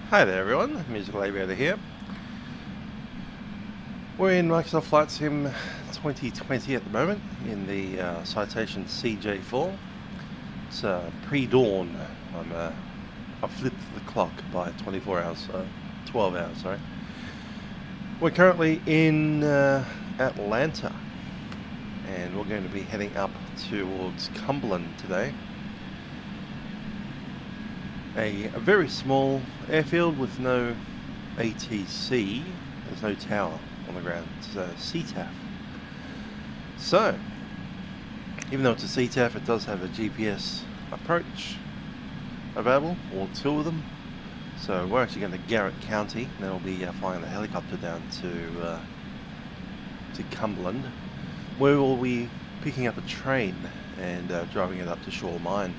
Hi there everyone, Musical Aviator here. We're in Microsoft Flight Sim 2020 at the moment in the Citation CJ4. It's pre-dawn. I've flipped the clock by 24 hours, 12 hours, sorry. We're currently in Atlanta and we're going to be heading up towards Cumberland today. A very small airfield with no ATC. There's no tower on the ground. It's a CTAF. So, even though it's a CTAF, it does have a GPS approach available, or two of them. So we're actually going to Garrett County. Then we'll be flying the helicopter down to Cumberland, where we'll be picking up a train and driving it up to Shore Mine.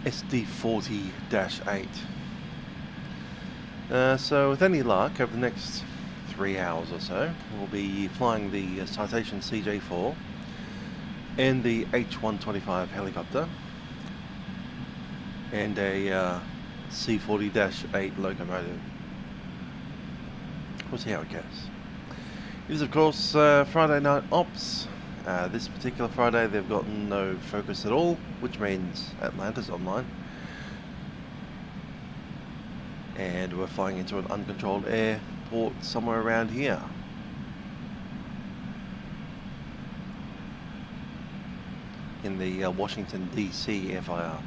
SD40-8. So with any luck, over the next 3 hours or so, we'll be flying the Citation CJ4 and the H125 Helicopter and a C40-8 locomotive. We'll see how it goes. It is of course Friday night ops. This particular Friday they've got no focus at all, which means Atlanta's online. And we're flying into an uncontrolled airport somewhere around here. In the Washington DC FIR.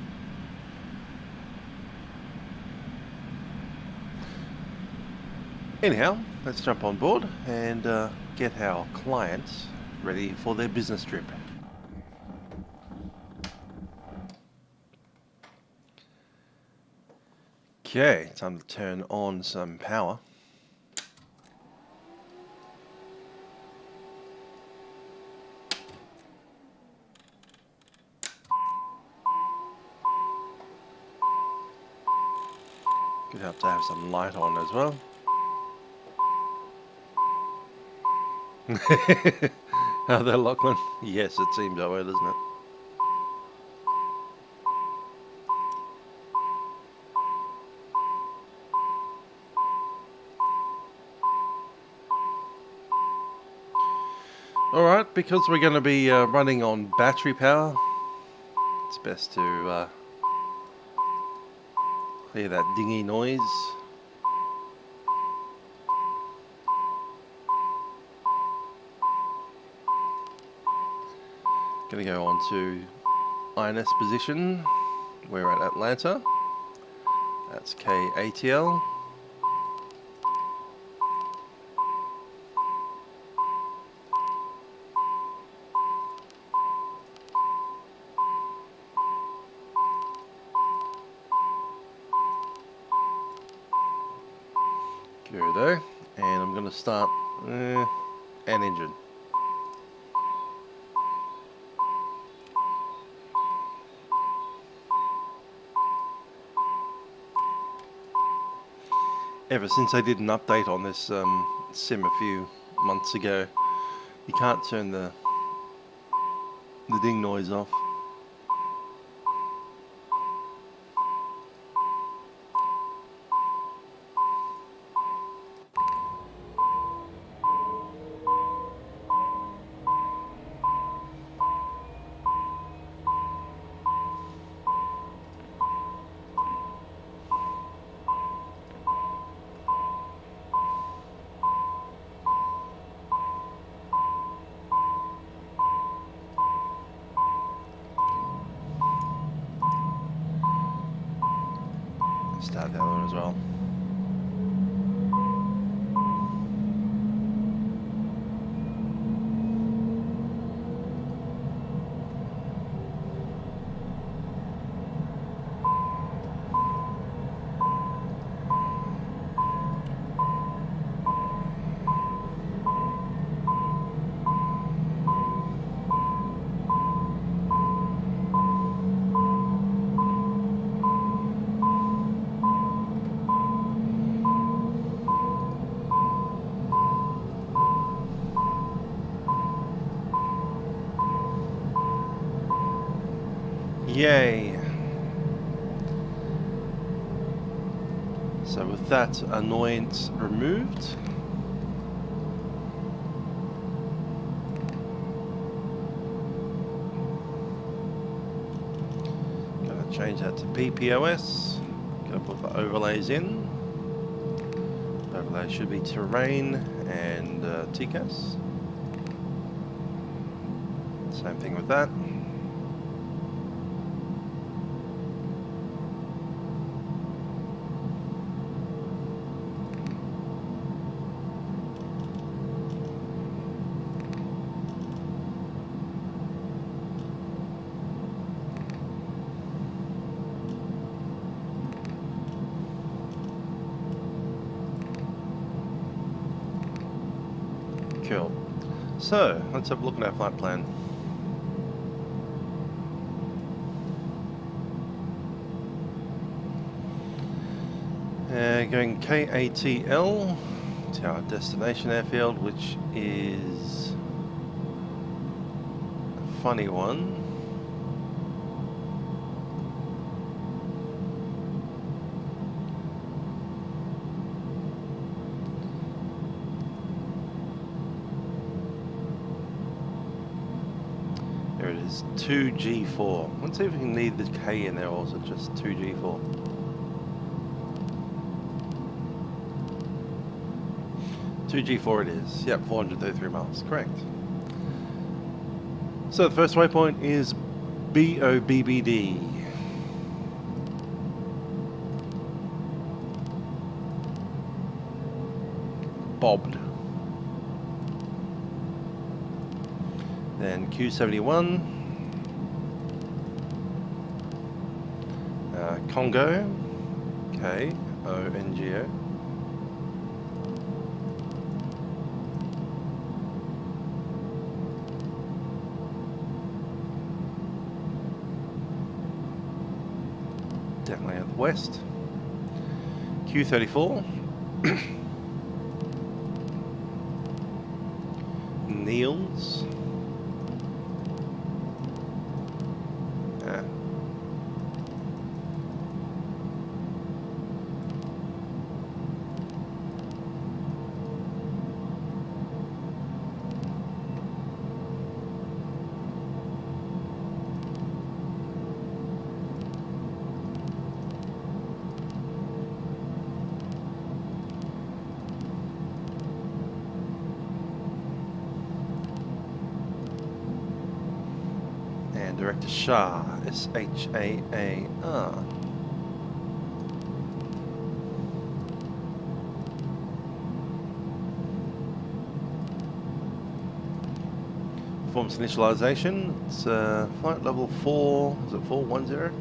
Anyhow, let's jump on board and get our clients ready for their business trip. Okay, time to turn on some power. Good help to have some light on as well. How there, Lachlan? Yes, it seems that way, doesn't it? Alright, because we're going to be running on battery power, it's best to clear that dingy noise. Going to go on to INS position. We're at Atlanta. That's KATL. Good, and I'm going to start an engine. Ever since I did an update on this sim a few months ago, you can't turn the ding noise off. Start the other one as well. Yay. that annoyance removed. Gonna change that to PPOS. Gonna put the overlays in. Overlay should be terrain and TCAS. Same thing with that. Cool. So, let's have a look at our flight plan. Going KATL to our destination airfield, which is a funny one. There it is, 2G4. Let's see if we can leave the K in there, or is it just 2G4? 2G4 it is. Yep, 433 miles. Correct. So the first waypoint is BOBBD. Bobbed. Then Q71. Congo. KONGO. Definitely at the west. Q34. Niels. Director Shah, S-H-A-A-R. Performance initialization, it's flight level 4, is it 410?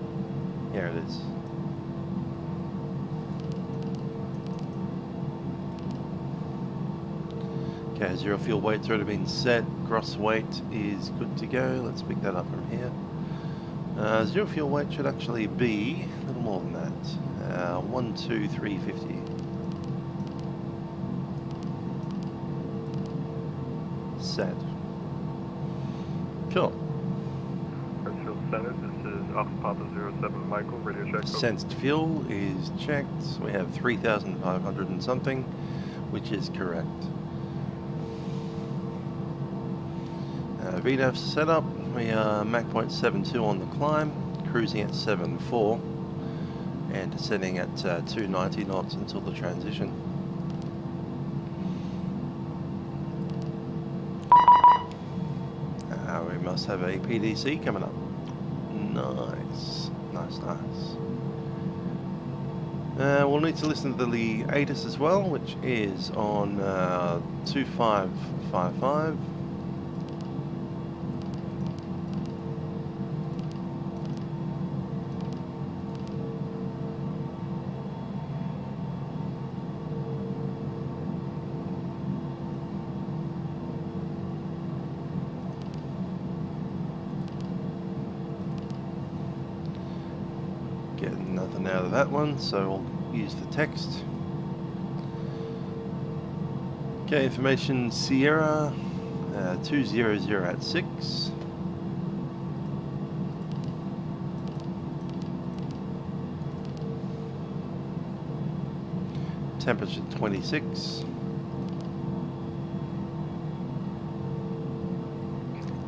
Yeah, it is. Okay, zero fuel weight's already been set. Gross weight is good to go. Let's pick that up from here. Zero fuel weight should actually be a little more than that. 12350. Set. Cool. Fuel Senate, this is Alpha Papa 07 Michael, radio check. Sensed fuel is checked. We have 3,500 and something, which is correct. VDAF setup, we are Mach 0.72 on the climb, cruising at 7.4 and descending at 290 knots until the transition. We must have a PDC coming up. Nice, nice, nice. We'll need to listen to the ATIS as well, which is on 2555. Getting nothing out of that one, so we'll use the text. Okay, information Sierra 200 at 6. Temperature 26.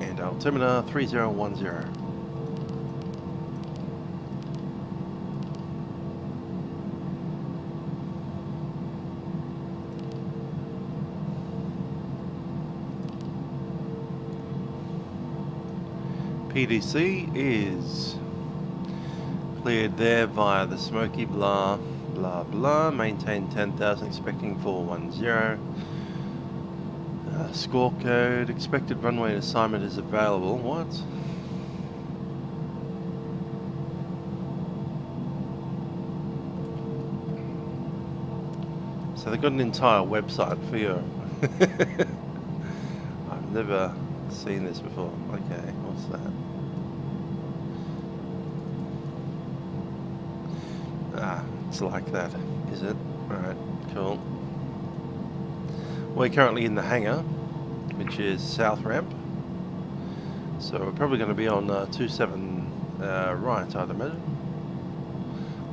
And altimeter 3010. PDC is cleared there via the Smoky blah blah blah. Maintain 10,000, expecting 410. Score code, expected runway assignment is available. What? So they've got an entire website for you. I've never seen this before. Okay, what's that? Ah, it's like that, is it? Alright, cool. We're currently in the hangar, which is south ramp. So we're probably going to be on 27 right, I'd imagine.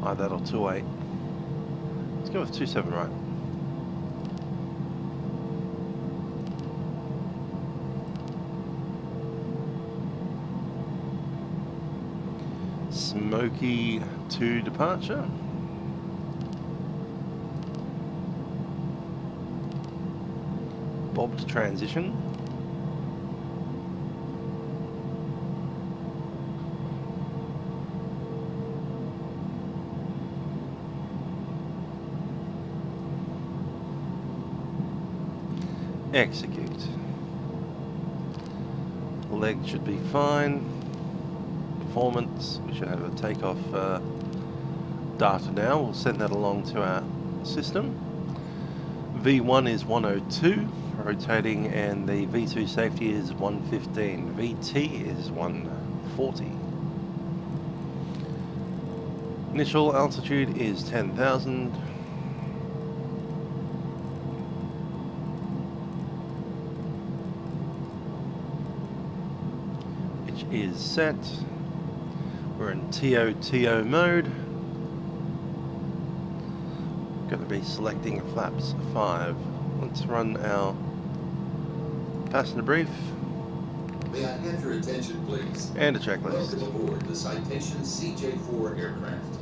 Either that or 28. Let's go with 27 right. Smoky to departure. Bob to transition. Execute. Leg should be fine. Performance, we should have a takeoff data now. We'll send that along to our system. V1 is 102 rotating, and the V2 safety is 115. VT is 140. Initial altitude is 10,000. Which is set. We're in TOTO mode. Going to be selecting flaps 5. Let's run our passenger brief. May I have your attention, please? And a checklist. Welcome aboard the Citation CJ4 aircraft.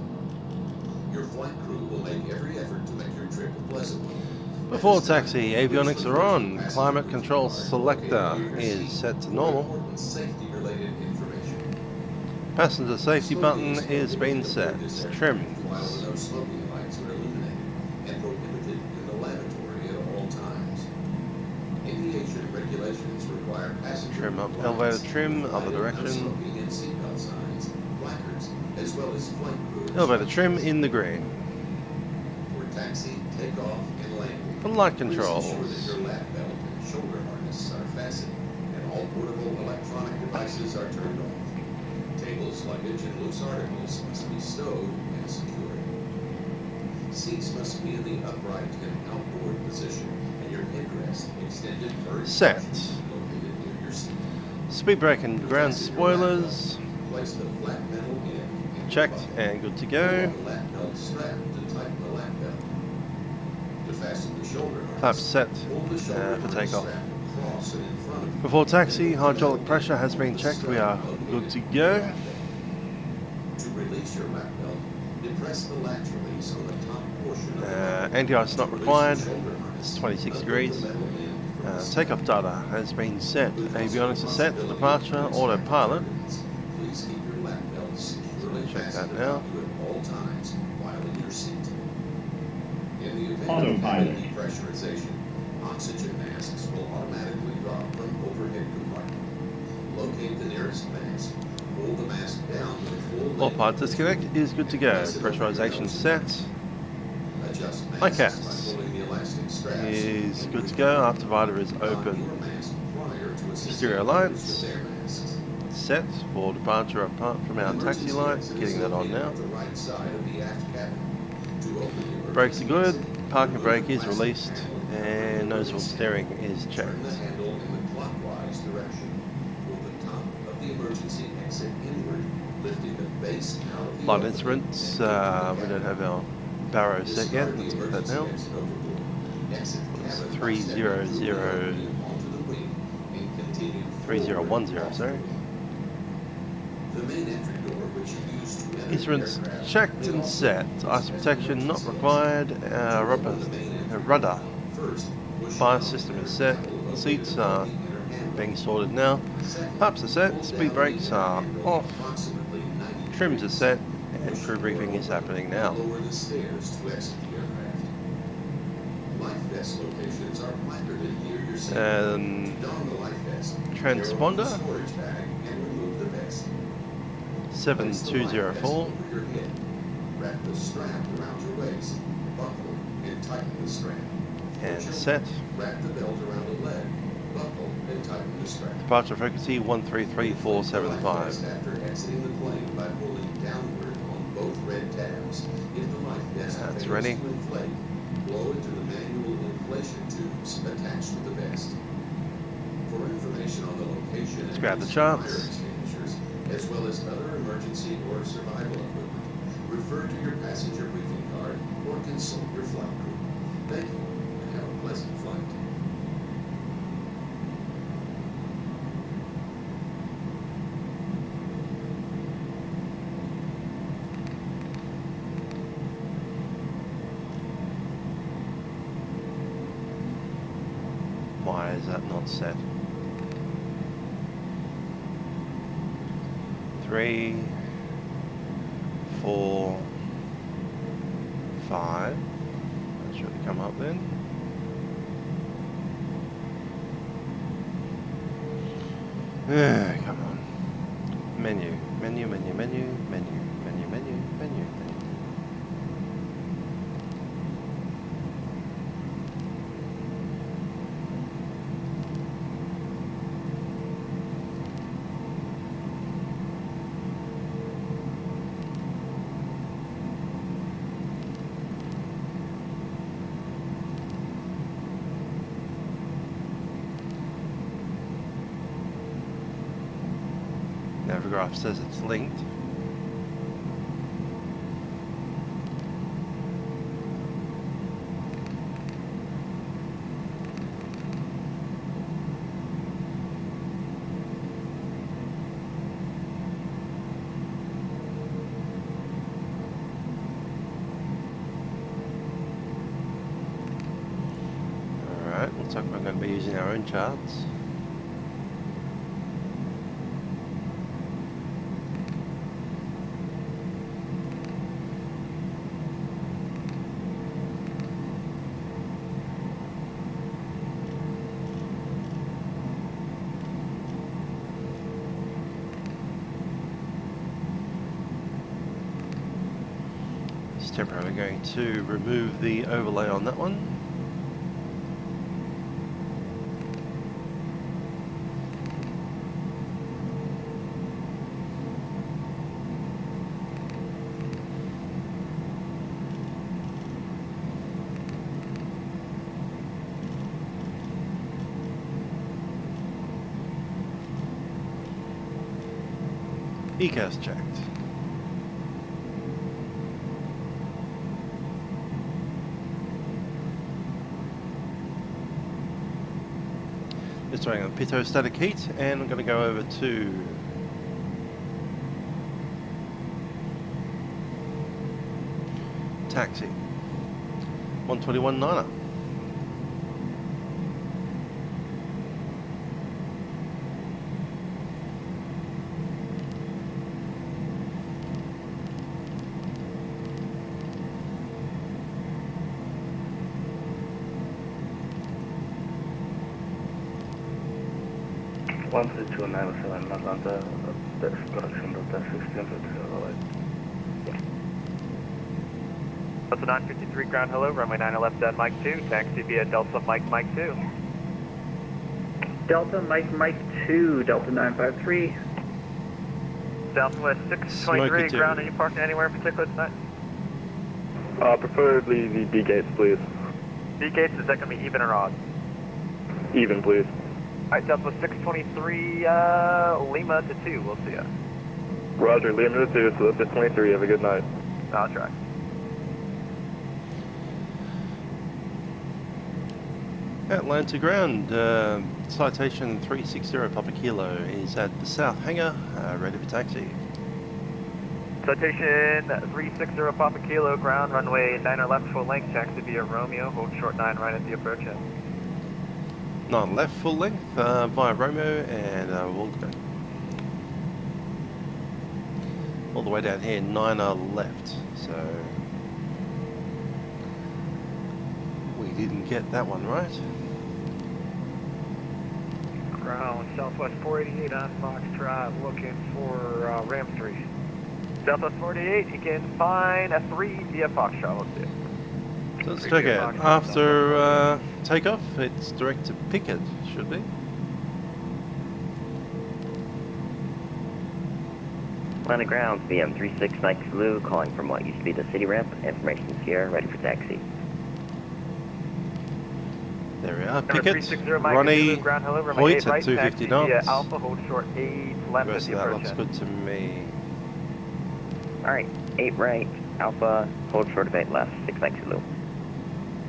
Your flight crew will make every effort to make your trip a pleasant one. Before taxi, avionics are on. Climate control selector is set to normal. Safety-related information. Passenger safety button is being set. Trim. While no smoking lights are illuminated and prohibited in the lavatory at all times. Aviation regulations require passenger Trim up elevator trim, other no direction. smoking and seatbelt signs, placards, as well as flight crew. Elevator trim in the green. For taxi, takeoff, and landing. For light Please controls. ensure that your lap belt and shoulder harness are fastened and all portable electronic devices are turned off. Tables, luggage, and loose articles must be stowed and secured. Seats must be in the upright and outboard position, and your headrest extended vertically Set. located near your seat. Speed brake and ground spoilers. Place the flat metal in Checked and good to go. the lap belt strap to tighten the lap belt. To fasten the shoulder harness, Flaps set pull the shoulder for harness takeoff. strap across and in front of you. Before taxi, hydraulic pressure has been checked. We are good to go. To release your lap belt, depress the latch release on the top portion of the lap. Anti-ice not required. Release the shoulder harness. It's 26 Uplift degrees. the metal end from the seat. Takeoff data has been set. Avionics are set for departure. Autopilot. Please keep your lap belt securely Check that fastened now. on you at all times while in your seat. In the event Autopilot. of depressurization, oxygen masks will automatically drop from overhead compartment. Locate the nearest mask. Pull the mask down to the full All length. part disconnect is good to go. Pressurization set Adjust My masks cast by pulling the elastic straps. is good to go. Afterdivider is open. Your mask prior to assisting Exterior others lights. with their masks. Set for departure apart from our taxi light. Getting that on now. The right side of the aft cabin. To open the Brakes are good. emergency Parking brake is exit, released. And nozzle steering is turn checked. the handle in the clockwise direction. Pull the top of the emergency exit inward, lifting the base out of the Flight opening instruments. and We don't have our Barrow set yet. Let's get that now. It's 3010, 3010, sorry. The main entry door, which you use to enter the Instruments aircraft, checked may and also set. be Ice protection not required. Rudder. Fire system is set. Seats are being sorted now. Pumps are set. Speed brakes are off. Trims are set. And crew briefing is happening now. Lower the stairs to exit the aircraft. Life vest locations are placarded near your seat. And Don the life vest. transponder Storage bag and remove the vest. 7204. Wrap the strap around your waist, buckle, and tighten the strap. And set. Wrap the belt around the leg, buckle, and tighten the strap. Departure frequency 133475. After exiting the plane by pulling downward on both red tabs. If the life vest That's fails ready. to inflate, blow into the manual inflation tubes attached to the vest. For information on the location Let's and grab the use of charts. fire extinguishers, as well as other emergency or survival equipment, refer to your passenger briefing card or consult your flight crew. Thank you, and have a pleasant flight. Why is that not set? 3, 4, 5. That should have come up then. Come on. Menu, menu, menu, menu, menu, menu, menu, menu, menu. Navigraph says it's linked. Alright, looks like we're going to be using our own charts. Temporarily going to remove the overlay on that one. ECAS checked. It's running on pitot-static heat, and I'm going to go over to taxi 121.9er. One 22907 Atlanta, production Delta 16 Delta 953 ground hello, runway 9 left dead Mike 2, taxi via Delta Mike 2. Delta Mike 2, Delta 953. Southwest 623 ground, are you parking anywhere in particular tonight? Preferably the B gates, please. B gates, is that going to be even or odd? Even, please. Alright, Southwest 623, Lima to 2, we'll see ya. Roger, Lima to 2, so that's at 23, have a good night. I'll try. Atlanta ground, Citation 360 Papa Kilo is at the south hangar, ready for taxi. Citation 360 Papa Kilo, ground, runway 9 left full length, taxi via Romeo, hold short 9 right at the approach end. 9 left full length via Romeo, and we'll go all the way down here, 9 left, so we didn't get that one right. Ground, Southwest 488 on Foxtrot, looking for Ram 3. Southwest 48, you can find a 3 via Foxtrot, let's see it. So let's check out. After takeoff, it's direct to Pickett, should be. Atlanta ground, BM 36 Mike Zulu, calling from what used to be the city ramp. Information here, ready for taxi. There we are, Number Pickett, 360 Mike Ronnie Zulu, ground, hello, runway Hoyt 8 at right, 250 taxi knots. via Alpha, hold short 8 left The at rest the of that approach looks end. good to me. Alright, 8 right, Alpha, hold short of 8 left, 6 Mike Zulu.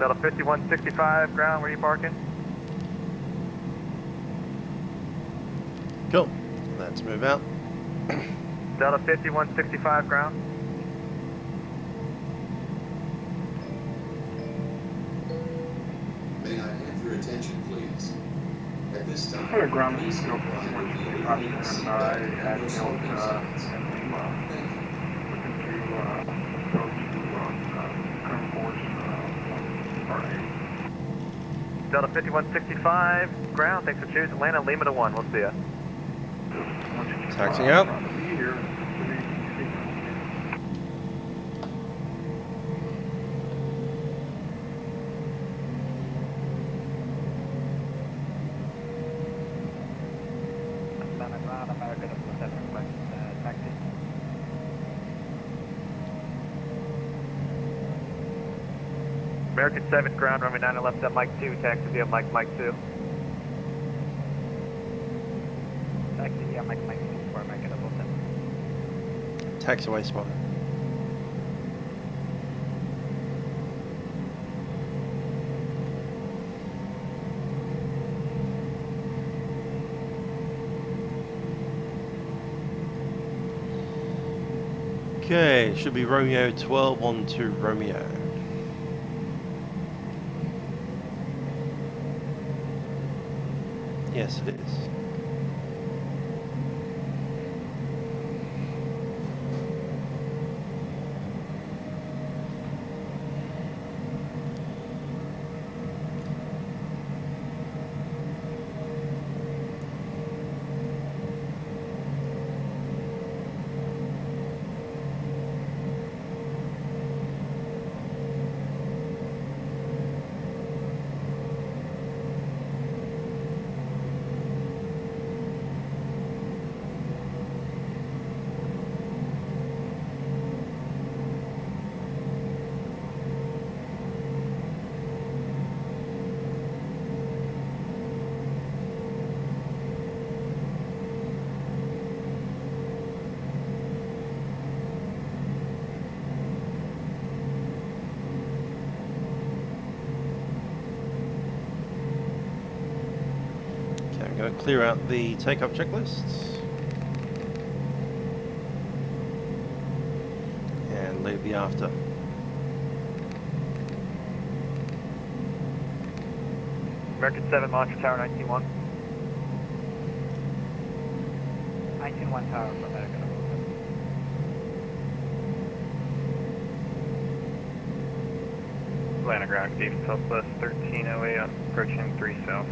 Delta 5165, ground, where are you parking? Cool, let's move out. Delta 5165, ground. May I have your attention, please? At this time, Hello, ground. please Go comply for with the the immediate and seatbelt I and had other built circumstances. and Thank you. looking to go to current course R8. Delta 5165, ground, thanks for choosing Atlanta, Lima to 1, we'll see ya. Taxiing out. Here, American 7, ground, runway 9 left at Mike 2, taxi via Mike 2. Taxi via Mike 2, for American Double 7. Taxiway spotted. Okay, should be Romeo 12 on to Romeo. Yes, it is. Going to clear out the take-off checklists and leave the after. American 7, Monster Tower 191. 191 Tower for American Double 7. Atlanta ground, Steve, Southwest 1308, approaching 3 south.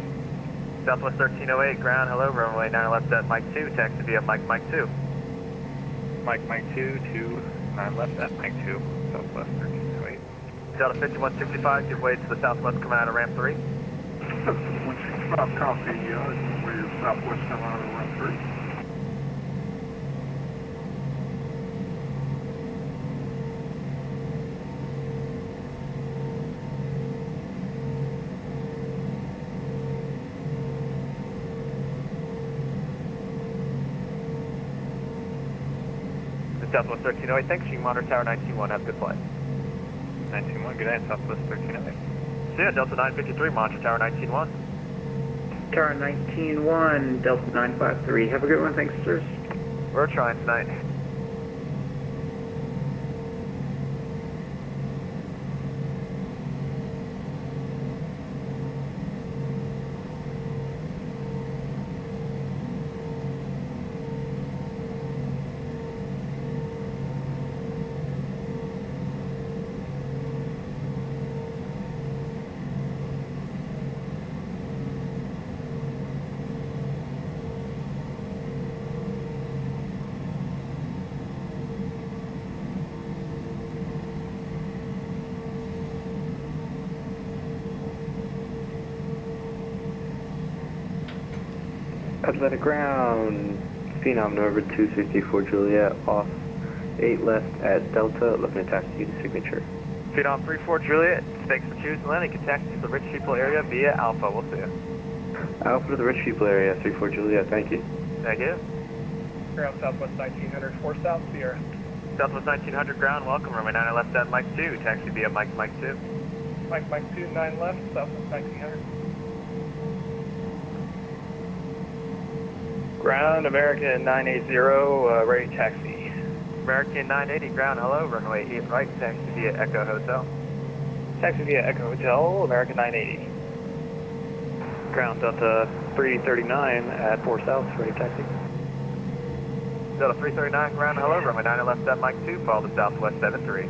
Southwest 1308, ground, hello, runway 9 left at Mike 2, taxi via Mike 2. Mike 2 to 9 left at Mike 2, Southwest 1308. Delta 5165, give way to the southwest coming out of ramp 3. 165 copy, we're southwest coming out of ramp 3. Southwest 1308, thanks, you can monitor Tower 921, have a good flight. 921, good day, Southwest 1308. see you. Delta 953, monitor tower 19-1. Tower 19-1, Delta 953. Have a good one, thanks, sirs. We're trying tonight. Atlantic ground, Phenom November 264 Juliet, off 8 left at Delta, looking to taxi you to signature. Phenom 34 Juliet, thanks for choosing landing. You can taxi to the rich people area via Alpha. We'll see you. Alpha to the rich people area, 34 Juliet, thank you. Thank you. Ground Southwest 1900, 4 South Sierra. Southwest 1900 ground, welcome. Runway 9 left at Mike 2. Taxi via Mike 2. Mike 2, 9 left, Southwest 1900. Ground, American 980, ready taxi. American 980 ground, hello. Runway 8 right, taxi via Echo Hotel. Taxi via Echo Hotel, American 980. Ground, Delta 339 at 4 South, ready taxi. Delta 339 ground, hello. Runway 9 left at Mike 2, follow to Southwest 73.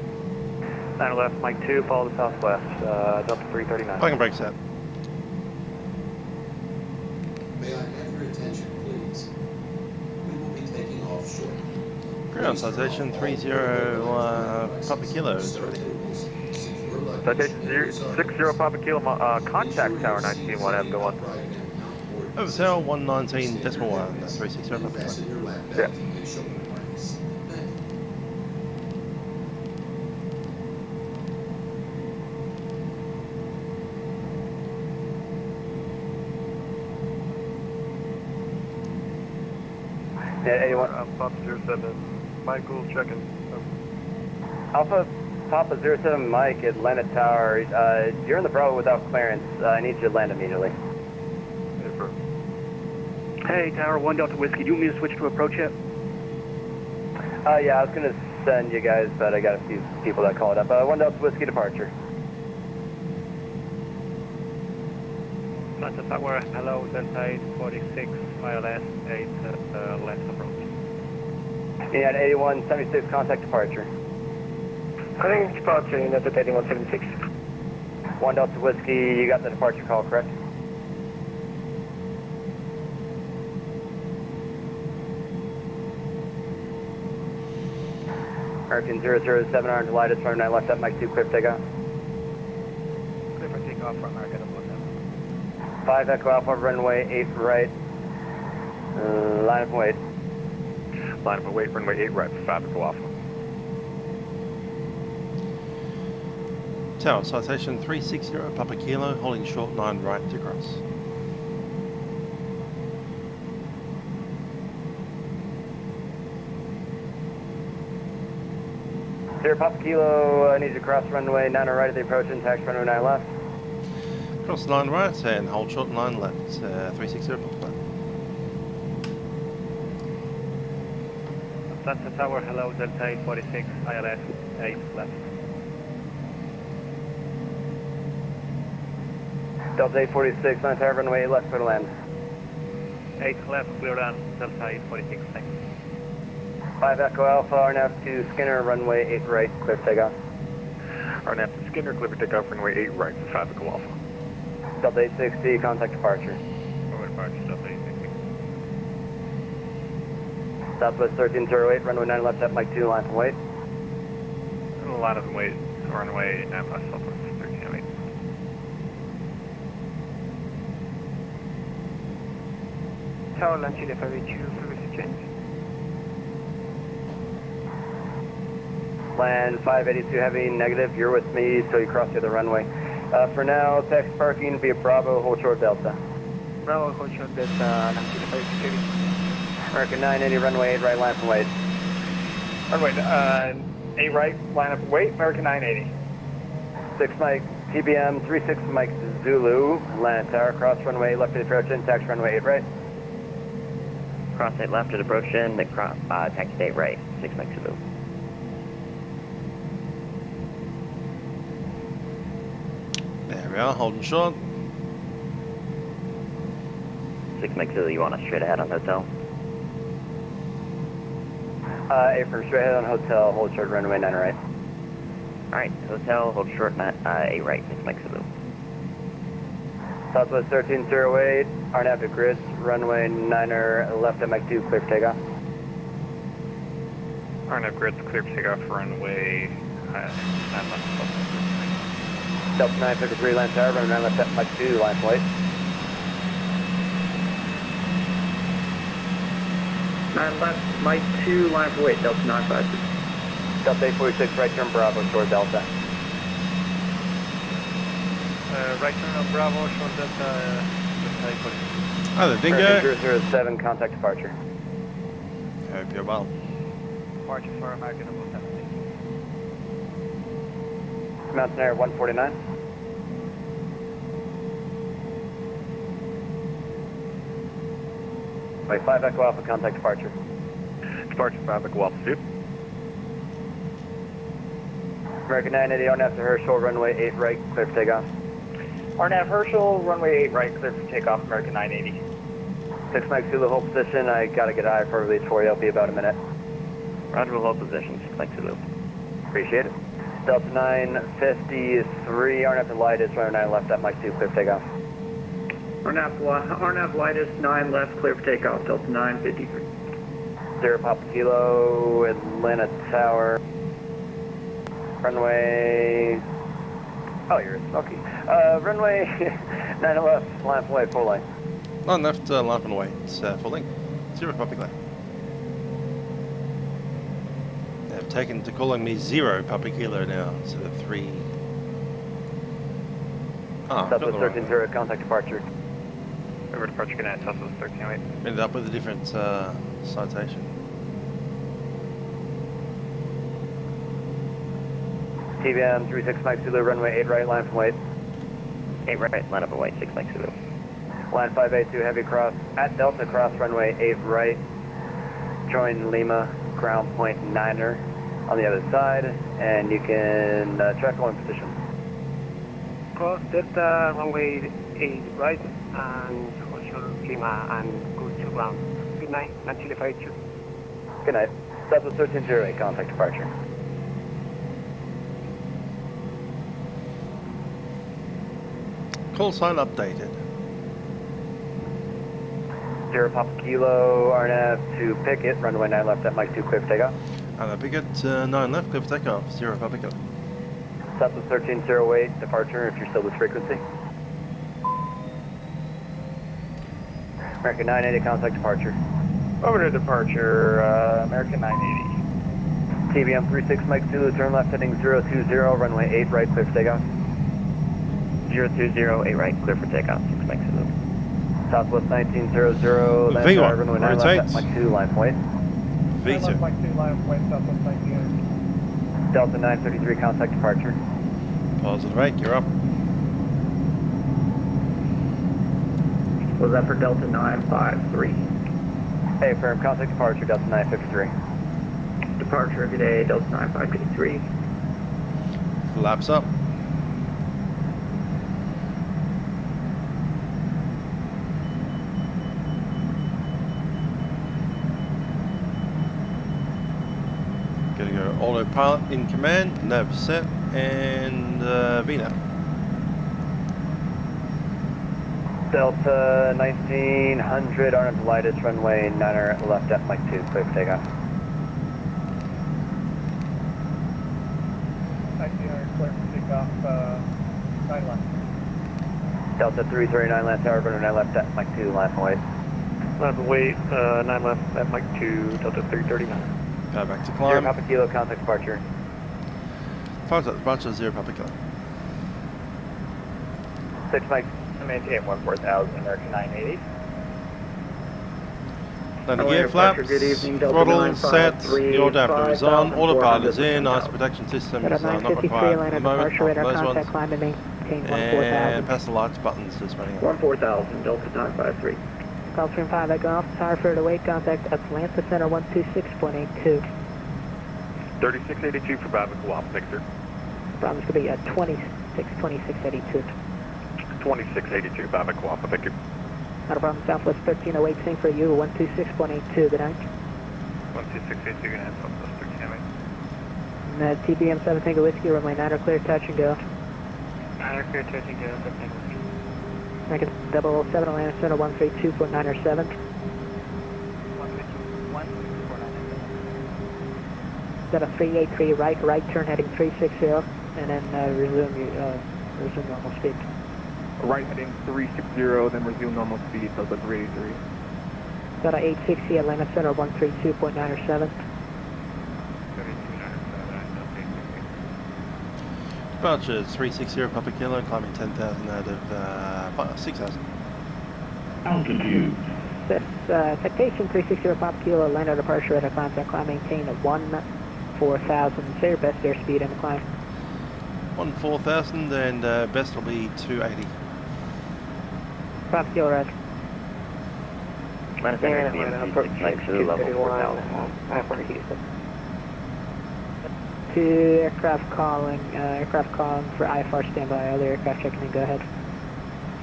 9 left, Mike 2, follow to Southwest, Delta 339. Parking brake set. May I have your attention, please? We will be taking off shortly. Ground citation 30 Papa Kilo is ready. Citation 60 Papa Kilo, contact tower 19-1, have the one. Oversail 119.1, 360 Papa Kilo. Yeah. Yeah, 81. Papa 07, Michael checking. Alpha Papa 07 Mike, Atlanta Tower, you're in the Bravo without clearance, I need you to land immediately. Hey, Tower 1 Delta Whiskey, do you want me to switch to approach yet? Yeah, I was going to send you guys, but I got a few people that called up. 1 Delta Whiskey departure. Delta Tower, hello, Delta 846, ILS 8 left approach. Yeah, 8176 contact departure. Cutting departure in Delta 8176. 1 Delta Whiskey, you got the departure call, correct? American 007 Orange Light, it's running 9 left at Mike 2, clear for takeoff. Clear for takeoff for American 07. 5 Echo Alpha, runway 8 right. Line up and wait. Line up and wait, runway 8 right for 5 Echo Alpha. Tower citation 360 Papa Kilo, holding short 9 right to cross. Sierra Papa Kilo, I need you to cross runway 9 right at the approach and taxi runway 9 left. Cross 9 right and hold short 9 left, 360 Papa. Delta Tower, hello, Delta 846, ILS 8 left. Delta 846, on tower runway 8 left, clear to land. 8 left, clear land, Delta 846, thanks. 5 Echo Alpha, RNAV to Skinner, runway 8 right, clear for takeoff. RNAV to Skinner, clear for takeoff, runway 8 right for 5 Echo Alpha. Delta 860, contact departure. Forward departure, Delta 860. Southwest 1308, runway 9 left at Mike 2, line from wait. Line up and wait, runway 9 left, Southwest 1308. Tower Land Chile 582, frequency change. Land 582 heavy, negative, you're with me, so you cross the other runway. For now, taxi parking via Bravo, hold short Delta. Bravo, hold short Delta, Land Chile 582. American 980, runway 8 right, line from wait. Runway 8 right, line up and wait, American 980. 6 Mike, TBM 36 Mike Zulu, land tower, cross runway left to approach in, taxi runway 8 right. Cross 8 left at approach in, taxi 8 right, 6 Mike Zulu. There we are, holding short. 6 Mike Zulu, you want us straight ahead on hotel? 8 for straight ahead on hotel, hold short runway 9 right. Alright, hotel, hold short, 8 right, 6 Mike Zulu. Southwest 1308, RNAV to grids, runway 9er left at Mike 2, clear for takeoff. RNAV grids clear for takeoff, runway 9 left. Delta 953, land tower, runway 9 left at Mike 2, line flight. 9 left, Mike 2, line for wait, Delta 953. Delta 846, right turn Bravo, short Delta. Right turn on Bravo, short Delta, Hi there, Dingo. 007, contact departure. Hope you're well. Departure for American Number 17. Mountain Air 149. Wait, 5 Echo Alpha, contact departure. Departure 5 Echo Alpha 2. American 980, RNAV to Herschel, runway 8 right, clear for takeoff. RNAV Herschel, runway 8 right, clear for takeoff, American 980. 6 Mike Zulu, hold position. I gotta get high for release for you. I'll be about a minute. Roger, we'll hold position, 6 Mike Zulu. Appreciate it. Delta 953, RNAV to Lightus, runway 9 left at Mike 2, clear for takeoff. RNAV Lightus, 9 left, clear for takeoff, Delta 953. 0 Papa Kilo, Atlanta Tower. Runway... Oh, you're smoky. Runway 9 left, line for way, full line. 9 left, line and away. It's full length. 0 Puppy Kilo. They've taken to calling me 0 Puppy Kilo now instead of 3. Ah, Southwest 13-0, contact departure. Over departure, good night, Southwest 1308. ended up with a different citation. TBM 36 Mike Zulu, runway 8 right, line from white. 8 right, line up and white, 6 Mike Zulu. Line 582, heavy cross, at Delta cross, runway 8 right. Join Lima, ground point 9er on the other side, and you can track on position. Cross Delta, runway 8 right, and Hotel Lima, and go to ground. Good night, until if I choose. Good night. Southwest 1308, contact departure. Call sign updated. 0 Papa Kilo, RNAV to Pickett, runway 9 left at Mike 2, clear for takeoff. And a Pickett 9 left, clear for takeoff. 0 Puppy Kilo. Southwest 1308, departure if you're still with frequency. American 980, contact departure. Over to departure, American 980. TBM 36 Mike Zulu, turn left heading 020, runway 8 right, clear for takeoff. 020, 8 right, clear for takeoff, 6 Mike Zulu. Southwest 1900, land V1, tower, runway 9 left rotate. at Mike 2, line point. V2. Mike 2, line of white, Southwest 19. Delta 933, contact departure. Pause the brake, you're up. Was that for Delta 953? Hey, firm, contact departure, Delta 953. Departure, good day, Delta 953. Flaps up. Gonna go autopilot in command, nav set, and VNAV. Delta 1900, RNAV Lightus, runway 9er left at Mike 2, clear for takeoff. 1900, clear for takeoff, 9 left. Delta 339, land tower, runway 9 left at Mike 2, line from white. Line of wait, 9 left at Mike 2, Delta 339. Go back to 0 climb. Papa Kilo, contact departure. Contact departure, 0 Puppy Kilo. 6 Mike. Maintain 14000, American 980. Landing gear flaps, Good evening, Delta throttle set, the adapter is on, 953, autopilot is in, 5,400 ice protection systems Delta are not 953, required line at of the moment. departure, radar Those contact, ones. climb to me. maintain 14,000. And pass the lights buttons just running on. 14,000, Delta 953. Gulfstream 5 Echo Alpha Tower, fair to wait, contact Atlanta Center 126.82. 3682 for Bravo Alpha Victor. Bravo's going to be at 2682. 2682 Bravo Alpha Victor. Not a problem, Southwest 1308, same for you, 126.82, good night. 12682, good night, Southwest 1308. And TBM 7 Tango Whiskey, runway 9 clear, touch and go. 9 clear, touch and go, 7 Tango Whiskey. American 007 Atlanta Center 132.907. 132.907. Got a 383 right turn heading 360, and then resume normal speed. Right heading 360, then resume normal speed, so the 383. Got a 860 Atlanta Center 132.907. Departure 360 Papa Kilo, climbing 10,000 out of 6,000. Altitude. Citation 360 Pop Kilo, Atlanta departure at a contact climb, maintain at 14,000. Say your best airspeed in the climb. 14,000 and best will be 280. Pop Kilo, right. Atlanta Center, BM 3692, level 4,000. Houston. 2 aircraft calling for IFR standby. Other aircraft checking in, go ahead.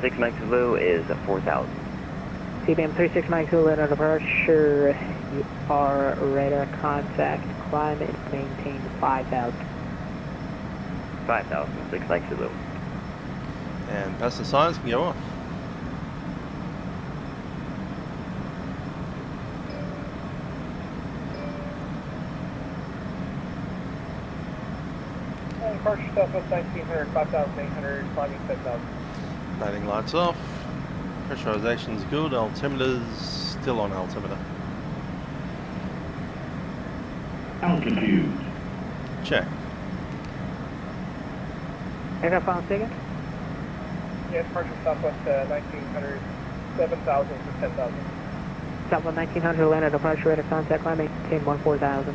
6 Mike Zulu is 4,000. CBM 36 Mike Zulu at departure. You are radar contact. Climb and maintain 5,000. 5,000, 6 Mike Zulu. And pass the signs can go off. Departure Southwest 1900, 5,800, climbing 10,000. Landing lights off. Pressurization's good. Altimeter's still on altimeter. Altitude. Check. Aircraft on second. Yeah, departure Southwest 1900, 7,000 for 10,000. Southwest 1900 Atlanta departure radar contact. Climb maintain 14,000.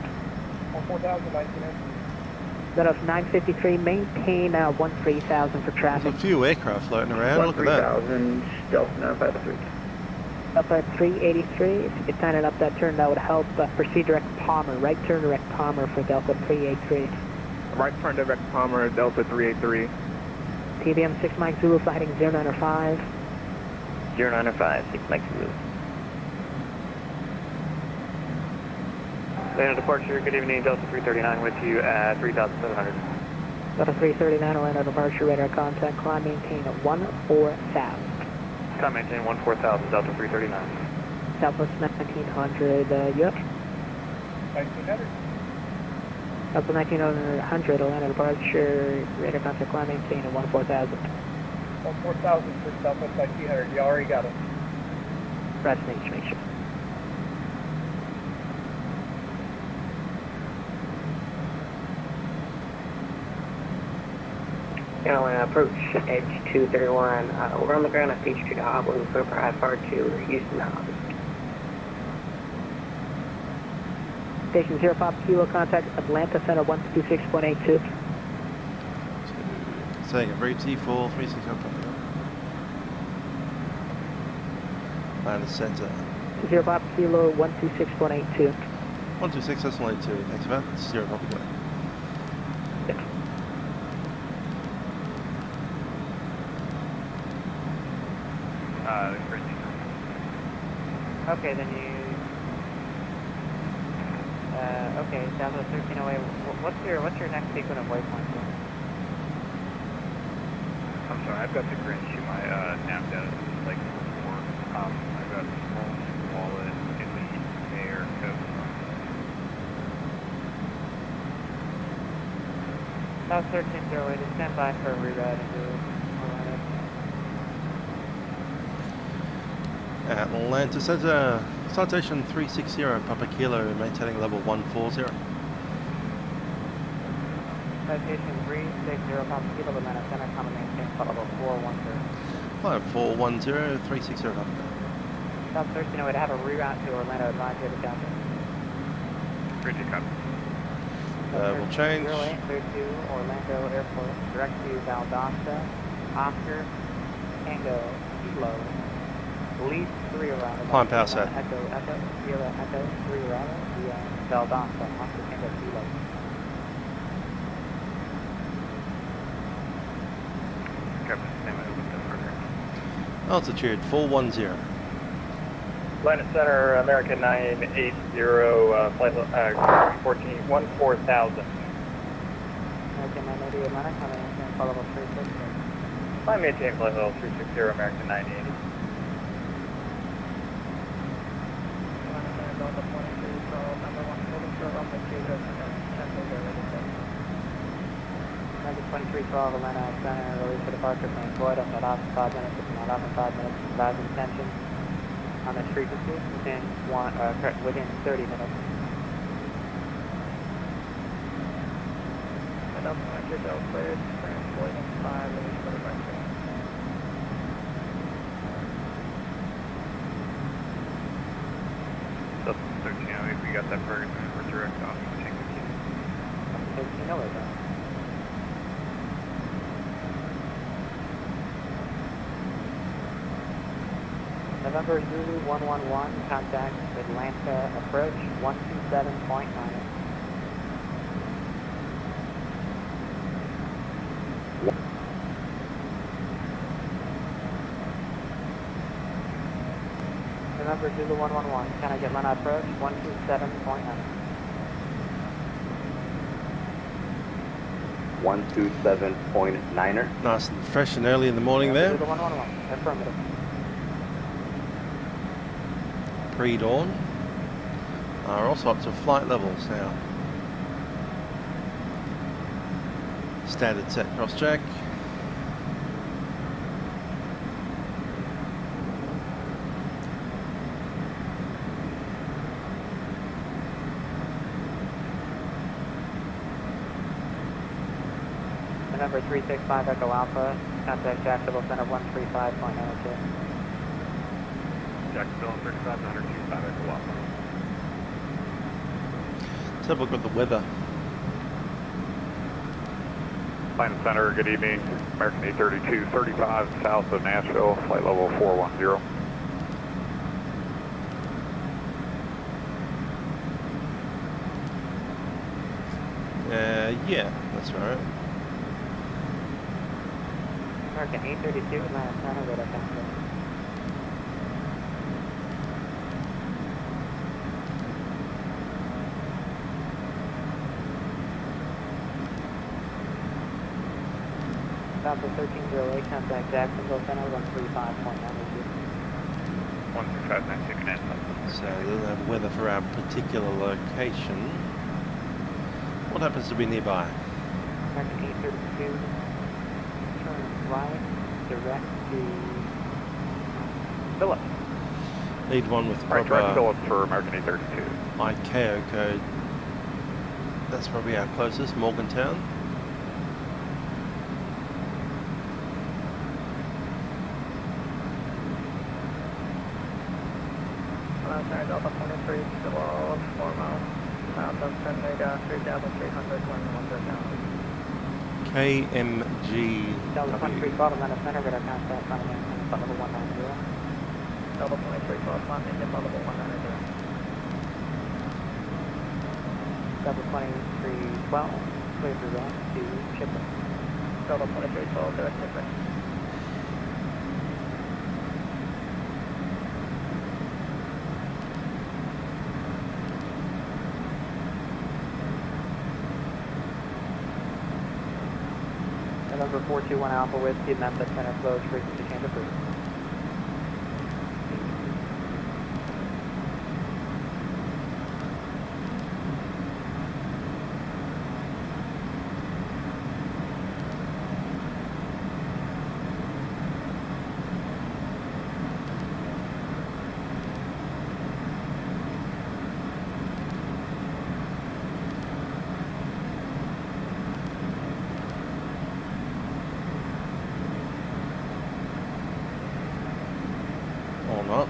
14,000, 1900. That of 953, maintain 13,000 for traffic. There's a few aircraft floating around. Look at that. 13,000, Delta 953. Up at 383, if you could tighten up that turn, that would help. Proceed direct Palmer, right turn direct Palmer for Delta 383. Right turn direct Palmer, Delta 383. TBM 6 Mike Zulu, flight heading 0905. 0905, 6 Mike Zulu. Atlanta departure, good evening, Delta 339 with you at 3,700. Delta 339, Atlanta departure, radar contact, climb, maintain at 14,000. Climb, maintain 14,000, Delta 339. Southwest 1900, yep. 1900. Southwest 1900, Atlanta departure, radar contact, climb, maintain at 14,000. 14,000 for Southwest 1900, you already got it. Press H, make sure. Atlanta approach edge 231. We're on the ground at Peachtree to Hobble, for IFR to Houston Hobbs. Station 0 Pop Kilo, contact Atlanta Center 126.82. Saying every T4 360 Papa. Atlanta Center. 0 Pop Kilo 126.82. 126, that's only 2. Thanks for that. 0 Papa Kilo. Okay, then you... okay, Southwest 1308, what's your next sequence of waypoints? I'm sorry, I've got the grid sheet. My nav data is like 4. I've got small wallet, elite, air, coast. South 1308, stand by for a reroute into Atlanta Center, citation 360, Papa Kilo, maintaining level 140. Citation 360, Papa Kilo, Atlanta Center, common maintain level 410. Flight 410, 360, Papa. South 1308, have a reroute to Orlando, advise you to copy. Bridge copy. We'll change. 0832, Orlando Airport, direct to Valdosta, Oscar, Tango, Kilo, lead 3 arrival. Climb past that. Echo, Echo, Sierra, Echo, 3 arrival, via Veldon, so Oscar, Tango, Kilo. Altitude 410. Planet Center, American 980, flight 14,000. American 980 Atlanta, coming in, follow up 360. Climb maintain flight level 360, American 980. American 2312 Atlanta Center, release for departure from Floyd up at off 5 minutes, not off in 5 minutes, advising attention on this frequency within 30 minutes. Delta 1308, we got that program for direct off of Tango Kilo. 1308 then. November Zulu 111, contact Atlanta approach 127.9. November Zulu 111, can I get Atlanta approach 127.9? 127.9er. Nice and fresh and early in the morning there. Zulu 111, affirmative. Pre-dawn. Are also up to flight levels now. Standard set cross-check. November 365 Echo Alpha, contact Jacksonville Center 135.92. Jacksonville 35 125 Echo Alpha. Let's have a look at the weather. Planet Center, good evening. American 832, 35 south of Nashville, flight level 410. Yeah, that's right. American 832, Atlanta Center, radar contact. Delta 1308, contact Jacksonville Center 135.92. 135.92, command. So they don't have weather for our particular location. What happens to be nearby? American 832, turn right, direct to Phillips. Lead one with Right, direct proper Phillips for American 832. ICAO code. That's probably our closest, Morgantown. Delta 23, still 4 miles south of San Diego, 3,300, 110,000. KMG. Delta 2312, Atlanta Center, radar contact, front of maintain, flight level 190. Delta 2312, flight maintain, flight level 190. Delta 2312, clear direct to Chipper. Delta 2312, direct Chipper. November 421 Alpha Whiskey, Memphis Center flows, frequency change approved. Or not.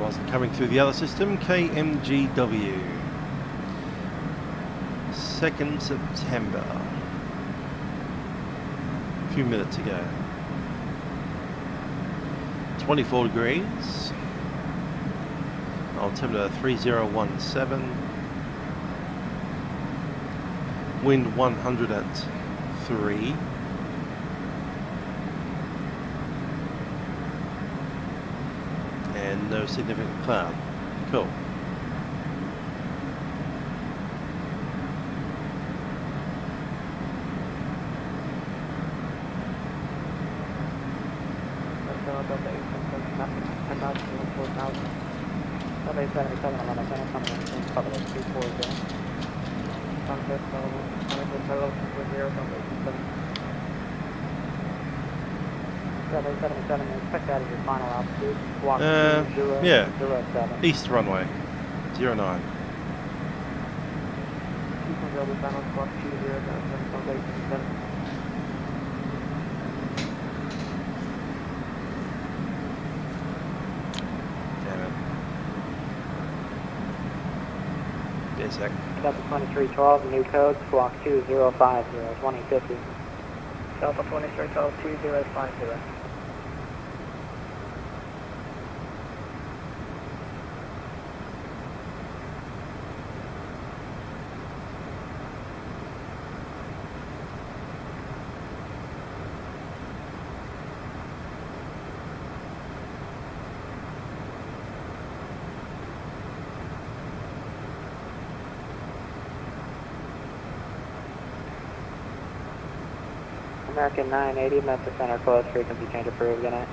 Whilst coming through the other system, KMGW. 2nd September. A few minutes ago. 24 degrees. Altimeter 3017. Wind 100 at 3. And no significant cloud. Cool. Expect that as your final altitude. Walk yeah. 07. East runway 09. Damn it. Be a sec. Delta 2312, new code, squawk 2050, 2050. Delta 2312, 2050. American 980, Memphis Center close, frequency change approved, good night.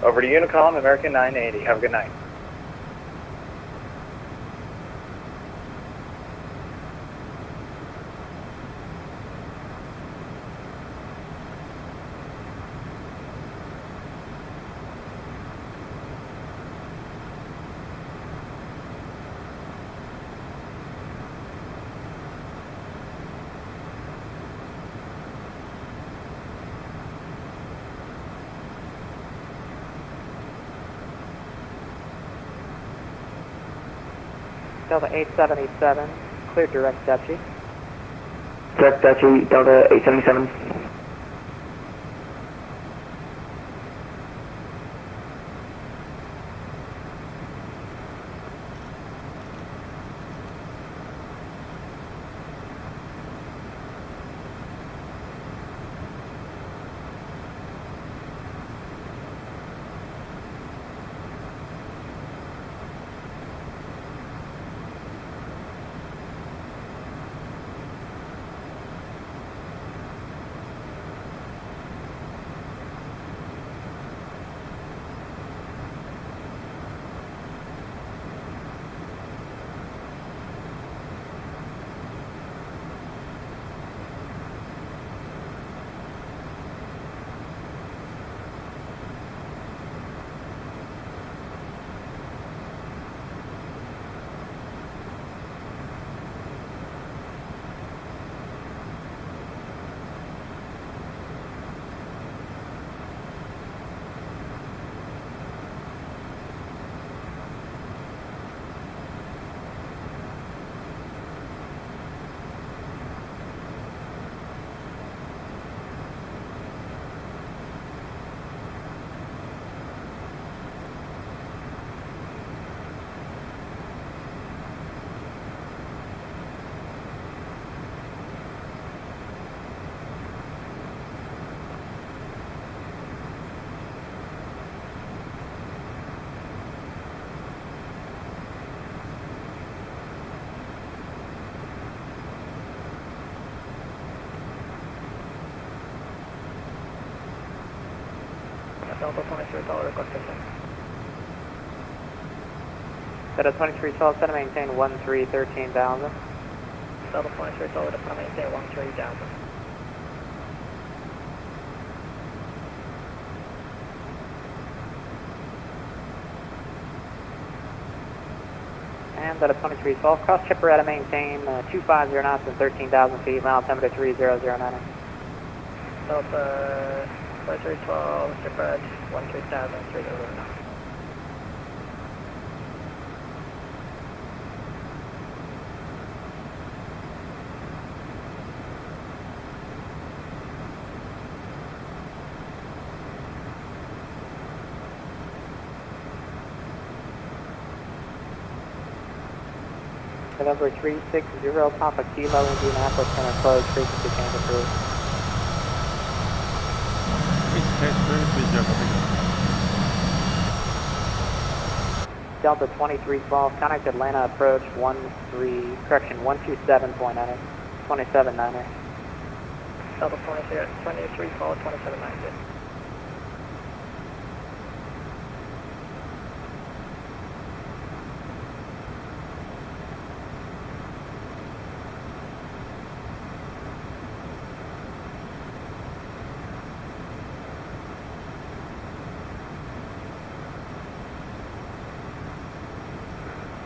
Over to Unicom, American 980, have a good night. Delta 877, clear direct Dutchy. Direct Dutchy, Delta 877. Delta 2312, request system. Delta 2312, set to maintain 13,000. Delta 2312, to maintain 13,000. And Delta 2312, cross chipper at a maintain 250 knots and 13,000 feet, mile altimeter 3009. Delta 4312, Sandpatch 13000, November 360 Papa Kilo, Indianapolis, center closed, frequency change approved. 360, Delta 2312, contact Atlanta approach 127.9er, 27.9er. Delta 2312, 27.9er.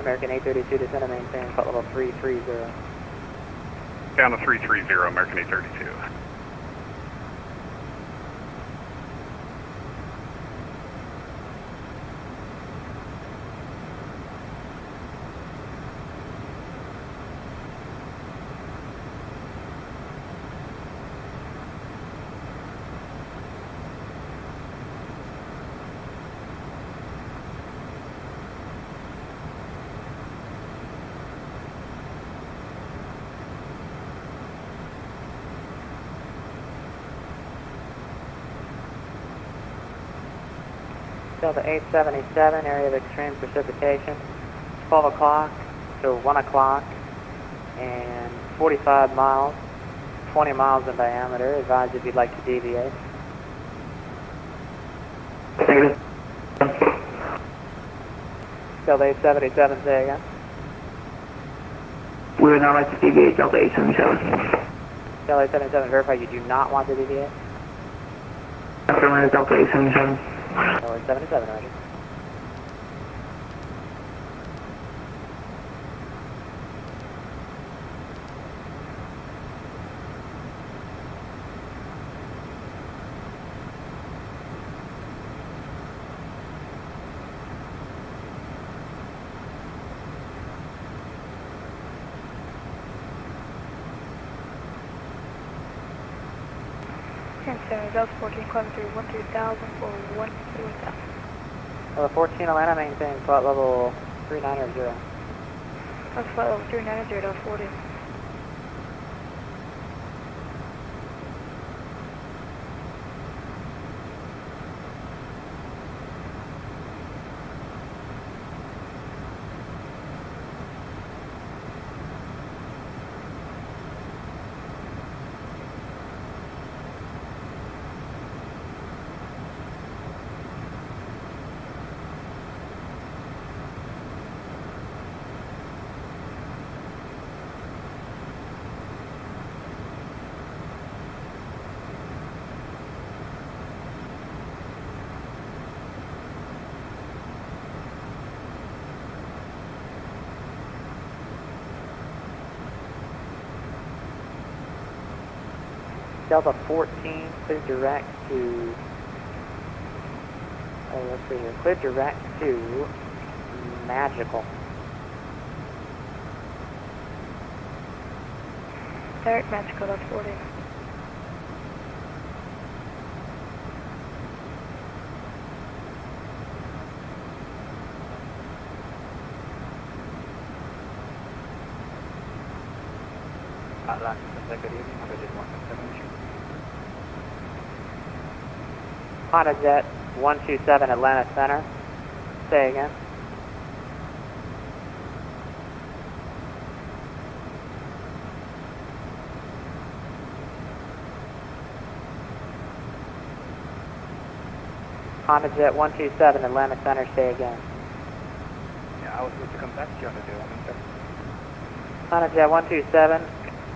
American 832 descend and maintain flight level 330. Down to 330, American 832. Delta 877, area of extreme precipitation, 12 o'clock to 1 o'clock, and 45 miles, 20 miles in diameter. Advise if you'd like to deviate. Delta 877, say again. We would not like to deviate, Delta 877. Delta 877, verify you do not want to deviate. Affirmative, Delta 877. Delta 877, roger. Delta 14, climb through 13,000 for 1,000. 14 Atlanta, maintain flight level 390. That's flight level 390, Delta 40. Delta 14, clear direct to, let's see here, clear direct to Magical. Direct Magical, Delta 40. Honda Jet 127 Atlanta Center. Say again. Honda Jet 127 Atlanta Center. Say again. Yeah, I was supposed to come back to you on the deal. Honda Jet 127.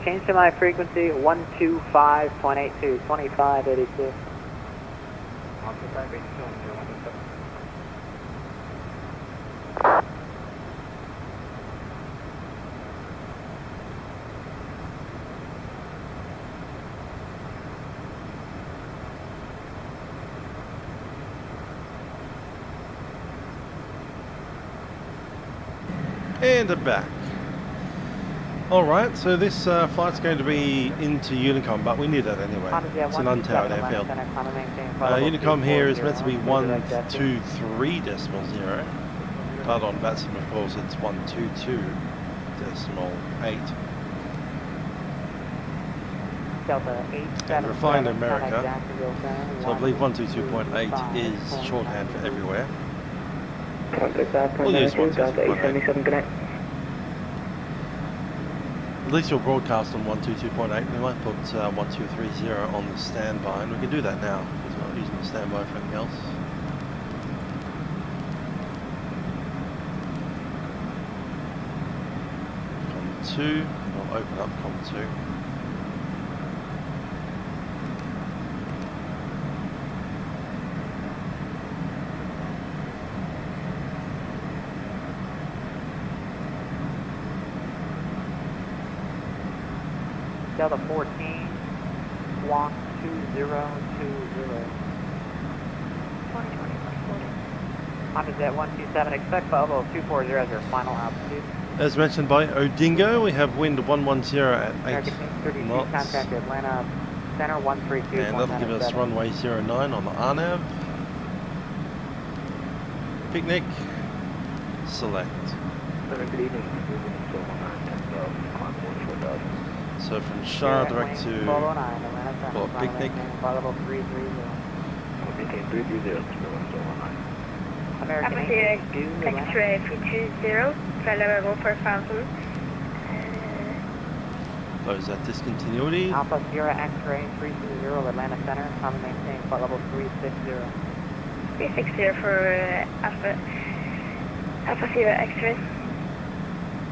Change to my frequency 125.82, 2582. And I'm back. Alright, so this flight's going to be into Unicom, but we need that anyway. It's an untowered airfield. Unicom here is meant to be 123.0, but on Vatsim, of course, it's 122.8. And refined America, so I believe 122.8 is shorthand for everywhere. We'll use 122.8. At least you'll broadcast on 122.8. We might put 1230 on the standby, and we can do that now because we're not using the standby for anything else. COM2, I'll open up COM2. Delta 14, walk 2020. Honda Jet 127, expect level 240 as your final altitude. As mentioned by Odingo, we have wind 110 at 8 knots. Contact Atlanta Center 132. And that'll give us runway 09 on the RNAV. Picnic, select. Good evening. So from Shah direct to Port Picnic. American X-ray 320, flight level 4000. Close that discontinuity. Alpha Sierra X-ray 320, Atlanta Center, common maintain flight level 360. 360 for Alpha Sierra X-ray.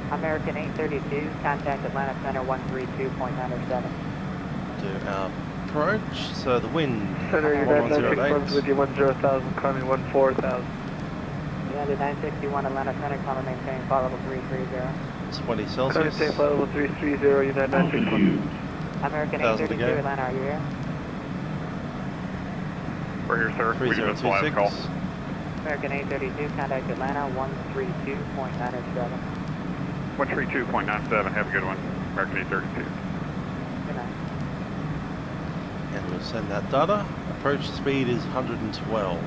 American 832, contact Atlanta Center 132.907. Do our approach, so the wind Center, United 1108. with you 10,000, climbing 14,000. United 961 Atlanta Center, common maintain flight level 330. It's 20 Climbing Celsius. maintain flight level 330, United 961. American 1,000 to 832 go. Atlanta, are you here? We're here, sir. We just fly the call. 3026. American 832, contact Atlanta 132.907. 132.97, have a good one. American 832. Good night. And we'll send that data. Approach speed is 112.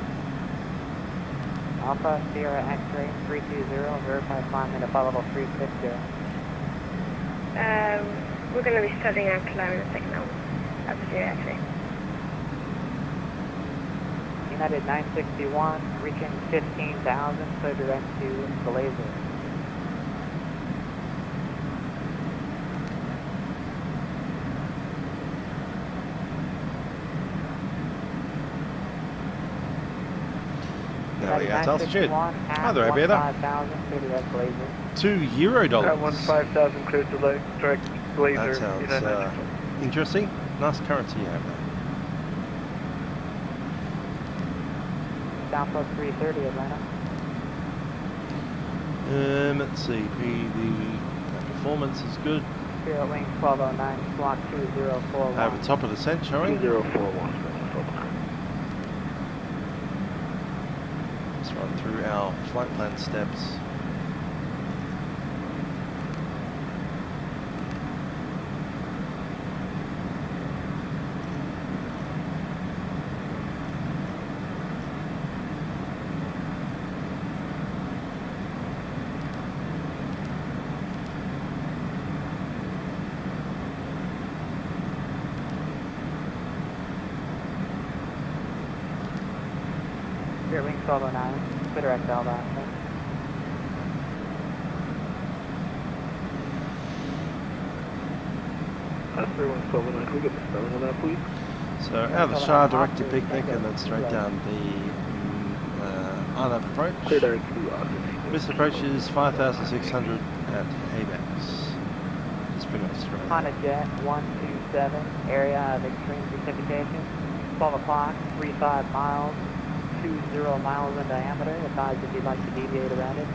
Alpha Sierra X-ray 320, verify climbing to flight level 360. We're going to be starting our climb in a second now. Alpha Sierra X-ray. United 961, reaching 15,000, so direct to the laser. Now we got altitude. Hi there, Abeda. 2 euro dollars. At 15,000, cleared to direct laser. That sounds interesting. Nice currency you have there. Southwest 330, Atlanta. Let's see. The performance is good. Spirit wing 1209, squawk 2041. Over top of the descent showing. 2041. Let's run through our flight plan steps. Spirit wing 1209, clear direct Alba. That's 3179. Can we get the spelling on that, please? So out of the Shah, direct to Picnic, and then straight down the RNAV approach. Clear direct to This approach is 5,600 at ABAX. It's pretty much straight. Honda Jet 127, area of extreme precipitation, 12 o'clock, 35 miles, 20 miles in diameter. Advise if you'd like to deviate around it.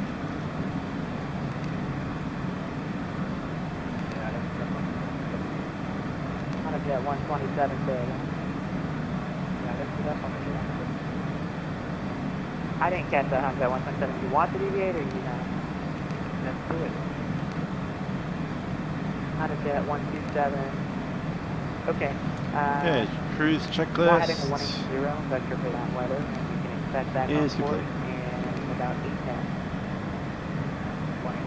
Honda Jet 127, failure. I didn't catch that Honda Jet 127. You want to deviate or you not? Let's do it. Honda 127. Okay. Okay, cruise Fly checklist heading 180, vector for that weather, and you can expect that is on port complete. in about 8:10.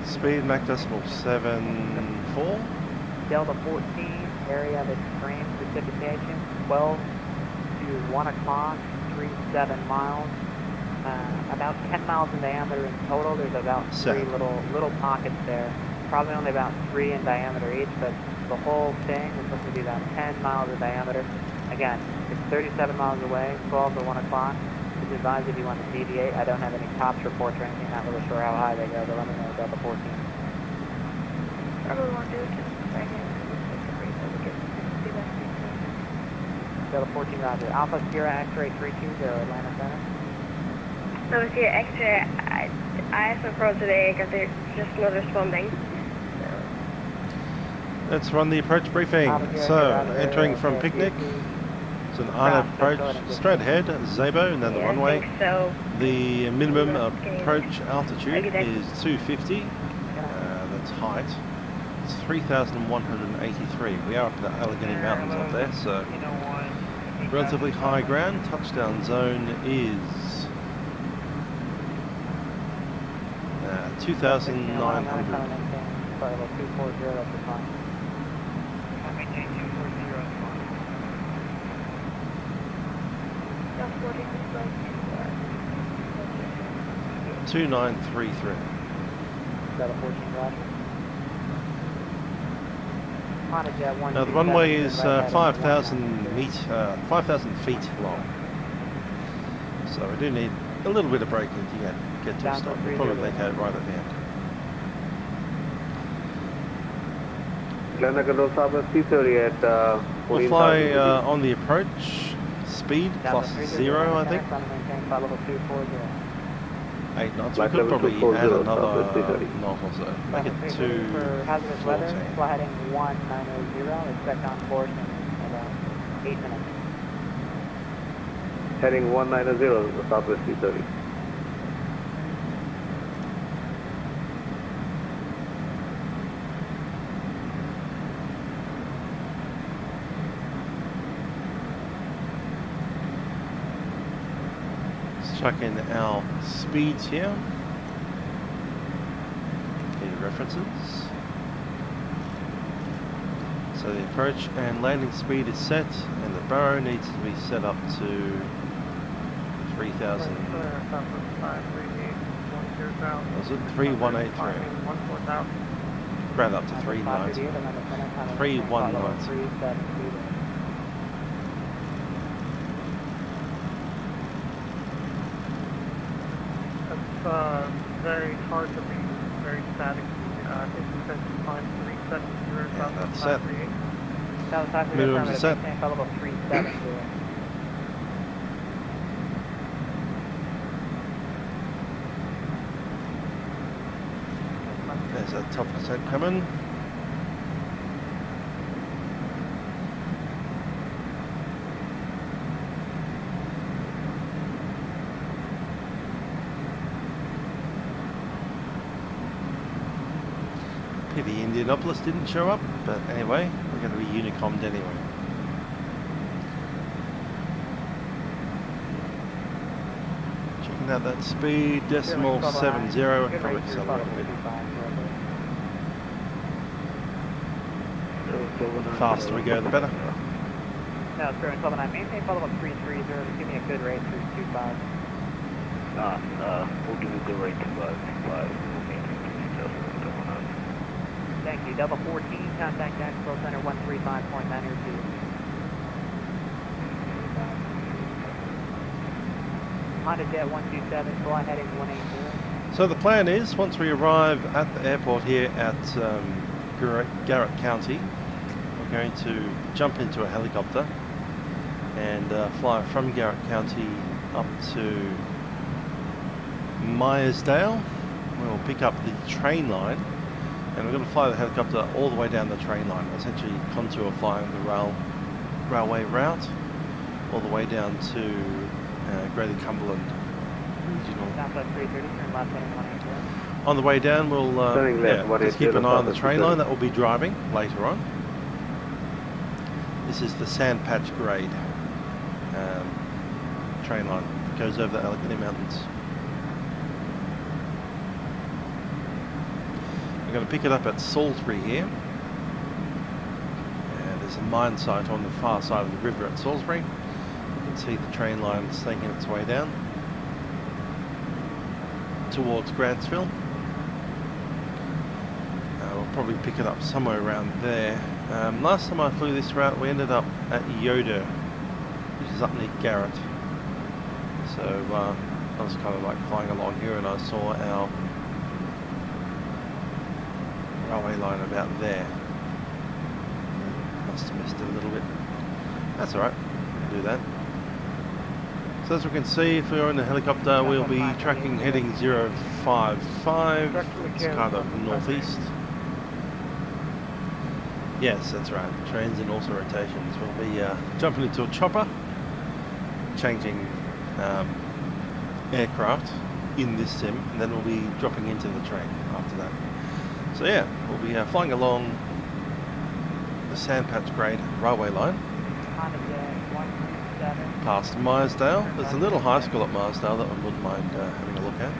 Speed Mach decimal 74. Delta 14, area of extreme precipitation, 12 to 1 o'clock, 37 miles. About 10 miles in diameter in total. There's about three little pockets there. Probably only about 3 in diameter each, but the whole thing is supposed to be about 10 miles in diameter. Again, it's 37 miles away, 12 to 1 o'clock. It's advised if you want to deviate. I don't have any COPS reports or anything. Not really sure how high they go, but let me know Delta 14. Probably won't do it just a second. See that speed. Delta 14, roger. Alpha Sierra X-ray 320, Atlanta Center. No, it's here X-ray. I asked them for today because they're just not responding. Let's run the approach briefing. So, entering from Picnic. It's an island approach straight ahead, Zabo, and then the runway. So. The minimum approach altitude is 250. That's height. It's 3,183. We are up in the Allegheny Mountains up there, so relatively high ground. Touchdown zone is 2,900. Delta 14 is like 2933. Delta 14, roger. Now the runway is 5,000 feet long, so we do need a little bit of braking to get to a stop. We'll probably make out right at the end. We'll fly on the approach, speed plus 0, I think. 8 knots. We could probably add another knot or so. Make it 214. For hazardous weather, fly heading 1900, expect on course in about 8 minutes. Heading 190, Southwest 330. Chuck in our speeds here. Need references. So the approach and landing speed is set, and the burrow needs to be set up to 3,000. Was it 3183? Round up to 390. 3190. Very hard to be very static. I think we said climb 370 Yeah, that's set. Minimum Minimum set. 370. There's a top percent coming. The Indianapolis didn't show up, but anyway, we're going to be unicommed anyway. Checking out that speed, decimal 70, probably accelerate a bit. The faster we go, the better. No, it's going 12-9. Maintain follow-up 330. Just give me a good rate through 25. We'll give you a good rate to 5. Thank you. Delta 14, contact Jacksonville Center 135.902. Honda Jet 127, fly heading 180. So the plan is, once we arrive at the airport here at Garrett County, we're going to jump into a helicopter and fly from Garrett County up to Meyersdale. We'll pick up the train line. And we're going to fly the helicopter all the way down the train line, essentially contour flying the railway route all the way down to Greater Cumberland Regional. on the way down, we'll just keep an eye on the train line that will be driving later on. This is the Sandpatch grade train line that goes over the Allegheny Mountains. We're going to pick it up at Salisbury here. And there's a mine site on the far side of the river at Salisbury. You can see the train line taking its way down towards Grantsville. We'll probably pick it up somewhere around there. Last time I flew this route, we ended up at Yoder, which is up near Garrett. So I was kind of like flying along here and I saw our railway line about there. Must have missed it a little bit. That's alright, we'll do that. So as we can see, if we're in the helicopter, we'll be tracking heading 055. It's kind of northeast. Yes, that's right. Trains and Autorotations. We'll be jumping into a chopper, changing aircraft in this sim, and then we'll be dropping into the train after that. So yeah, we'll be flying along the Sandpatch grade railway line past Meyersdale. There's a little high school at Meyersdale that I wouldn't mind having a look at.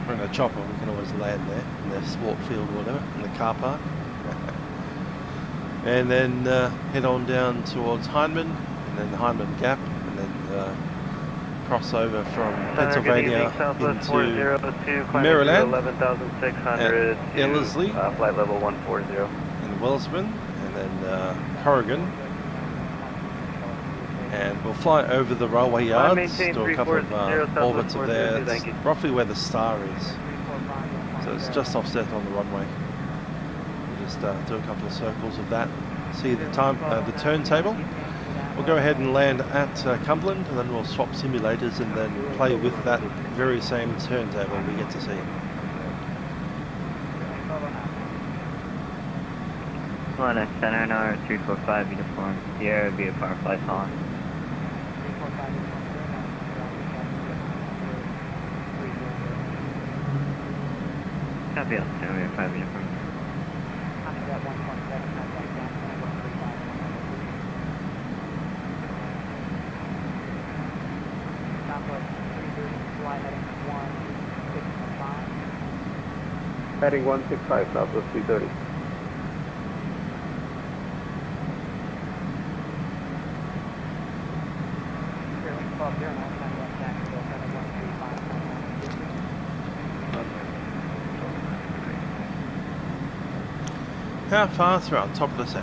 We're in a chopper, we can always land there in the sport field or whatever, in the car park. And then head on down towards Hindman, and then the Hindman Gap, and then cross over from Pennsylvania into Maryland, 11,600 at Ellerslie, flight level 140. and Wellesley, and then Corrigan. And we'll fly over the railway yards, do a couple of orbits of there. It's roughly where the star is. So it's just offset on the runway. We'll just do a couple of circles of that. See the time, the turntable. We'll go ahead and land at Cumberland, and then we'll swap simulators and then play with that very same turntable we get to see. One at center, now 345 uniform. Sierra, be a Firefly on. Copy out, center, 5 uniform. Heading 165, Southwest 330. How far through our top of the set?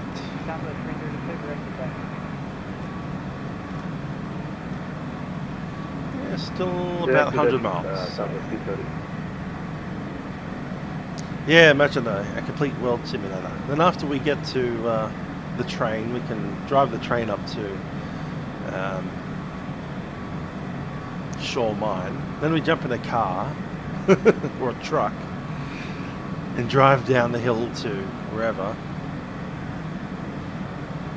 Yeah, still about 100 miles. Southwest 330. Yeah, imagine a complete world simulator. Then after we get to the train, we can drive the train up to Shaw Mine. Then we jump in a car or a truck and drive down the hill to wherever,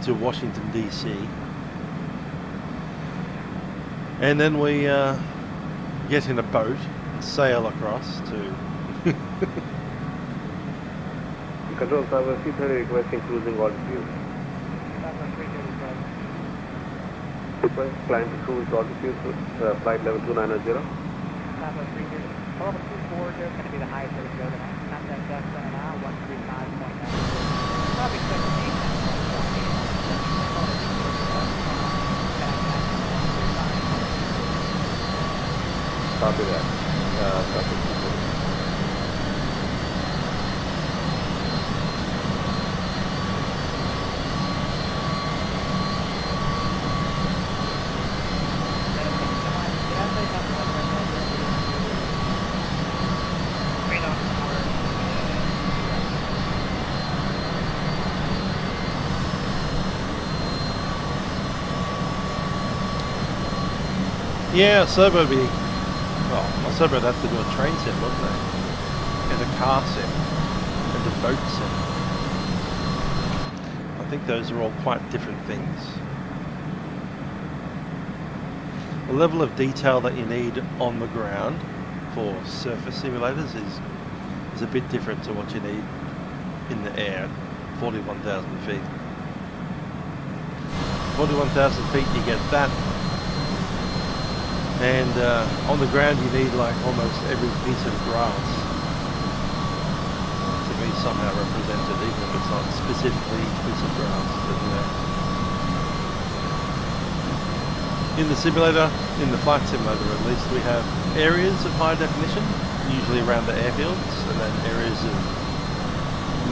to Washington DC. And then we get in a boat and sail across to Control Tower 330 requesting cruising altitude. Request climb to cruise altitude with flight level 290. Level 24 is going to be the highest that we go tonight. Contact us center now, 135.9. Probably 17. Copy that. Yeah, Serbo would be, well, Serbo would have to do a train sim, wouldn't they? And a car sim, and a boat sim. I think those are all quite different things. The level of detail that you need on the ground for surface simulators is a bit different to what you need in the air at 41,000 feet. 41,000 feet you get that, and on the ground you need like almost every piece of grass to be somehow represented, even if it's not specifically each piece of grass. But, in the simulator, in the flight simulator at least, we have areas of high definition, usually around the airfields, and then areas of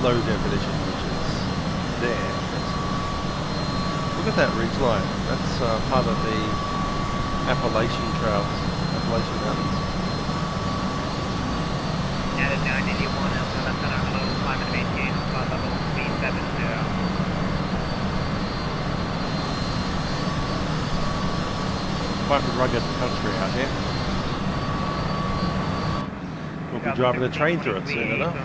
low definition, which is there. Look at that ridge line. That's part of the Appalachian Trails, Appalachian Mountains. At 981, hello, climate maintain, flight level speed 70. Quite a rugged country out here. We'll be driving a train through it soon enough.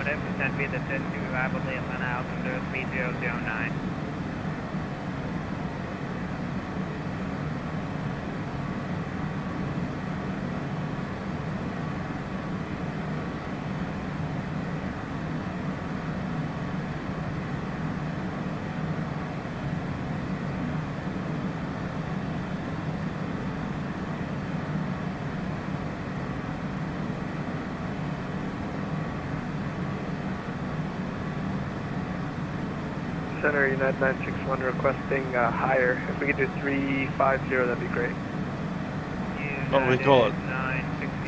Center United 961 requesting higher. If we could do 350, that'd be great. What do we call it?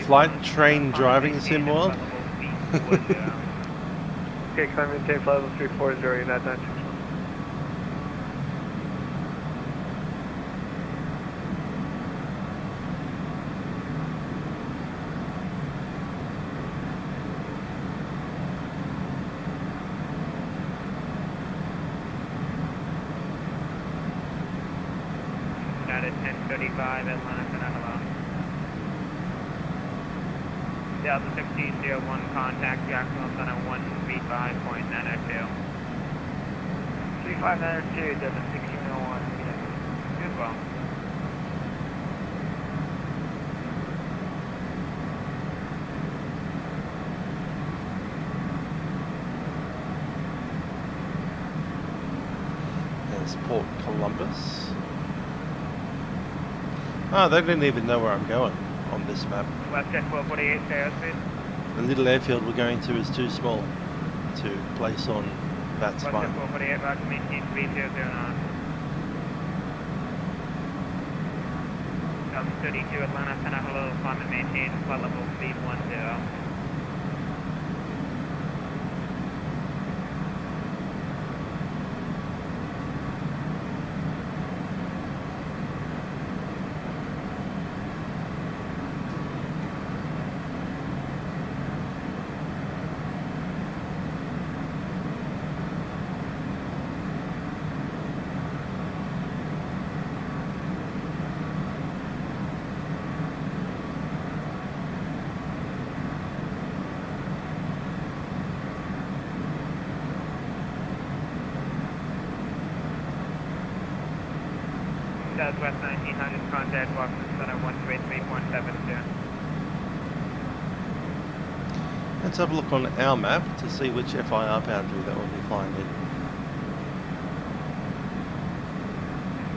Flight train driving sim world? Okay, climb maintain flight level 340, United 961. Delta 1601, contact Jacksonville Center 1V5.902. 3592, Delta 1601, good well. There's Port Columbus. Oh, they didn't even know where I'm going on this map. Westjet 1248, airspeed. The little airfield we're going to is too small to place on Vatsim. Westjet 1248, route to maintain 3009. Delta 32, Atlanta Center, hello, climate maintain, flight level speed 10. Southwest 1900, contact Washington Center 123.72. Let's have a look on our map to see which FIR boundary that we'll be flying in.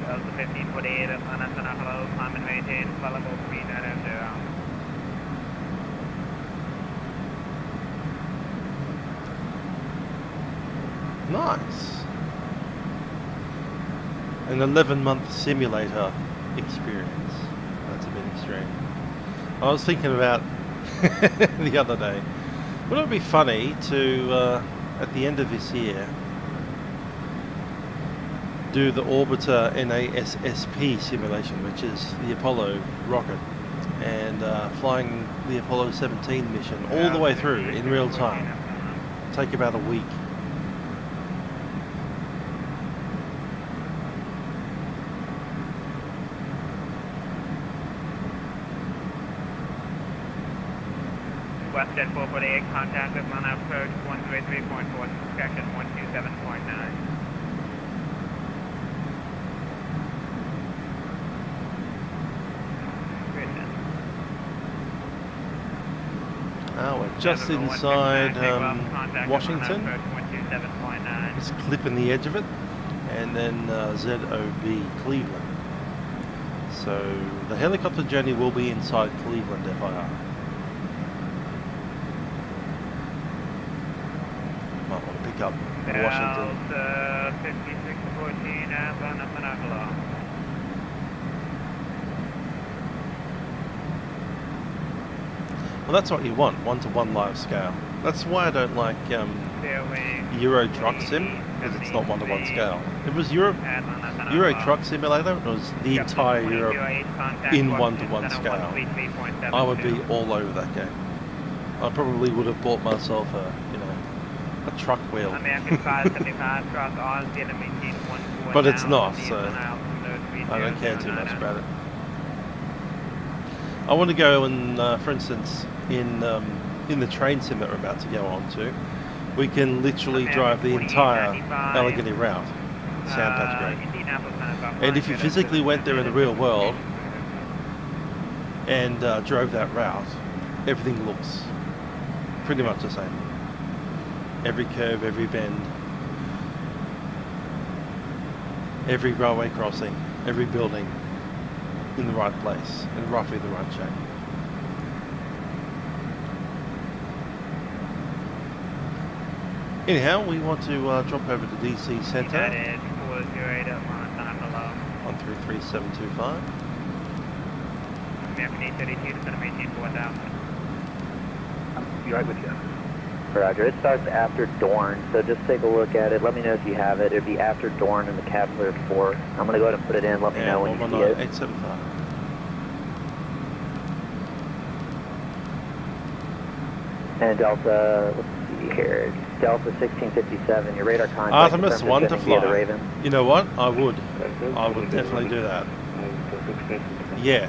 Delta 1548, Atlanta Center, hello, climb and maintain, flight level 3900. Nice. An 11-month simulator experience. That's a bit extreme. I was thinking about the other day, wouldn't it be funny to, at the end of this year, do the Orbiter NASSP simulation, which is the Apollo rocket, and flying the Apollo 17 mission all the way through in real time. Take about a week. Westjet 448, contact Atlanta approach 133.4, section 127.9. We're just inside Washington. Just clipping the edge of it, and then ZOB Cleveland. So the helicopter journey will be inside Cleveland, FIR. Might want to pick up Washington. 5614 Manakala. Well, that's what you want, 1-to-1 live scale. That's why I don't like Euro Truck Sim, because it's not 1-to-1 scale. If it was Euro Truck Simulator, it was the entire Europe in 1-to-1 scale, I would be all over that game. I probably would have bought myself a truck wheel. But it's not, so I don't care too much about it. I want to go and, for instance, in the train sim that we're about to go on to, we can literally drive the entire Allegheny route, Sandpatch Road. And if you physically went there in the real world and drove that route, everything looks pretty much the same. Every curve, every bend, every railway crossing, every building in the right place, in roughly the right shape. Anyhow, we want to drop over to DC Center. 133725. American 832 to maintain 4000. I'll be right with you. Roger, it starts after Dorn, so just take a look at it. Let me know if you have it. It'll be after Dorn and the cab cleared 4. I'm going to go ahead and put it in. Let me know when you see it. 875. And Delta, let's see here. Delta 1657, your radar contact. Artemis 1 to fly. Raven. You know what? I would definitely do that. Yeah.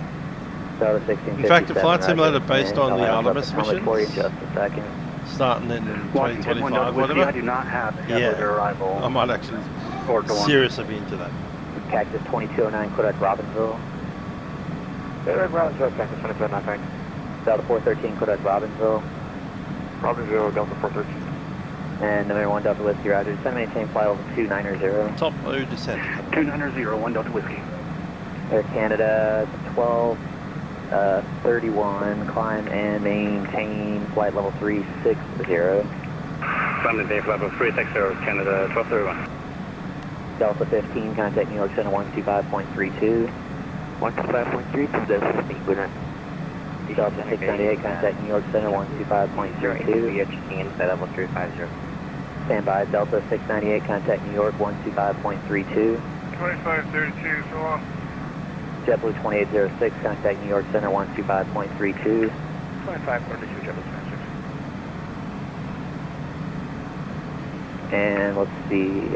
Delta 1657. In fact, a flight simulator based on the Artemis missions. For you missions, just a second. starting in 2025, whatever. I do not have a Yeah, arrival. I might actually seriously be into that. Cactus 2209, Quebec, Robbinsville. Robbinsville, Cactus 2209, thanks. Delta 413, Quebec, Robbinsville. Robbinsville, Delta 413. And November 1 Delta Whiskey, Roger. Descend maintain flight level 290. Top low descent. 290, 1 Delta Whiskey. Air Canada 1231, climb and maintain flight level 360. Family Dave level 360, Canada 1231. Delta 15, contact New York Center 125.32. 125.32, Delta 15, good night. Delta 698, contact New York Center 125.32. Flight level 350. Stand by, Delta 698, contact New York 125.32. 2532, so long. JetBlue 2806, contact New York Center 125.32. 2542, JetBlue 26. And let's see,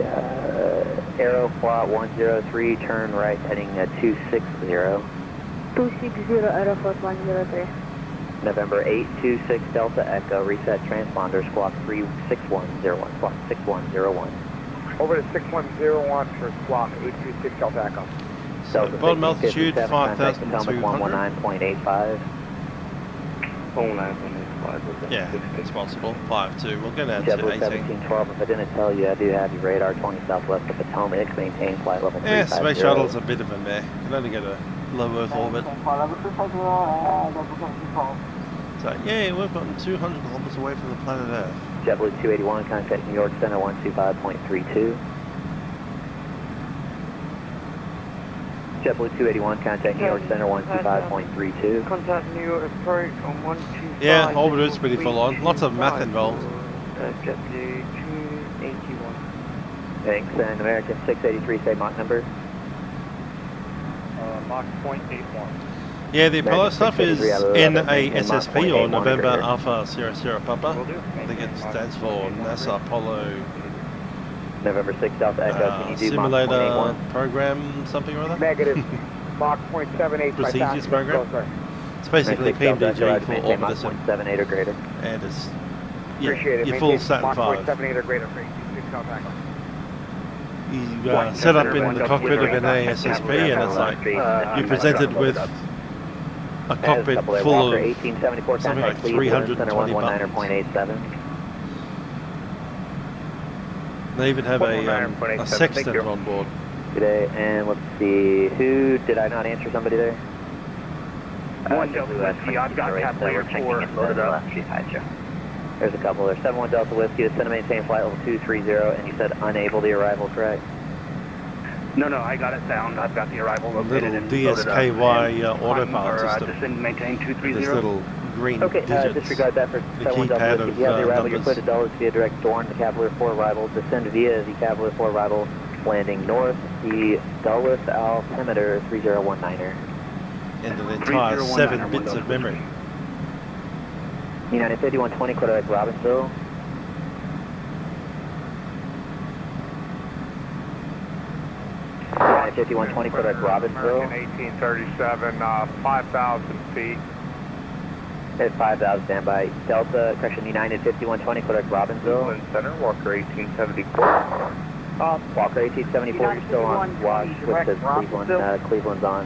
Aeroflot 103, turn right heading 260. 260, Aeroflot 103. November 826 Delta Echo, reset transponder, squawk 36101, squawk 6101. Over to 6101 for squawk 826 Delta Echo. So bottom altitude 5,200. 119.85. 119.85. Yeah, it's possible. 5.2. We'll get out to JetBlue 18. 1712, if I didn't tell you, I do have your radar 20 southwest of Potomac, maintain flight level 350. Yeah, space shuttle's a bit of a meh. Can only get a low Earth orbit. So yeah, we've gotten 200 kilometers away from the planet Earth. JetBlue 281, contact New York Center 125.32. JetBlue 281, contact New York Center 125.32. Contact New York Freight on 125. Yeah, orbiter's pretty full on. Lots of math involved. JetBlue 281. Thanks, and American 683, say Mach number. Mach .81. Yeah, the Apollo stuff is NASSP or November Alpha Sierra Sierra Papa. I think it stands for NASA Apollo November 6 Delta Echo, can you do Simulator Program something or other? Negative. Mach .78. Procedures Program. It's basically PMDG for orbiter sim. 78 or greater. And it's Appreciate it. your full Saturn Mach V. .78 or greater for 826 Delta Echo. You set up in the cockpit of an ASSP and it's like you're presented with a cockpit couple there, full Walker of 1874, something contact like Cleveland, center 320 119.87. They even have a 119.87, thank sextant you. on board. Today, and let's see, who did I not answer somebody there? One Delta Whiskey, I've got calculator 4 loaded up. There's a couple there. 71 Delta Whiskey, descend to maintain flight level 230, and you said unable the arrival, correct? No, I got it down. I've got the arrival located Little and loaded up. DSKY And autopilot climb, system. descend, maintain 230. This little green Okay, digits. disregard that for The 71 Delta keypad Whiskey. of If you have the arrival, you're numbers. put to Dulles via direct door into the Cavalier 4 arrival. Descend via the Cavalier 4 arrival, landing north, the Dulles altimeter 3019er. And an entire 7 3019 bits of memory. United 5120, Quebec, Robbinsville. United 5120, Quebec, Robbinsville. American 1837, 5,000 feet. At 5,000, standby. Delta, correction, United 5120, Quebec, Robbinsville. Cleveland Center, Walker 1874. Walker 1874, you're still on watch with the Cleveland. Cleveland's on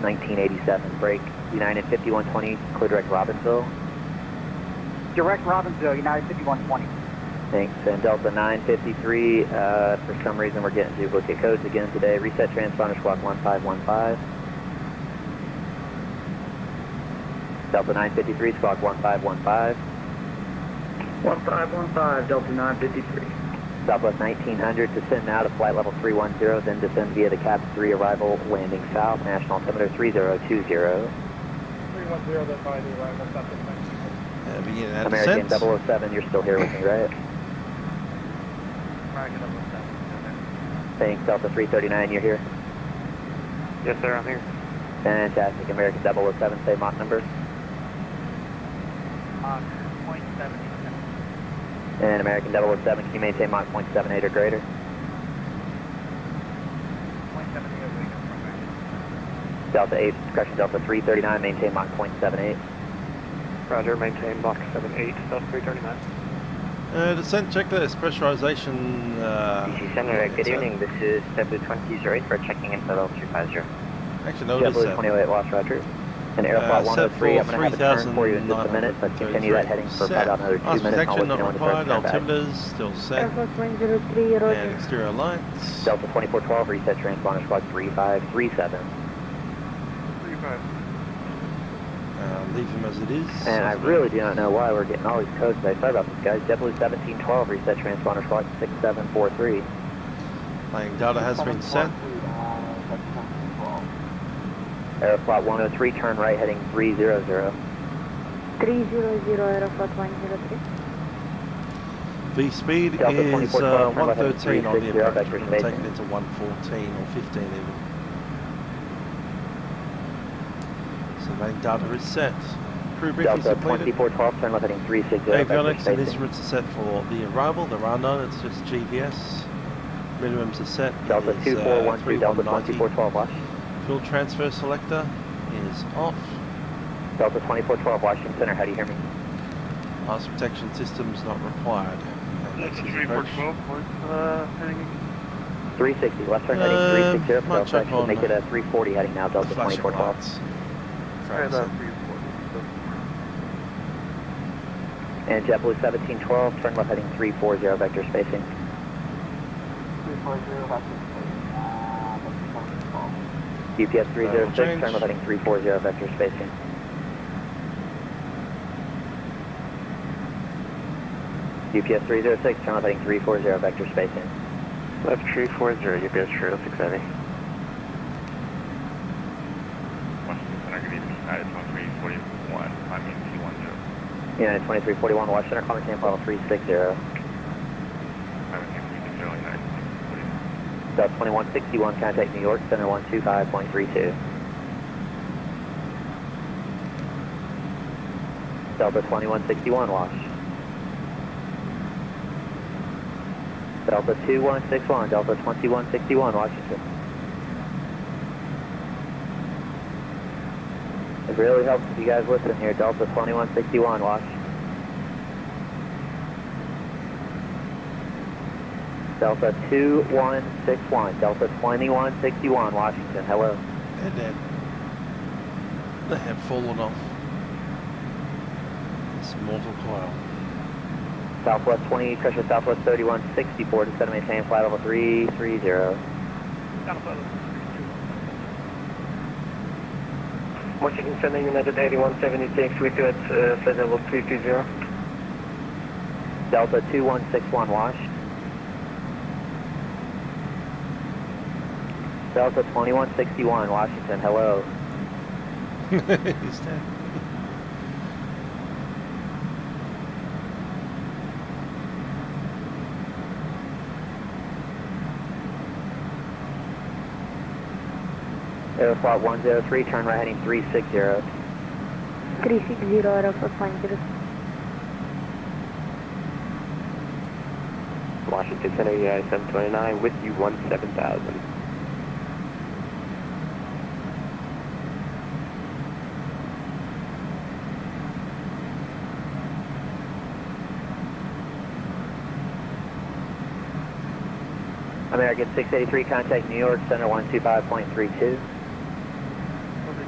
1987 break. United 5120, clear direct Robbinsville. Direct Robbinsville, United 5120. Thanks. And Delta 953, for some reason we're getting duplicate codes again today. Reset transponder squawk 1515. Delta 953, squawk 1515. 1515, Delta 953. Southwest 1900, descend now to flight level 310, then descend via the CAP 3 arrival, landing south, national altimeter 3020. 310, then by the arrival, Southwest 1900. Beginning at American descent. 007, you're still here with me, right? American 007. Thanks, Delta 339, you're here? Yes, sir, I'm here. Fantastic. American 007, say Mach number. Mach 0.77. And American 007, can you maintain Mach 0.78 or greater? 0.78. Delta 8, correction, Delta 339, maintain Mach 0.78. Roger, maintain Mach 78, Delta 339. Descent checklist, pressurization. DC Center, good evening. This is W2008 for checking in for level 250. Actually, no, it is JetBlue 28 lost Roger. And Airflight set 103, I'm for going to have a turn for you in just a minute, but continue that heading for about another 2 minutes, and I'll let you know when to start required, to turn back. altimeters still set, and exterior lights. Delta 2412, reset transponder squawk 3537. Leave him as it is. And I really do not know why we're getting all these codes today. Sorry about this, guys. JetBlue 1712, reset transponder squawk 6743. Landing data has been set. Aeroflot 103, turn right heading 300. 300, Aeroflot 103. The speed Delta is 2412, 113 on the 360, approach. vector We're going to take spacing. it into 114 or 15 even. So main data is set. Crew briefing Delta completed. 2412, turn left heading 360. Avionics vector and spacing. instruments are set for the arrival. There are none, it's just GPS. Minimums are set. Delta It is, 2413, Delta 3190. 2412, watch. Fuel transfer selector is off. Delta 2412, Washington Center, how do you hear me? Blast protection systems not required. And Delta next is approach. 3412, heading 360, left turn heading 360 for might Delta. check Should on make it a 340 heading now, Delta flashing 2412. lights. And JetBlue 1712, turn left heading 340, vector spacing. 340, vector spacing. UPS 306, change. turn left heading 340, vector spacing. UPS 306, turn left heading 340, vector spacing. Left 340, UPS 306 heavy. Washington Center, good evening. United 2341, climbing T10. United 2341, Washington Center, calling camp level 360. Climbing T360, United 2341. Delta 2161, contact New York, center 125.32. Delta 2161, wash. Delta 2161, Delta 2161, Washington. It really helps if you guys listen here. Delta 2161, watch. Delta 2161, Delta 2161, Washington, hello. And then They have fallen off this mortal coil. Southwest 20, pressure Southwest 3164, descend and maintain flight level 330. Washington Center, United 8176, with you at flight level 330. Delta 2161, wash. Delta 2161, Washington, hello. He's dead. Aeroflot 103, turn right heading 360. 360, Aeroflot 10. Washington Center, UI 729, with you 17,000. American 683, contact New York Center 125.32.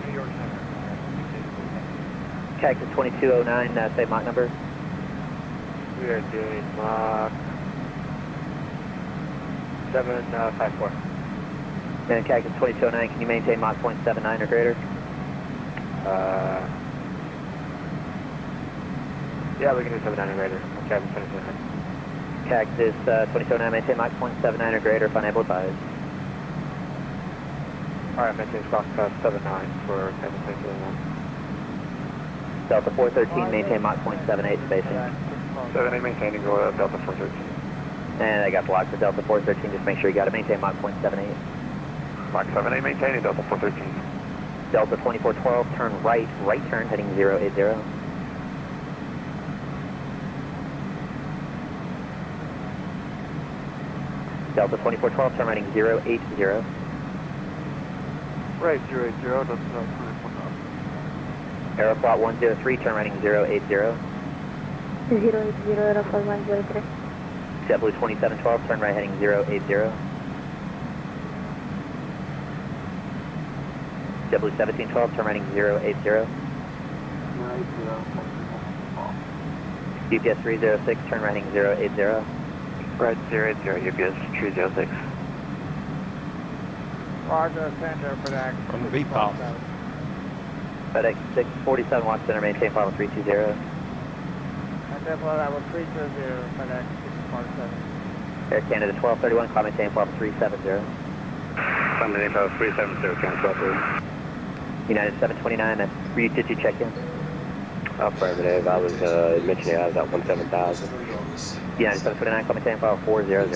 New York Center. Cactus 2209, same Mach number. We are doing Mach 754. And Cactus 2209, can you maintain Mach 0.79 or greater? Yeah, we can do 79 or greater. Okay, 2209. Cactus 2209, maintain Mach 0.79 or greater if unable to advise. Alright, maintain Mach 79 for Cactus 2209. Delta 413, maintain Mach 0.78 spacing. 78 maintaining, go Delta 413. And I got blocked for Delta 413, just make sure you got to maintain Mach 0.78. Mach 78 maintaining, Delta 413. Delta 2412, turn right turn, heading 080. Delta 2412, turn heading 080. Right, 080, that's 24. Aeroflot 103, turn heading 080. 080, Aeroflot 103. JetBlue 2712, turn right heading 080. JetBlue 1712, turn right heading 080. UPS 306, turn right heading 080. Right, 080, UPS 306. Roger, center for that. On the vPilot. FedEx 647, watch center, maintain flight level 320. And then level 320, FedEx 647. Air Canada 1231, climb maintain flight level 370. Climb maintain flight level 370, Canada 1231. United 729, did you check in? Affirmative, I was mentioning I was at 17,000. United 729, climb maintain flight level 400.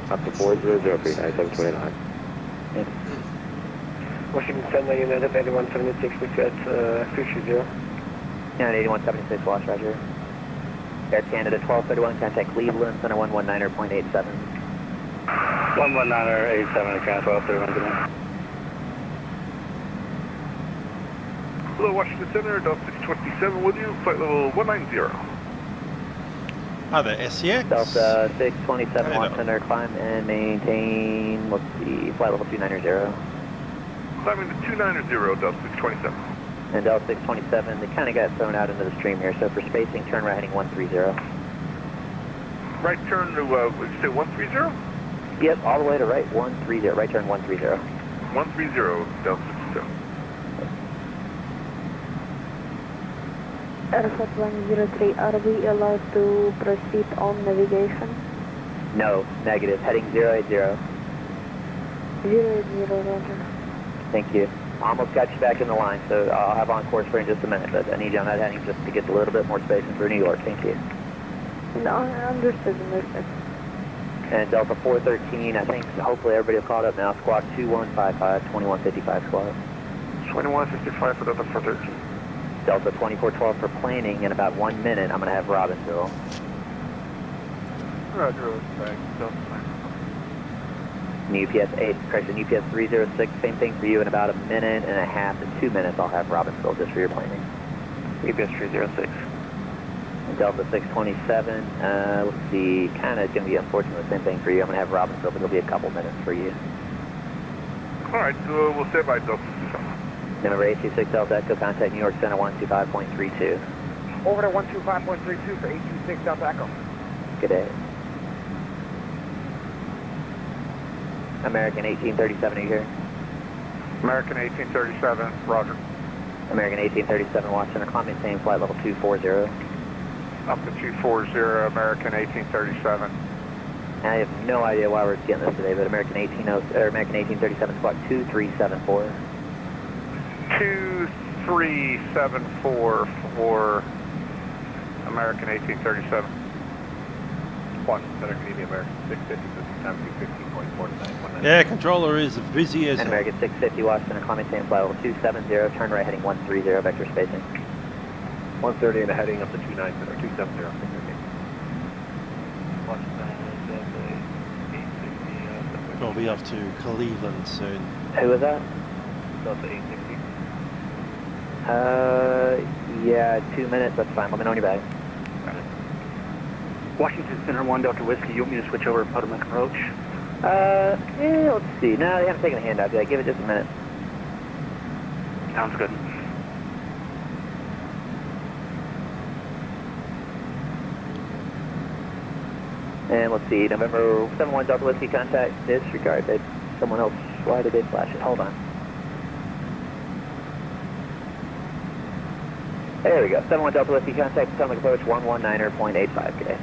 Up to 400 for United 729. Thanks. Washington Center, United 8176, with you at 330. United 8176, wash, roger. Air Canada 1231, contact Cleveland, center 119.87. 119.87, Canada 1231. Hello, Washington Center, Delta 627 with you, flight level 190. Hi there, SCX. Delta 627, watch center, climb and maintain, let's see, flight level 290. Climbing to 290, Delta 627. And Delta 627, they kind of got thrown out into the stream here, so for spacing, turn right heading 130. Right turn to, what did you say, 130? Yep, all the way to right 130, right turn 130. 130, Delta 627. Aeroflot 103, are we allowed to proceed on navigation? No, negative, heading 080. 080, roger. Thank you. Almost got you back in the line, so I'll have on course for in just a minute, but I need you on that heading just to get a little bit more spacing for New York. Thank you. No, understood. And Delta 413, I think hopefully everybody will caught up now. Squawk 2155, 2155 squawk. 2155 for Delta 413. Delta 2412 for planning. In about 1 minute, I'm going to have Robbinsville. Roger, thanks. Delta 9. UPS 8, correction, UPS 306, same thing for you. In about 1.5 minutes to 2 minutes, I'll have Robbinsville just for your planning. UPS 306. And Delta 627, let's see, kind of going to be unfortunately the same thing for you. I'm going to have Robbinsville, but it'll be a couple minutes for you. All right, so we'll stand by Delta 627. Number 826 Delta Echo, contact New York Center 125.32. Over to 125.32 for 826 Delta Echo. Good day. American 1837, are you here? American 1837, roger. American 1837, watch center, climb maintain flight level 240. Up to 240, American 1837. I have no idea why we're getting this today, but American 1837 squawk 2374. 2374 for American 1837. Washington Center, Canadian American 650, time 215.49. Yeah, controller is busy as And American 650, watch center, climb maintain flight level 270, turn right heading 130, vector spacing. 130 and a heading up to 290 or 270. We'll be off to Cleveland soon. Who was that? Delta 860. Yeah, 2 minutes, that's fine. Let me know when you're back. Washington Center 1 Delta Whiskey, you want me to switch over to Potomac approach? Yeah, let's see. No, they haven't taken a handout yet. Give it just a minute. Sounds good. And let's see, November 71 Delta Whiskey, contact disregard. Did someone else, why did they flash it? Hold on. There we go. 71 Delta Whiskey, contact Potomac approach 119.85 today.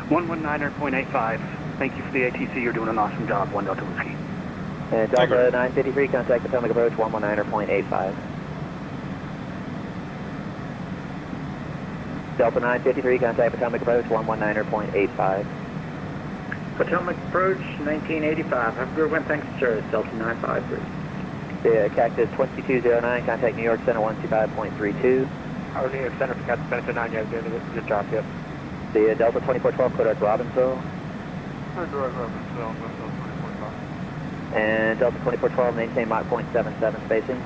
119.85. Thank you for the ATC. You're doing an awesome job. 1 Delta Whiskey. And Delta 953, contact Potomac approach 119.85. Delta 953, contact Potomac approach 119.85. Potomac approach 1985. Have a good one. Thanks, sir. Delta 953. Yeah, Cactus 2209, contact New York Center 125.32. Our New York Center for Cactus Benefit 9, you have doing a good job, yep. The Delta 2412, Kodak Robbinsville. And Delta 2412, maintain Mach .77 spacing.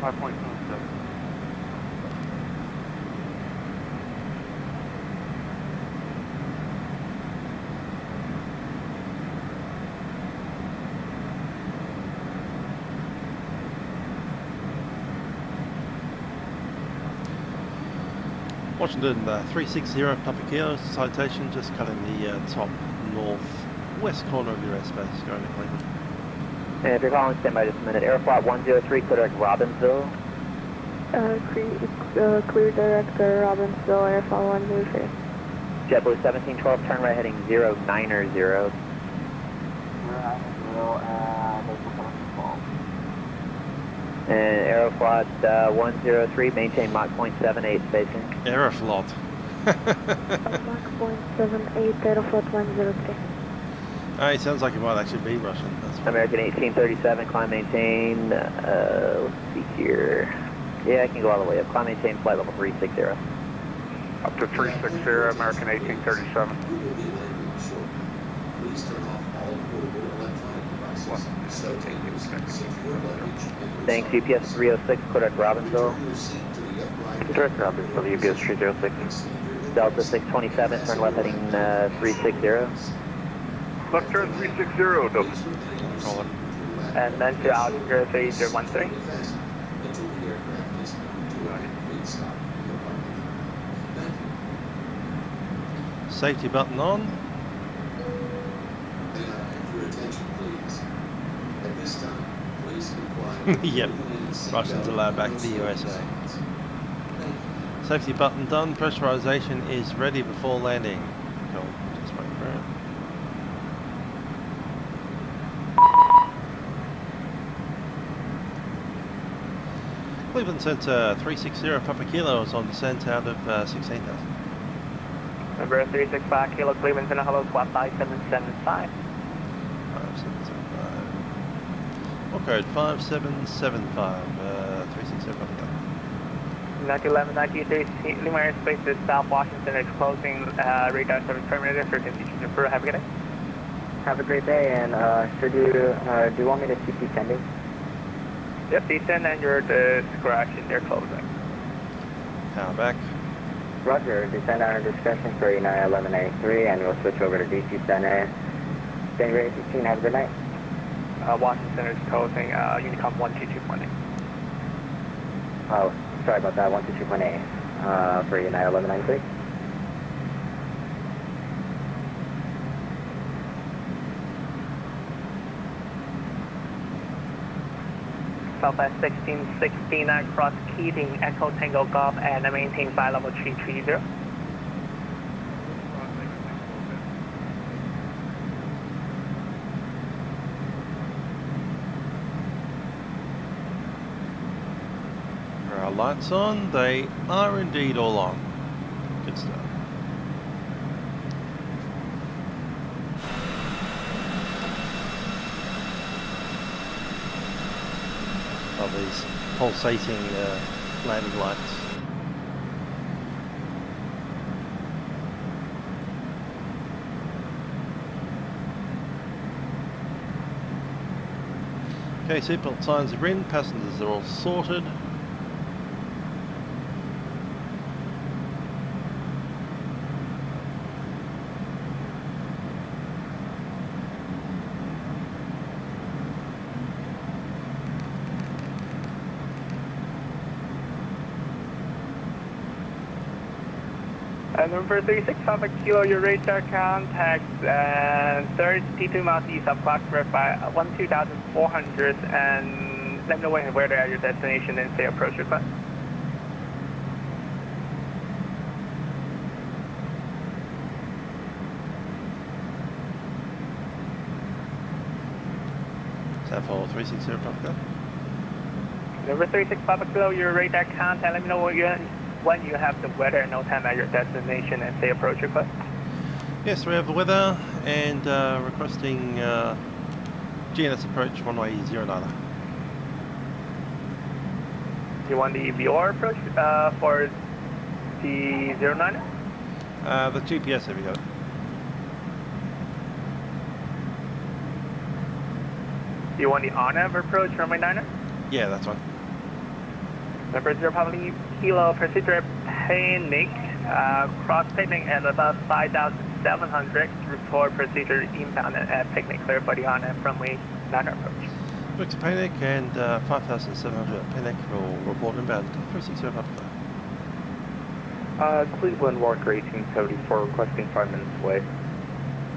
5.77. Washington 360 Papa Kilo Citation, just cutting the top northwest corner of your airspace, going to Cleveland. And if you're calling, stand by just a minute. Aeroflot 103, Kodak Robbinsville. Clear director, Robbinsville, Airfall 103. JetBlue 1712, turn right heading 090. And Aeroflot 103, maintain Mach .78 spacing. Aeroflot. Mach .78, Aeroflot 103. It sounds like it might actually be Russian. That's American 1837, climb maintain, let's see here. Yeah, I can go all the way up. Climb maintain flight level 360. Up to 360, American 1837. Please turn off all portable electronic devices. So take your secure luggage. Thanks, UPS 306, Kodak Robbinsville. Direct Robbinsville, UPS 306. Delta 627, turn left heading 360. Left turn 360, Delta. And then to altitude 3013. Safety button on. Your attention, please. At this time, please comply. Yep, Russians allowed back to the USA. Safety button done, pressurization is ready before landing. Cool, just wait for it. Cleveland Center 360 Papa Kilo is on descent out of 16,000. Number 365 Kilo Cleveland Center, hello, squawk 5775. 5775. What code? 5775. 360 Papa Kilo. 1911, 1930, Lima Airspace is South Washington is closing radar service terminated for continuation for. Have a good day. Have a great day, and sir, do you want me to keep descending? Yep, descend and you're the correction, they're closing. Power back. Roger, descend under discretion for 1183, and we'll switch over to DC Center. January 18, have a good night. Washington Center is closing, Unicom 12220. Oh, sorry about that, 122.8 for United 1193. Southwest 1616 across Keating, Echo Tango Golf, and maintain flight level 330. Are our lights on? They are indeed all on. Good stuff. Of these pulsating landing lights. Okay, seatbelt signs are in, passengers are all sorted. Number 36, Papa Kilo, your radar contacts and 32 miles east of Clarksburg by 12,400, and let me know where they are at your destination and say approach request. Sample 360 Papa. Number 36, Papa Kilo, your radar contact, let me know when you have the weather and no time at your destination and say approach request. Yes, we have the weather and requesting GNS approach runway 09. You want the VR approach for the 09? The GPS, have you got it? You want the on-nav approach runway 9? Yeah, that's one. Number 0 Papa Kilo, procedure panic, cross picnic at about 5,700. Report procedure inbound at picnic clear for the on-nav runway 9 approach. Book to panic and 5,700 at panic will report inbound 360 Papa. Cleveland Walker 1874 requesting 5 minutes away.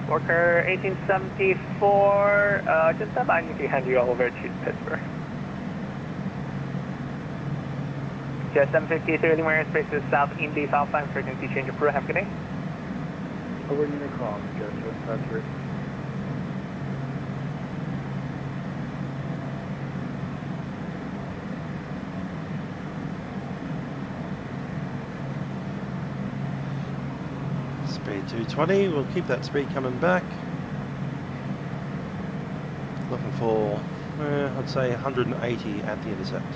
Walker 1874, just stand by, I need to hand you over to Pittsburgh. Just 753 anywhere space is south Indy Southline frequency change approved. Have a good day. Over Unicom, Joshua, that's right. Speed 220, we'll keep that speed coming back. Looking for, I'd say 180 at the intercept.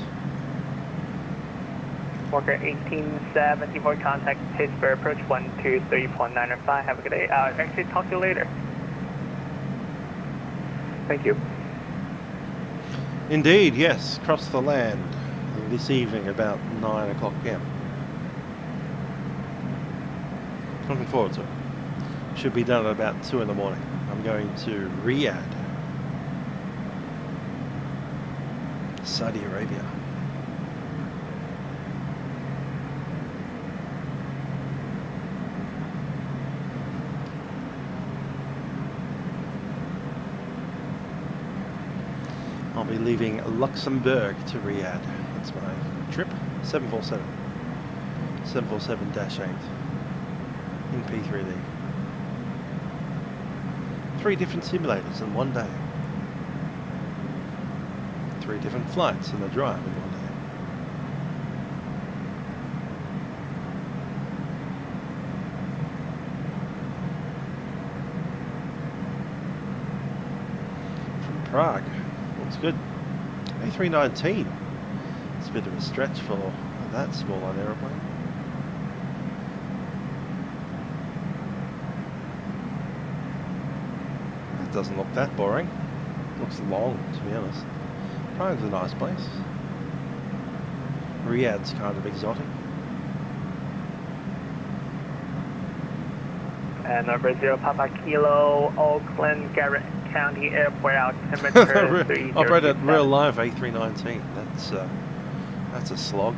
Walker 1874, contact Pittsburgh, approach 123.905. Have a good day. Actually, talk to you later. Thank you. Indeed, yes, cross the land this evening about 9 o'clock p.m. Looking forward to it. Should be done at about 2 in the morning. I'm going to Riyadh, Saudi Arabia. I'll be leaving Luxembourg to Riyadh. That's my trip. 747. 747-8 in P3D. 3 different simulators in one day. 3 different flights in the drive in one day. From Prague. Looks good. A319. It's a bit of a stretch for that small an aeroplane. It doesn't look that boring. Looks long, to be honest. Prague's a nice place. Riyadh's kind of exotic. And number 0 Papa Kilo, Oakland, Garrett County Airport, altimeter 30. Operated real live A319. That's That's a slog.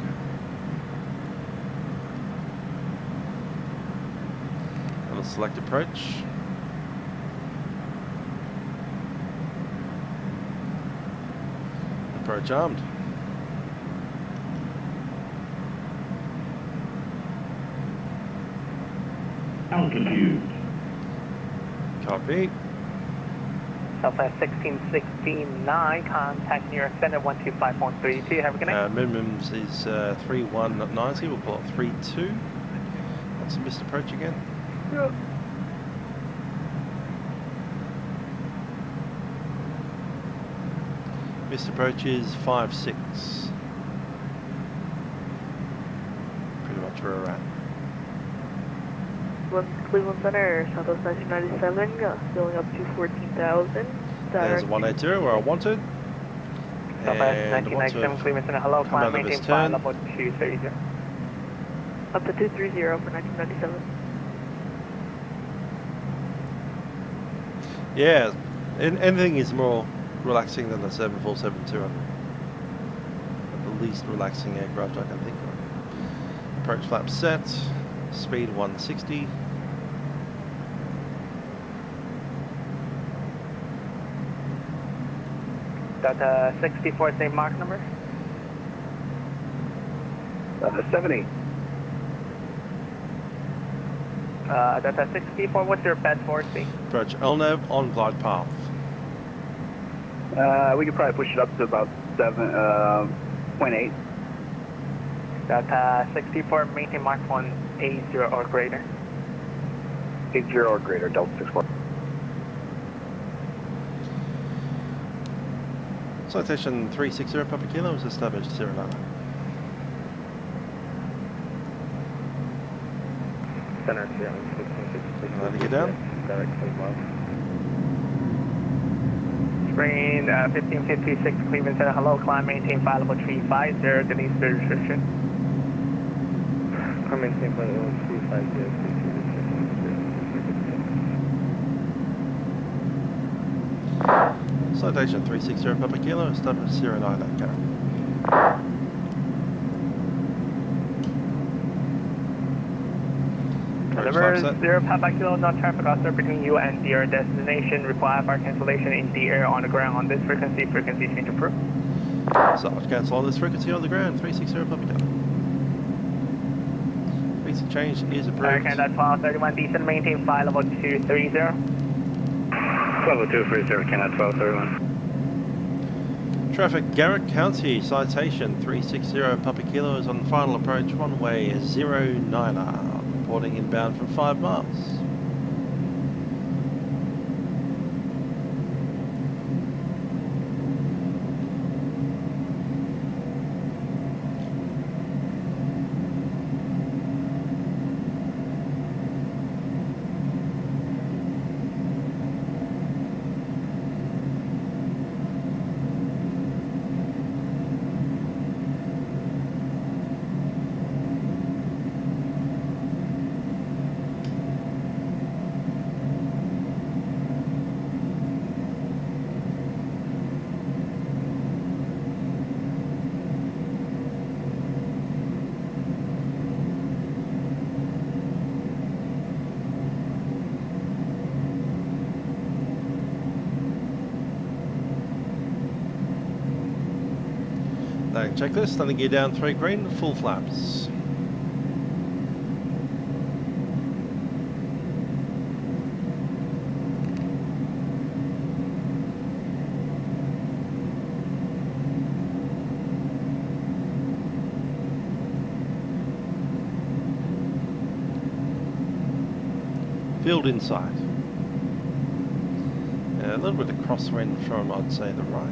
I'll select approach. Approach armed. Altitude. Copy. Southwest 1669, contact New York Center 125.32. Have a good night. Minimums is 3190. We'll pull up 32. That's a missed approach again. Yeah. Missed approach is 56. Pretty much where we're at. Cleveland Center, Southwest 1997, going up to 14,000. There's 180 where I wanted. Southwest 1997, Cleveland Center, hello, climb, maintain flight level 230. Up to 230 for 1997. Yeah, anything is more relaxing than the 747-200. The least relaxing aircraft I can think of. Approach flap set, speed 160. That 64 same mark number? 70. That's 64, what's your best forward speed? Approach LNAV on glide path. We could probably push it up to about 7.8. That 64, maintain Mark 1, 80 or greater. 80 or greater, Delta 64. Citation 360 Papa Kilo was established 09. Center 1660. Let it get down. Directly above. Spring 1556 Cleveland Center, hello, climb, maintain flight level 350, Denise the restriction. Climb, maintain flight level 350. Citation 360 Papa Kilo, established 09 at Garrett. Number 0 Papa Kilo, no traffic officer between you and your destination. Require for cancellation in the air on the ground on this frequency. Frequency change approved. So I'll cancel on this frequency on the ground, 360 Papa Kilo. Frequency change is approved. American, that's 1231, decent, maintain flight level 230. Level 230, Canada 1231. Traffic Garrett County, citation 360 Papa Kilo is on final approach, runway 09er, reporting inbound from 5 miles. Landing checklist, landing gear down 3 green, full flaps. Field inside. A little bit of crosswind from, I'd say, the right.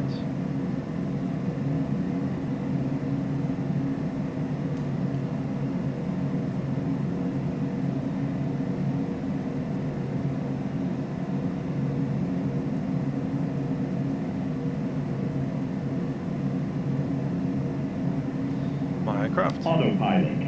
My aircraft. Autopilot.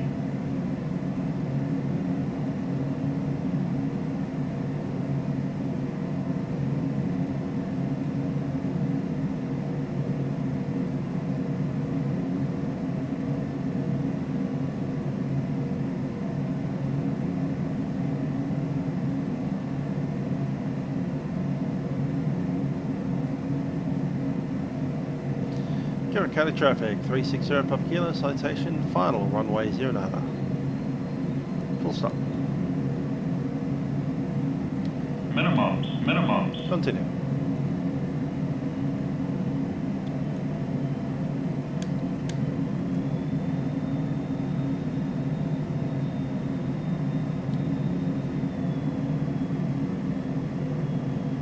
County traffic, 360 Papa Kilo, citation, final, runway 09. Full stop. Minimums. Continue.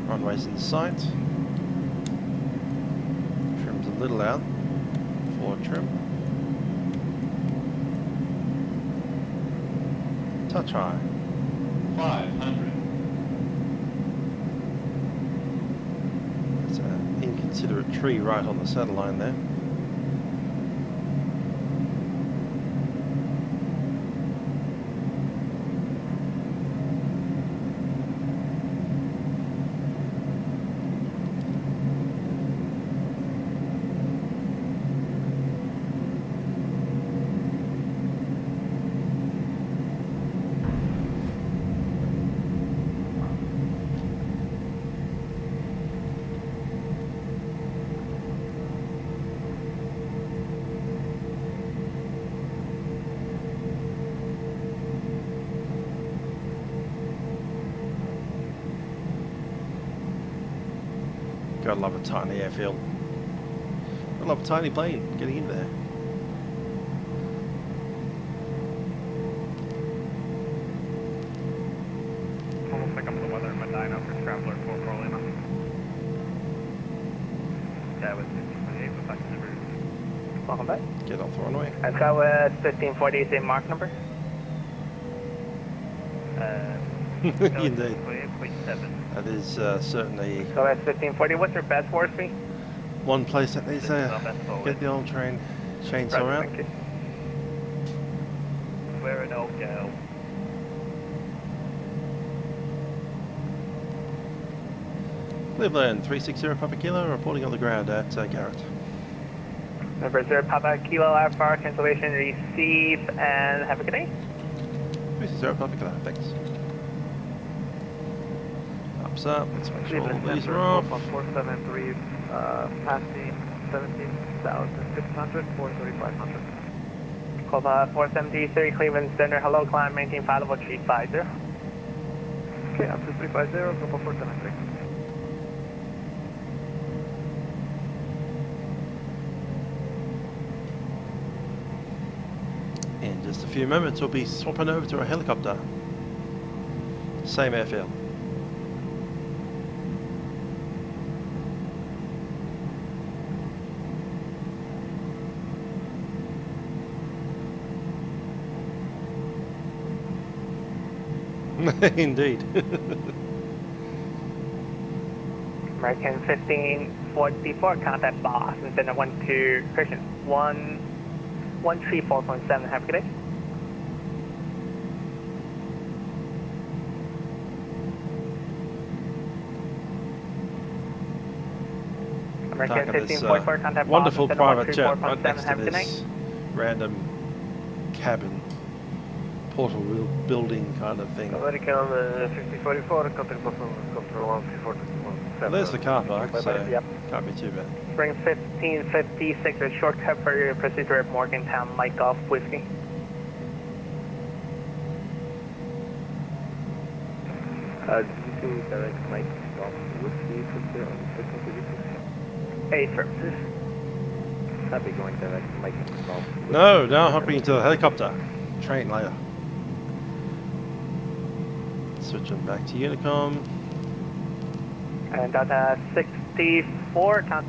Runway's in sight. Trim's a little out. Forward trim. Touch high. 500. There's an inconsiderate tree right on the center line there. Gotta love a tiny airfield. I love a tiny plane getting in there. Almost like I'm the weather in Medina for Traveler 44 Lima. Yeah, with 1528 with Vatsim River. Welcome back. Get off the runway. I got with 1540, same mark number. Indeed. That is certainly So that's 1540. What's your best force speed? one place that needs to get the old train chainsaw out. We're an old girl. Cleveland 360 Papa Kilo reporting on the ground at Garrett. Number 0 Papa Kilo Alpha cancellation receive and have a good day. 360 Papa Kilo, thanks. Ups up, let's make sure all these are off. 473, passing 17,600, 43500. Call 473 Cleveland Center, hello, climb, maintain 50350. Okay, up to 350, go for 473. In just a few moments, we'll be swapping over to a helicopter. Same airfield. Indeed. American 1544, contact Boston Center 12 Christian 134.7, have a good day. American 1544, contact wonderful Boston Center private jet right 134.7, next to have a good day. this random cabin, portal building kind of thing. American 1544, contact Boston Center 134.7. There's the car park, so Yep. can't be too bad. Spring 1556, a shortcut for your procedure at Morgantown, Mike Golf Whiskey. Did you do direct Mike Golf Whiskey on signal position? A services. I'll be going direct Mike Golf. No, now hopping into the helicopter. Train later. Switching back to Unicom. And Delta 64, count.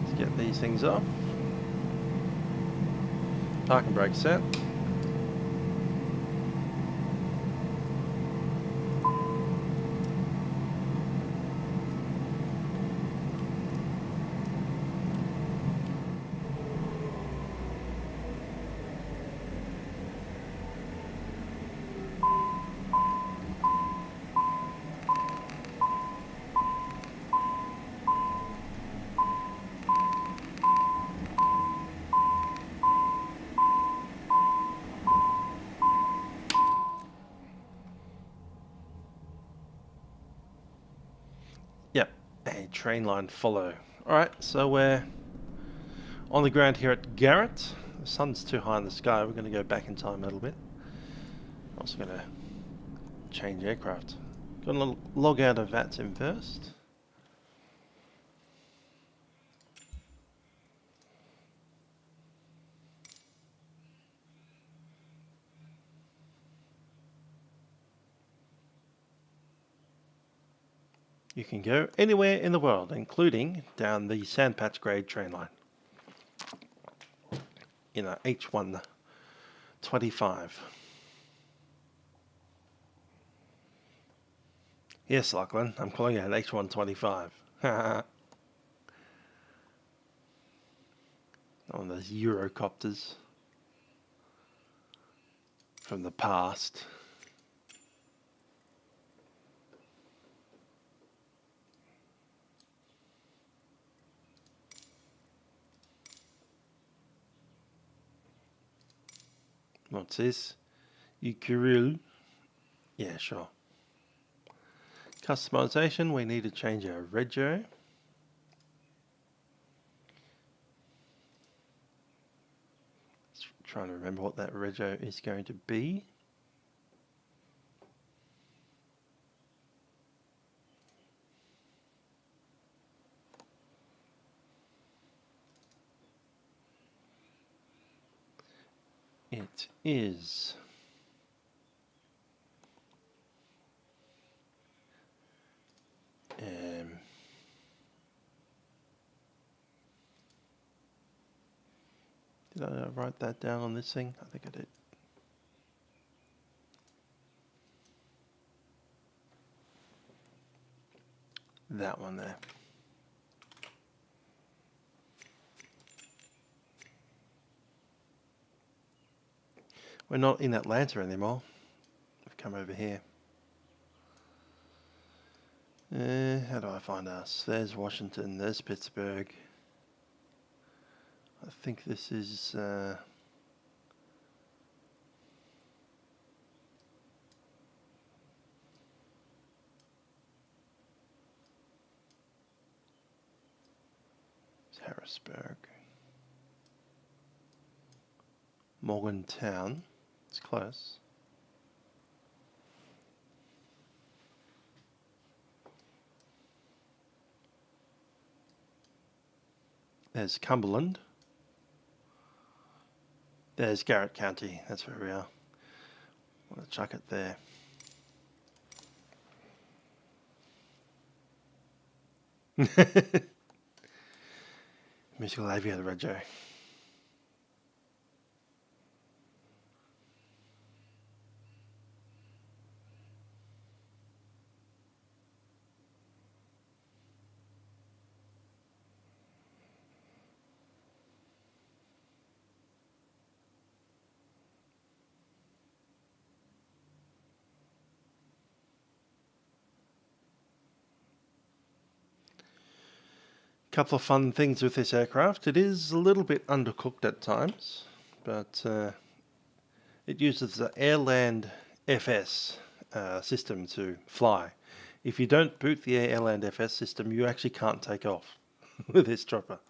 Let's get these things off. Parking brake set. train line follow. Alright, so we're on the ground here at Garrett. The sun's too high in the sky. We're going to go back in time a little bit. Also going to change aircraft. Going to log out of Vatsim first. You can go anywhere in the world, including down the Sandpatch grade train line in a H125. Yes, Lachlan, I'm calling it an H125. One of those Eurocopters from the past. What's this? Ukurilu? Yeah, sure. Customization, we need to change our rego. Trying to remember what that rego is going to be. It is did I write that down on this thing? I think I did. That one there. We're not in Atlanta anymore. We've come over here. How do I find us? There's Washington, there's Pittsburgh. I think this is Harrisburg. Morgantown. It's close. There's Cumberland. There's Garrett County. That's where we are. I'm going to chuck it there. Musical aviator rego. Couple of fun things with this aircraft. It is a little bit undercooked at times, but it uses the Airland FS system to fly. If you don't boot the Airland FS system, you actually can't take off with this chopper.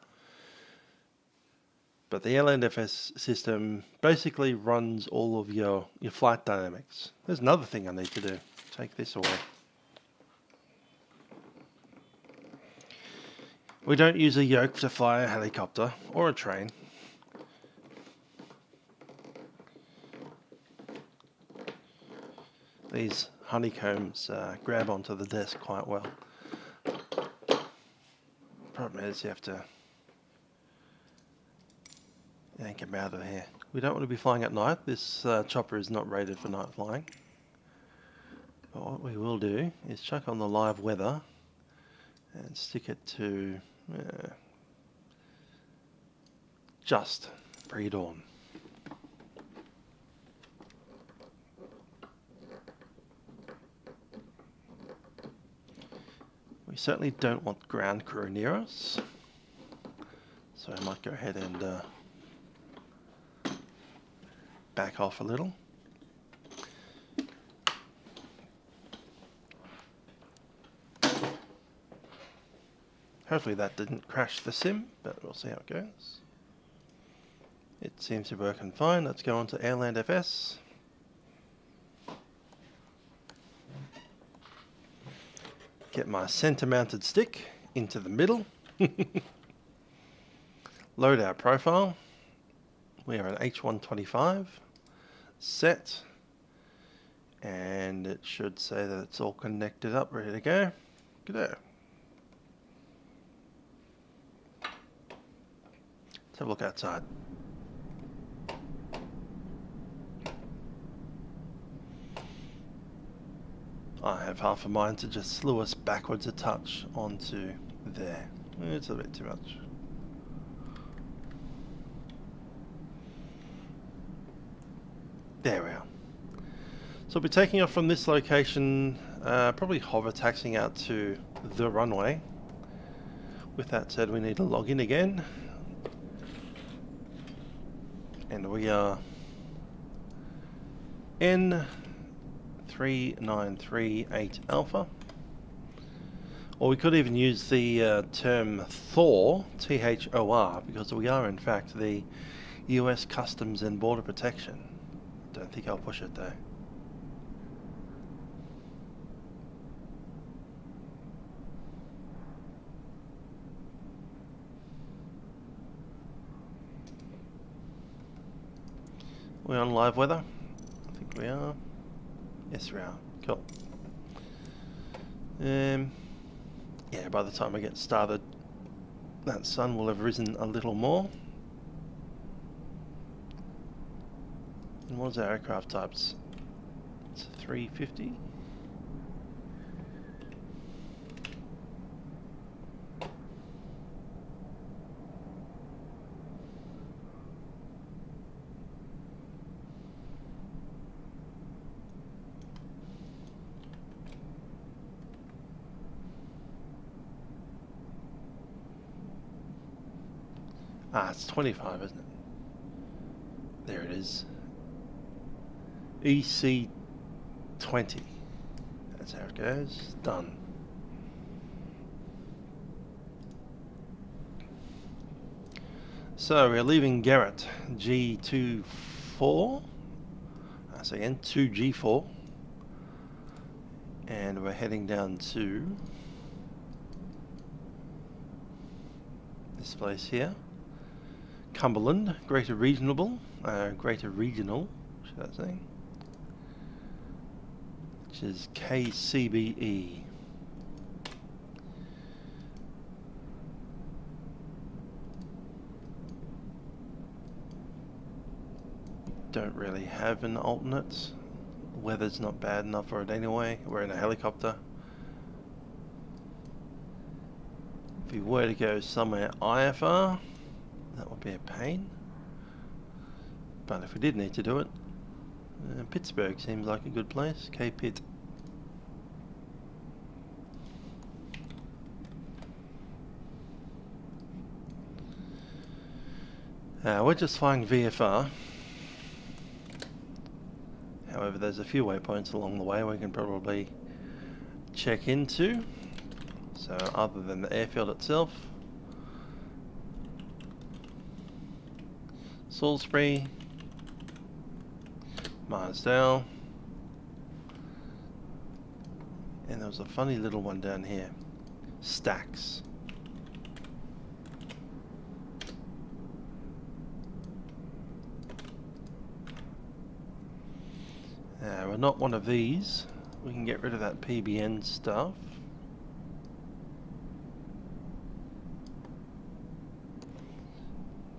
But the Airland FS system basically runs all of your flight dynamics. There's another thing I need to do. Take this away. We don't use a yoke to fly a helicopter or a train. These honeycombs grab onto the desk quite well. Problem is you have to yank them out of here. We don't want to be flying at night. This chopper is not rated for night flying. But what we will do is chuck on the live weather and stick it to just pre-dawn. We certainly don't want ground crew near us, so I might go ahead and back off a little. Hopefully that didn't crash the sim, but we'll see how it goes. It seems to be working fine. Let's go on to Airland FS. Get my center mounted stick into the middle. Load our profile. We are an H125 set, and it should say that it's all connected up, ready to go. Good. Let's have a look outside. I have half a mind to just slew us backwards a touch onto there. It's a bit too much. There we are. So we'll be taking off from this location, probably hover taxiing out to the runway. With that said, we need to log in again. And we are N3938 Alpha. Or we could even use the term Thor, T-H-O-R, because we are in fact the US Customs and Border Protection. Don't think I'll push it though. We're on live weather? I think we are. Yes, we are. Cool. Yeah, by the time I get started, that sun will have risen a little more. And what's our aircraft types? It's a 350. Ah, it's 25, isn't it? There it is. EC20. That's how it goes. Done. So we're leaving Garrett G24. So again, 2G4. And we're heading down to this place here. Cumberland, Greater Regional, should I say, which is KCBE. Don't really have an alternate. Weather's not bad enough for it anyway. We're in a helicopter. If we were to go somewhere IFR, that would be a pain. But if we did need to do it, Pittsburgh seems like a good place. K-Pitt. We're just flying VFR. However, there's a few waypoints along the way we can probably check into. So other than the airfield itself, Salisbury, Meyersdale, and there was a funny little one down here, Stacks. We're not one of these. We can get rid of that PBN stuff.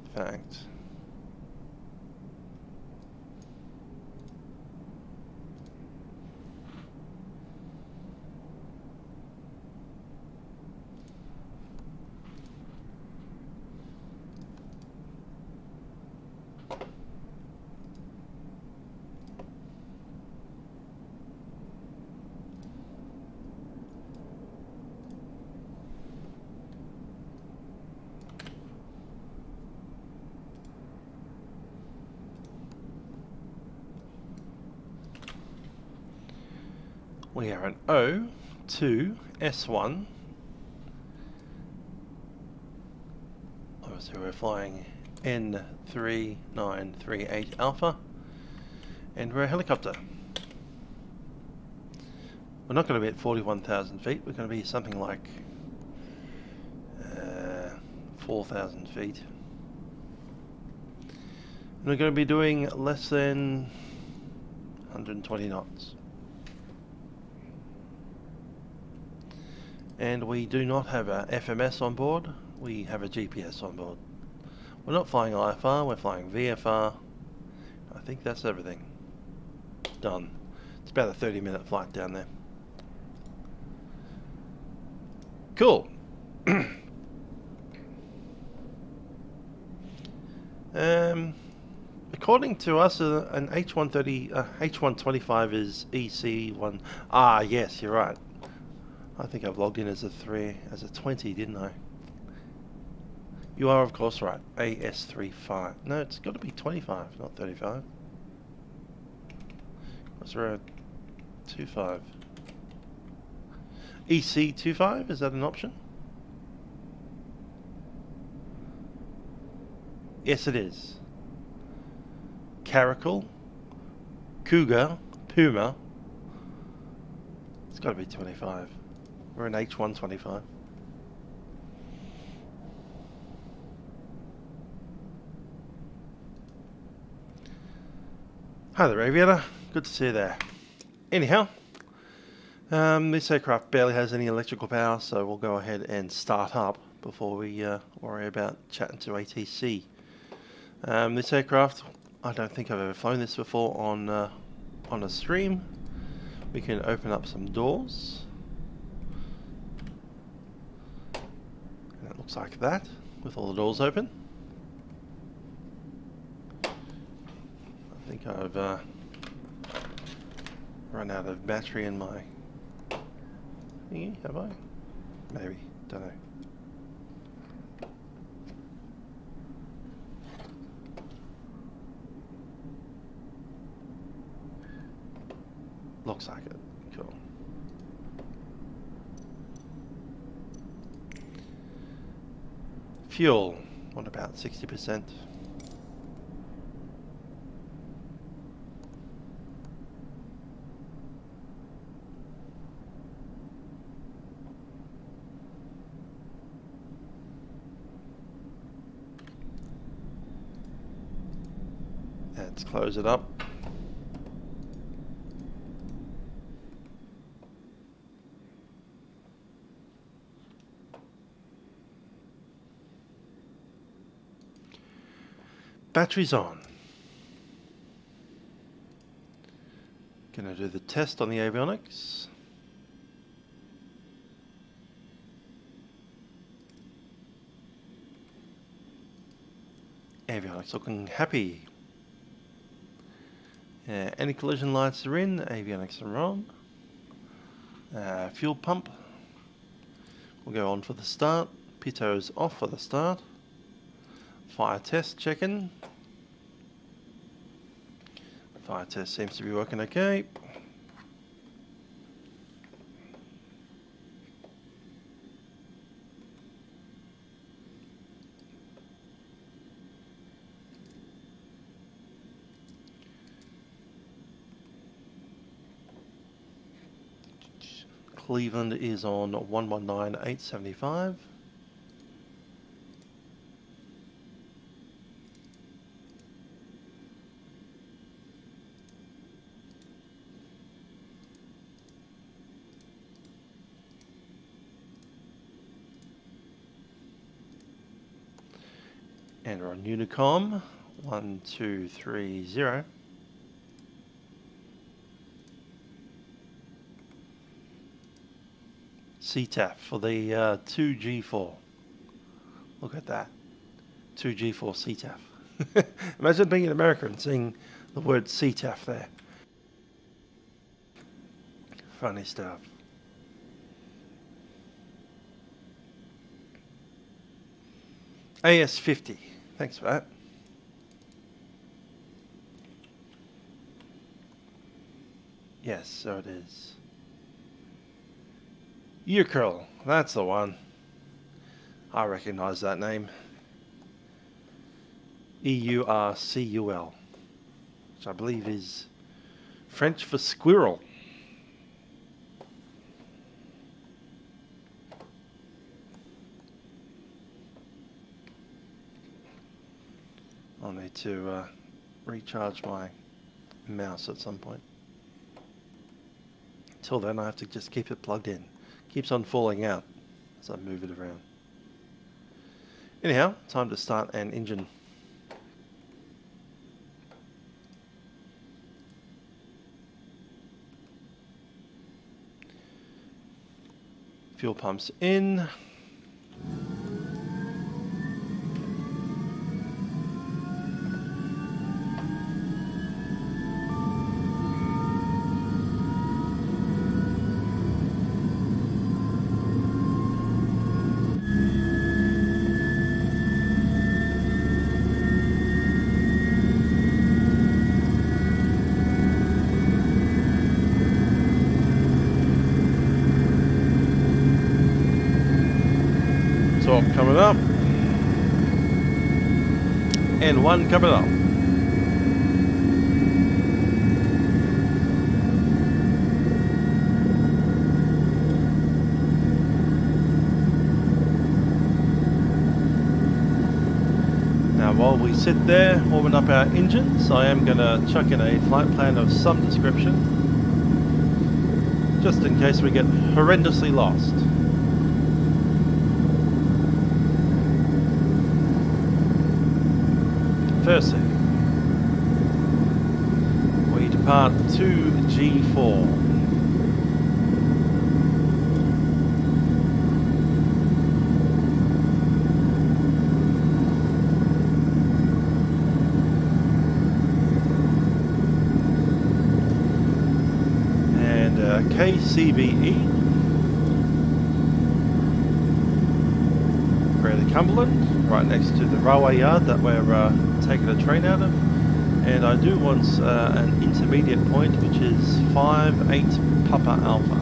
In fact, we are an O2 S1 we're flying N3938 Alpha, and we're a helicopter. We're not going to be at 41,000 feet, we're going to be something like 4,000 feet. And we're going to be doing less than 120 knots. And we do not have a FMS on board, we have a GPS on board. We're not flying IFR, we're flying VFR. I think that's everything. Done. It's about a 30-minute flight down there. Cool. According to us, an H125 is EC1. Ah, yes, you're right. I think I've logged in as a 20, didn't I? You are, of course, right. AS35. No, it's got to be 25, not 35. What's around 25? EC25, is that an option? Yes, it is. Caracal, Cougar, Puma. It's got to be 25. We're an H125. Hi there, Aviator. Good to see you there. Anyhow, this aircraft barely has any electrical power, so we'll go ahead and start up before we worry about chatting to ATC. This aircraft, I don't think I've ever flown this before on a stream. We can open up some doors. And it looks like that, with all the doors open. I think I've run out of battery in my thingy, have I? Maybe, don't know. Looks like it. Cool. Fuel, what about 60%? Let's close it up. Batteries on. Gonna do the test on the avionics. Avionics looking happy. Anti-collision lights are in, avionics are on. Fuel pump. We'll go on for the start. Pitot off for the start. Fire test checking. Fire test seems to be working okay. Cleveland is on 119.875. And we're on Unicom 1230. CTAF for the 2G4. Look at that. 2G4 CTAF. Imagine being in America and seeing the word CTAF there. Funny stuff. AS50. Thanks for that. Yes, so it is. Ucurl, that's the one. I recognise that name. EURCUL, which I believe is French for squirrel. I'll need to recharge my mouse at some point. Until then, I have to just keep it plugged in. Keeps on falling out as I move it around. Anyhow, time to start an engine. Fuel pumps in. Coming up, and one coming up. Now while we sit there warming up our engines, I am going to chuck in a flight plan of some description, just in case we get horrendously lost. Firstly, we depart to G4. And KCBE, Greater Cumberland, right next to the railway yard that we're taking a train out of, and I do want an intermediate point, which is 58 Papa Alpha.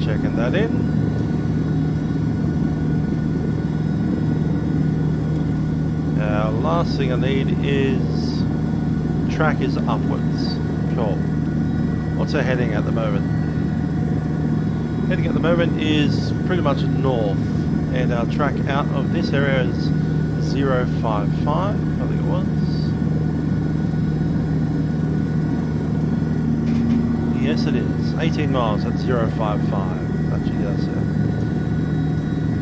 Checking that in. Last thing I need is track is upwards. Cool. What's our heading at the moment? Heading at the moment is pretty much north, and our track out of this area is 055, I think it was. Yes it is, 18 miles at 055, actually does it.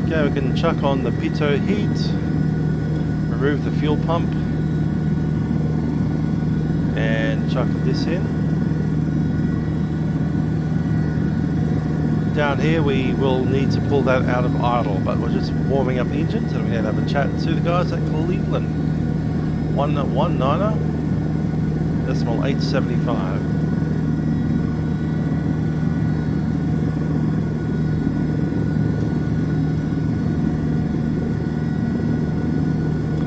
Okay, we can chuck on the pitot heat, remove the fuel pump, and chuck this in. Down here we will need to pull that out of idle, but we're just warming up the engines, and we're going to have a chat to the guys at Cleveland. 119er, decimal 875.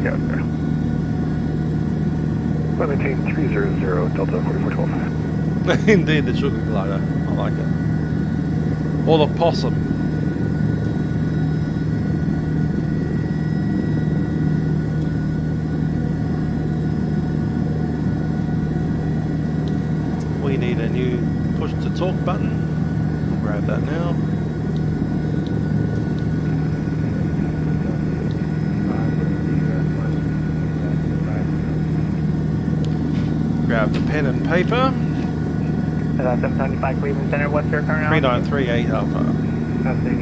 Yes, sir. 19300, Delta 4412. Indeed, the sugar glider. I like it. Or the possum. We need a new push to talk button. I'll grab that now. Grab the pen and paper. 775 Cleveland Center, what's your current altitude? 3938 Alpha. Passing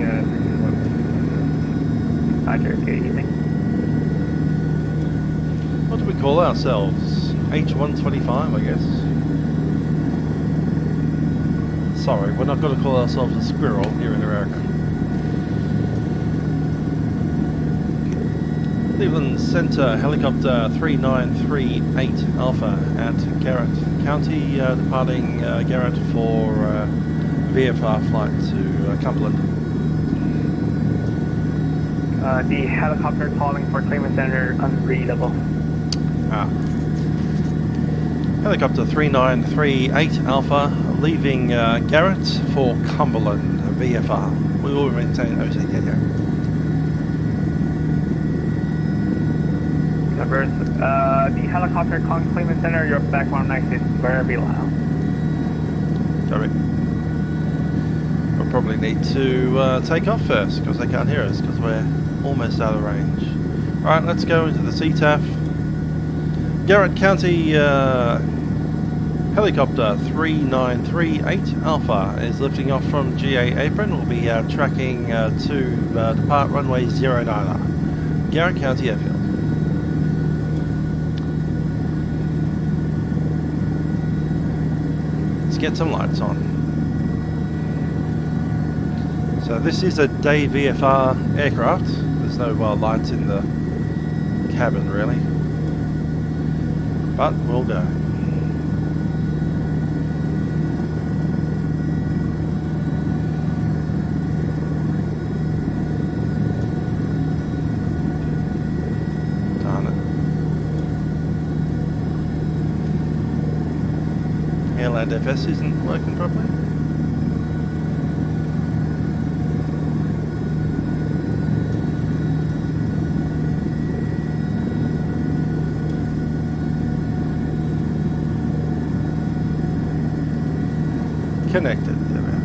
Roger, good evening. What do we call ourselves? H125, I guess. Sorry, we're not going to call ourselves a squirrel here in America. Cleveland Center Helicopter 3938 Alpha at Garrett County, departing Garrett for VFR flight to Cumberland. The helicopter calling for Cleveland Center unreadable. Helicopter 3938 Alpha, leaving Garrett for Cumberland, VFR. We will maintain OCDO. Numbers, the helicopter calling Cleveland Center, your background noise is very loud. Sorry. We'll probably need to take off first because they can't hear us because we're almost out of range. Alright, let's go into the CTAF. Garrett County Helicopter 3938 Alpha is lifting off from GA apron. We'll be tracking to depart runway 09R. Garrett County Airfield. Let's get some lights on. So this is a day VFR aircraft. There's no lights in the cabin really, but we'll go. Darn it. Airland FS isn't working properly. Connected, there we are.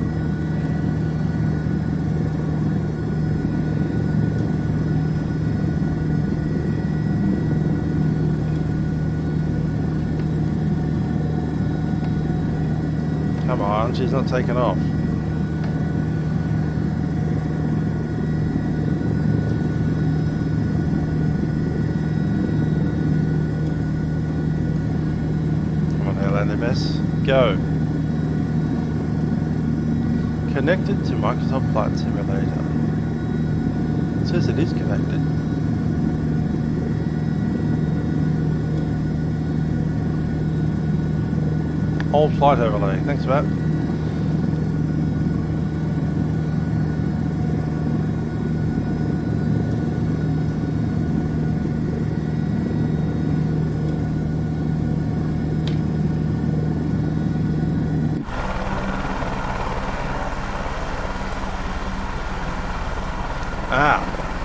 Come on, she's not taking off. Come on, LNMS, go. Connected to Microsoft Flight Simulator. It says it is connected. Old flight overlay, thanks for that.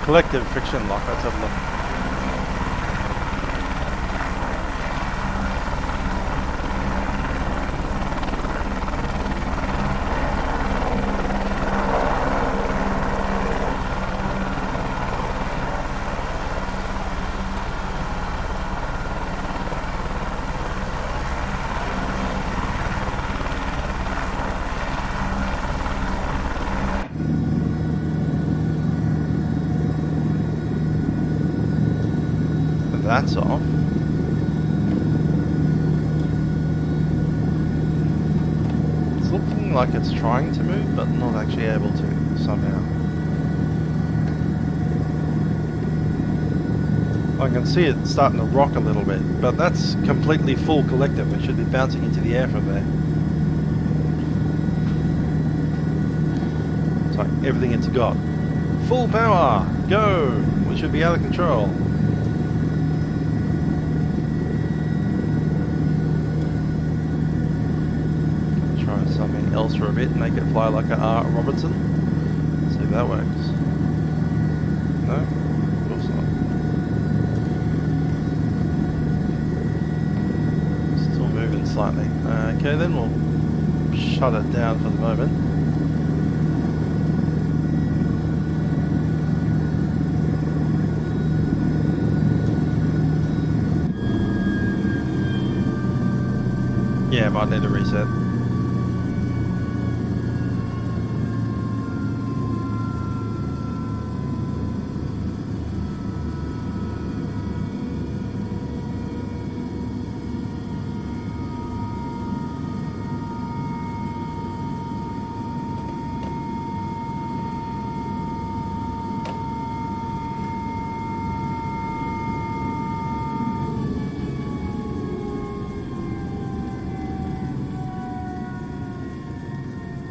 Collective friction lock, let's have a look. That's off. It's looking like it's trying to move, but not actually able to, somehow. I can see it starting to rock a little bit, but that's completely full collective. It should be bouncing into the air from there. It's like everything it's got. Full power! Go! We should be out of control. Something else for a bit, make it fly like a R. Robertson. See if that works. No? Of course not. Still moving slightly. Okay, then we'll shut it down for the moment. Yeah, might need a reset.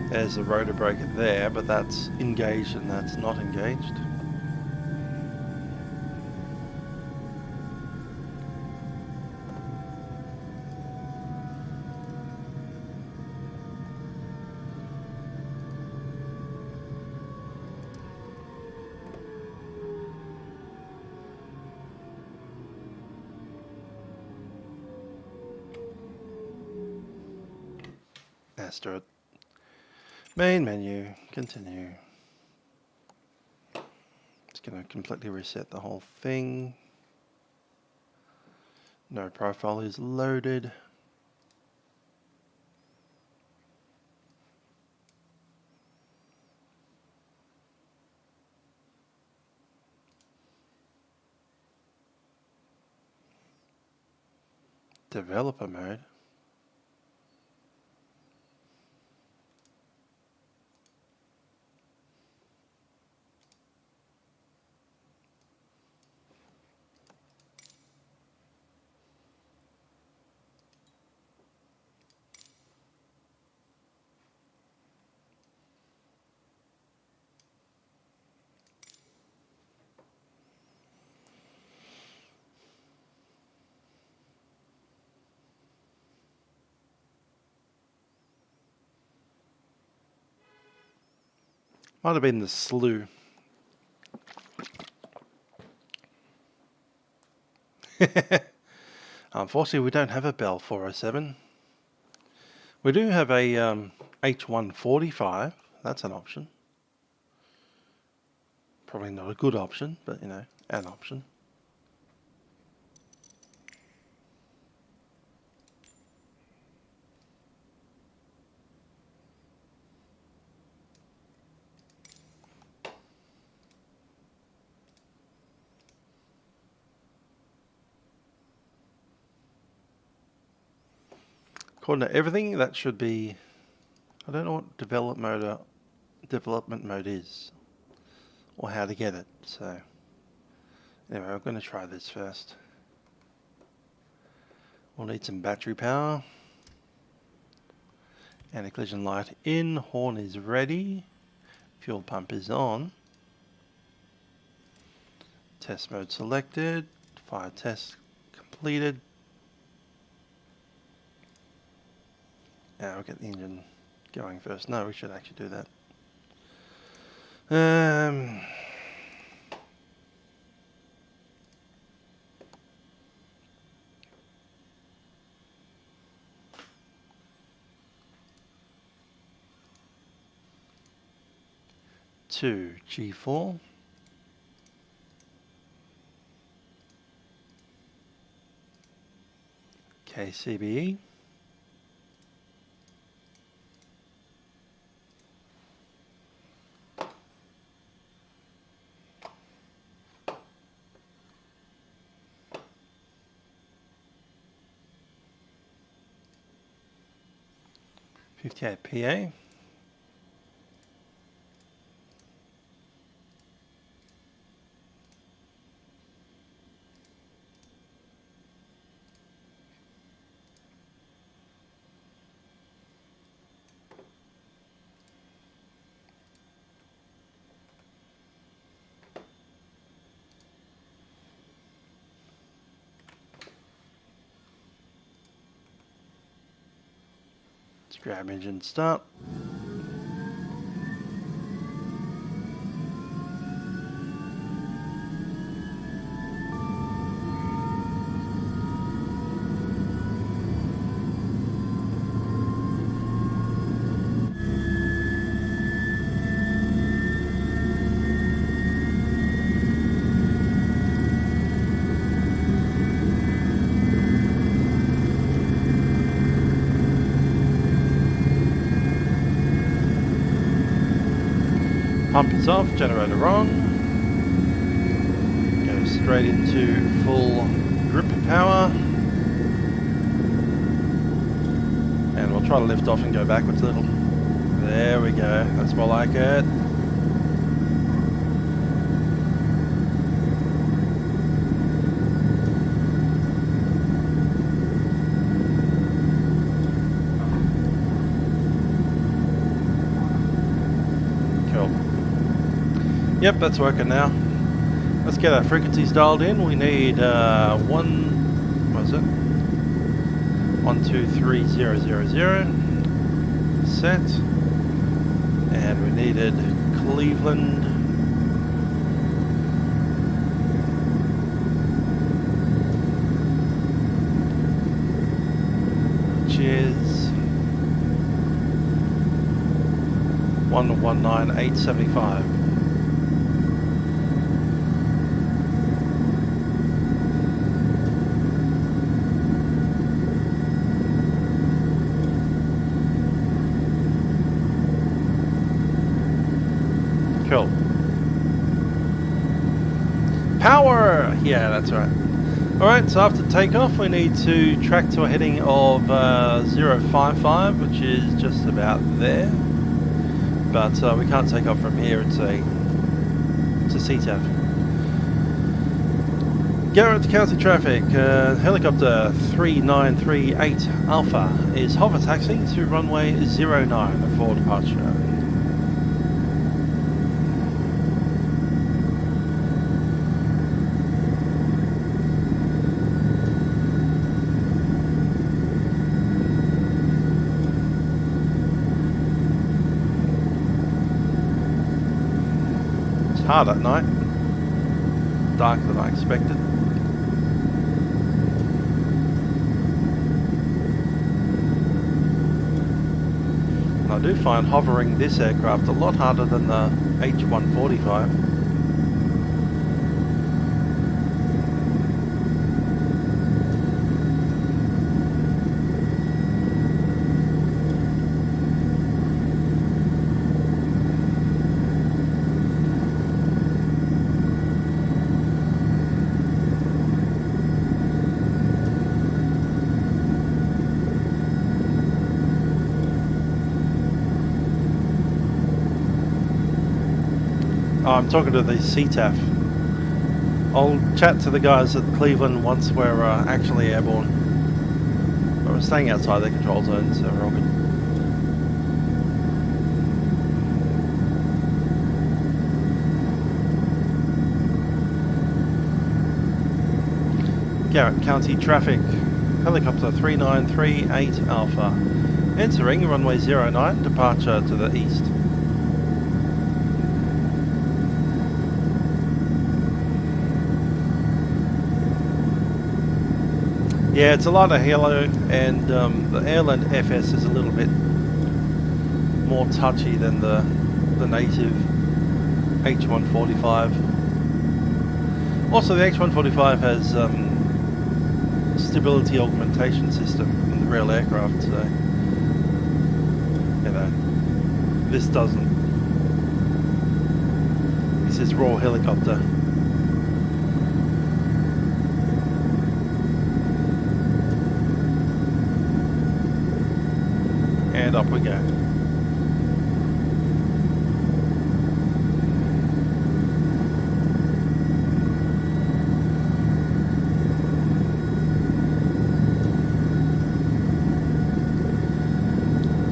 There's a rotor breaker there, but that's engaged and that's not engaged. Let's do it. Main menu, continue. It's going to completely reset the whole thing. No profile is loaded. Developer mode. Might have been the slew. Unfortunately, we don't have a Bell 407. We do have a H125. That's an option. Probably not a good option, but you know, an option. According to everything, that should be. I don't know what development mode is, or how to get it. So anyway, I'm going to try this first. We'll need some battery power. Anti-collision light in. Horn is ready. Fuel pump is on. Test mode selected. Fire test completed. Now we'll get the engine going first. No, we should actually do that. To G4. KCBE. PA. Let's grab engine start. Pump is off, generator on. Go straight into full grip power. And we'll try to lift off and go backwards a little. There we go, that's more like it. Yep, that's working now. Let's get our frequencies dialed in. We need 123,000 set, and we needed Cleveland, which is 875. Cool. Power! Yeah, that's right. Alright, so after takeoff we need to track to a heading of 055, which is just about there. But we can't take off from here, it's a CTAF. Garrett County Traffic, helicopter 3938 Alpha is hover taxiing to runway 09 for departure. Hard at night, darker than I expected. And I do find hovering this aircraft a lot harder than the H125. I'm talking to the CTAF. I'll chat to the guys at Cleveland once we're actually airborne. But we're staying outside their control zone, so we're all good. Garrett County Traffic, helicopter 3938 Alpha, entering runway 09, departure to the east. Yeah, it's a lighter halo, and the Airland FS is a little bit more touchy than the native H145. Also, the H145 has stability augmentation system in the real aircraft, so you know, this doesn't. This is raw helicopter. And up we go.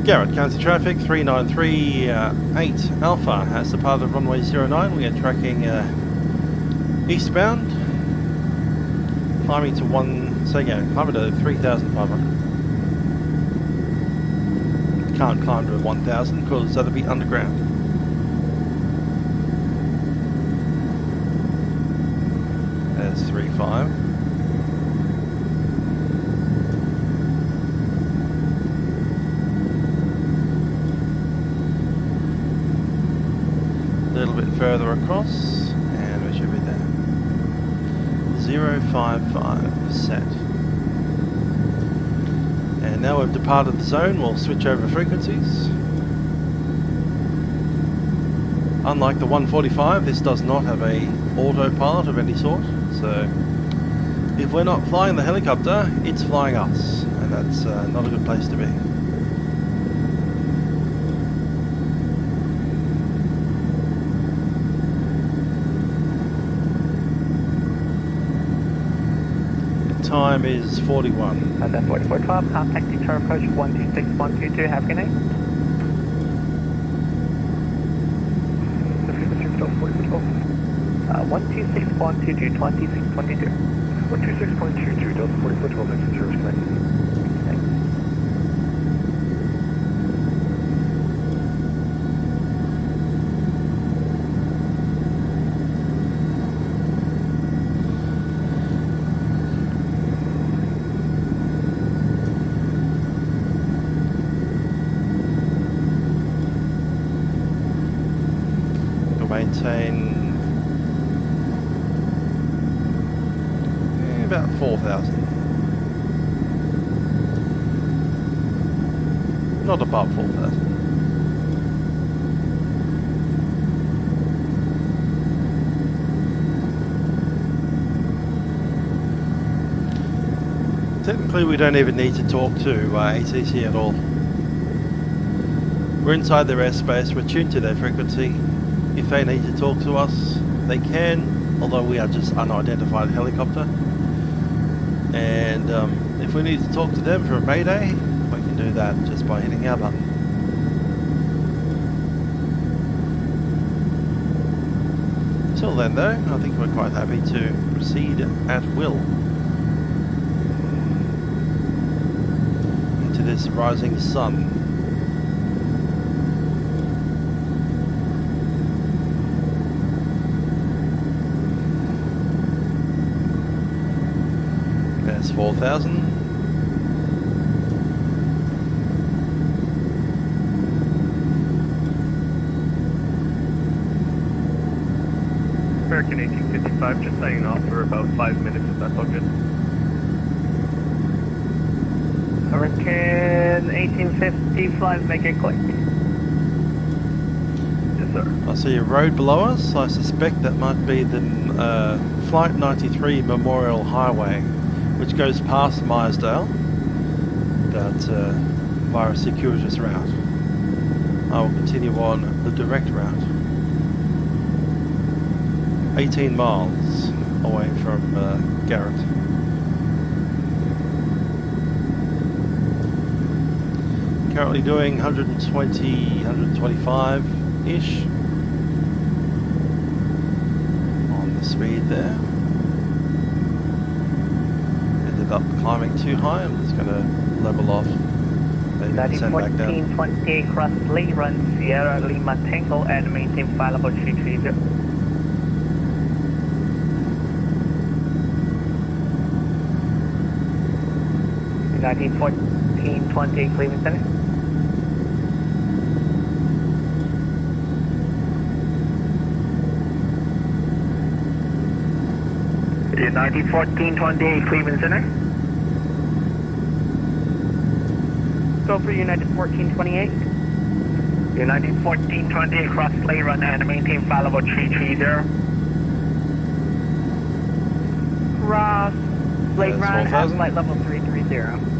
Garrett County Traffic 3938 Alpha has departed runway 09. We are tracking eastbound, climbing to climbing to 3,500. Can't climb to 1,000 because that'll be underground. There's 35. A little bit further across, and we should be there. 055 set. And now we've departed the zone, we'll switch over frequencies. Unlike the 145, this does not have a autopilot of any sort, so if we're not flying the helicopter, it's flying us, and that's not a good place to be. Time is 41. At 4412, contact deter approach 126122, have a good night. 126.22, 2622. 126.22, Delta 4412, exit service connected. maintain about 4,000. Not above 4,000. Technically, we don't even need to talk to ATC at all. We're inside their airspace, we're tuned to their frequency. If they need to talk to us, they can, although we are just unidentified helicopter. And if we need to talk to them for a mayday, we can do that just by hitting our button. Till then though, I think we're quite happy to proceed at will into this rising sun. There's 4,000. American 1855, just signing off for about 5 minutes, if that's all good. American 1855, make it quick. Yes, sir. I see a road below us. I suspect that might be the Flight 93 Memorial Highway, which goes past Meyersdale, but via a circuitous route. I will continue on the direct route. 18 miles away from Garrett. Currently doing 120, 125-ish on the speed there. Ended up climbing too high. I'm just going to level off. Maybe descend back down. 1428 cross Lee, run Sierra Lima Tango and maintain file about 330. 1914 Cleveland Center. United 1428 Cleveland Center. Go for United 1428. United 1428 cross Slay run and maintain file about 330. Cross Slay run at flight level 330.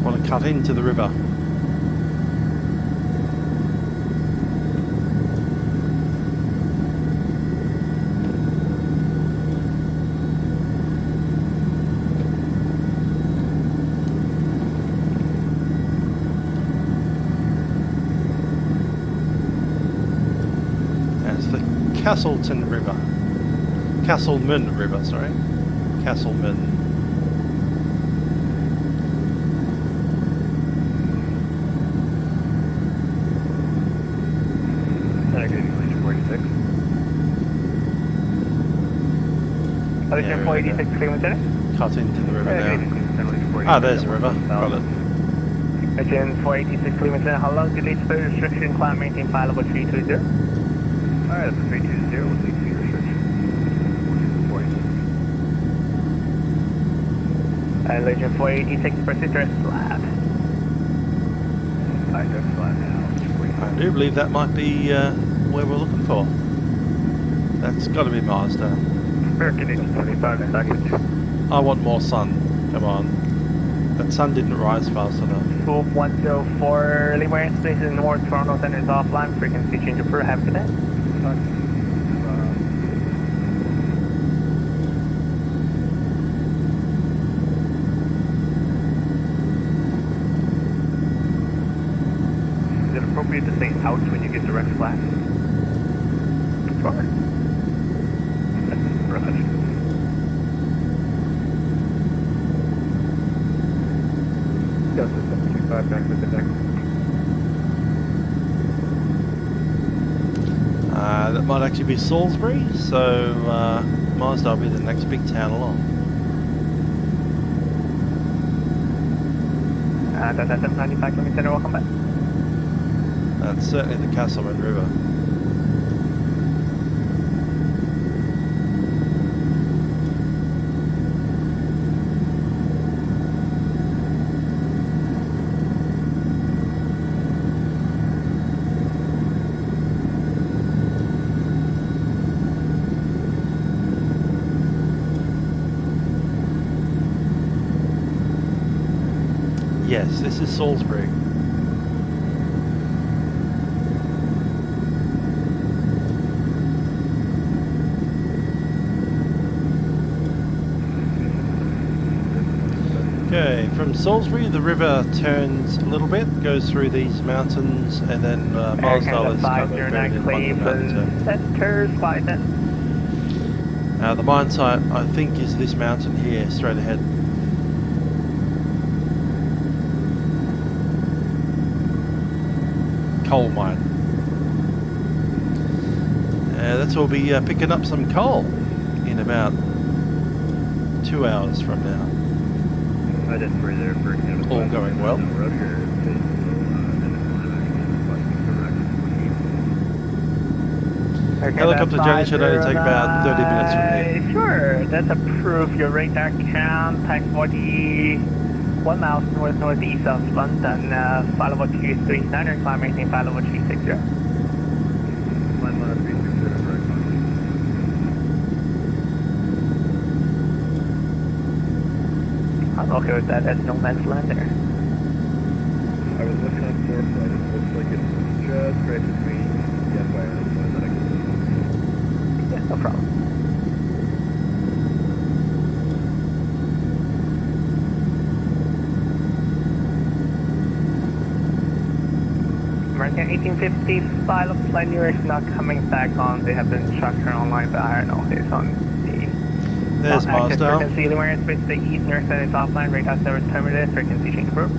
Want to cut into the river. That's the Casselman River. Casselman River, sorry. Casselman. Allegheny 486 Cleveland Center. Cut into the river now. Ah, there's the river. Got it. Allegheny 486 Cleveland Center. How long did lead speed restriction climb maintain file about 320? Alright, that's 320 with lead speed restriction. Allegheny 486 persistent flat. Alright, that's flat now. I do believe that might be where we're looking for. That's got to be Meyersdale. American 1825 package. I want more sun. Come on. That sun didn't rise fast enough. Swoop 104 Livery Station North Toronto Center is offline. Frequency change per half a day. Is it appropriate to say ouch when you get direct flash? Fine. Delta 725 back with the deck. That might actually be Salisbury, so Meyersdale will be the next big town along. Delta 795, Cumberland Center, welcome back. That's certainly the Casselman River. Yes, this is Salisbury. Okay, from Salisbury the river turns a little bit, goes through these mountains, and then Meyersdale is kind of buried in among the mountains. Center, slide in. The mine site, I think, is this mountain here, straight ahead. Coal mine. That's we'll be picking up some coal in about 2 hours from now. All going well. Helicopter journey should only take about 30 minutes from here. Sure, that's approved. Your radar count, type 41 miles northeast of London, flight level 239, climb maintain flight level 360. I'm okay with that, that's no man's land there. I was looking on foreflight, it looks like it's just right between the FYI and that I can see. Yeah, no problem. American 1850 flight of flight New York is not coming back on. They have been structured online, but I don't know. It's on the. There's Meyersdale. Frequency anywhere in space, the east north side is offline. Radar service terminated. Frequency change approved.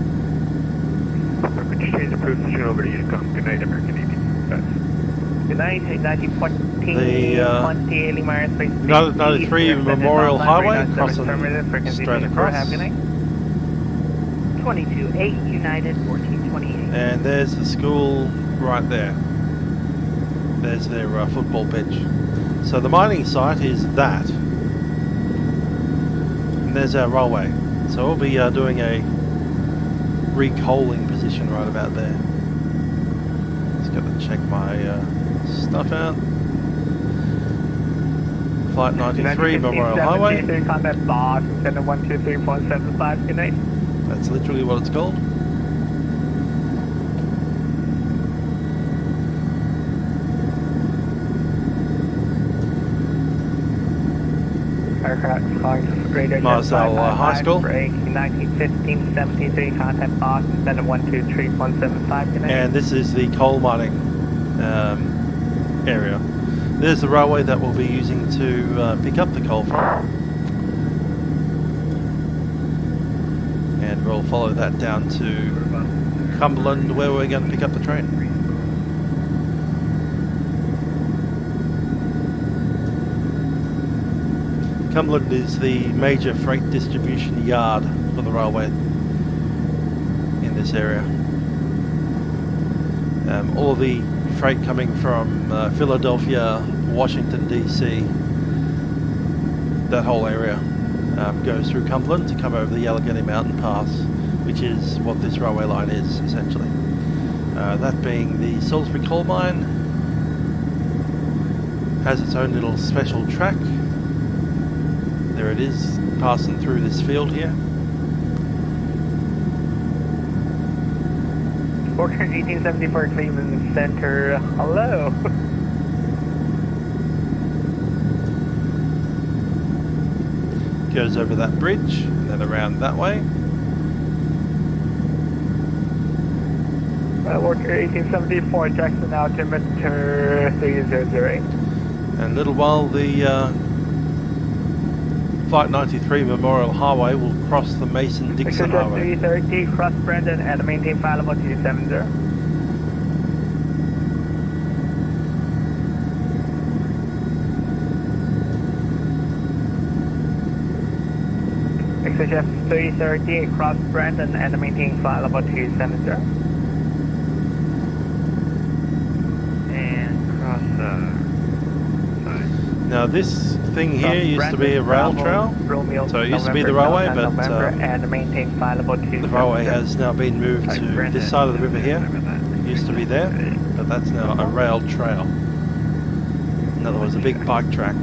Frequency change approved. Switching over to Unicom. Good night, American 18. Good night. 1914. The 20 Alien Myers space. 93 Memorial Highway crossing straight across. Have a good night. 22-8 United 1428. And there's the school right there. There's their football pitch. So the mining site is that. And there's our railway. So we'll be doing a recoaling position right about there. Just got to check my stuff out. Flight 93 Memorial Highway. Contact box, center 123.75. Good night. That's literally what it's called. Aircraft flying to radar. Meyersdale High School. Break 1915-73. Contact box, center 123.75. Good night. And this is the coal mining area. There's the railway that we'll be using to pick up the coal from. And we'll follow that down to Cumberland, where we're going to pick up the train. Cumberland is the major freight distribution yard for the railway in this area. All the freight coming from Philadelphia, Washington DC, that whole area goes through Cumberland to come over the Allegheny Mountain Pass, which is what this railway line is essentially. That being the Salisbury coal mine, has its own little special track. There it is, passing through this field here. Order 1874 Cleveland Center, hello. Goes over that bridge and then around that way. Worker 1874 Jackson altimeter 3008. And a little while the Flight 93 Memorial Highway will cross the Mason-Dixon Highway. 330 cross Brandon and maintain flight level 270. XHF 330 across Brandon and maintain flight level 270. And cross, Now this thing here used to be a rail trail, so it used to be the railway, but and maintain flight level 270. the railway has now been moved to this side of the river here. It used to be there, but that's now a rail trail. In other words, a big bike track.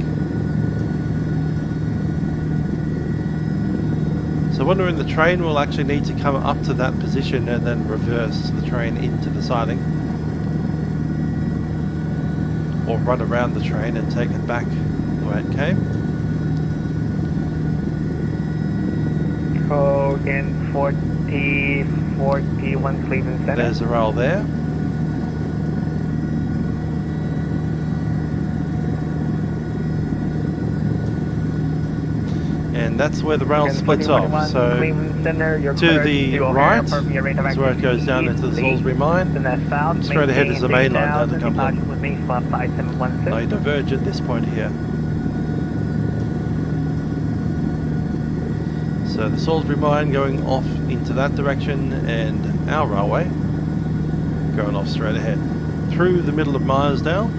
So when we're in the train, we'll actually need to come up to that position and then reverse the train into the siding. Or run around the train and take it back the way it came. Again, 41 Cleveland Center. There's a rail there. And that's where the rail splits off. So to the right is where it goes down into the Salisbury mine. Straight ahead is the main line down to Cumberland. They diverge at this point here. So the Salisbury mine going off into that direction, and our railway going off straight ahead through the middle of Meyersdale.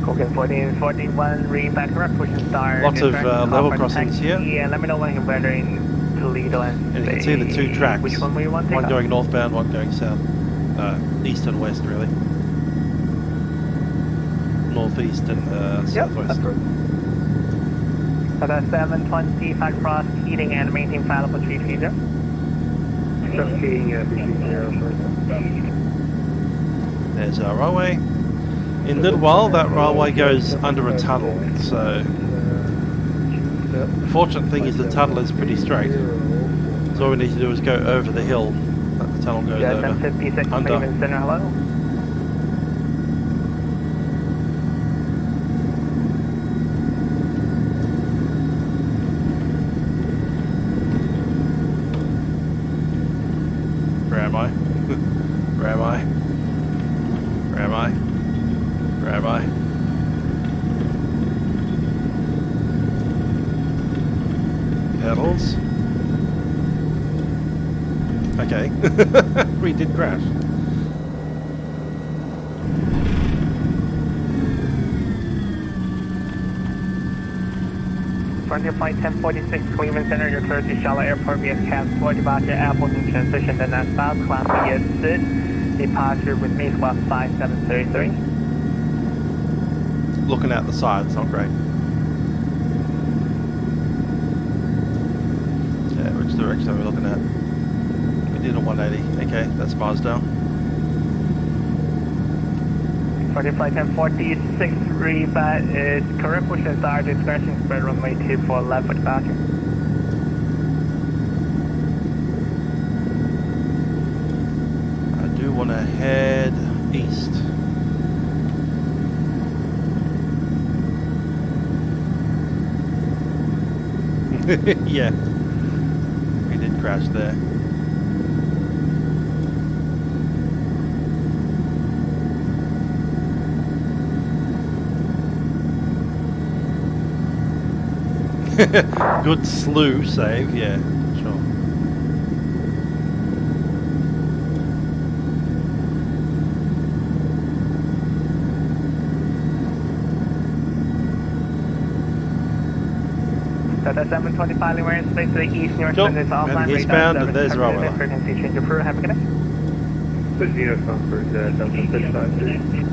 Okay, 1441, read back correct, push and start. Lots of level crossings here. Yeah, let me know when you're better in Toledo and you can see the two tracks. Which one will you want to One take going up? northbound, one going south. East and west, really. Northeast and southwest. So that's 725 cross, heating and maintain flight level 330. There's our railway. In a little while, that railway goes under a tunnel, so the fortunate thing is the tunnel is pretty straight. So all we need to do is go over the hill that the tunnel goes over. 56 under. Cleveland Center, hello. Where am I? Where am I? Where am I? Where am I? Pedals. Okay. We did crash. Frontier Flight 1046 Cleveland Center, you're clear to Charlotte Airport via CAP 4 departure Appleton transition to south class via departure with me class 5733. Looking out the side, it's not great. Yeah, which direction are we looking at? We did a 180. Okay, that's Meyersdale. Frontier Flight 1046 rebat is correct push and start discretion spread runway 24 left for departure. I do want to head east. Yeah, we did crash there. Good slew save, yeah, sure. So that's 725 Livery space to the east, northbound is offline. Eastbound, and there's railway line. Frequency change of crew, have a good day. The Geno Comfort, Delta 653.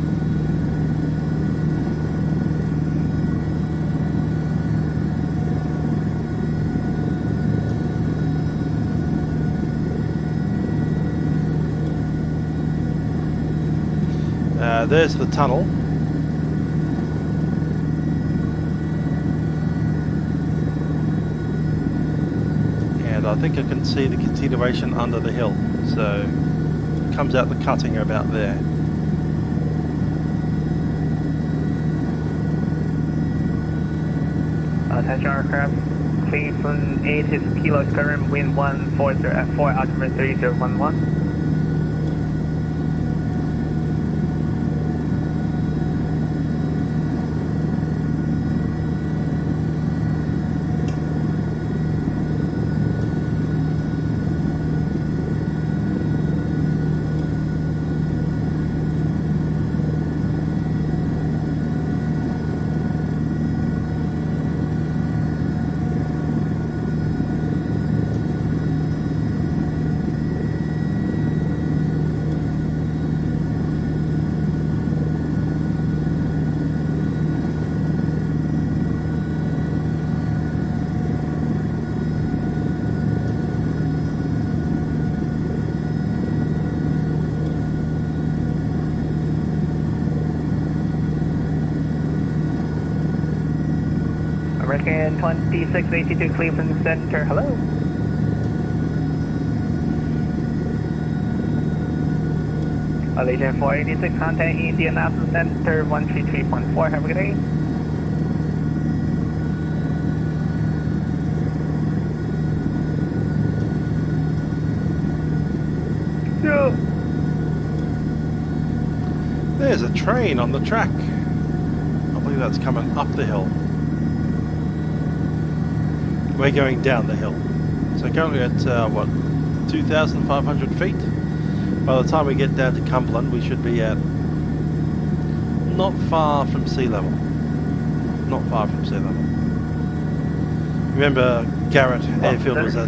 There's the tunnel. And I think I can see the continuation under the hill. So it comes out the cutting about there. Attention aircraft, Cleveland 8 is kilos current, wind 140 at 4, altimeter 3011. 3682 Cleveland Center, hello. Allegiant 486, contact Indianapolis Center 133.4, have a good day. Yeah. There's a train on the track. I believe that's coming up the hill. We're going down the hill. So currently at, what, 2,500 feet? By the time we get down to Cumberland, we should be at not far from sea level. Not far from sea level. Remember, Garrett Airfield was at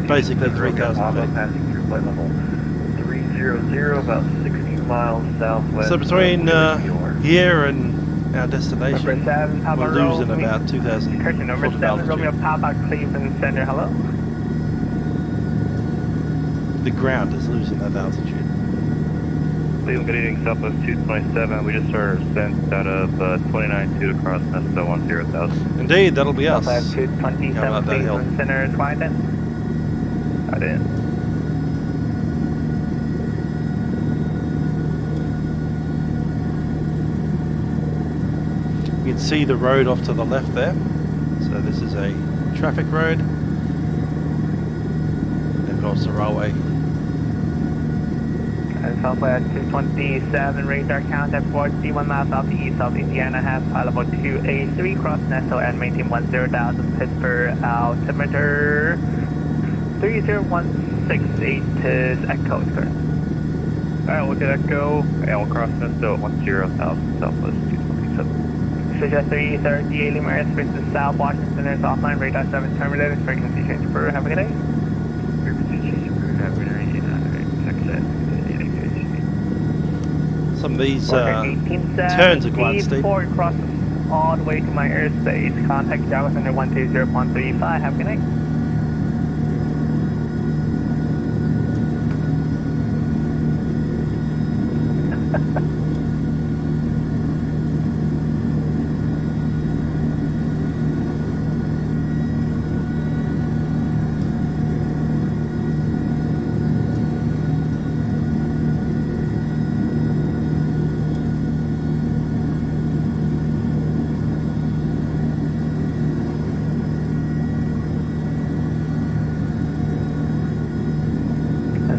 basically 3,000 feet. Passing through flight level 300, about 16 miles southwest. So between here and our destination, we're losing about 2,000 foot of altitude. Romeo Papa Cleveland Center, hello. The ground is losing that altitude. Cleveland, good evening, Southwest 227. We just started our ascent out of 29.2 across Meyersdale 10,000. Indeed, that'll be us. Southwest 227 Cleveland Center is quiet then. Got in. You can see the road off to the left there. So this is a traffic road. And of course the railway. Southwest 227, radar count at 41 miles southeast of Indiana, has high level 283, cross Nestle and maintain 10,000 Pittsburgh, altimeter 30168 is Echo, is correct. Alright, look at Echo, and we'll cross Meyersdale at 10,000, Southwest 227. Suggest 330 Limeris, faces south, Washington is offline, radar 7 terminated, frequency change for, have a good day. Frequency change for, have a good day. Some of these turns are quite steep. Forward crosses all the way to my airspace. Contact Java Center 120.35. Have a good night.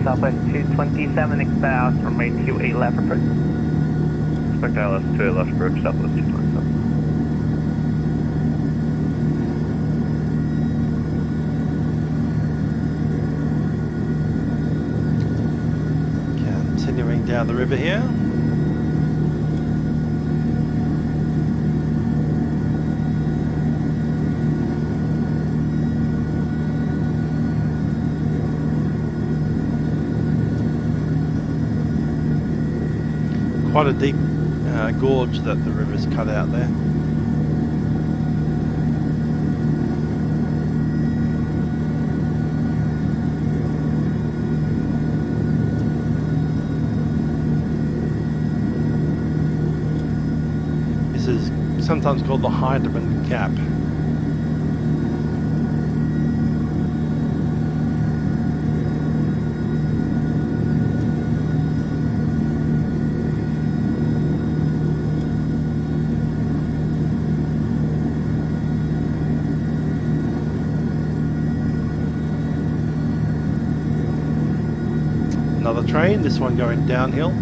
Southwest 227, expect Alice from runway 28 left approach. Expect Alice 28 left approach, Southwest 227. Continuing down the river here. Quite a deep gorge that the river's cut out there. This is sometimes called the Heidemann Gap. Another train, this one going downhill.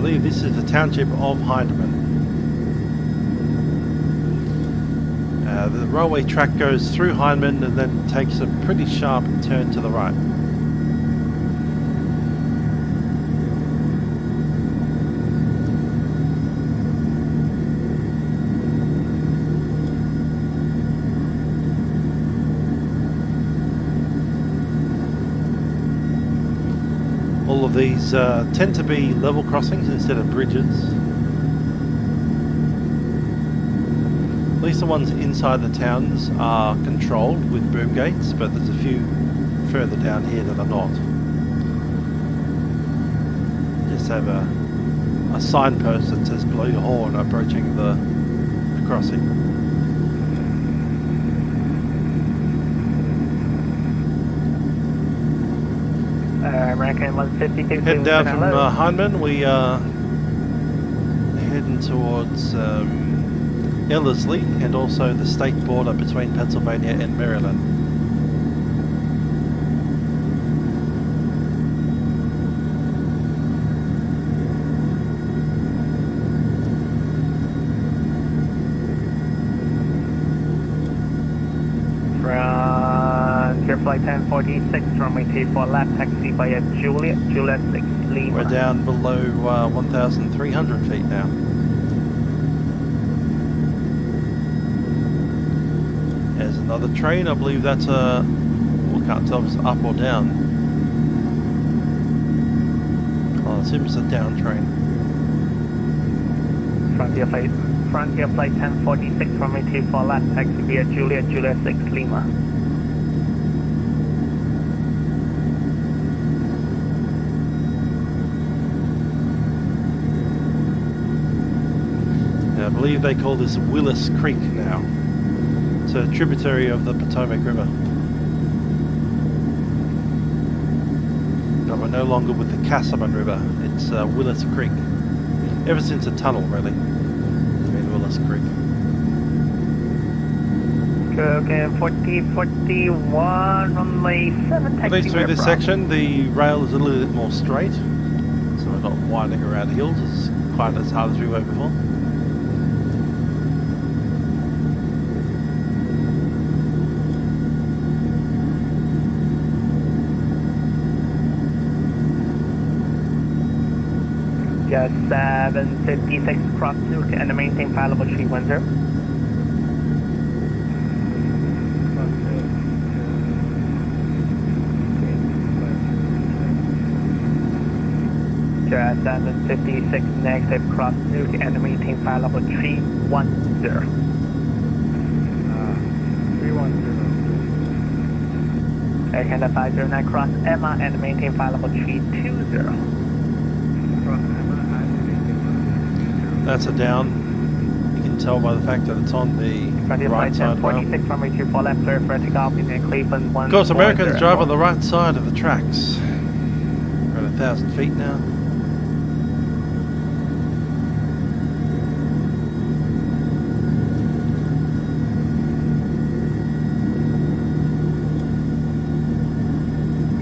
This is the township of Heidemann. The railway track goes through Hindman and then takes a pretty sharp turn to the right. All of these tend to be level crossings instead of bridges. At least the ones inside the towns are controlled with boom gates, but there's a few further down here that are not. Just have a signpost that says blow your horn approaching the crossing. American 152. Heading down from Hindman, we are heading towards Ellerslie and also the state border between Pennsylvania and Maryland. Frontier Flight 1046, runway 24 left, taxi via Juliet 6 Lima. We're down below 1,300 feet now. There's another train. I believe that's a... well, can't tell if it's up or down. Oh, it seems it's a down train. Frontier Flight 1046, runway 24 left, taxi via Juliet 6 Lima. I believe they call this Willis Creek now. It's a tributary of the Potomac River. But we're no longer with the Casselman River. It's Willis Creek. Ever since a tunnel, really. It's been Willis Creek. Okay, 4041, runway 7, taxi. At least through this section, the rail is a little bit more straight. So we're not winding around hills as quite as hard as we were before. Just 756 cross Nuke and maintain file level 310. Just 756 negative cross Nuke and maintain file level 310. 310. Canada 509 cross Emma and maintain file level 320. That's a down. You can tell by the fact that it's on the right side. 46 runway 24 left, clear for takeoff in Cleveland 1. Of course, Americans drive on the right side of the tracks. We're at 1,000 feet now.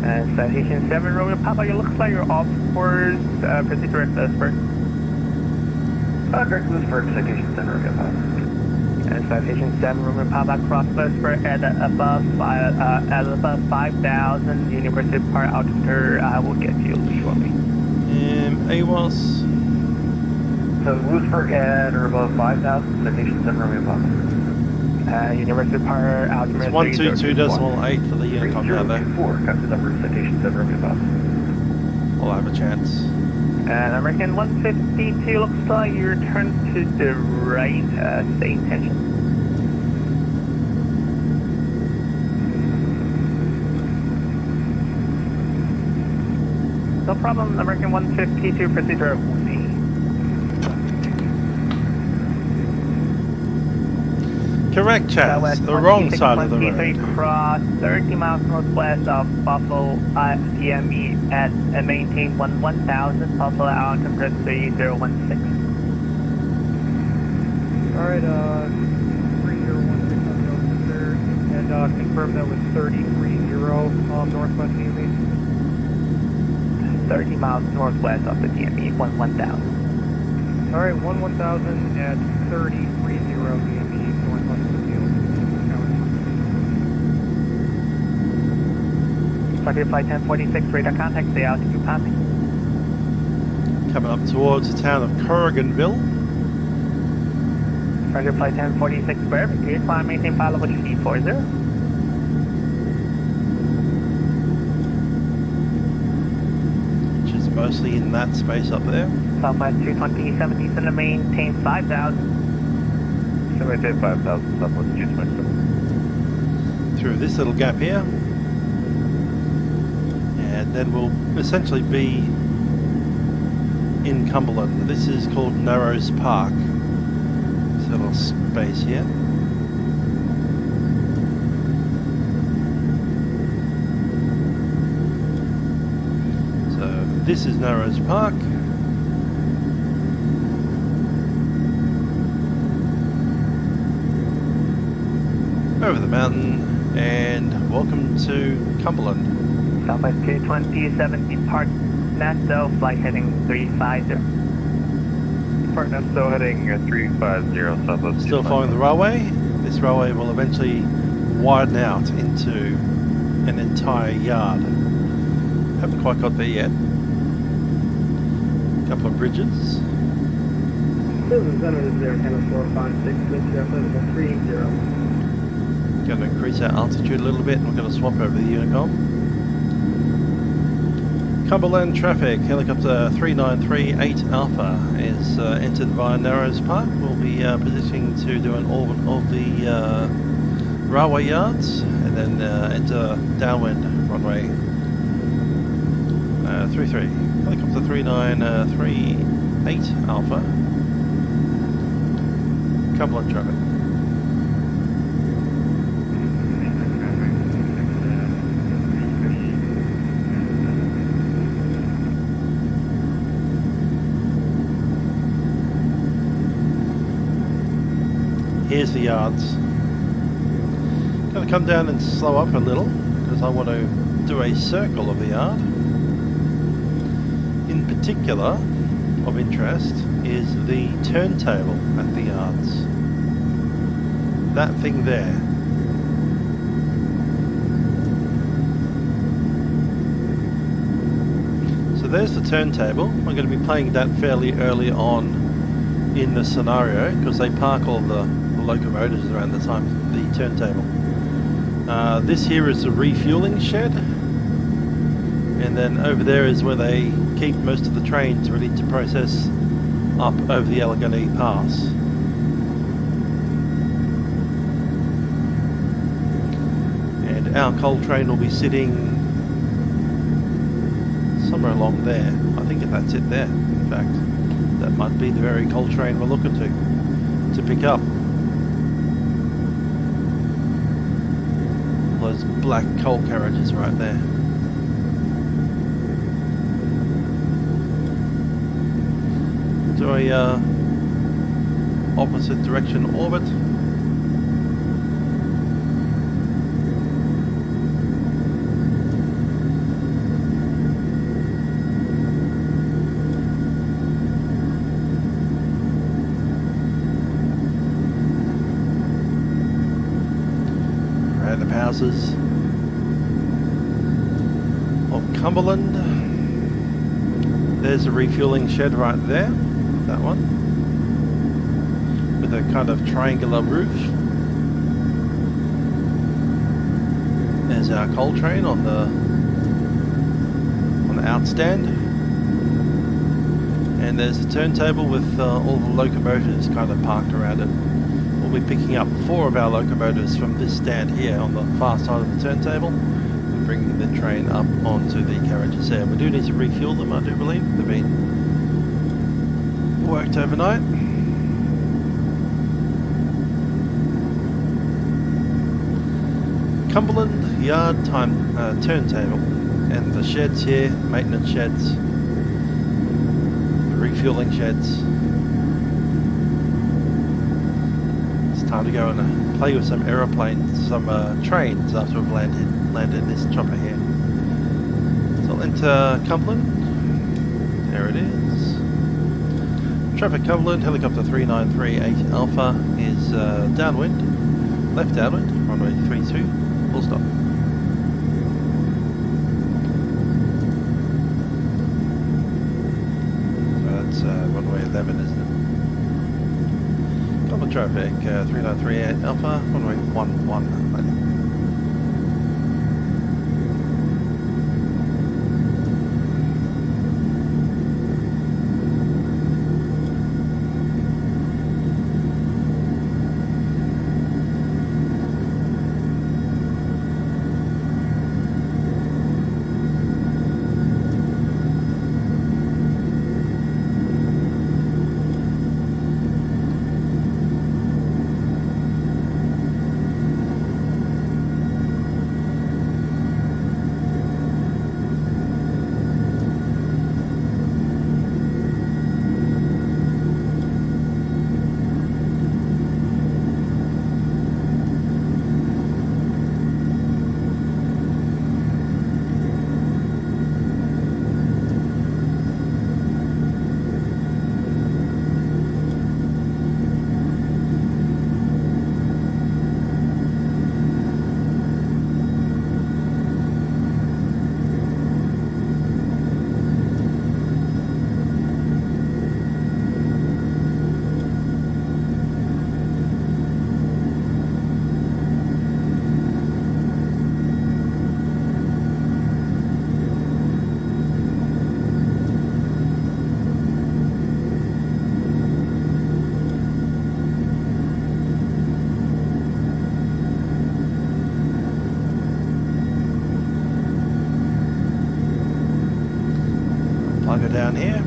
And Citation 7 Romeo Papa, it looks like you're off course. Proceed direct Lewisburg. Direct Lewisburg, Citation 7 Romeo Papa. And Citation 7 Romeo Papa, cross Lewisburg at above 5,000 University Park altitude. I will get you shortly. AWOS. So Lewisburg at or above 5,000, Citation 7 Romeo Papa. University Park altitude. It's 122.8 for the unit on there. 024, copy number, Citation 7 Romeo Papa. We'll have a chance. And American 152 looks like you turn to the right, stay in tension. No problem, American 152, proceed to Wuxi. Correct, Chaz. The wrong side of the road. Cross 30 miles northwest of Buffalo DME at maintain 1000, Buffalo altimeter 3016. Alright, 3016 on the altimeter, and confirm that was 330 northwest DME. 30 miles northwest of the DME, 1000. Alright, 1000 at 3030 DME, northwest of the field. Frontier Flight 1046, radar contact, stay altitude passing. Coming up towards the town of Corriganville. Frontier Flight 1046, square, clear, climb, maintain file level G40. Which is mostly in that space up there. Southwest 220, 70, and to maintain 5,000. So maintain 5,000, Southwest 227. Through this little gap here. And then we'll essentially be in Cumberland. This is called Narrows Park. This little space here. So this is Narrows Park. Over the mountain, and welcome to Cumberland. Southwest 227, depart Meyersdale, flight heading 350. Depart Meyersdale heading 350, Southwest. Still following the railway. This railway will eventually widen out into an entire yard. Haven't quite got there yet. A couple of bridges. Citizen Center is there, kind of 456, wind shear level 30. Going to increase our altitude a little bit, and we're going to swap over the Unicom. Cumberland traffic, helicopter 3938 Alpha is entered via Narrows Park. We'll be positioning to do an orbit of the railway yards and then enter downwind runway 33. Helicopter 3938 Alpha. Cumberland traffic. Here's the yards. Going to come down and slow up a little because I want to do a circle of the yard. In particular, of interest is the turntable at the yards. That thing there. So there's the turntable. I'm going to be playing that fairly early on in the scenario because they park all the locomotives around the time the turntable. This here is the refueling shed, and then over there is where they keep most of the trains ready to process up over the Allegheny Pass. And our coal train will be sitting somewhere along there. I think that's it there, in fact. That might be the very coal train we're looking to pick up. Those black coal carriages right there. Do a opposite direction orbit. Random houses of Cumberland. There's a refueling shed right there. That one with a kind of triangular roof. There's our coal train on the outstand, and there's a turntable with all the locomotives kind of parked around it. We'll be picking up 4 of our locomotives from this stand here on the far side of the turntable and bringing the train up onto the carriages there. We do need to refuel them, I do believe. They've been worked overnight. Cumberland Yard time turntable, and the sheds here, maintenance sheds, the refueling sheds. It's time to go and play with some aeroplanes, some trains after we've landed this chopper here. So I'll enter Cumberland. There it is. Traffic Cumberland, helicopter 3938 Alpha is downwind, left downwind, runway 32, full stop. traffic, 3938 Alpha, runway 11 landing. Plug it down here.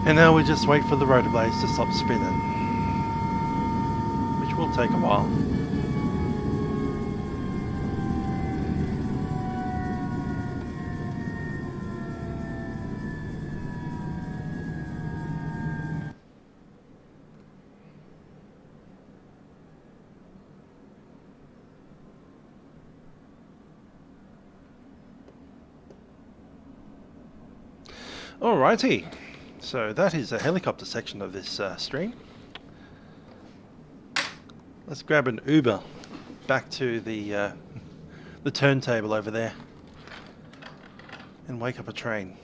And now we just wait for the rotor blades to stop spinning, which will take a while. Alrighty. So that is a helicopter section of this stream. Let's grab an Uber back to the turntable over there and wake up a train.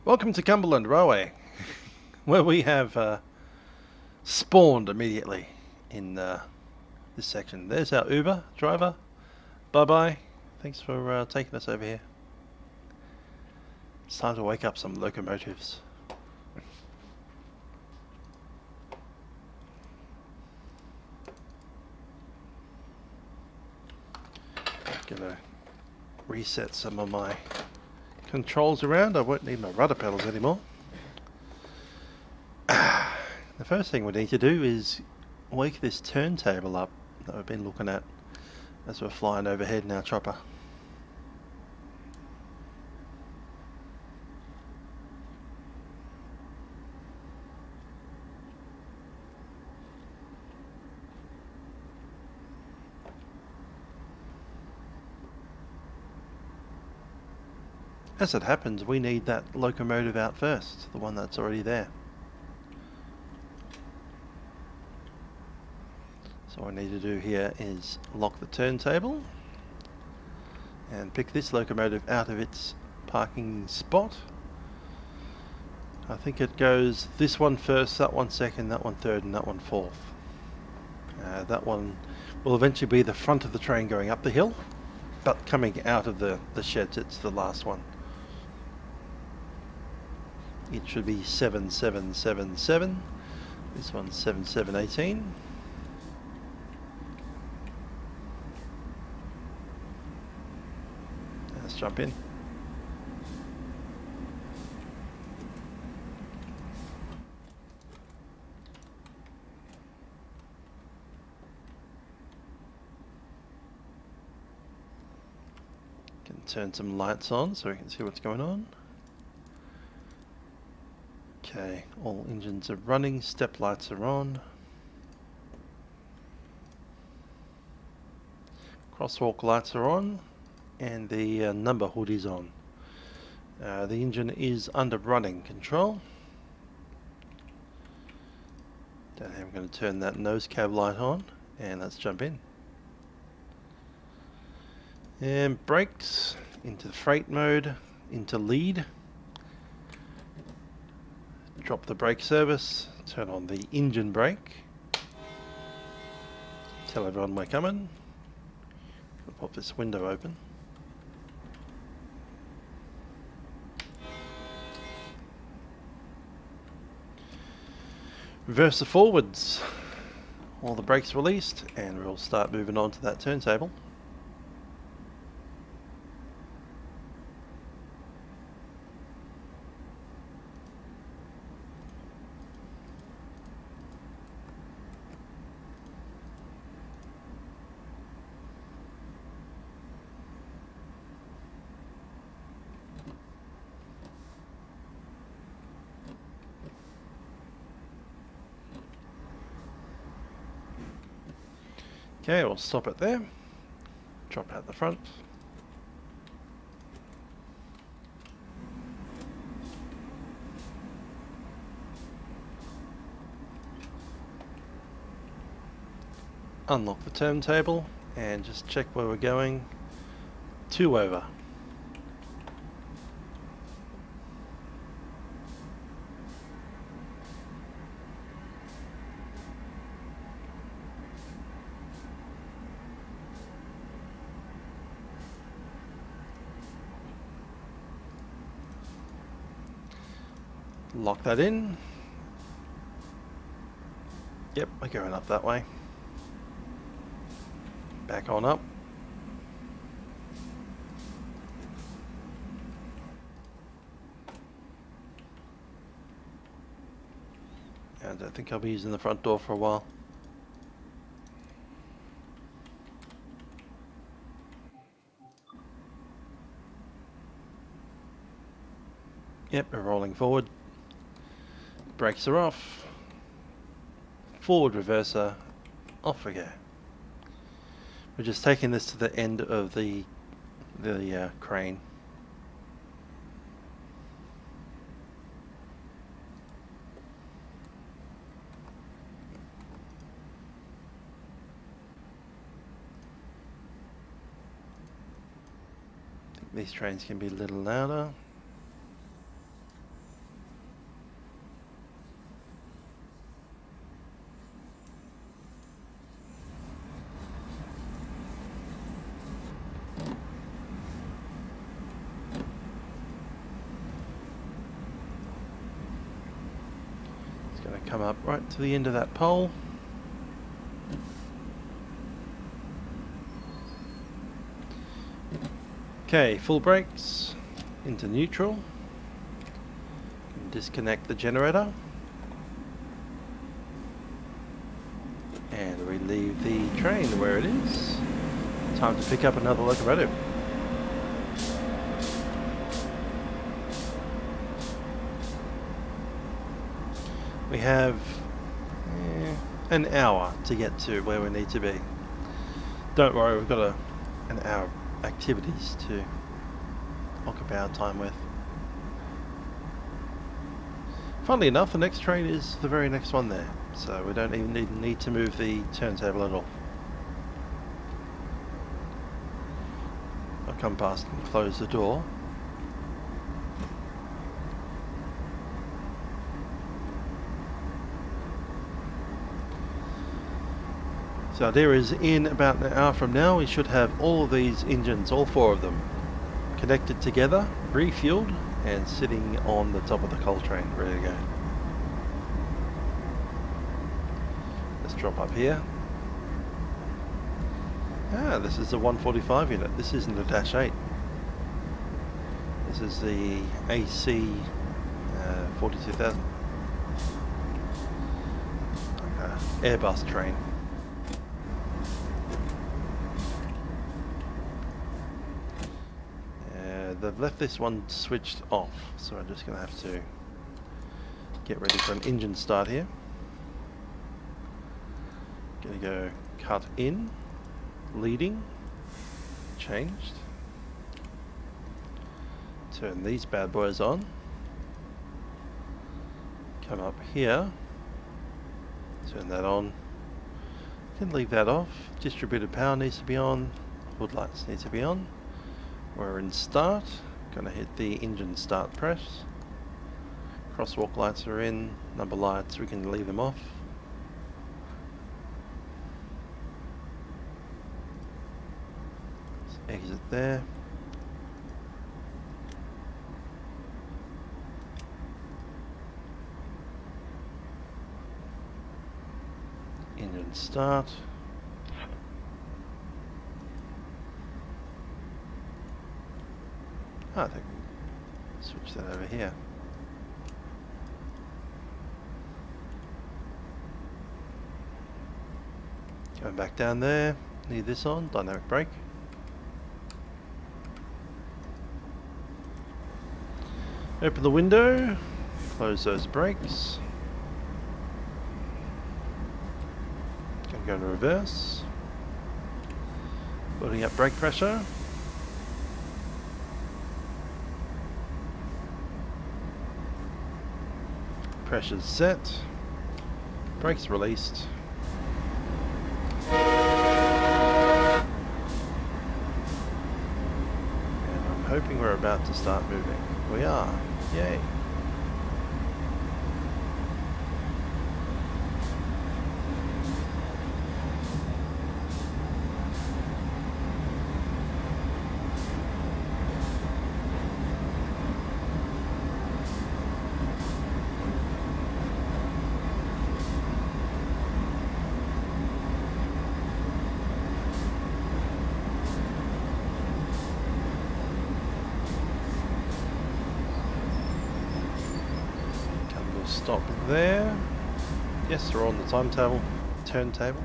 Welcome to Cumberland Railway, where we have spawned immediately in this section. There's our Uber driver. Bye-bye. Thanks for taking us over here. It's time to wake up some locomotives. Gonna reset some of my controls around. I won't need my rudder pedals anymore. The first thing we need to do is wake this turntable up that we've been looking at as we're flying overhead in our chopper. As it happens, we need that locomotive out first, the one that's already there. So what I need to do here is lock the turntable and pick this locomotive out of its parking spot. I think it goes this one first, that one second, that one third, and that one fourth. That one will eventually be the front of the train going up the hill, but coming out of the sheds, it's the last one. It should be 7777. This one's 7718. Let's jump in. Can turn some lights on so we can see what's going on. Okay, all engines are running, step lights are on. Crosswalk lights are on, and the number hood is on. The engine is under running control. I'm going to turn that nose cab light on, and let's jump in. And brakes, into freight mode, into lead. Drop the brake service, turn on the engine brake. Tell everyone we're coming. I'll pop this window open. Reverse the forwards. All the brakes released, and we'll start moving on to that turntable. Okay, we'll stop it there. Drop out the front. Unlock the turntable and just check where we're going. 2 over. Lock that in. Yep, we're going up that way. Back on up. I don't think I'll be using the front door for a while. Yep, we're rolling forward. Brakes are off. Forward reverser, off we go. We're just taking this to the end of the crane. I think these trains can be a little louder. Come up right to the end of that pole. Okay, full brakes into neutral. Disconnect the generator. And we leave the train where it is. Time to pick up another locomotive. We have an hour to get to where we need to be. Don't worry, we've got an hour of activities to occupy our time with. Funnily enough, the next train is the very next one there, so we don't even need to move the turntable at all. I'll come past and close the door. So the idea is in about an hour from now we should have all of these engines, all 4 of them, connected together, refueled, and sitting on the top of the coal train, ready to go. Let's drop up here. Ah, this is the 145 unit. This isn't a Dash 8. This is the AC 42,000. Airbus train. They've left this one switched off, so I'm just going to have to get ready for an engine start here. Going to go cut in, leading, changed. Turn these bad boys on. Come up here, turn that on. Can leave that off. Distributed power needs to be on. Hood lights need to be on. We're in start. Gonna hit the engine start press. Crosswalk lights are in. Number lights, we can leave them off. Let's exit there. Engine start. I think switch that over here. Going back down there, need this on, dynamic brake. Open the window, close those brakes. Go to reverse. Building up brake pressure. Pressure's set. Brakes released. And I'm hoping we're about to start moving. We are. Yay. Stop there. Yes, we're on the timetable, turntable.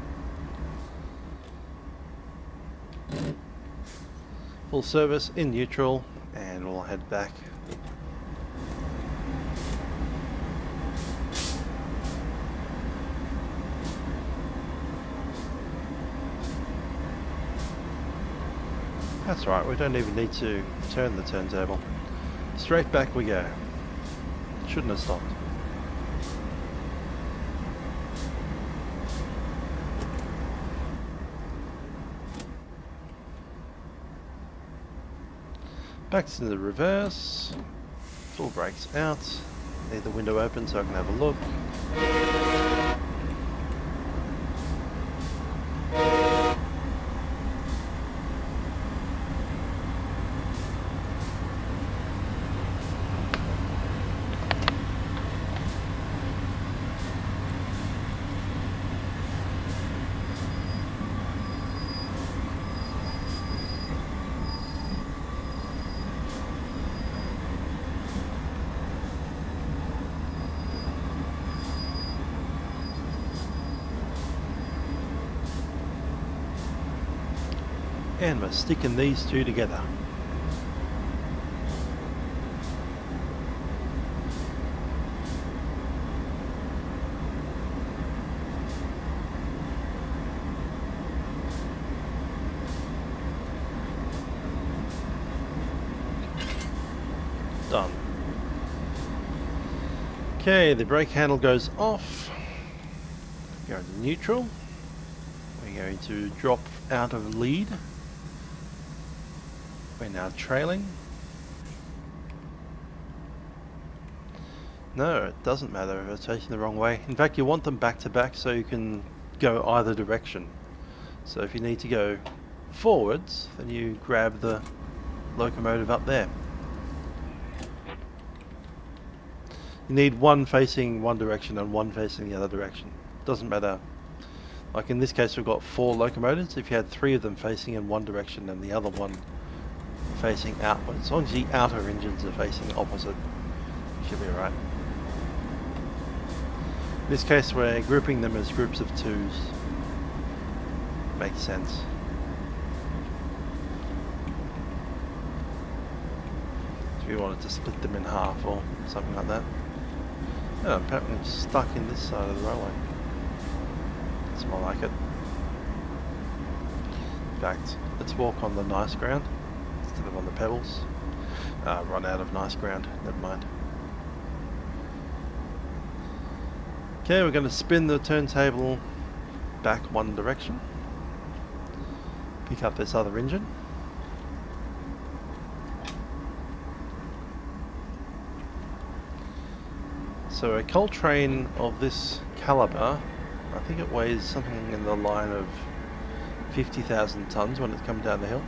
Full service in neutral, and we'll head back. That's right, we don't even need to turn the turntable. Straight back we go. Shouldn't have stopped. Back to the reverse, full brakes out, leave the window open so I can have a look. And we're sticking these two together. Done. Okay, the brake handle goes off. Go to neutral. We're going to drop out of lead. We're now trailing. No, it doesn't matter if it's facing the wrong way. In fact, you want them back to back so you can go either direction. So if you need to go forwards, then you grab the locomotive up there. You need one facing one direction and one facing the other direction. Doesn't matter. Like in this case we've got 4 locomotives. If you had 3 of them facing in one direction and the other one facing outwards, as long as the outer engines are facing opposite, you should be right. In this case we're grouping them as groups of 2s. Makes sense. If you wanted to split them in half or something like that. Oh, apparently I'm stuck in this side of the railway. It's more like it. In fact, let's walk on the nice ground instead of on the pebbles. Run out of nice ground, never mind. Okay, we're going to spin the turntable back one direction. Pick up this other engine. So a coal train of this caliber, I think it weighs something in the line of 50,000 tons when it's come down the hill.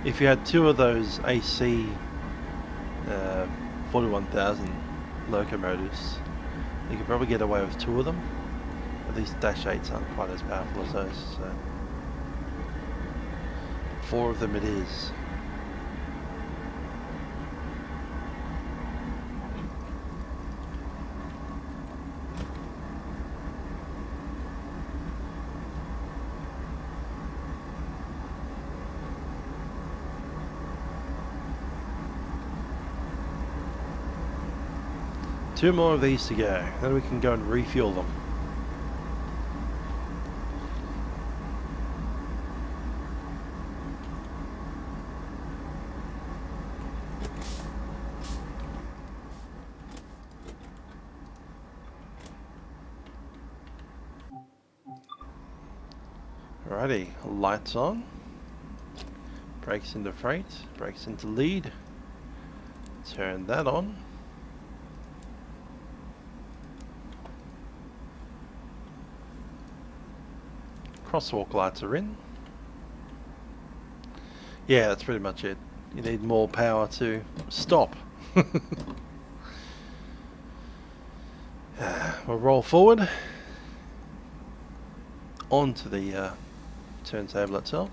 If you had 2 of those AC 41,000 locomotives, you could probably get away with 2 of them. But these Dash 8s aren't quite as powerful as those, so 4 of them it is. Two more of these to go, then we can go and refuel them. Alrighty, lights on, brakes into freight, brakes into lead, turn that on. Crosswalk lights are in. Yeah, that's pretty much it. You need more power to stop. We'll roll forward onto the turntable itself.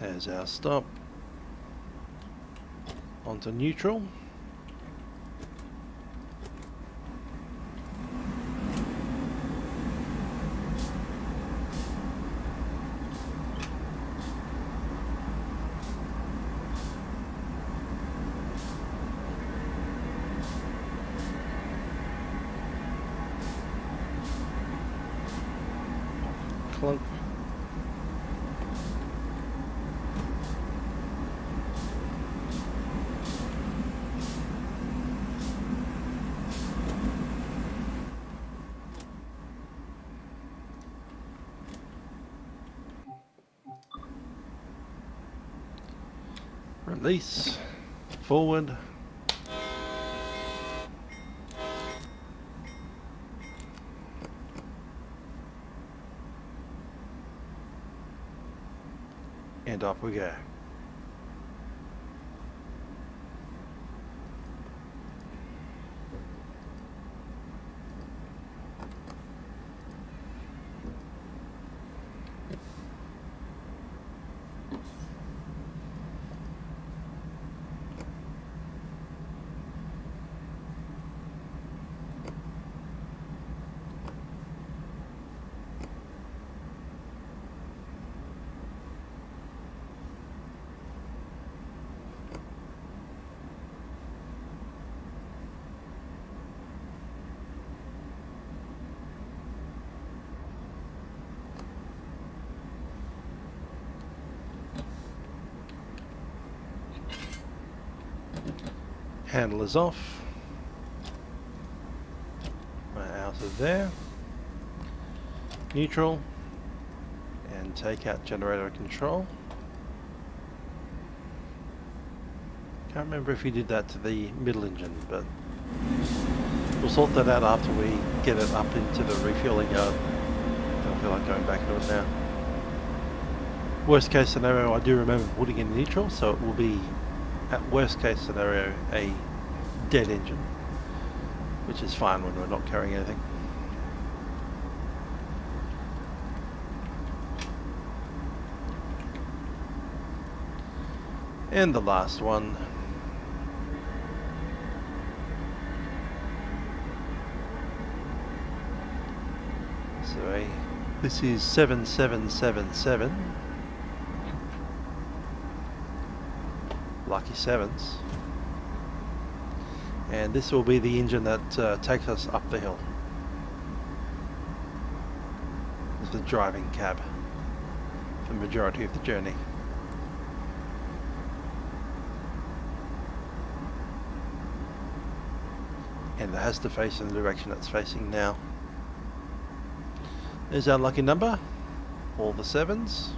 There's our stop. Onto neutral. Clunk. Release, forward, and off we go. Handlers off. We're out of there. Neutral. And take out generator control. Can't remember if we did that to the middle engine, but we'll sort that out after we get it up into the refueling yard. Don't feel like going back into it now. Worst case scenario, I do remember putting in neutral, so it will be, at worst case scenario, a dead engine, which is fine when we're not carrying anything. And the last one. So this is 7777. Lucky sevens. And this will be the engine that takes us up the hill. It's the driving cab for the majority of the journey. And it has to face in the direction it's facing now. There's our lucky number, all the sevens.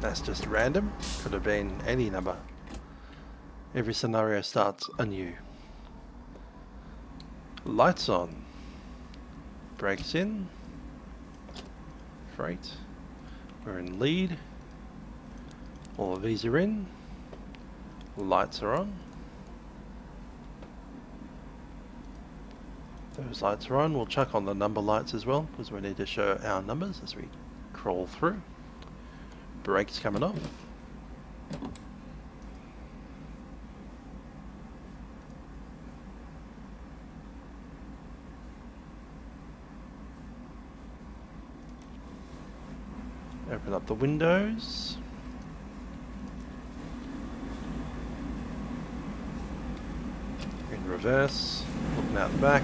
That's just random, could have been any number. Every scenario starts anew. Lights on, brakes in, freight, we're in lead, all of these are in, lights are on. Those lights are on. We'll chuck on the number lights as well, because we need to show our numbers as we crawl through. Brakes coming off. Open up the windows. In reverse, looking out the back.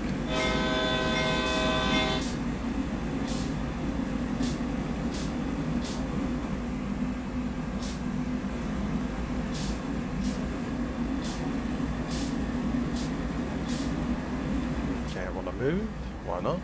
Okay, I want to move. Why not?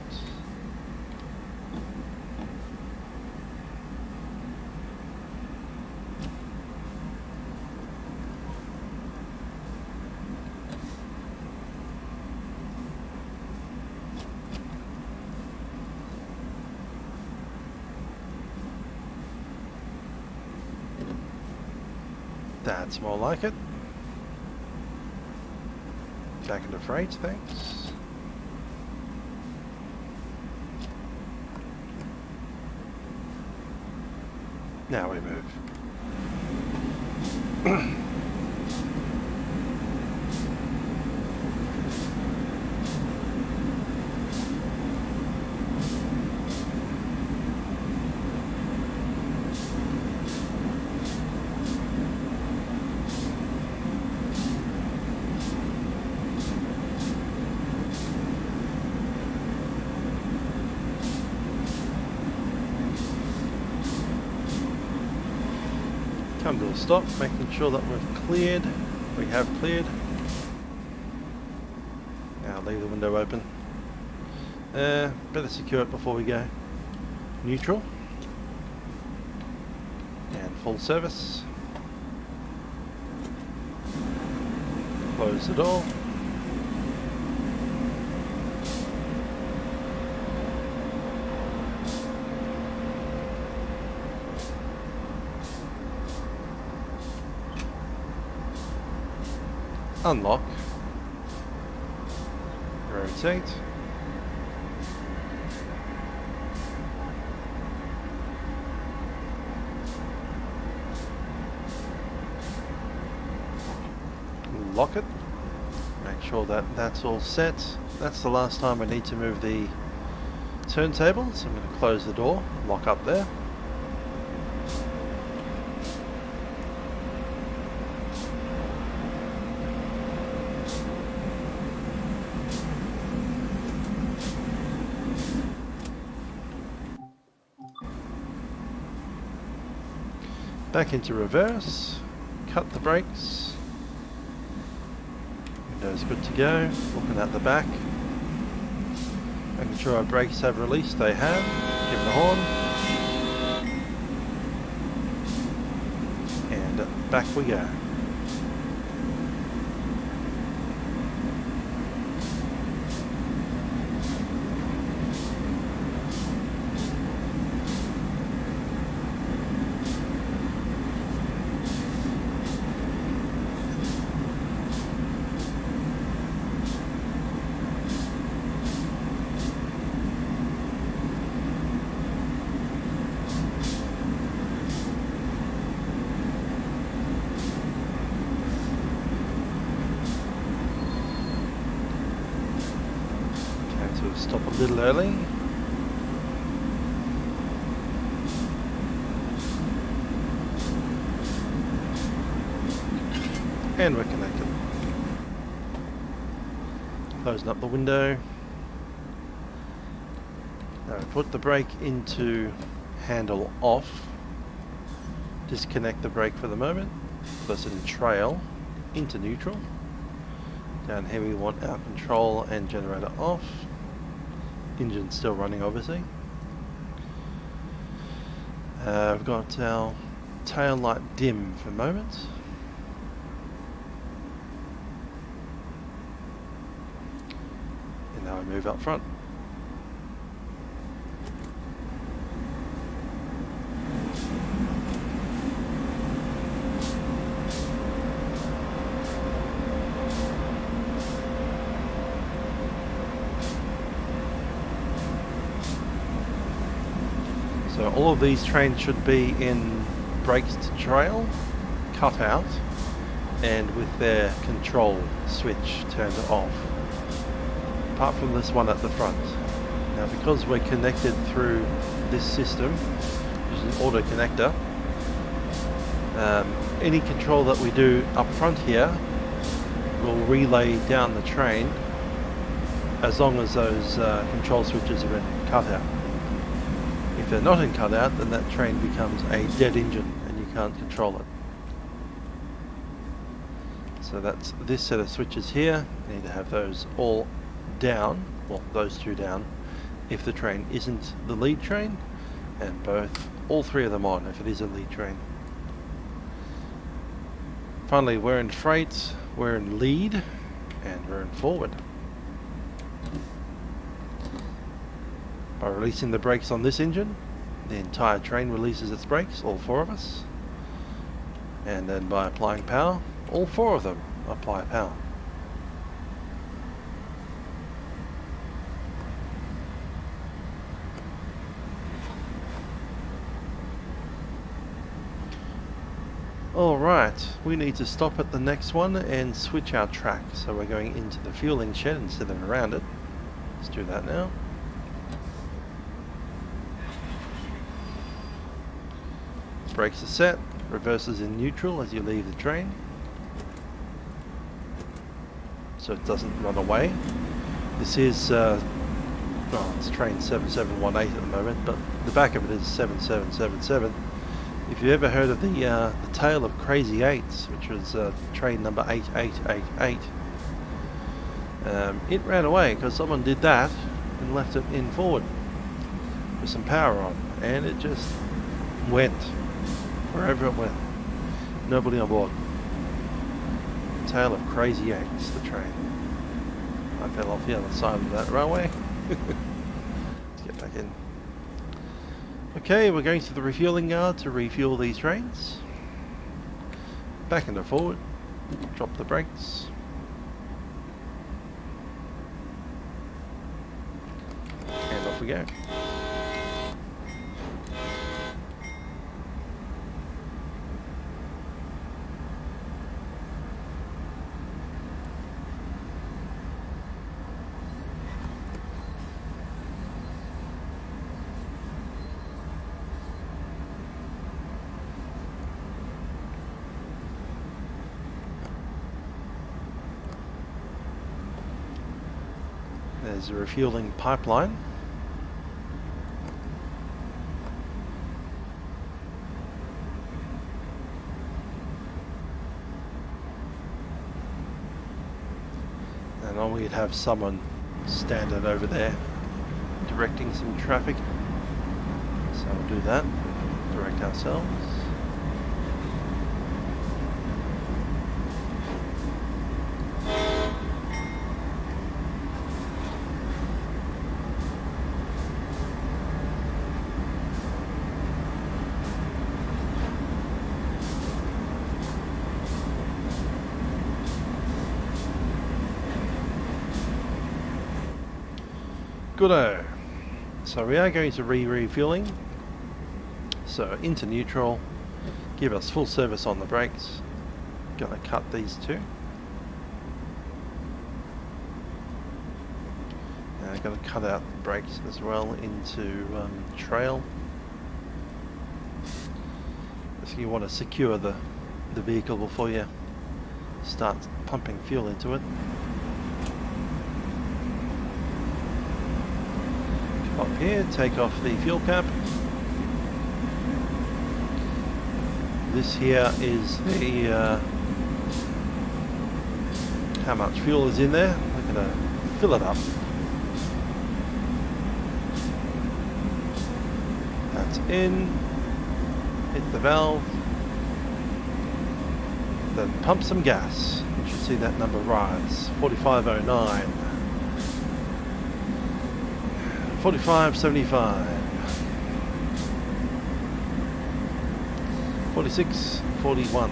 That's more like it. Back into freight, thanks. Now we move. Come to a stop, making sure that we've cleared. We have cleared. Now leave the window open. Better secure it before we go. Neutral. And full service. Close the door. Unlock, rotate, lock it, make sure that that's all set. That's the last time I need to move the turntable, so I'm going to close the door, lock up there. Back into reverse, cut the brakes. Window's good to go, looking at the back. Making sure our brakes have released, they have. Give it a horn. And back we go. Stop a little early. And we're connected. Closing up the window. Now put the brake into handle off. Disconnect the brake for the moment. Place it in trail into neutral. Down here we want our control and generator off. Engine still running, obviously. We've got our tail light dim for a moment. And now we move up front. So all of these trains should be in brakes to trail, cut out, and with their control switch turned off. Apart from this one at the front. Now because we're connected through this system, which is an auto connector, any control that we do up front here will relay down the train as long as those control switches are in cutout. If they're not in cutout, then that train becomes a dead engine and you can't control it. So that's this set of switches here. You need to have those all down, well those two down, if the train isn't the lead train, and all three of them on if it is a lead train. Finally, we're in freight, we're in lead, and we're in forward. By releasing the brakes on this engine, the entire train releases its brakes, all four of us. And then by applying power, all four of them apply power. Alright, we need to stop at the next one and switch our track. So we're going into the fueling shed instead of around it. Let's do that now. Brakes are set, reverses in neutral as you leave the train, so it doesn't run away. This is, it's train 7718 at the moment, but the back of it is 7777. If you've ever heard of the tale of Crazy Eights, which was train number 8888, it ran away because someone did that and left it in forward with some power on, and it just went. Wherever it went. Nobody on board. Tale of Crazy Eights, the train. I fell off the other side of that railway. Let's get back in. Okay, we're going to the refueling yard to refuel these trains. Back into forward. Drop the brakes. And off we go. There's a refueling pipeline. then we'd have someone standing over there directing some traffic. So we'll do that, direct ourselves. Goodo. So we are going to Re-Refueling. So into neutral, give us full service on the brakes. Gonna cut these two. And I'm gonna cut out the brakes as well into trail. So you want to secure the vehicle before you start pumping fuel into it. Up here, take off the fuel cap. This here is the how much fuel is in there. We're going to fill it up. That's in. Hit the valve. Then pump some gas. You should see that number rise. 4509. 45.75, 46.41,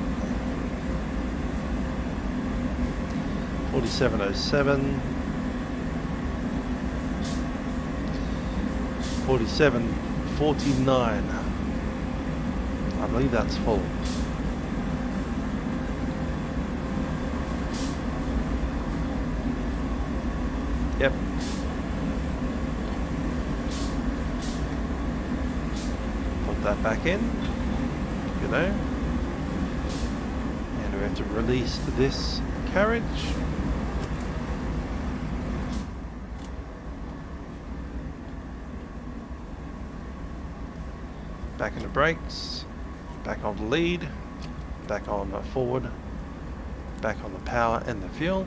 47.07, 47.49. I believe that's full. Yep. That back in, you know, and we have to release this carriage. Back into brakes, back on the lead, back on the forward, back on the power and the fuel.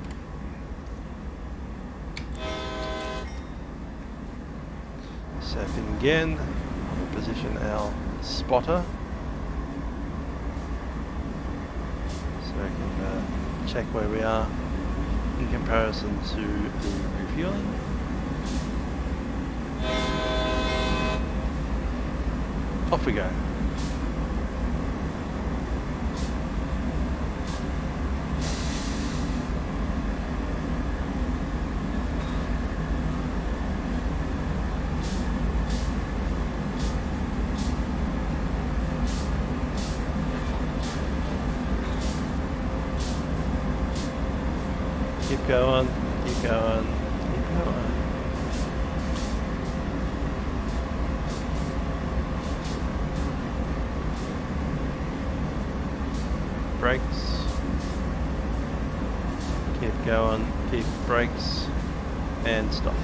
Step in again, position our spotter so we can check where we are in comparison to the refueling. Off we go. Keep going, keep going, keep going. Brakes. Keep going, keep brakes, and stop.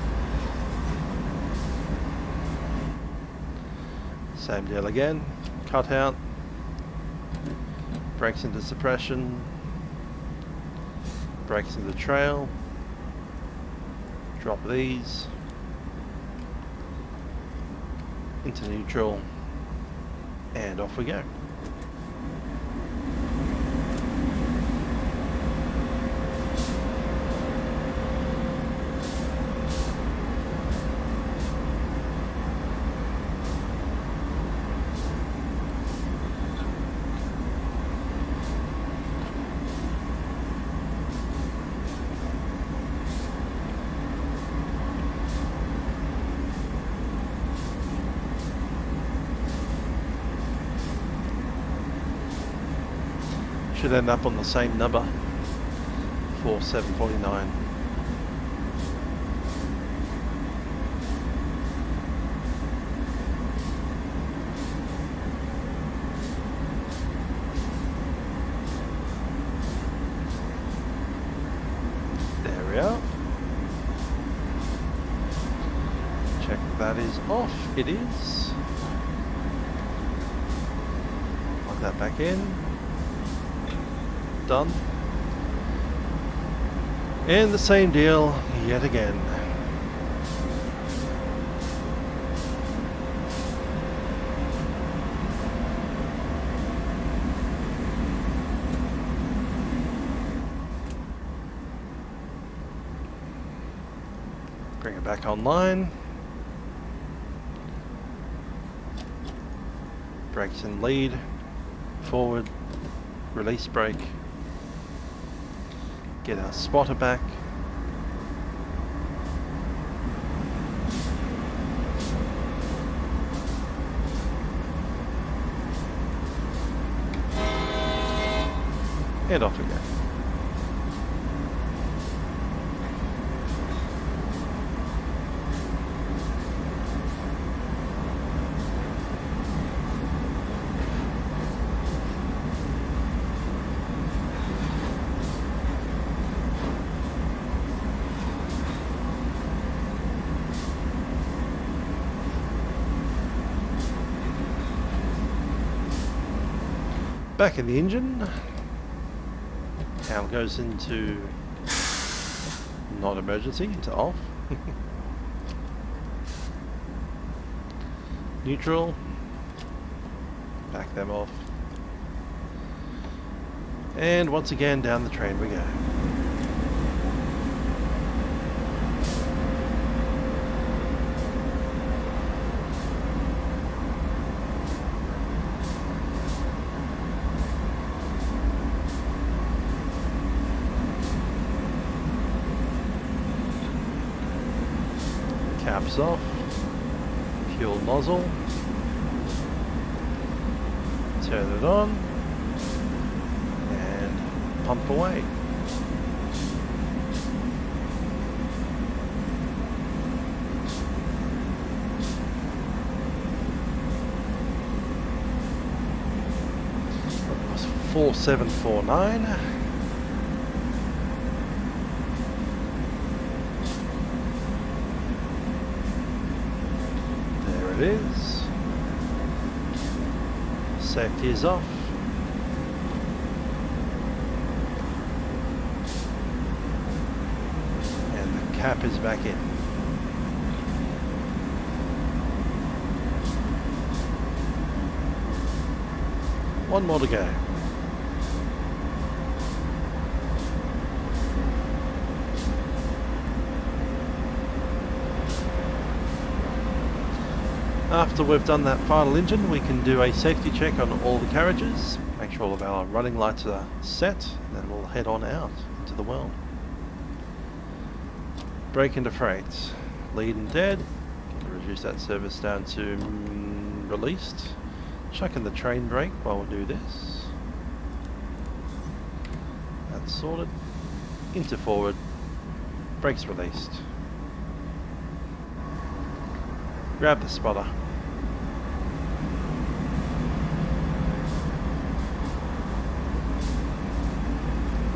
Same deal again. Cut out. Brakes into suppression. Brakes into trail, drop these, into neutral, and off we go. Should end up on the same number for 749. There we are. Check that is off. It is. Plug that back in. Done. And the same deal yet again. Bring it back online. Brakes in lead, forward, release brake. Get our spotter back. And off we go. Back in the engine. Now goes into not emergency, into off. Neutral. Back them off. And once again down the train we go. Caps off, fuel nozzle, turn it on, and pump away. That was 4749. It is. Safety is off. And the cap is back in. One more to go. After we've done that final engine, we can do a safety check on all the carriages, make sure all of our running lights are set, and then we'll head on out into the world. Brake into freight, lead and dead, reduce that service down to released, chuck in the train brake while we do this. That's sorted, into forward, brakes released. Grab the spotter.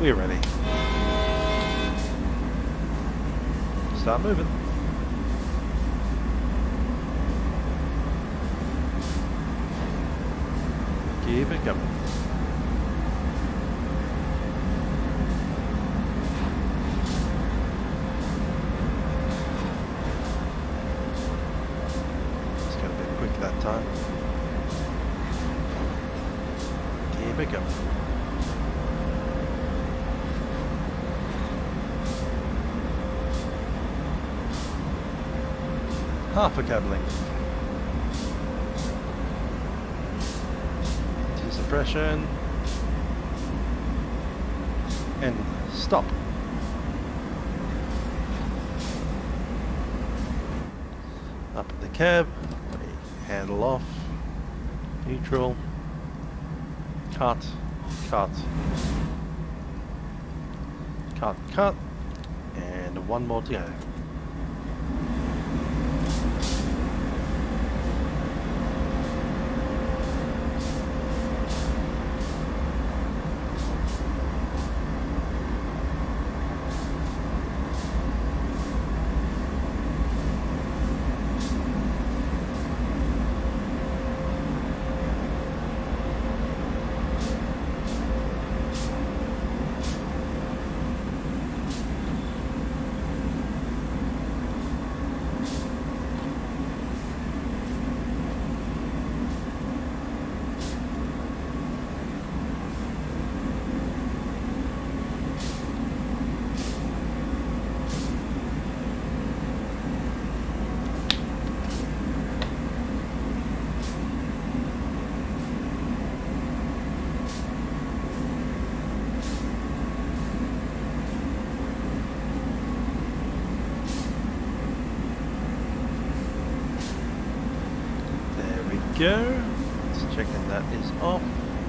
We're ready. Start moving. Keep it coming. It's going to be quick that time. Keep it going. Half a cab length. Suppression. And stop. Up in the cab. Handle off. Neutral. Cut. Cut. Cut. Cut. And one more to go. go. Let's check if that is off.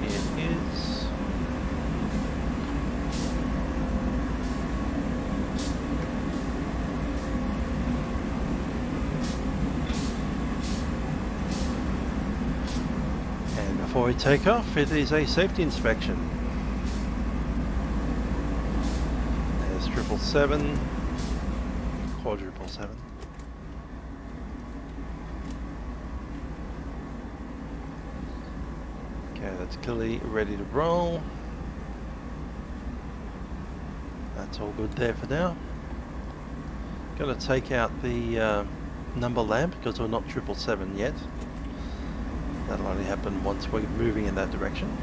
It is. And before we take off, it is a safety inspection. There's 777, quadruple 7. Okay, that's clearly ready to roll. That's all good there for now. Gonna take out the number lamp because we're not 777 yet. That'll only happen once we're moving in that direction.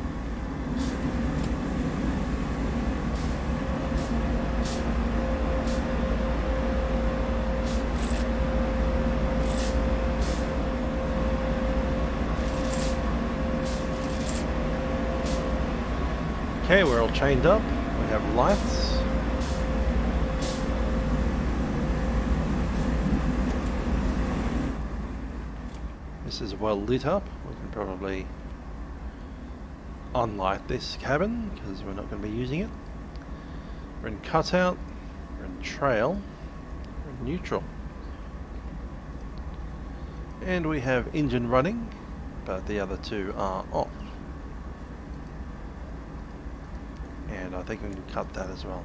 Okay, we're all chained up. We have lights. This is well lit up. We can probably unlight this cabin because we're not going to be using it. We're in cutout, we're in trail, we're in neutral. And we have engine running, but the other two are off. And I think we can cut that as well.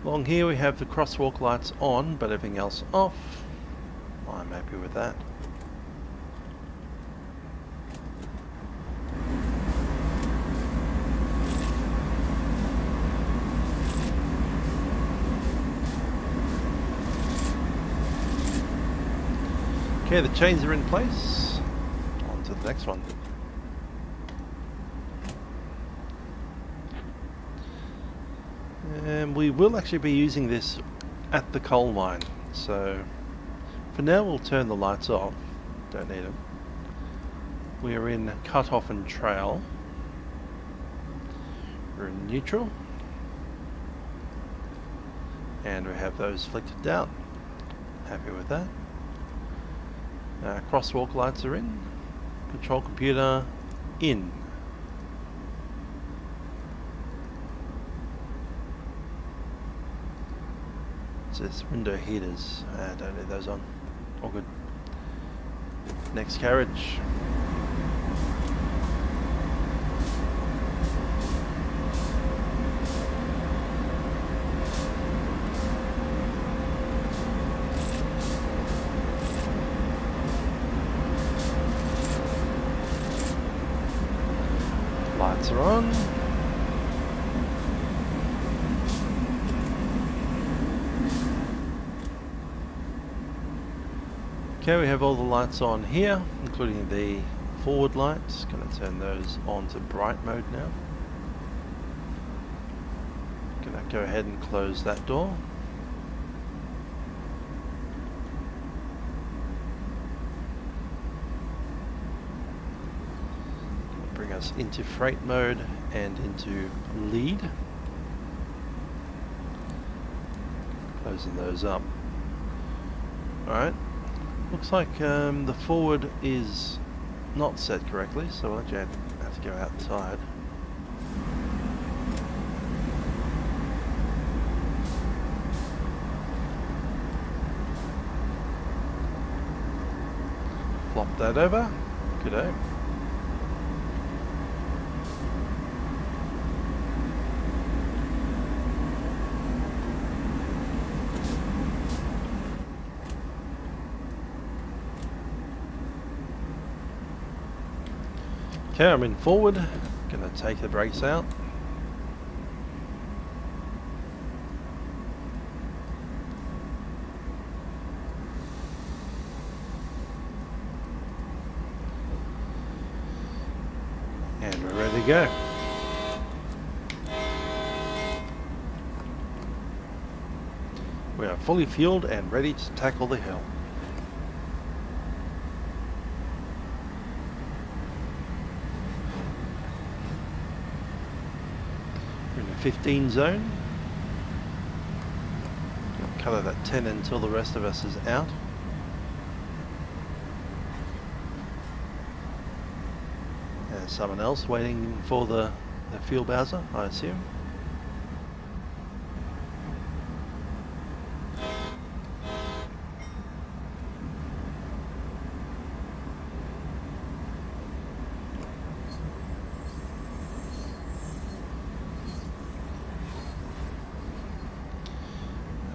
Along here we have the crosswalk lights on, but everything else off. I'm happy with that. Okay, the chains are in place. On to the next one. And we will actually be using this at the coal mine, so for now we'll turn the lights off, don't need them. We are in cut off and trail. We're in neutral. And we have those flicked down. Happy with that. Crosswalk lights are in. Control computer in. Says window heaters. Don't need those on. All good. Next carriage. Lights are on. Okay, we have all the lights on here, including the forward lights. Going to turn those on to bright mode now. Going to go ahead and close that door. Bring us into freight mode and into lead. Closing those up. Alright. Looks like the forward is not set correctly, so we'll actually have to go outside. Flop that over. Good-o. Okay, I'm in forward. Gonna take the brakes out. And we're ready to go. We are fully fueled and ready to tackle the hill. We're in the 15 zone. Cut it at 10 until the rest of us is out. There's someone else waiting for the fuel bowser, I assume.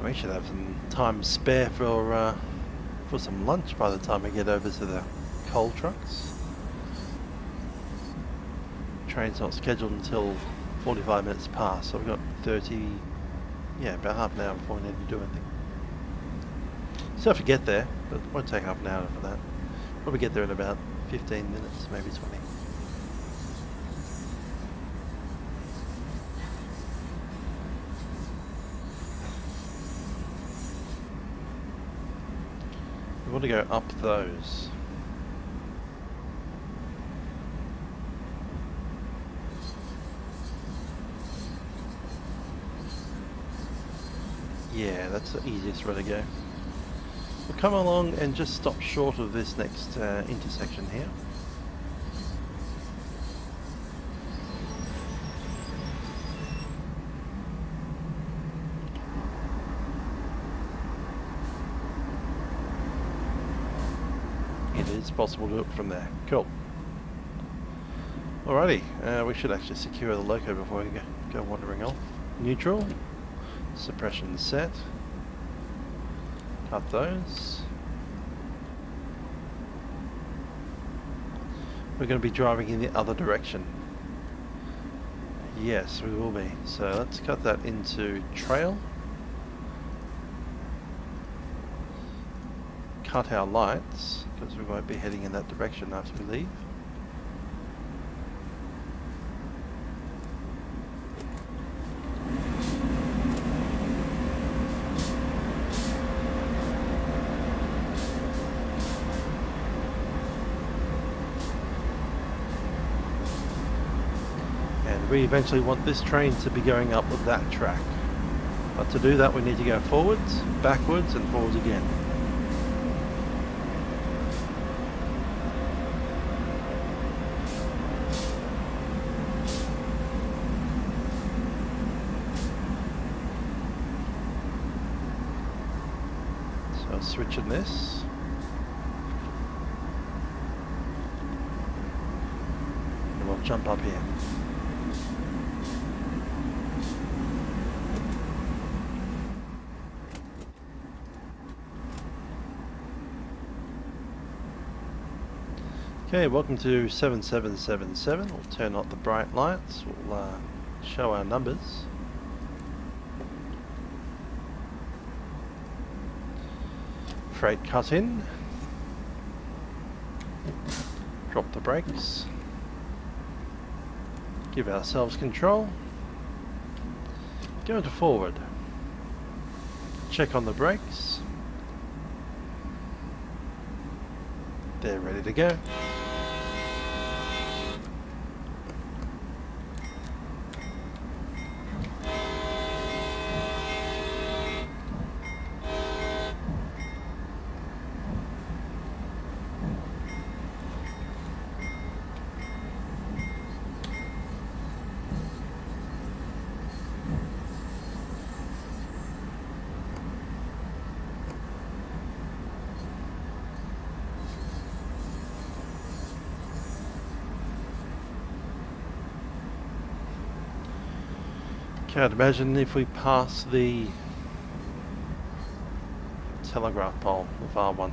We should have some time spare for some lunch by the time we get over to the coal trucks. Train's not scheduled until 45 minutes past, so we've got about half an hour before we need to do anything. Still have to get there, but it won't take half an hour for that. Probably get there in about 15 minutes, maybe 20. We want to go up those. Yeah, that's the easiest way to go. We'll come along and just stop short of this next intersection here. It is possible to do it from there. Cool. Alrighty, we should actually secure the loco before we go wandering off. Neutral. Suppression set. Cut those. We're going to be driving in the other direction. Yes, we will be. So let's cut that into trail. Cut our lights, because we won't be heading in that direction after we leave. We eventually want this train to be going up with that track. But to do that we need to go forwards, backwards and forwards again. So I'll switch in this. And we'll jump up here. Okay, welcome to 7777. We'll turn on the bright lights. We'll show our numbers. Freight cut in. Drop the brakes. Give ourselves control. Go to forward. Check on the brakes. They're ready to go. Can't imagine if we pass the telegraph pole with R1.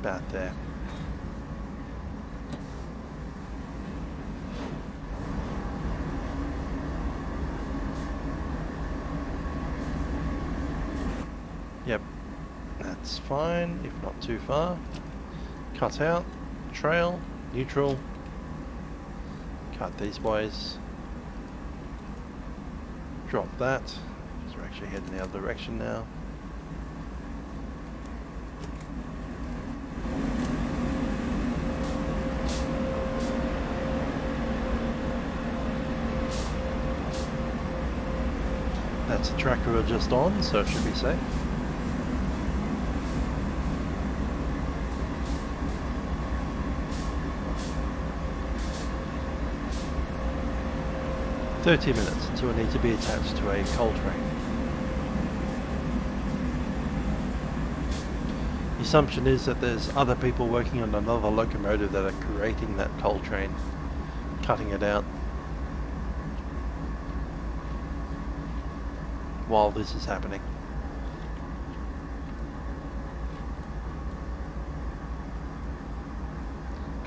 About there. Yep, that's fine, if not too far. Cut out, trail, neutral. Cut these ways. Drop that, because we're actually heading the other direction now. That's a track we were just on, so it should be safe. "30 minutes until we need to be attached to a coal train." The assumption is that there's other people working on another locomotive that are creating that coal train, cutting it out while this is happening.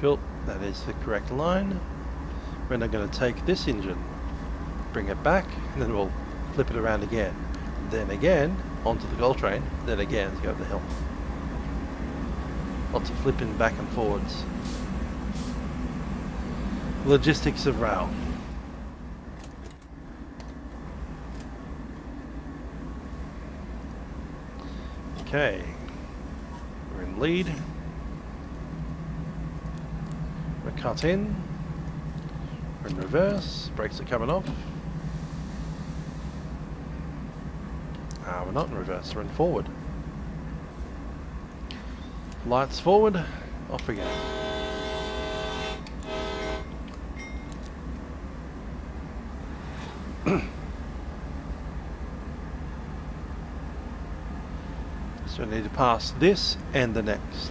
Cool, that is the correct line. We're now going to take this engine, bring it back, and then we'll flip it around again. Then again, onto the coal train, then again to go up the hill. Lots of flipping back and forwards. Logistics of rail. Okay, we're in lead. We're cut in. We're in reverse. Brakes are coming off. We're not in reverse, we're in forward. Lights forward, off we go. So I need to pass this and the next.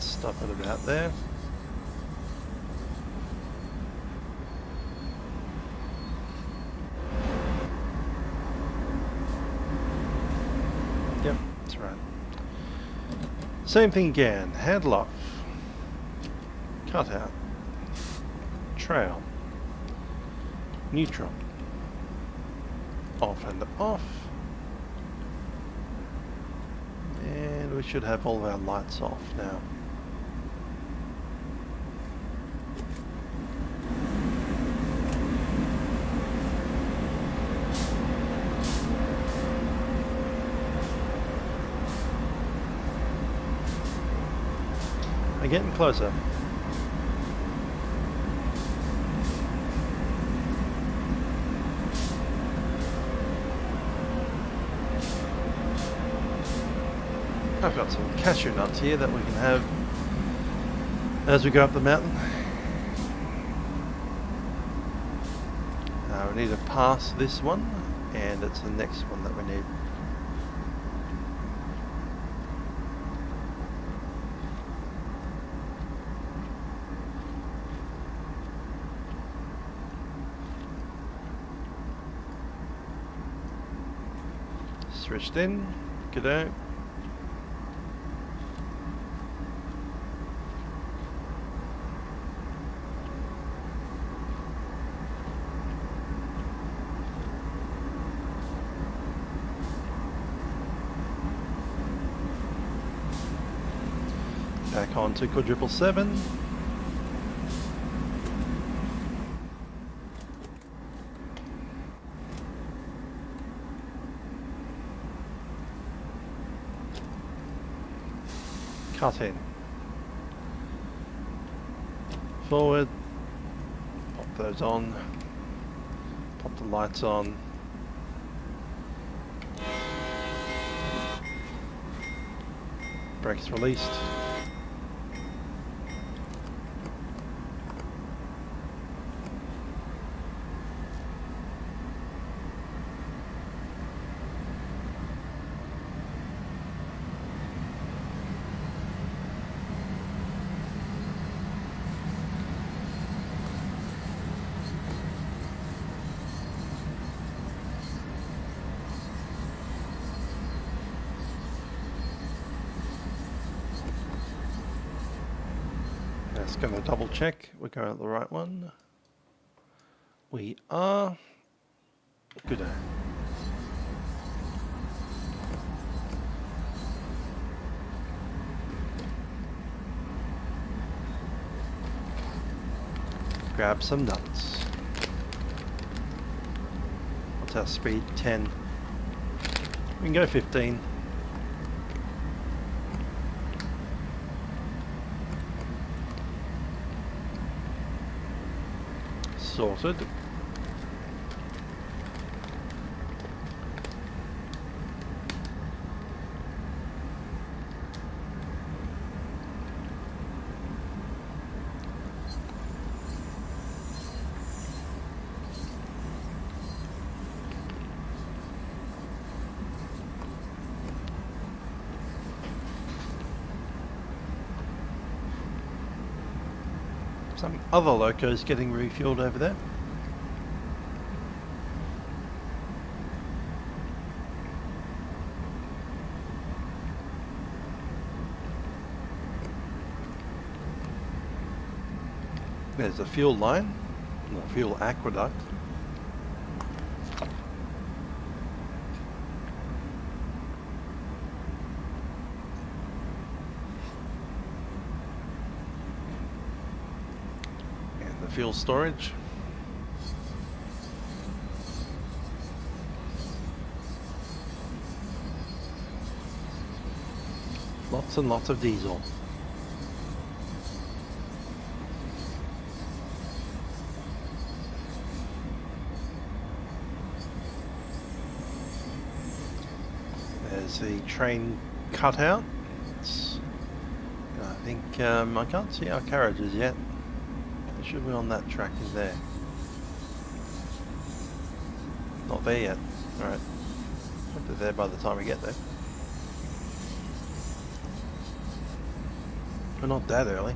Stop it about there. Yep, that's right. Same thing again. Handle off. Cut out. Trail. Neutral. Off and off. And we should have all of our lights off now. Getting closer. I've got some cashew nuts here that we can have as we go up the mountain. We need to pass this one, and it's the next one that we need. Switched in, good out. Back on to quadruple 7. Cut in. Forward. Pop those on. Pop the lights on. Brakes released. Just going to double check we're going at the right one. We are. Good. Grab some nuts. What's our speed? 10. We can go 15. Sorted. Some other locos getting refueled over there. There's a fuel line, the fuel aqueduct. Fuel storage. Lots and lots of diesel. There's the train cutout. I think I can't see our carriages yet. Should be on that track in there. Not there yet. Alright. Hope they're there by the time we get there. We're not that early.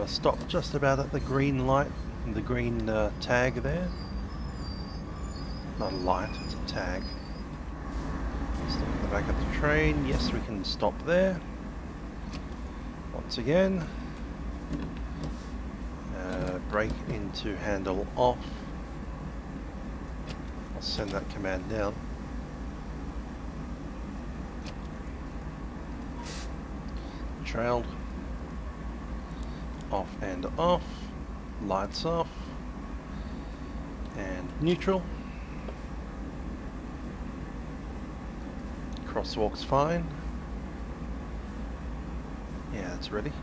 Stop just about at the green light, the green tag there. Not a light, it's a tag. Stop at the back of the train. Yes, we can stop there. Once again. Brake into handle off. I'll send that command down. Trailed. Off and off, lights off, and neutral. Crosswalk's fine. Yeah, it's ready.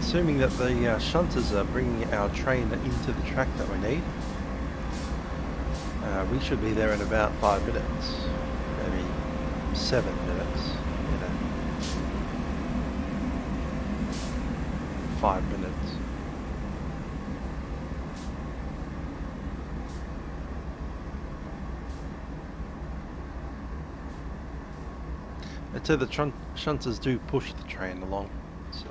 Assuming that the shunters are bringing our train into the track that we need, we should be there in about 5 minutes, maybe 7 minutes, you know, 5 minutes. I'd say the shunters do push the train along, so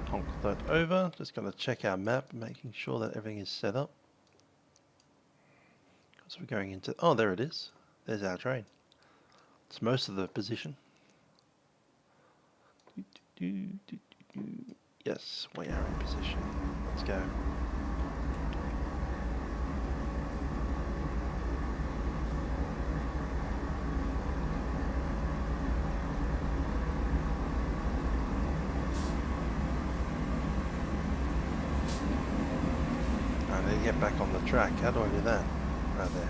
honk that over. Just going to check our map, making sure that everything is set up. So we're going into, oh, there it is. There's our train. It's most of the position. Yes, we are in position. Let's go. Get back on the track. How do I do that? Right there.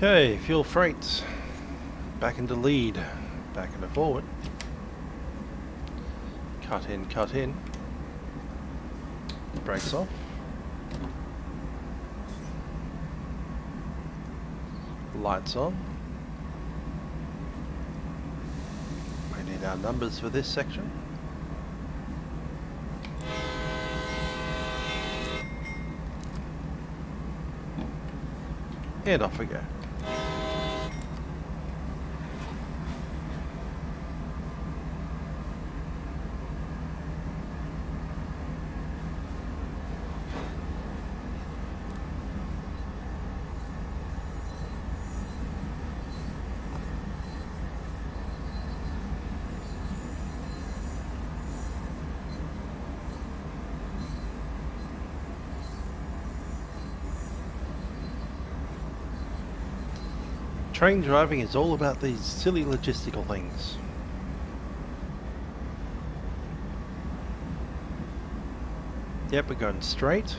Okay, fuel freight. Back into lead. Back into forward. Cut in, cut in. Brakes off. Lights on. We need our numbers for this section. And off we go. Train driving is all about these silly logistical things. Yep, we're going straight.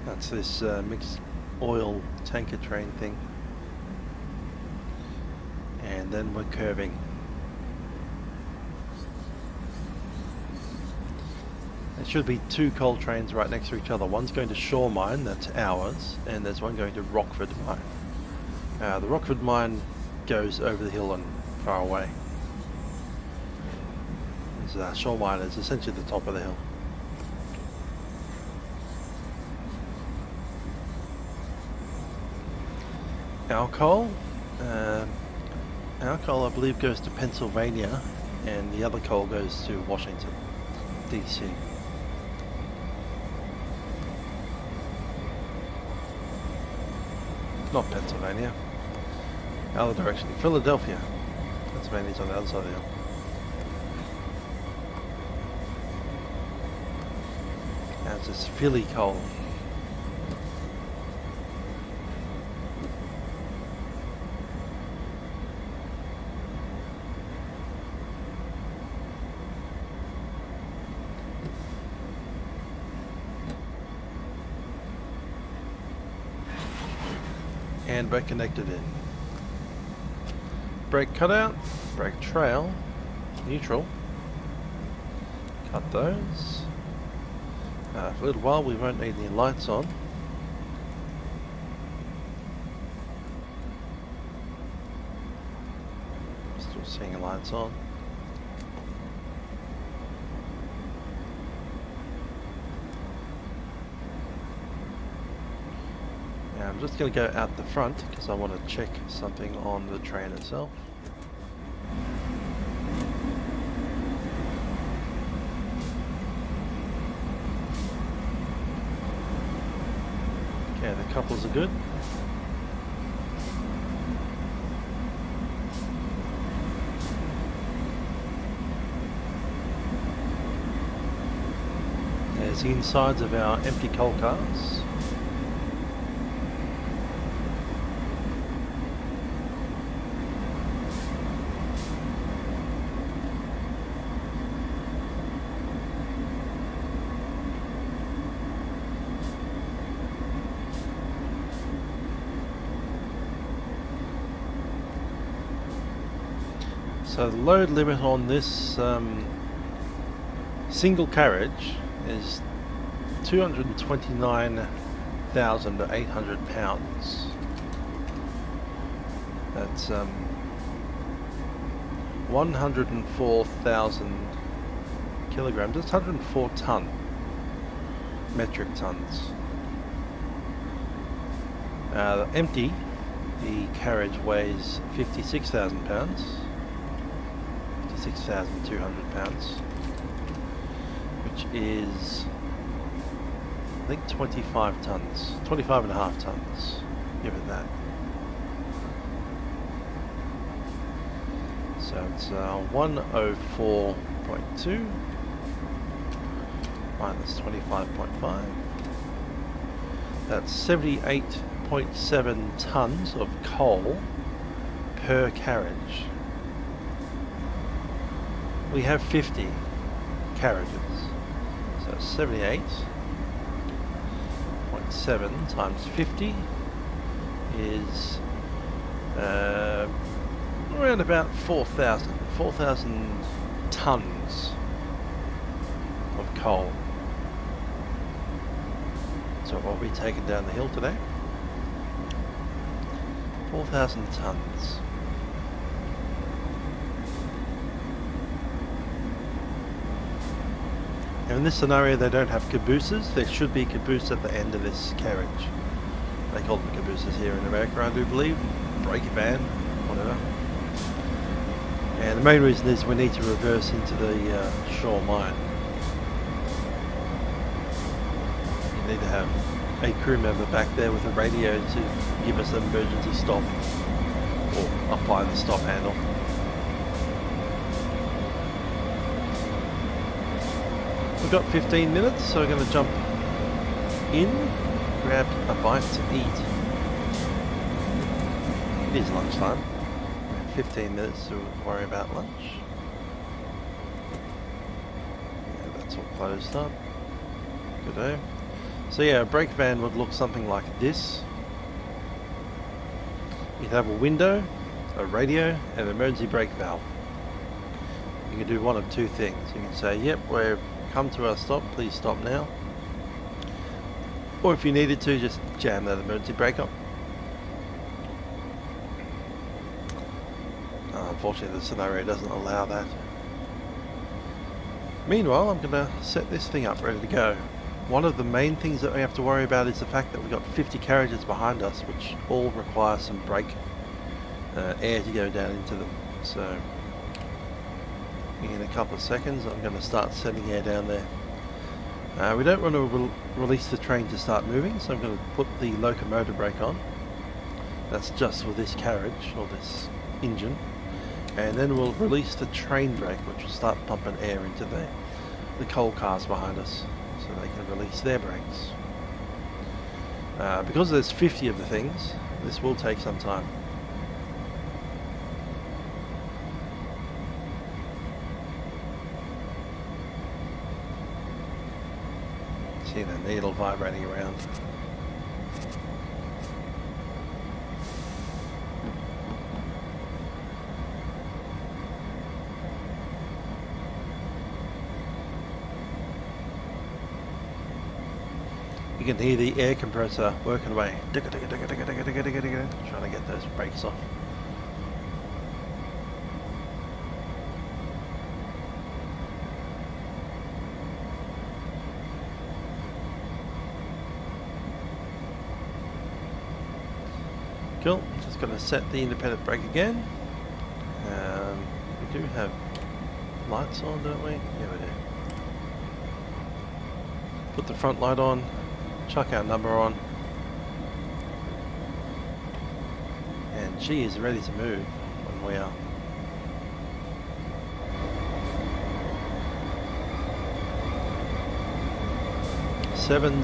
That's this mixed oil tanker train thing. And then we're curving. There should be two coal trains right next to each other. One's going to Shore Mine, that's ours, and there's one going to Rockford Mine. The Rockford Mine goes over the hill and far away. Shore Mine is essentially the top of the hill. Our coal, I believe goes to Pennsylvania, and the other coal goes to Washington, DC. Not Pennsylvania. Other direction. Philadelphia. Pennsylvania's on the other side of the hill. That's this Philly coal. And brake connected in. Brake cutout, brake trail, neutral. Cut those. For a little while we won't need any lights on. Still seeing lights on. I'm just going to go out the front because I want to check something on the train itself. Okay, the couples are good. There's the insides of our empty coal cars. So the load limit on this single carriage is 229,800 pounds. That's 104,000 kilograms. That's 104 metric tons. Empty, the carriage weighs 56,000 pounds. 6,200 pounds, which is, I think, 25 tons, 25 and a half tons, give it that. So it's 104.2 minus 25.5. That's 78.7 tons of coal per carriage. We have 50 carriages, so 78.7 7 times 50 is around about 4,000 tons of coal. So what will be taken down the hill today? 4,000 tons. Now in this scenario they don't have cabooses. There should be a caboose at the end of this carriage. They call them cabooses here in America, I do believe. Brake van, whatever. And the main reason is we need to reverse into the shore mine. You need to have a crew member back there with a radio to give us an emergency stop or apply the stop handle. We've got 15 minutes, so we're going to jump in, grab a bite to eat. It is lunchtime. 15 minutes to worry about lunch. Yeah, that's all closed up. Good-o. So yeah, a brake van would look something like this. You'd have a window, a radio, and an emergency brake valve. You can do one of two things. You can say, yep, we've come to our stop, please stop now. Or if you needed to, just jam that emergency brake up. Unfortunately, the scenario doesn't allow that. Meanwhile, I'm going to set this thing up ready to go. One of the main things that we have to worry about is the fact that we've got 50 carriages behind us, which all require some brake air to go down into them. So in a couple of seconds I'm going to start sending air down there. We don't want to release the train to start moving, so I'm going to put the locomotive brake on. That's just for this carriage or this engine. And then we'll release the train brake, which will start pumping air into the coal cars behind us, so they can release their brakes. Because there's 50 of the things, this will take some time. See the needle vibrating around. You can hear the air compressor working away, trying to get those brakes off. Cool, just going to set the independent brake again. We do have lights on, don't we? Yeah, we do. Put the front light on. Chuck our number on, and she is ready to move when we are. Seven.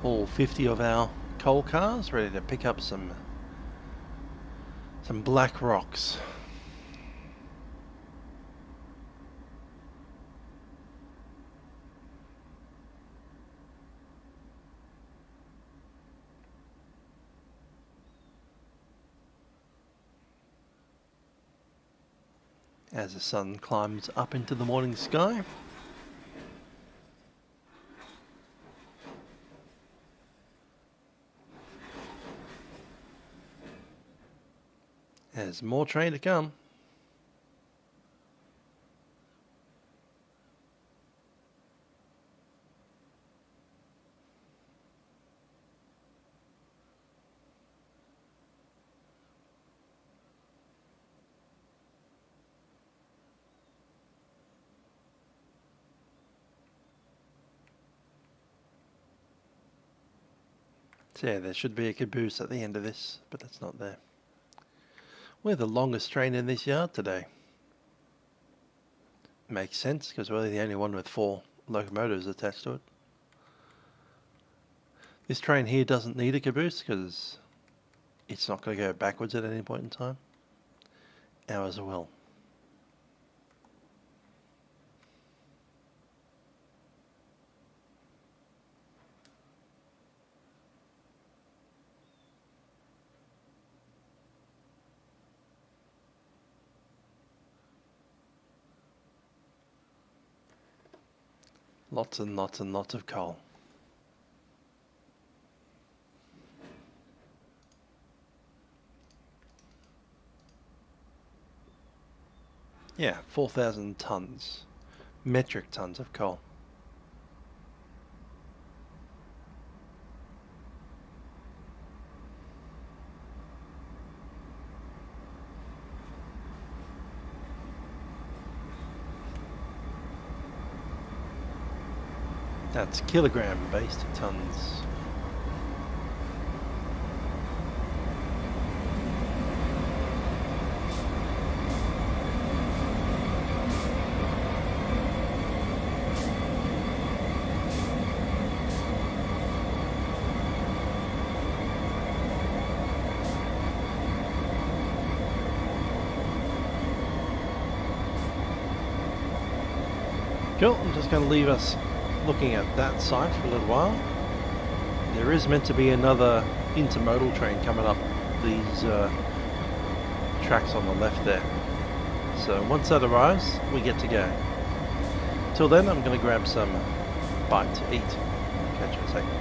All 50 of our coal cars ready to pick up some black rocks. As the sun climbs up into the morning sky. There's more train to come. So yeah, there should be a caboose at the end of this, but that's not there. We're the longest train in this yard today. Makes sense, because we're the only one with 4 locomotives attached to it. This train here doesn't need a caboose because it's not going to go backwards at any point in time. Ours will. Lots and lots and lots of coal. Yeah, 4,000 tons, metric tons of coal. That's kilogram based tons. Cool, I'm just going to leave us looking at that site for a little while. There is meant to be another intermodal train coming up these tracks on the left there. So once that arrives, we get to go. Till then, I'm going to grab some bite to eat. Catch you in a second.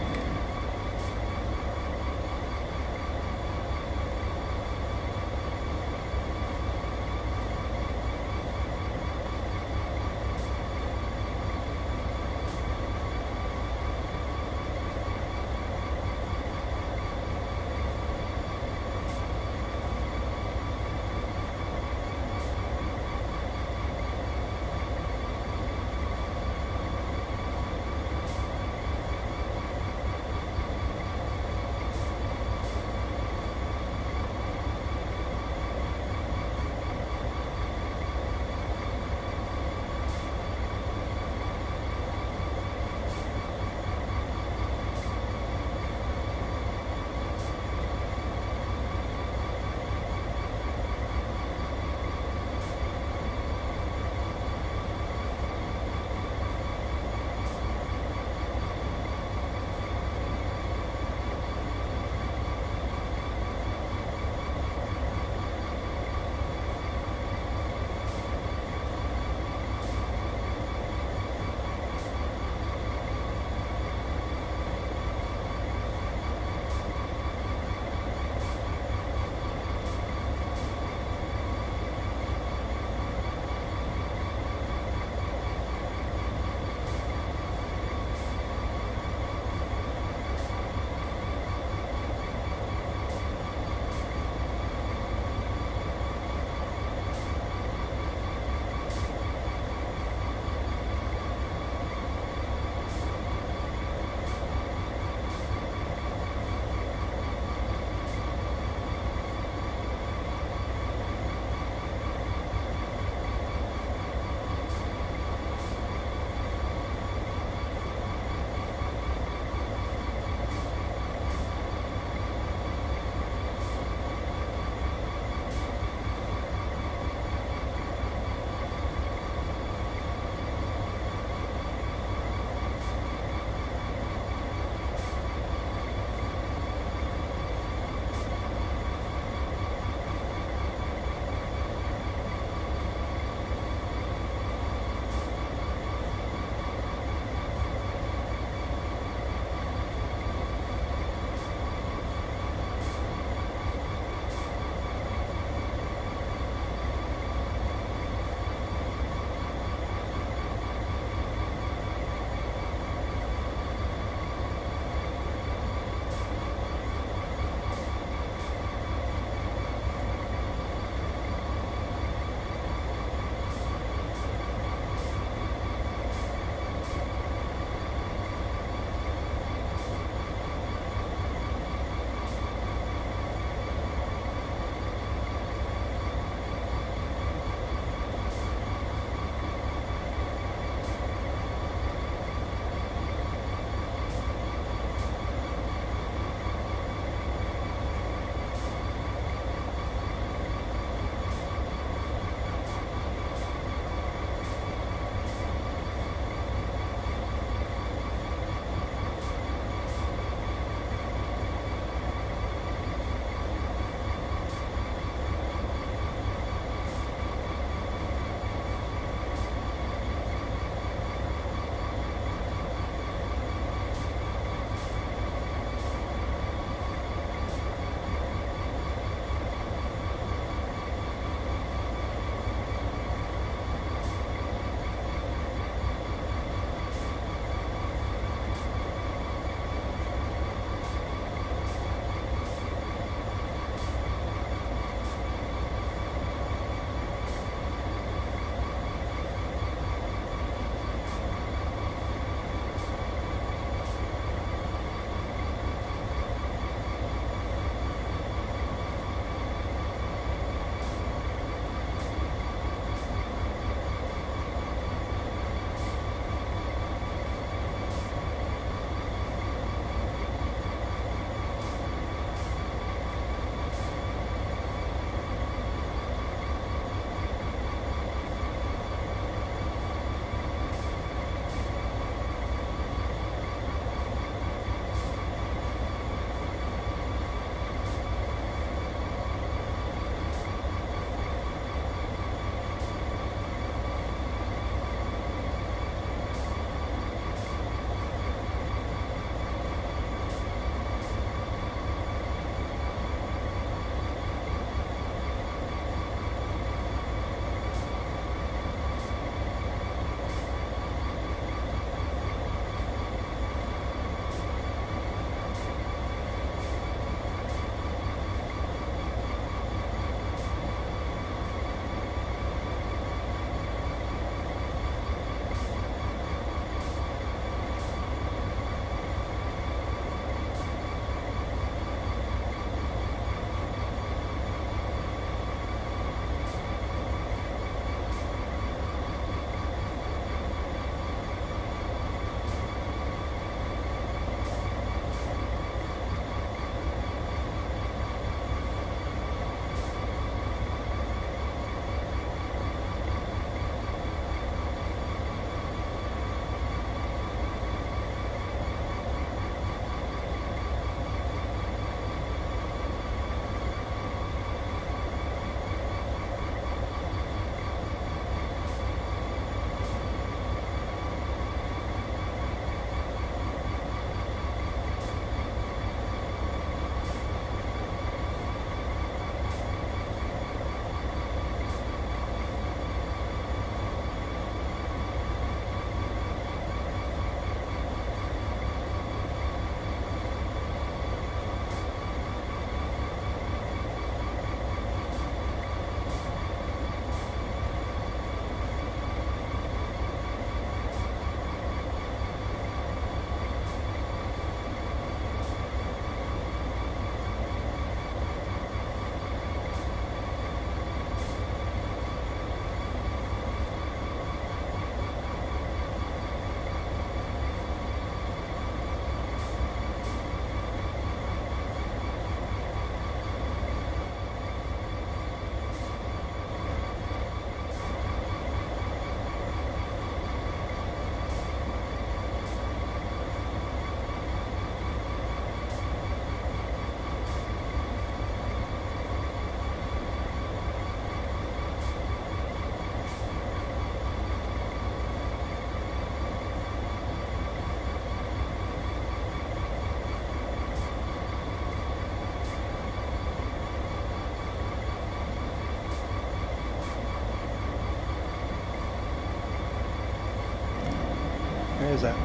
There's that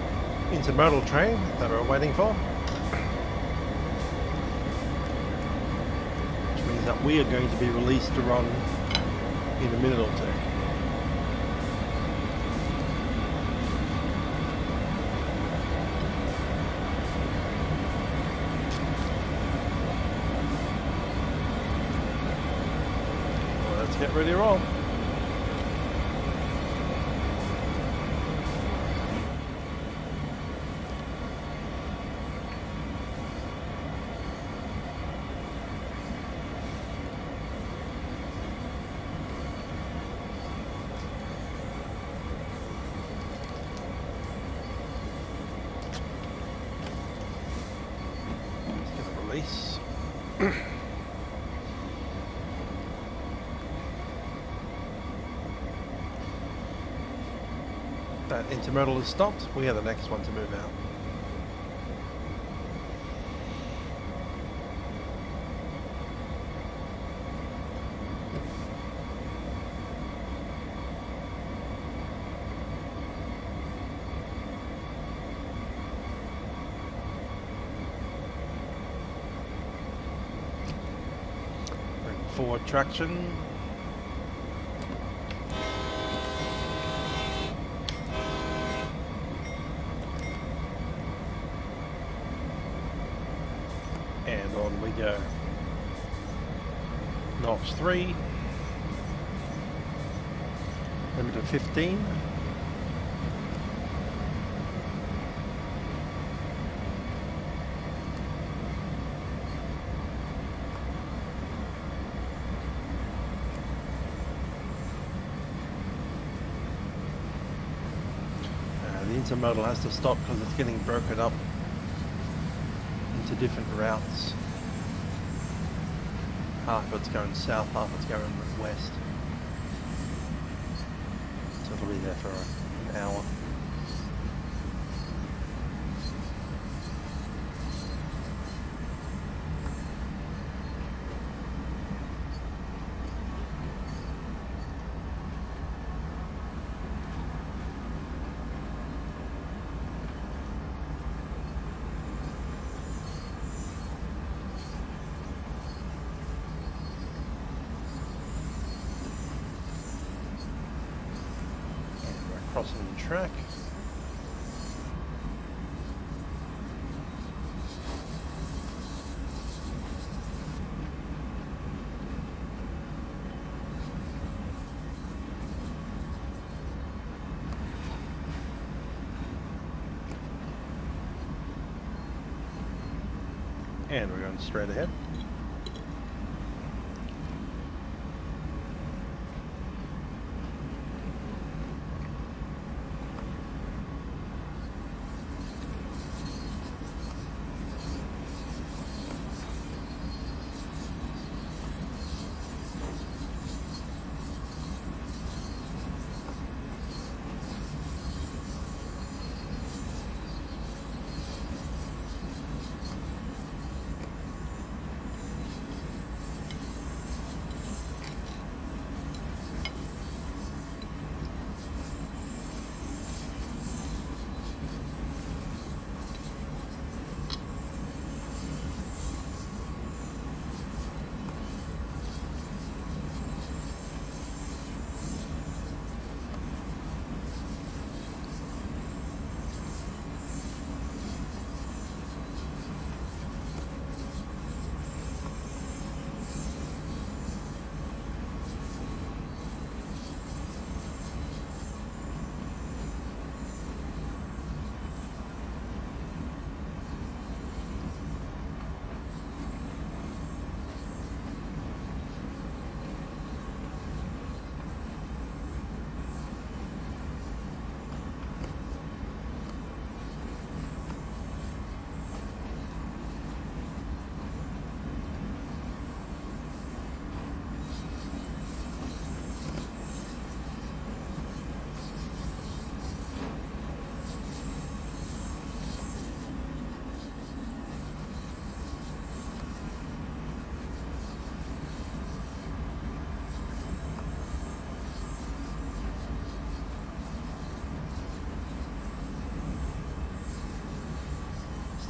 intermodal train that we're waiting for. Which means that we are going to be released to run in a minute or two. Well, let's get ready to roll. Release. That intermodal is stopped. We are the next one to move out. Forward traction. And on we go. Notch 3. Limit of 15. The intermodal has to stop because it's getting broken up into different routes. Half of it's going south, half of it's going west. So it'll be there for an hour. Crossing the track. And we're going straight ahead.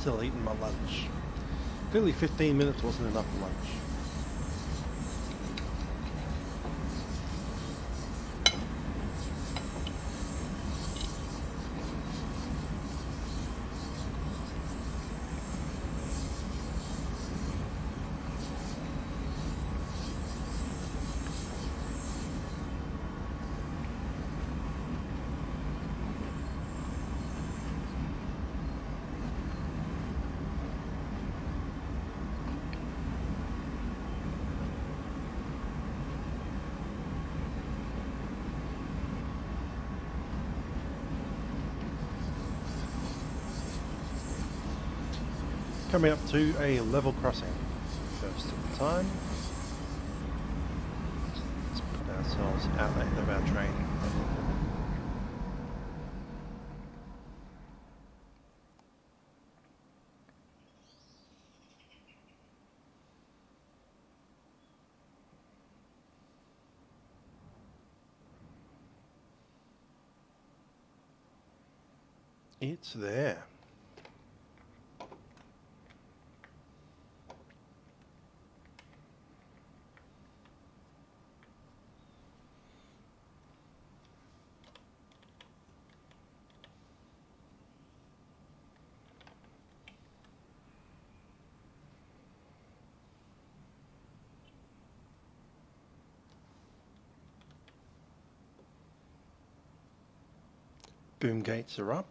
until eating my lunch. Clearly 15 minutes wasn't enough for lunch. Coming up to a level crossing. First of the time. Let's put ourselves out ahead of our train. It's there. Boom gates are up.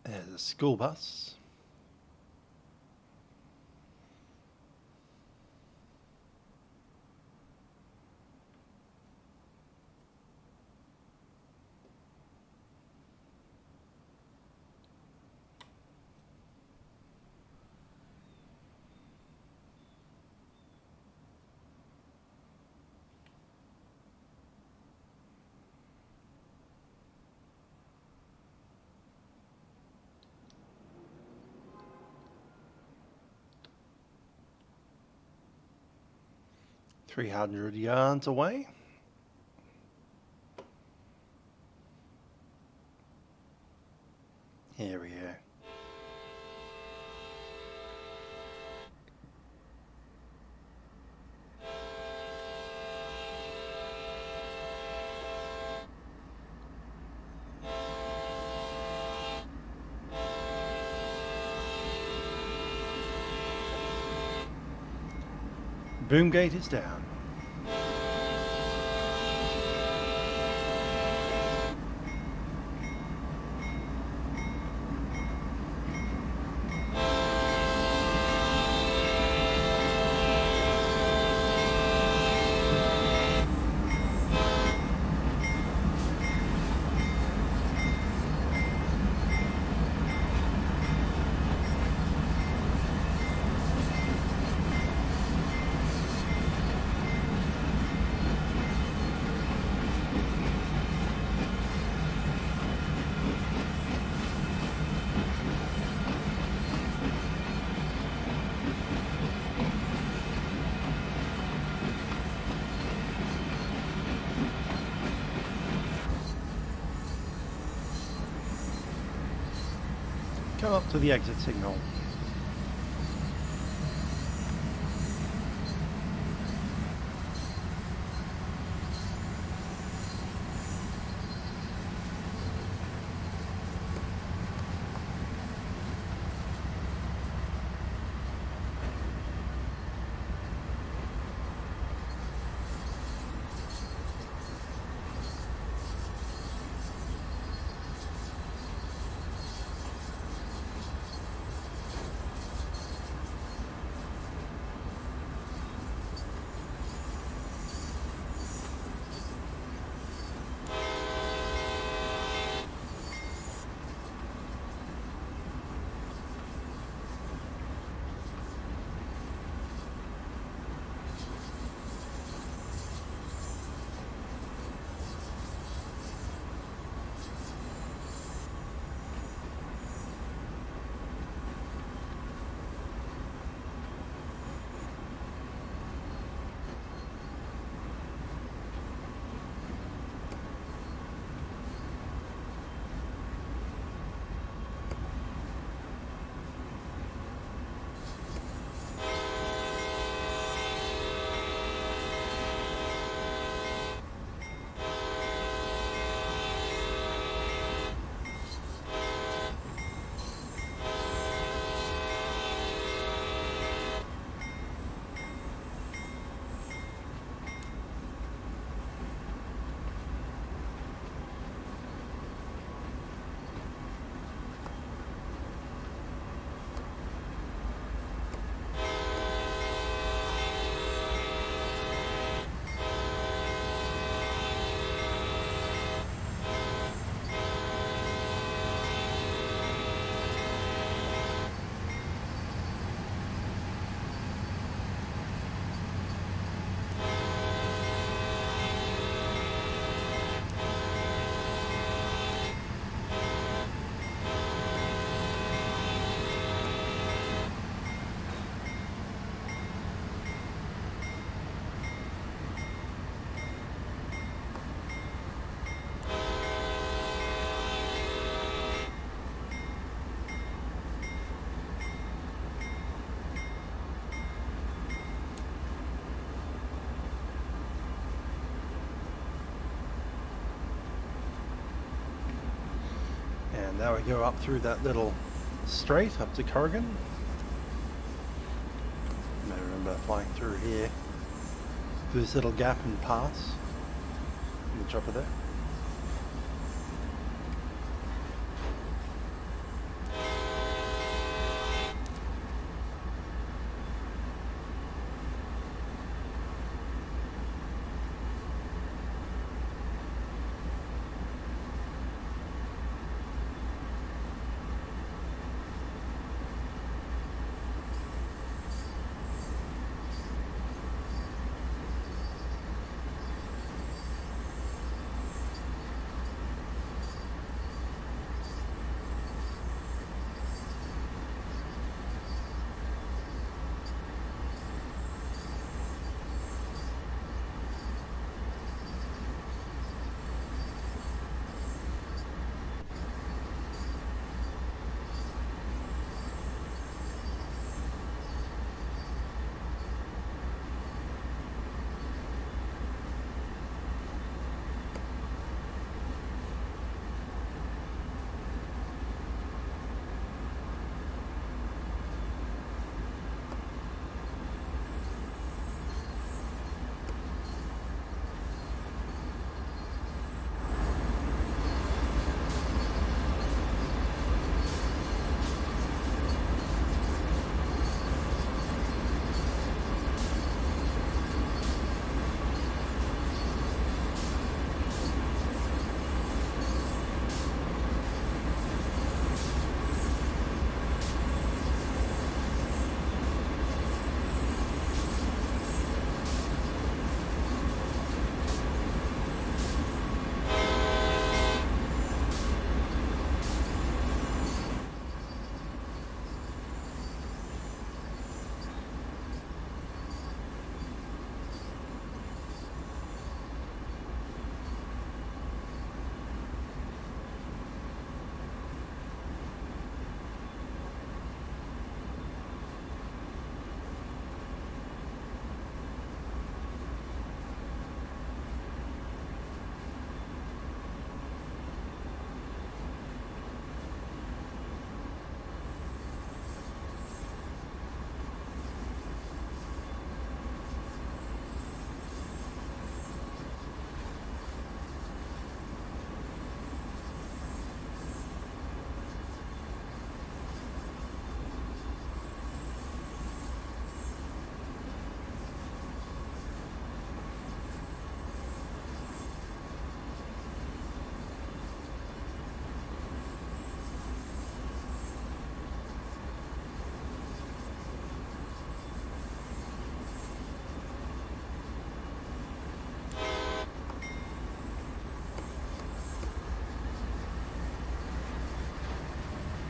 There's a school bus. $300 yards away. Here we go. Boom gate is down. Come up to the exit signal. now we go up through that little strait up to Corrigan. I remember flying through here, through this little gap and pass on the chopper there.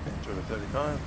Enter the 35.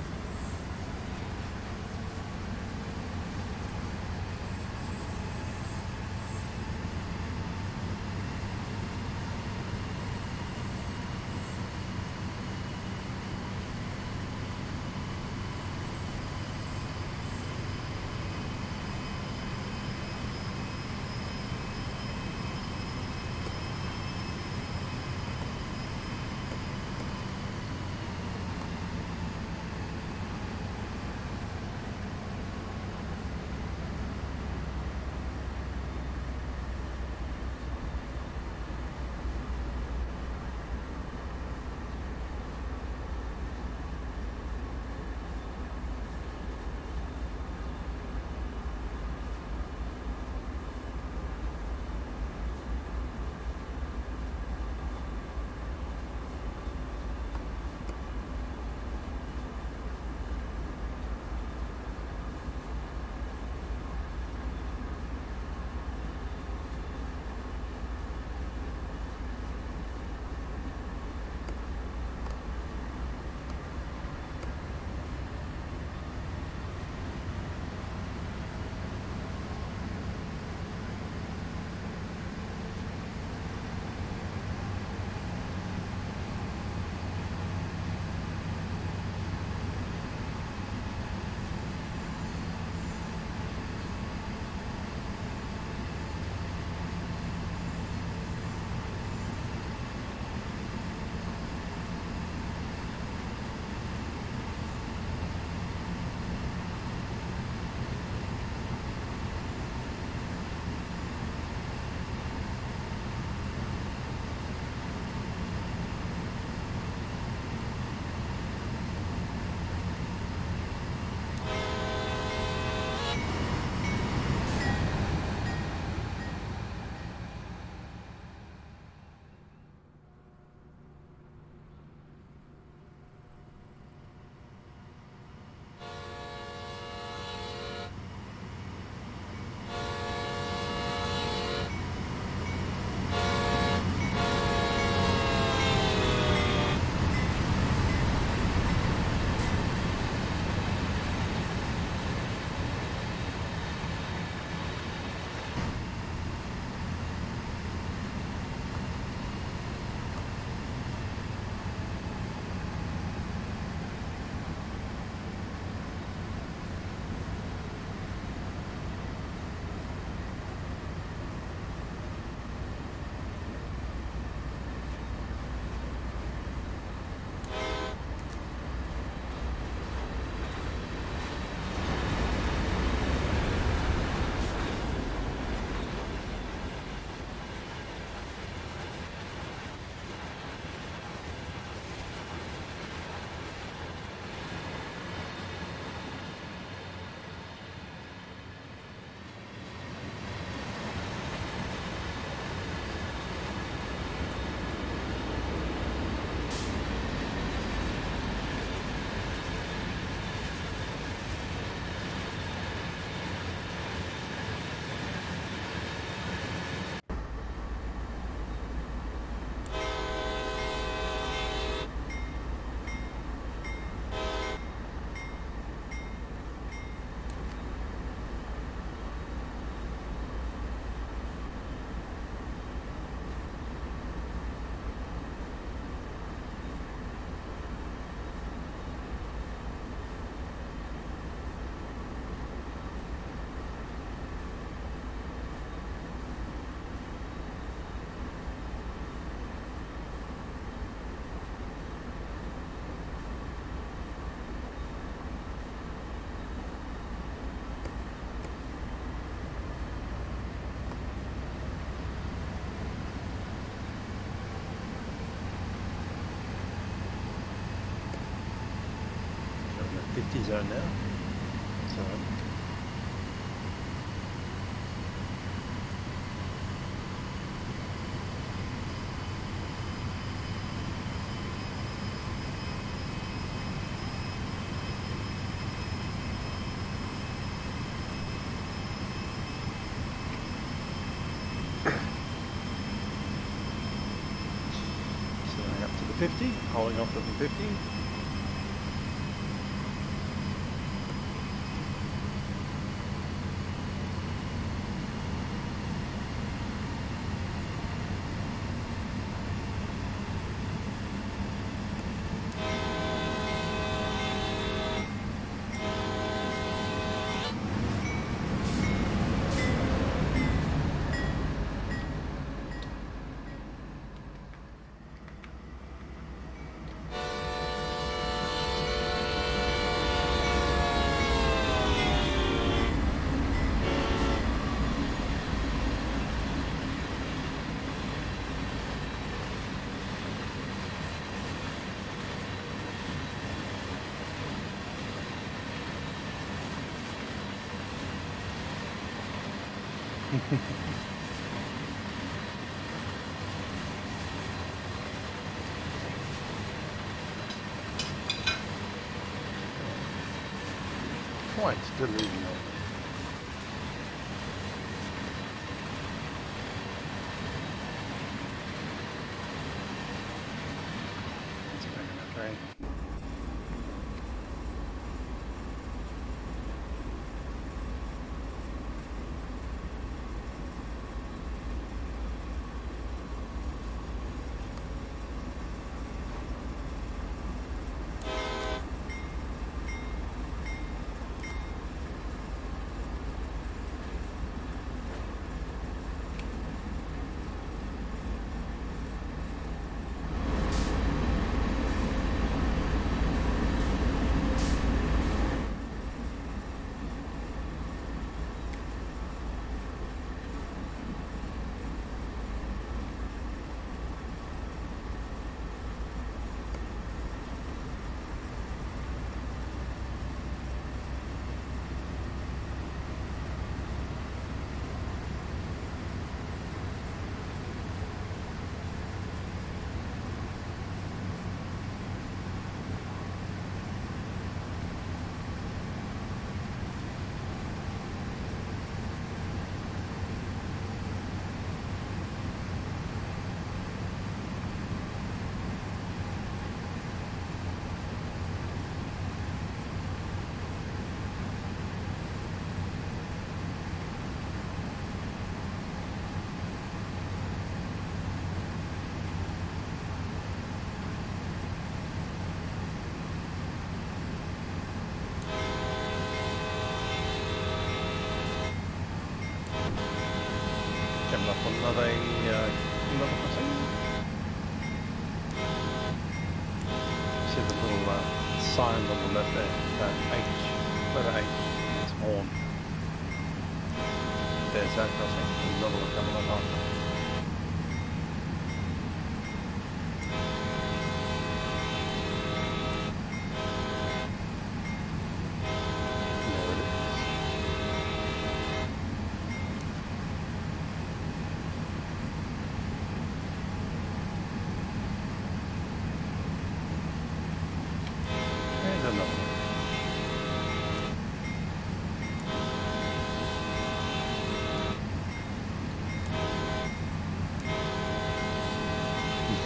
50 zone now. So up to the 50, holding off at the 50. Quite delusional. That's a big enough train. Coming up on another crossing. See the little sign on the left there, that H, letter H, it's horn. There's that crossing, another one coming up after.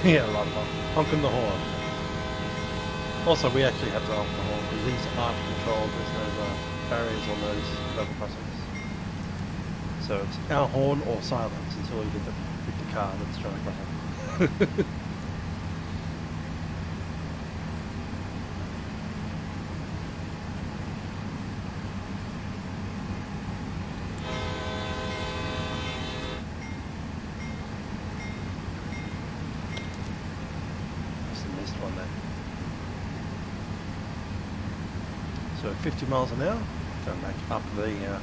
Yeah, a lot of fun. Honking the horn. Also, we actually have to honk the horn because these aren't controlled. There's no barriers on those level crossings. So it's our horn or silence until you get the car that's trying to cross it. So 50 miles an hour, going back up the hill.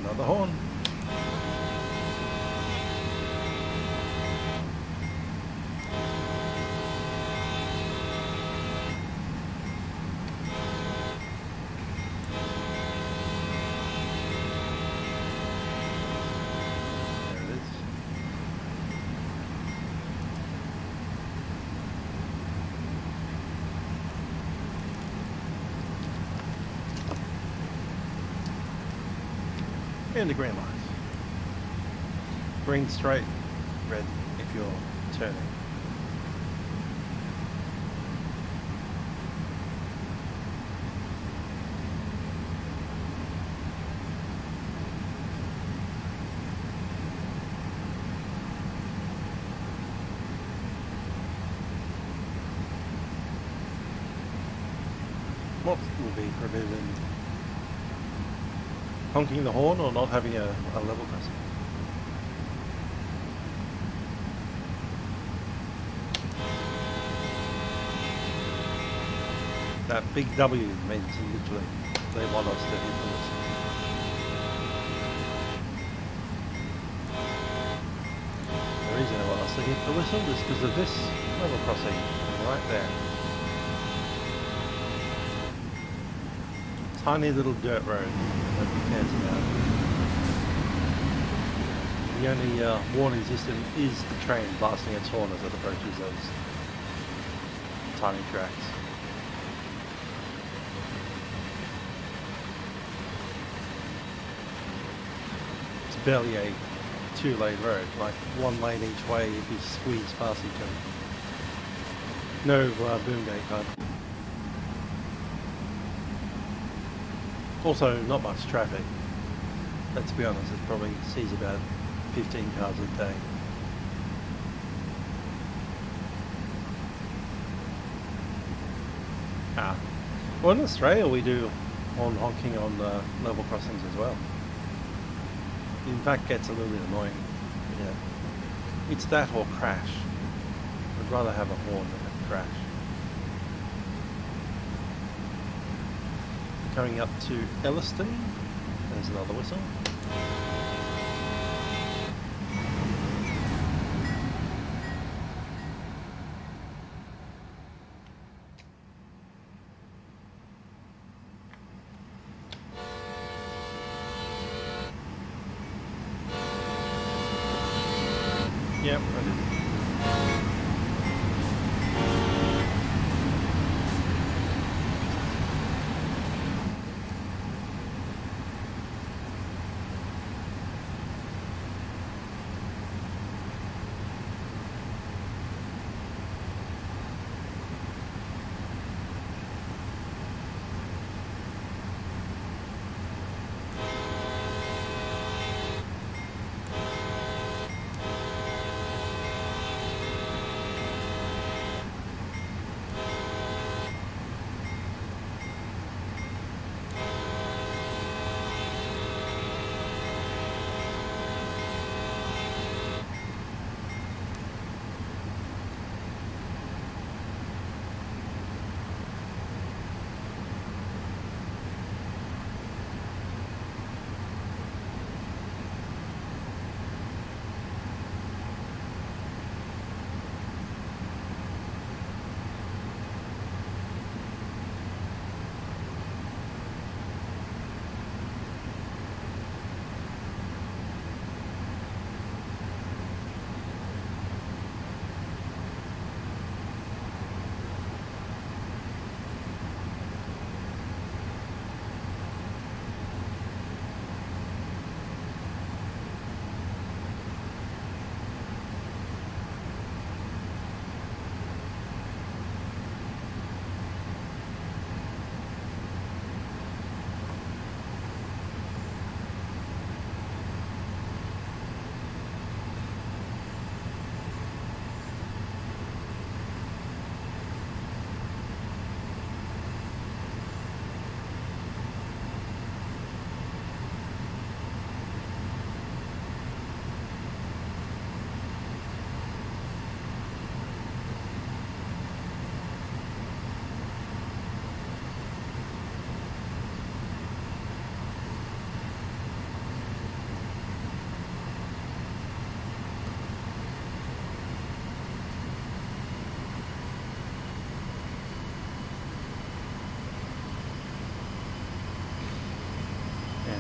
Another horn. There it is. And the green light. Green straight, red if you're turning. What will be prohibited? Honking the horn or not having a level crossing? That big W means literally they want us to hit the whistle. The reason they want us to hit the whistle is because of this level crossing right there. Tiny little dirt road that we cares about. The only warning system is the train blasting its horn as it approaches those tiny tracks. It's barely a two-lane road, like one lane each way if you squeeze past each other. No boom gate type. Also, not much traffic. Let's be honest, it probably sees about 15 cars a day. Well, in Australia we do horn honking on level crossings as well. In fact, gets a little bit annoying. Yeah, it's that or crash. I'd rather have a horn than a crash. Coming up to Elliston, there's another whistle. Yep, I did.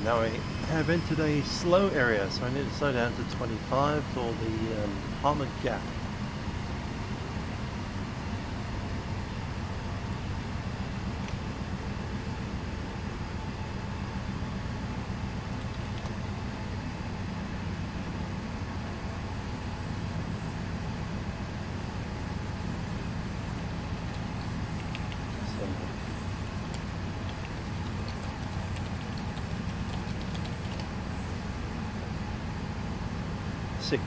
Now I have entered a slow area, so I need to slow down to 25 for the Harmon Gap. Six.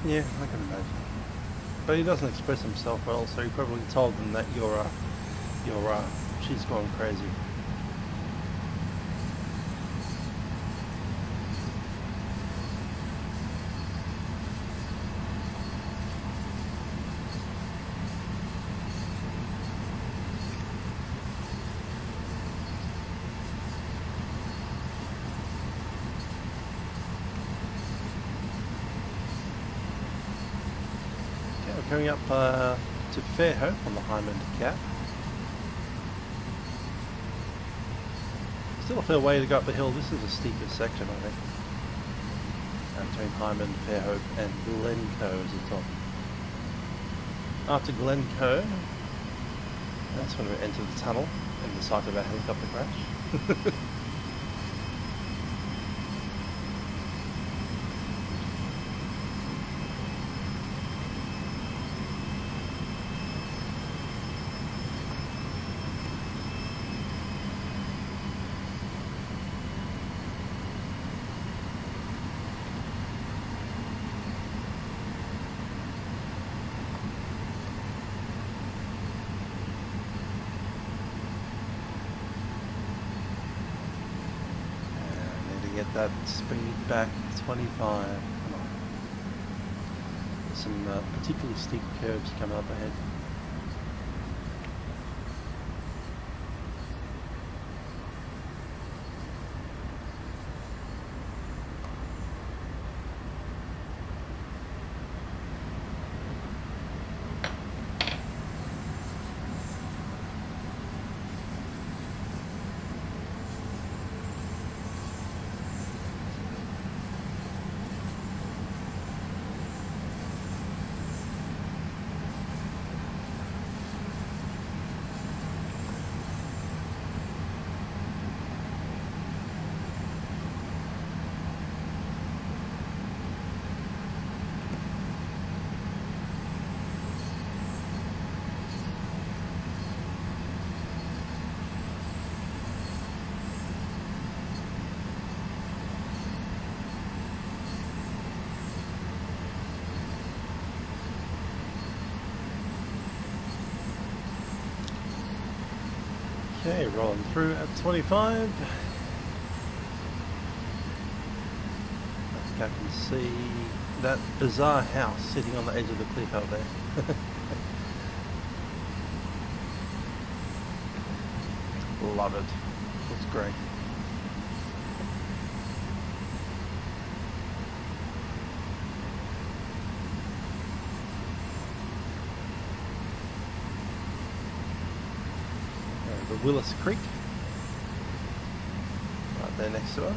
Yeah, I can imagine. But he doesn't express himself well, so he probably told them that she's gone crazy. Coming up to Fairhope on the Hyman Gap. Still a fair way to go up the hill. This is a steeper section, I think. Between Hyman, Fairhope and Glencoe is the top. After Glencoe, that's when we enter the tunnel and the site of our helicopter crash. Get that speed back 25. Come on. There's some particularly steep curves coming up ahead. Okay, rolling through at 25. I think I can see that bizarre house sitting on the edge of the cliff out there. Love it. Looks great. The Willis Creek, right there next to us.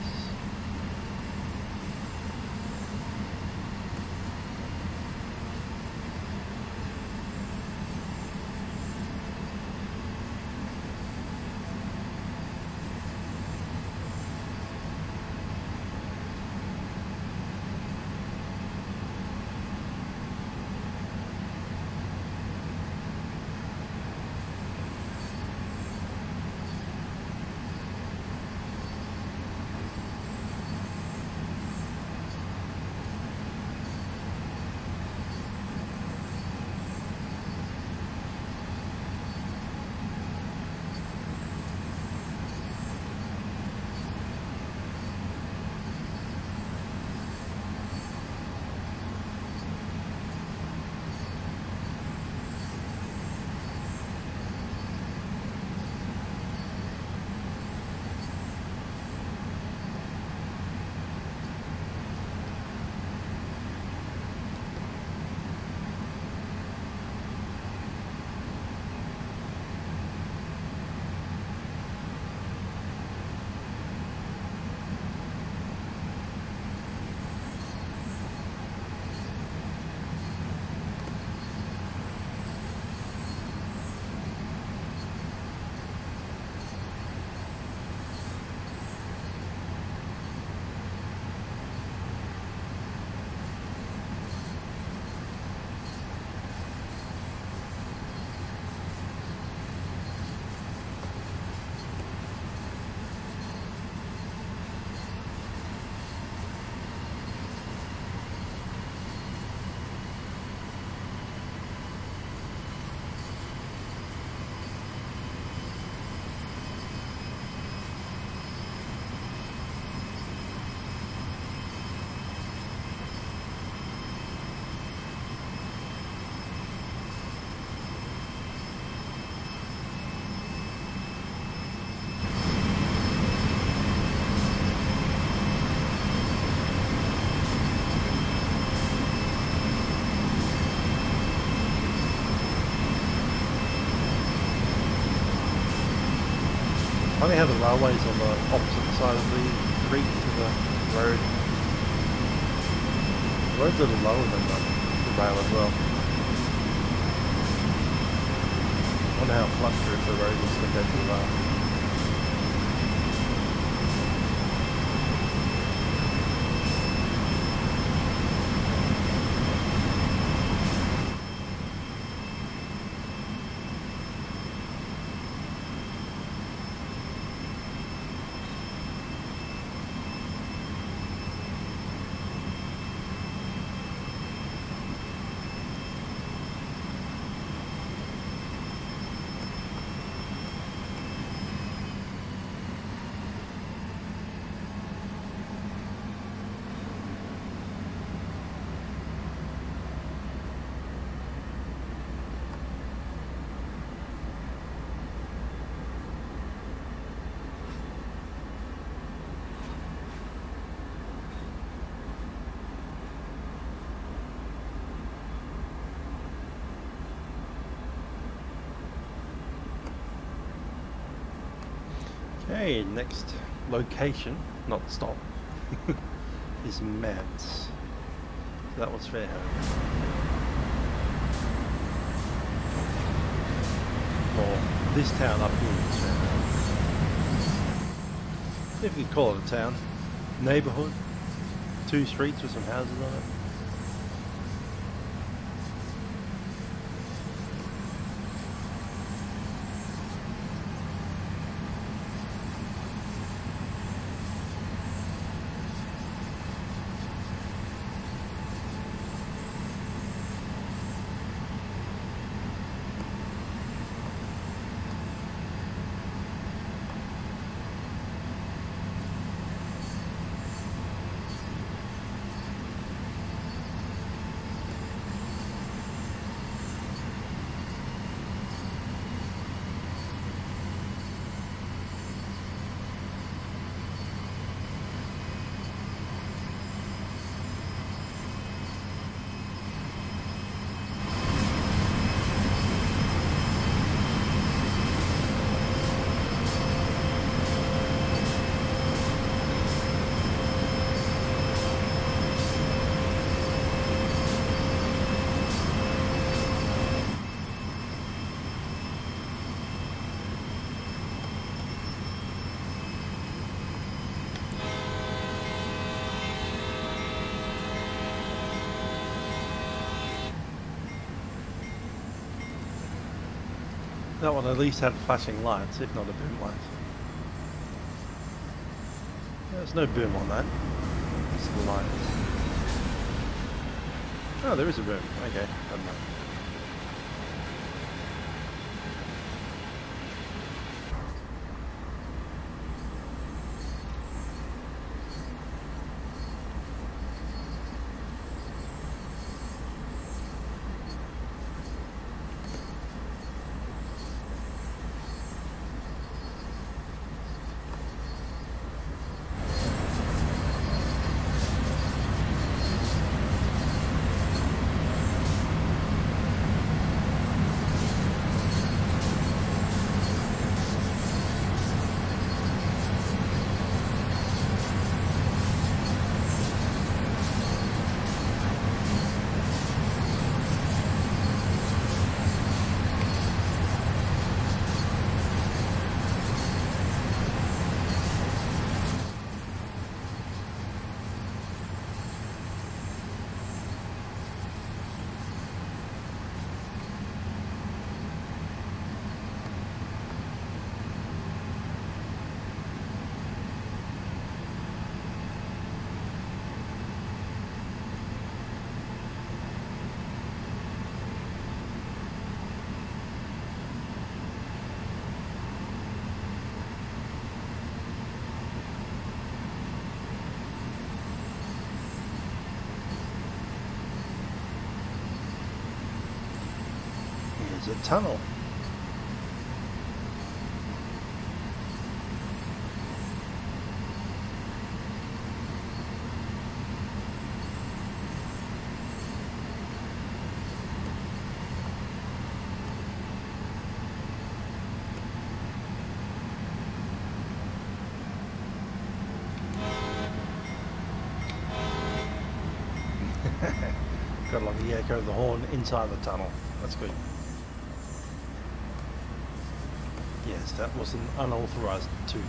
Funny how the railway's on the opposite side of the creek to the road. The road's a little lower than the rail as well. I wonder how fluctuates the road is compared to the rail. Okay, next location, not stop, is Mats. So that was Fairhome. Or this town up here is Fairhome. If you could call it a town. Neighbourhood, 2 streets with some houses on it. That one at least had flashing lights, if not a boom light. There's no boom on that. It's the light. Oh, there is a boom. Okay, I don't know. There's a tunnel. Got like the echo of the horn inside the tunnel. That's good. Yes, that was an unauthorized tooth.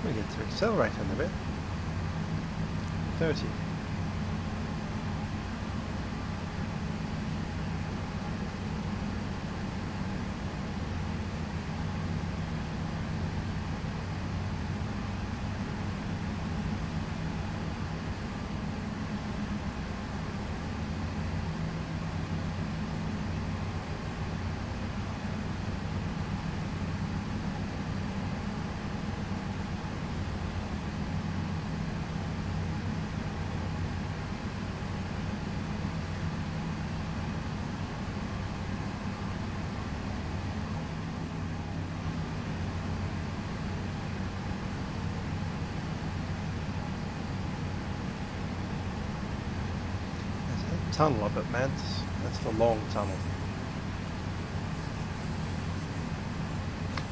We get to accelerate in a bit. 30. Tunnel up at Mance. That's the long tunnel.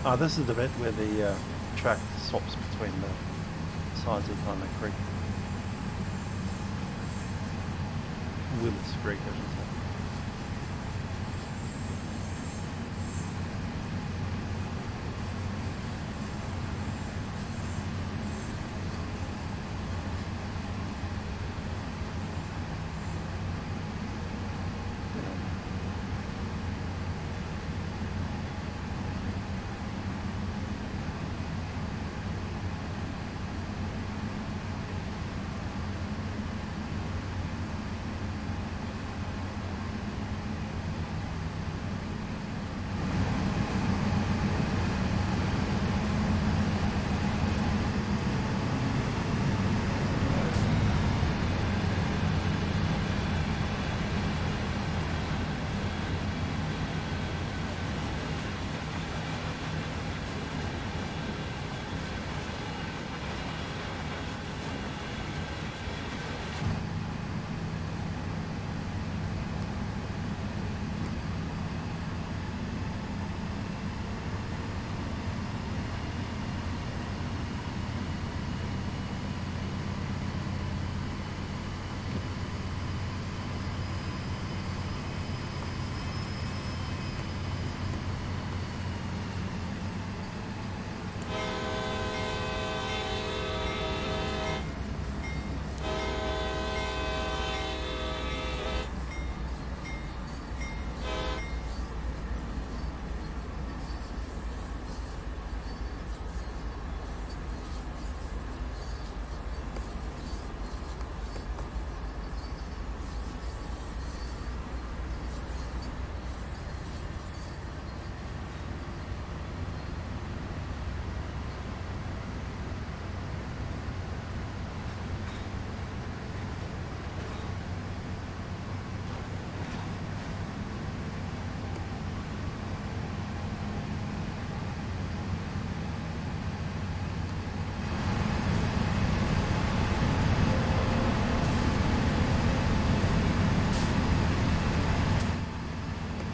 Ah, this is the bit where the track swaps between the sides of Thunder Creek. Willis Creek, I should say.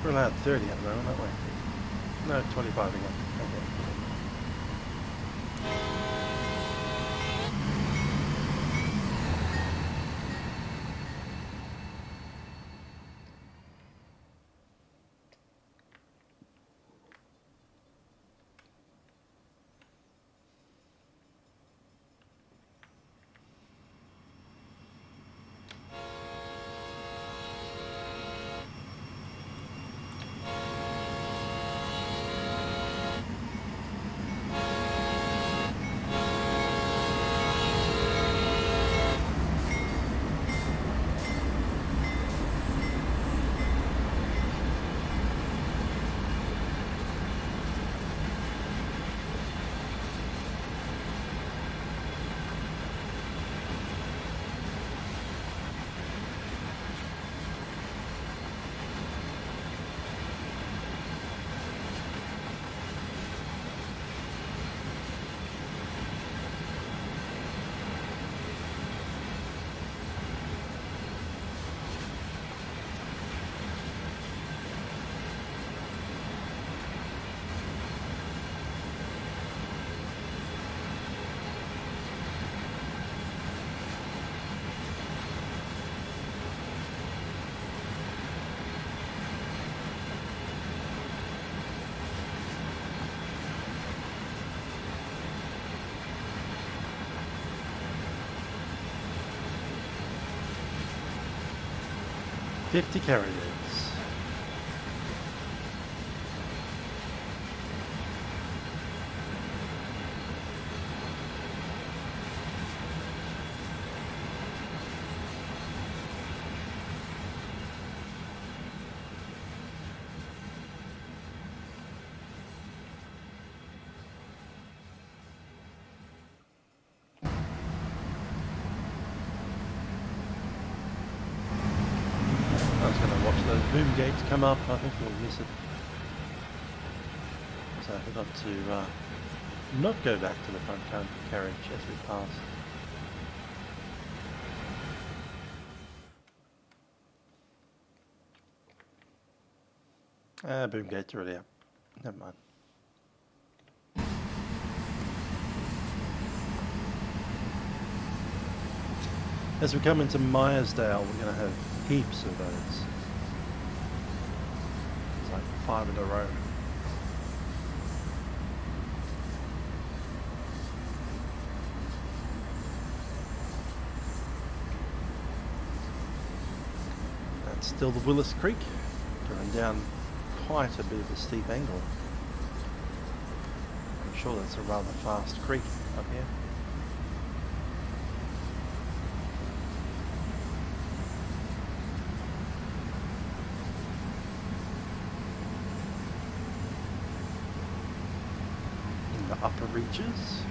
We're allowed 30 at the moment, aren't we? No, 25 again. Okay. $50 carriers. Boom gates come up, I think we'll miss it. So I forgot to not go back to the front carriage as we pass. Boom gate's already up. Never mind. As we come into Meyersdale, we're going to have heaps of those. 5 in a row. That's still the Willis Creek, going down quite a bit of a steep angle. I'm sure that's a rather fast creek up here. Upper reaches.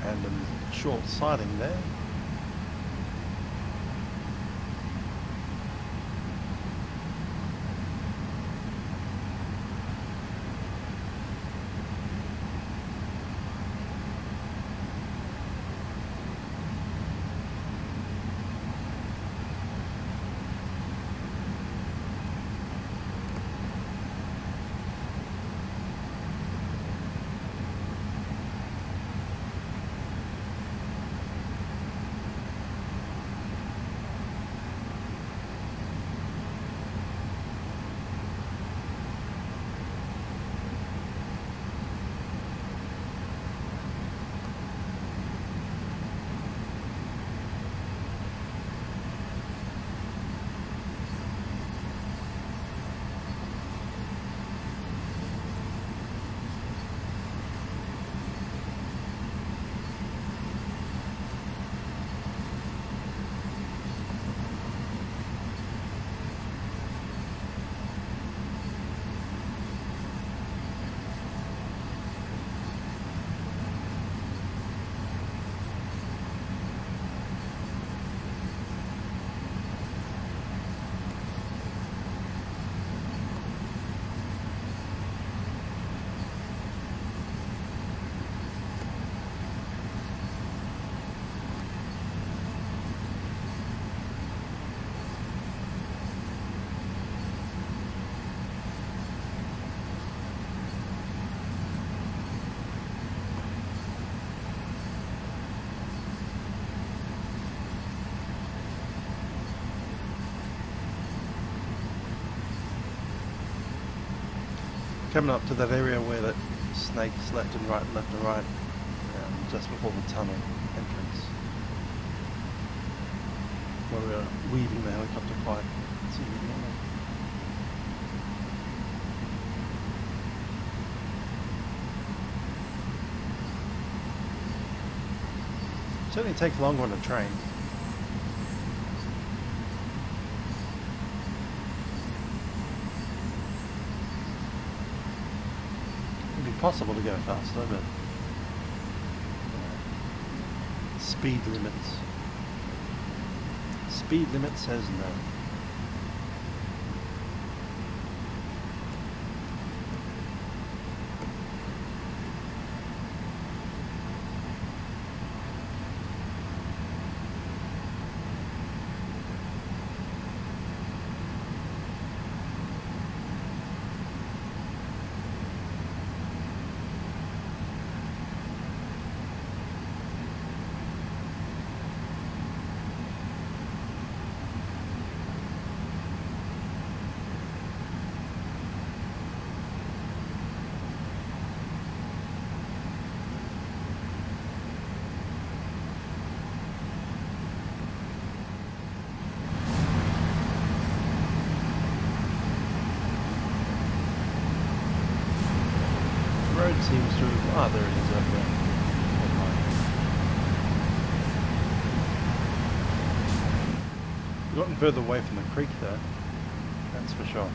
Random short sighting there. coming up to that area where that snakes left and right, just before the tunnel entrance. Where we are weaving the helicopter quite significantly. Certainly takes longer on a train. It'd be possible to go faster, but speed limits. Speed limit says no. Seems to have... Ah, there it is over there. We've gotten further away from the creek though, that's for sure.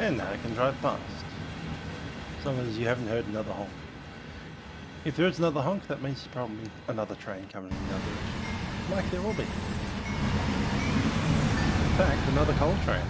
And now I can drive past. As long as you haven't heard another honk. If there is another honk, that means there's probably another train coming in the other direction. Like there will be. In fact, another coal train.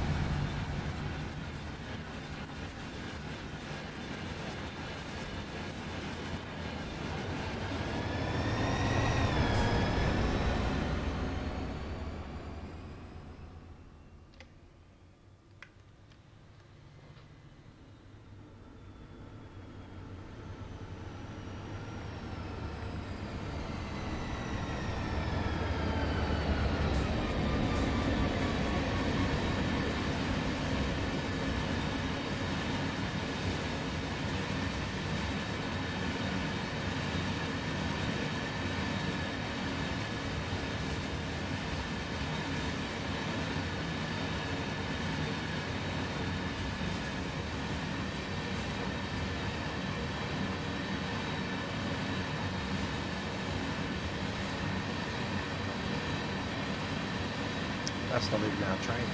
That's not even our train.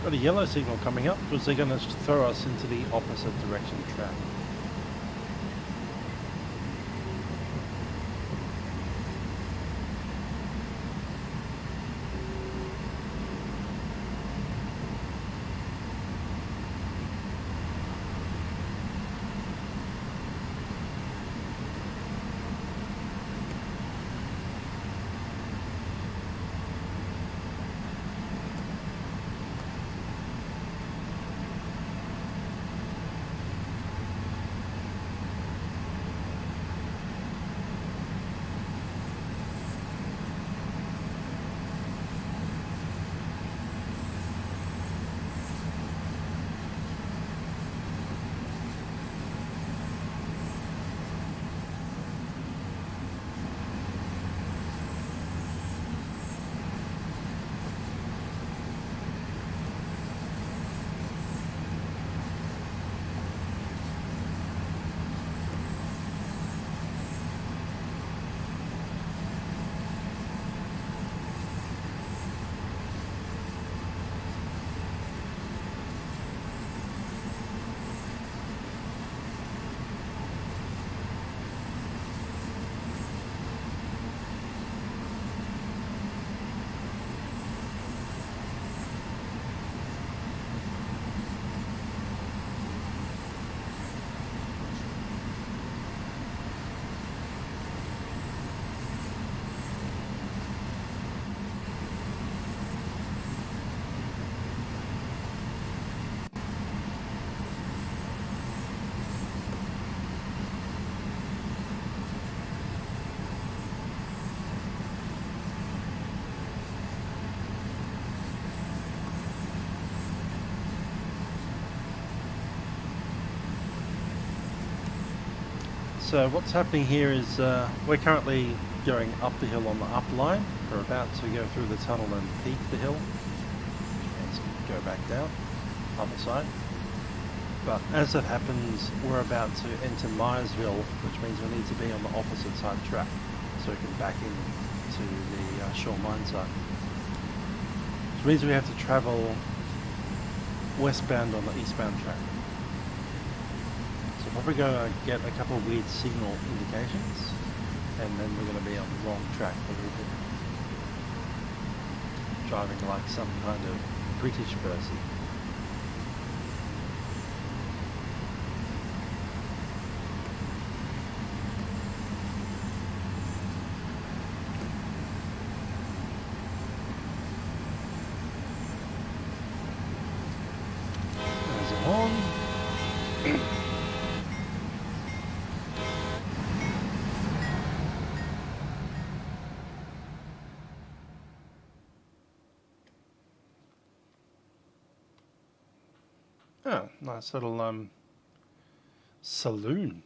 Got a yellow signal coming up because they're going to throw us into the opposite direction track. So what's happening here is we're currently going up the hill on the up line. We're about to go through the tunnel and peak the hill. Let's go back down, other side. But as that happens, we're about to enter Meyersdale, which means we need to be on the opposite side track so we can back into the Shore Mine site. Which means we have to travel westbound on the eastbound track. So probably going to get a couple of weird signal indications, and then we're going to be on the wrong track for a little bit. Driving like some kind of British person. There's a horn. Oh, nice little saloon.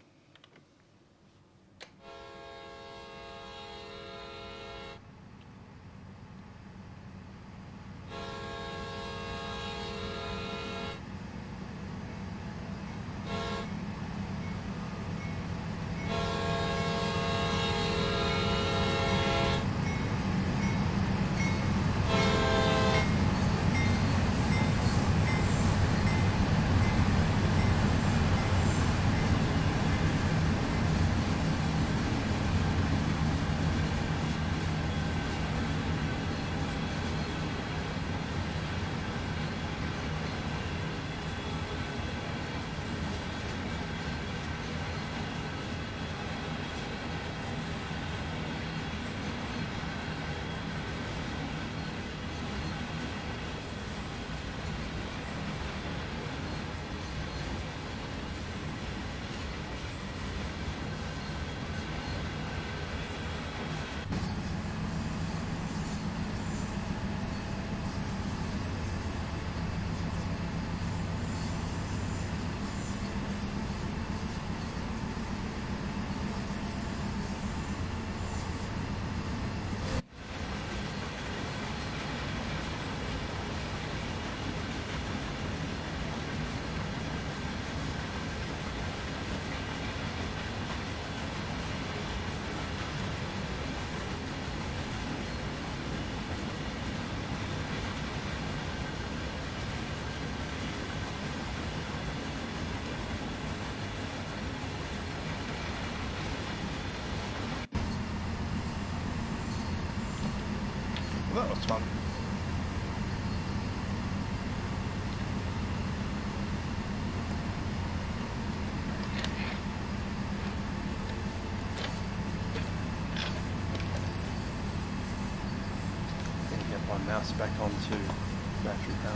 us back onto battery power.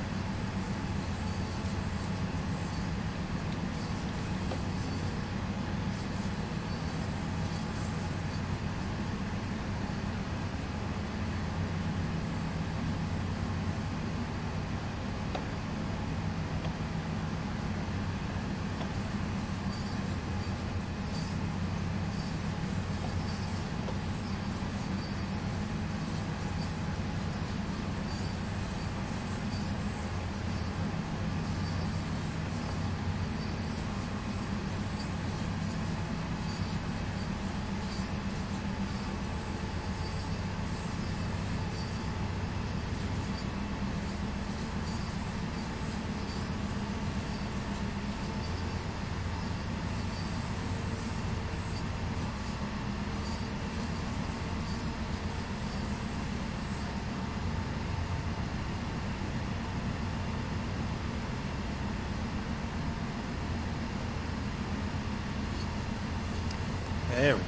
There we go.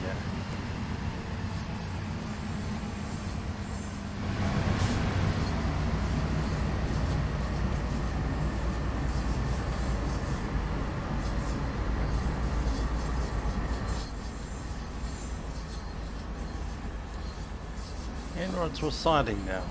And rods were siding now.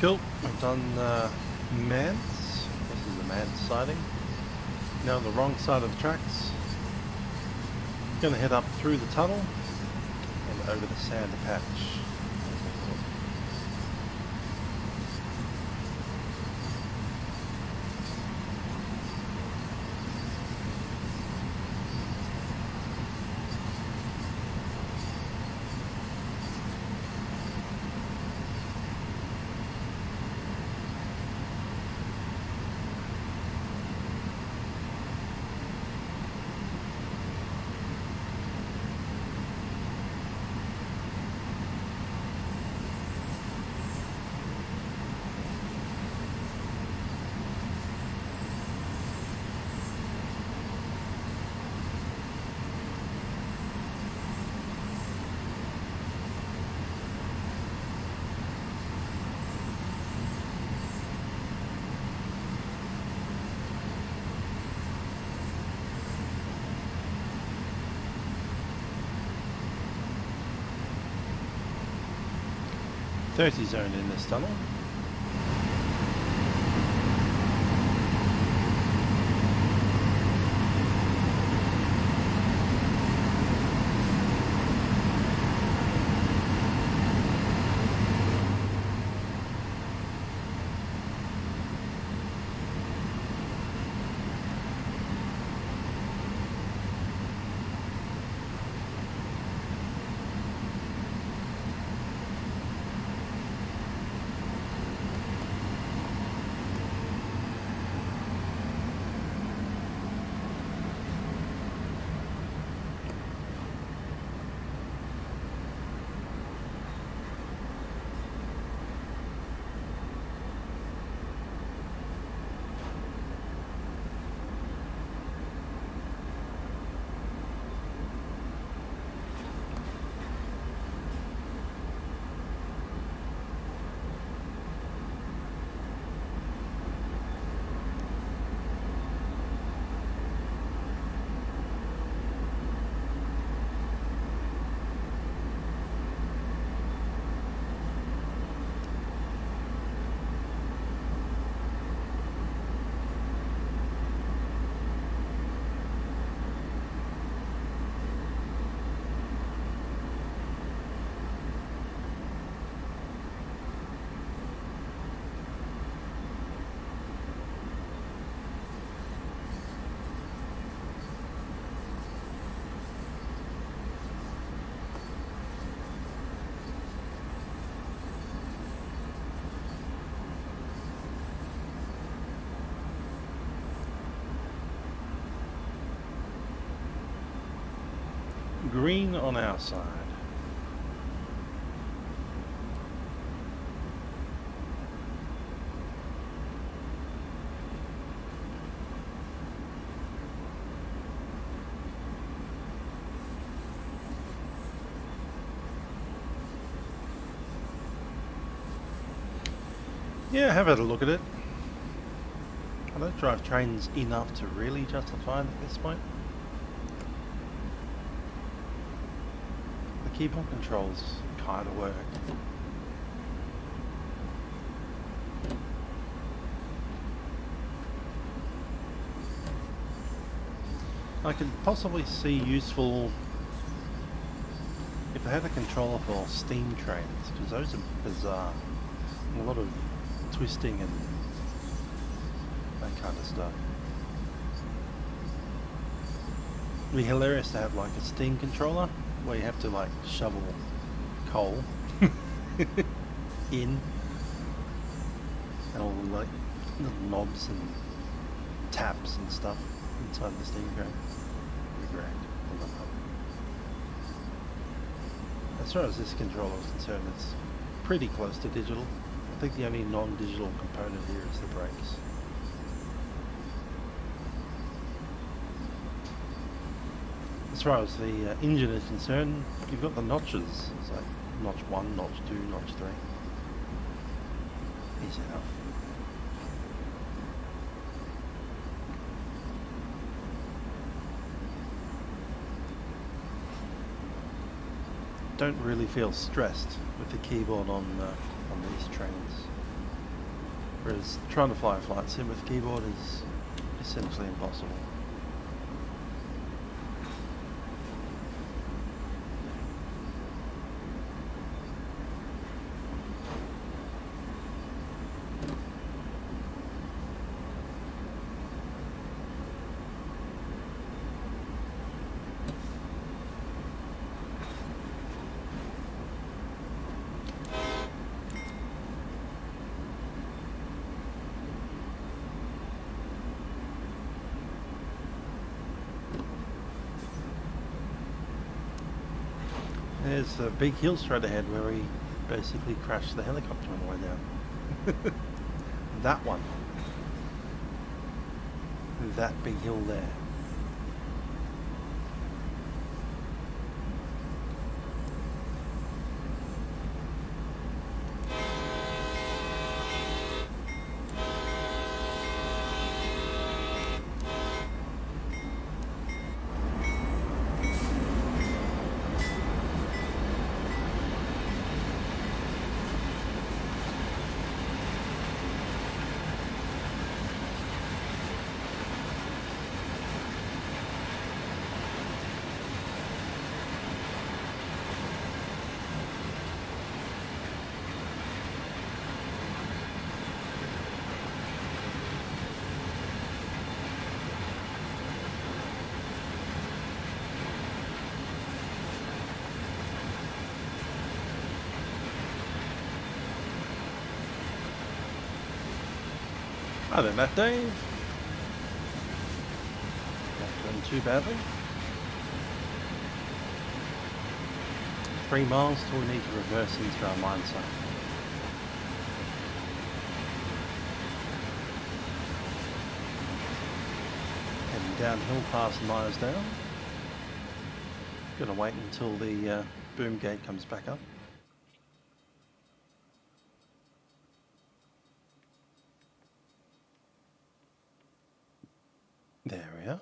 Cool, I've done Mans. This is the Mans siding. Now on the wrong side of the tracks. Gonna head up through the tunnel and over the Sandpatch. Zone in this tunnel. green on our side. Yeah, have had a look at it. I don't drive trains enough to really justify it at this point. The keyboard controls kind of work. I could possibly see useful if they had a controller for steam trains, because those are bizarre. A lot of twisting and that kind of stuff. It'd be hilarious to have like a steam controller where you have to like shovel coal in, and all the like little knobs and taps and stuff inside the steam train. It'd be great. I love that. As far as this controller is concerned, it's pretty close to digital. I think the only non-digital component here is the brakes. As far as the engine is concerned, you've got the notches. It's like notch 1, notch 2, notch 3. Easy enough. Don't really feel stressed with the keyboard on these trains. Whereas trying to fly a flight sim with keyboard is essentially impossible. There's a big hill straight ahead where we basically crashed the helicopter on the way down. That one. That big hill there. Other than that, Dave, not doing too badly. 3 miles till we need to reverse into our mine site. Heading downhill past Meyersdale. Gonna wait until the boom gate comes back up. There we are.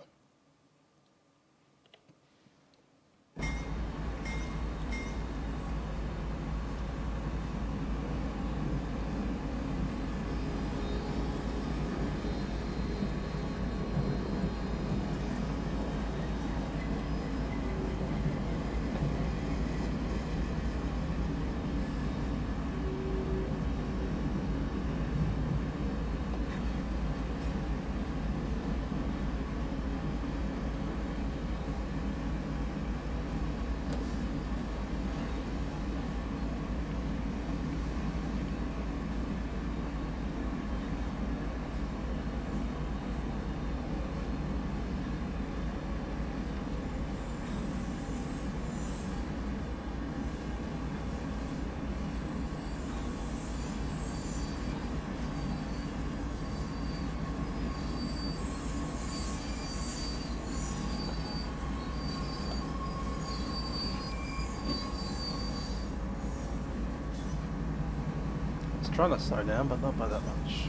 trying to slow down, but not by that much.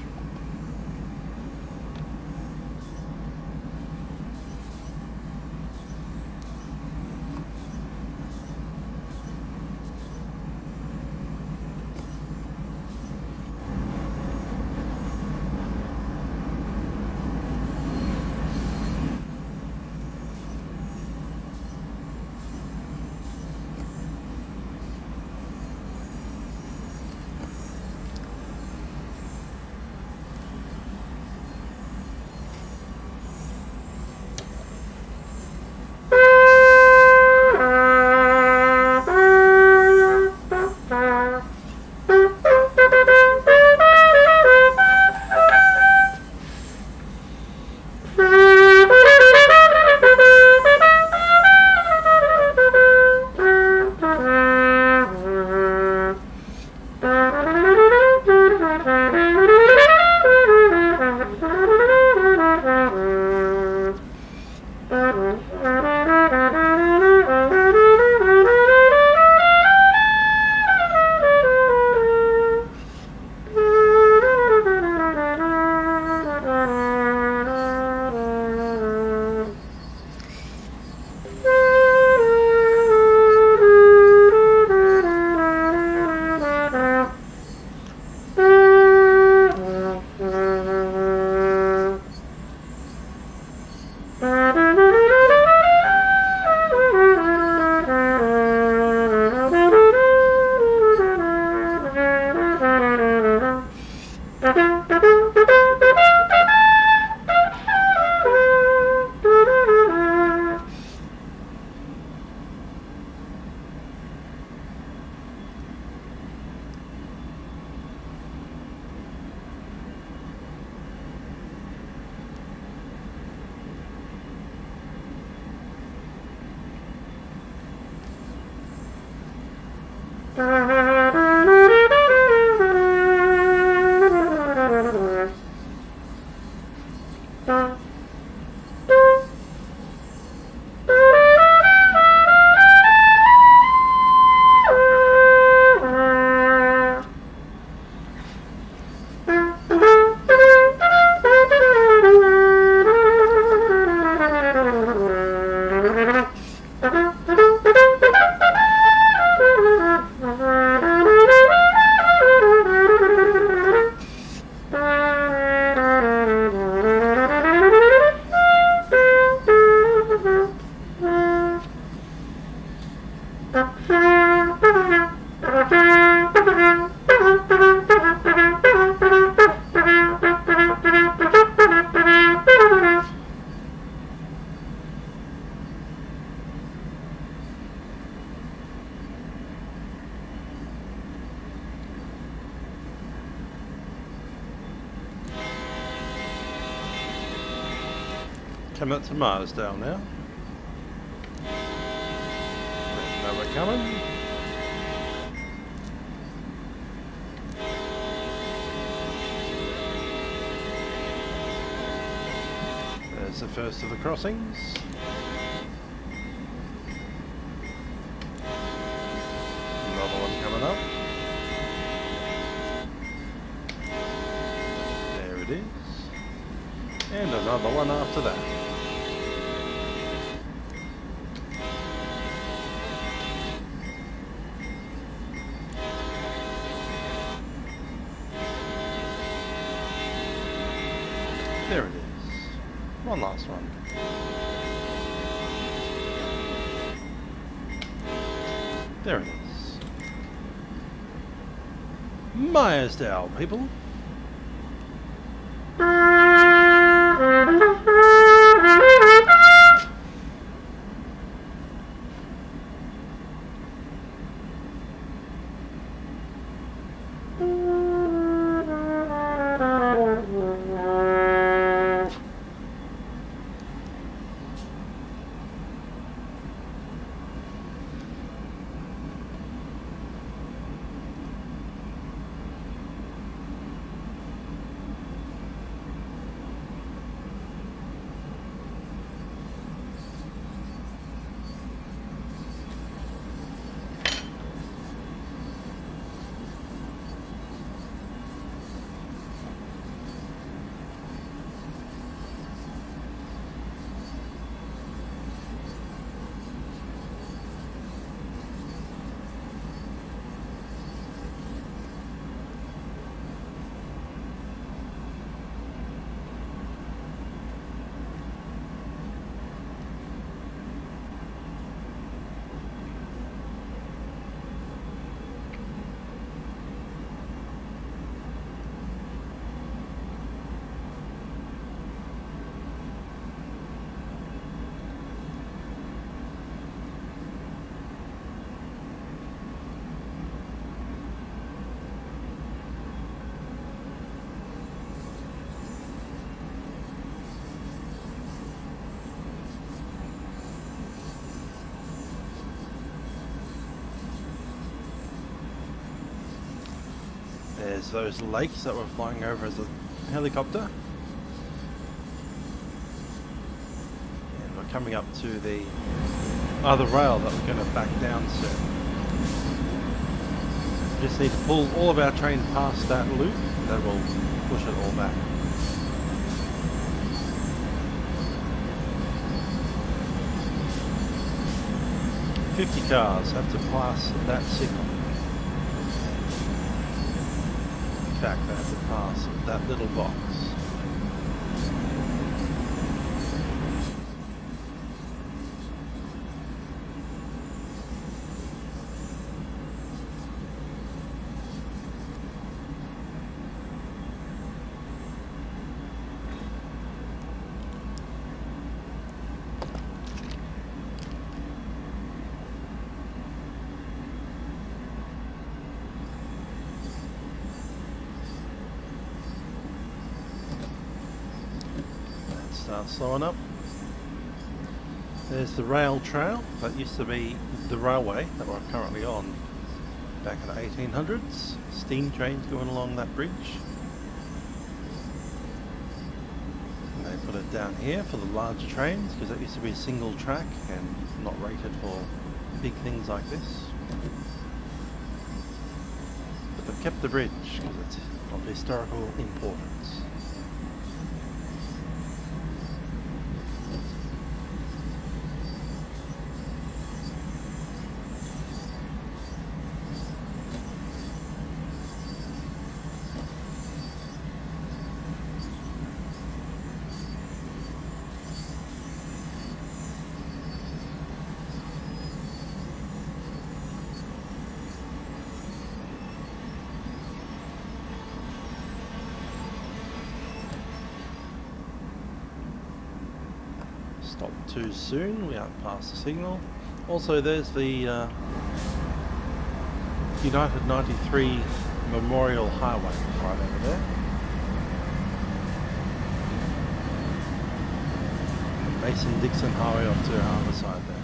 Come up to Meyersdale now. Now we're coming. There's the first of the crossings. Another one coming up. There it is. And another one after that. There it is. One last one. There it is. Meyersdale, people. There's those lakes that we're flying over as a helicopter. And we're coming up to the other rail that we're going to back down soon. We just need to pull all of our train past that loop, and then we'll push it all back. "50 cars have to pass that signal." In fact, they have to pass that little box. Start slowing up. There's the rail trail that used to be the railway that we're currently on back in the 1800s. Steam trains going along that bridge. And they put it down here for the larger trains because it used to be a single track and not rated for big things like this. But they've kept the bridge because it's of historical importance. Stop too soon, we aren't past the signal. Also there's the United 93 Memorial Highway right over there. Mason-Dixon Highway off to our other side there.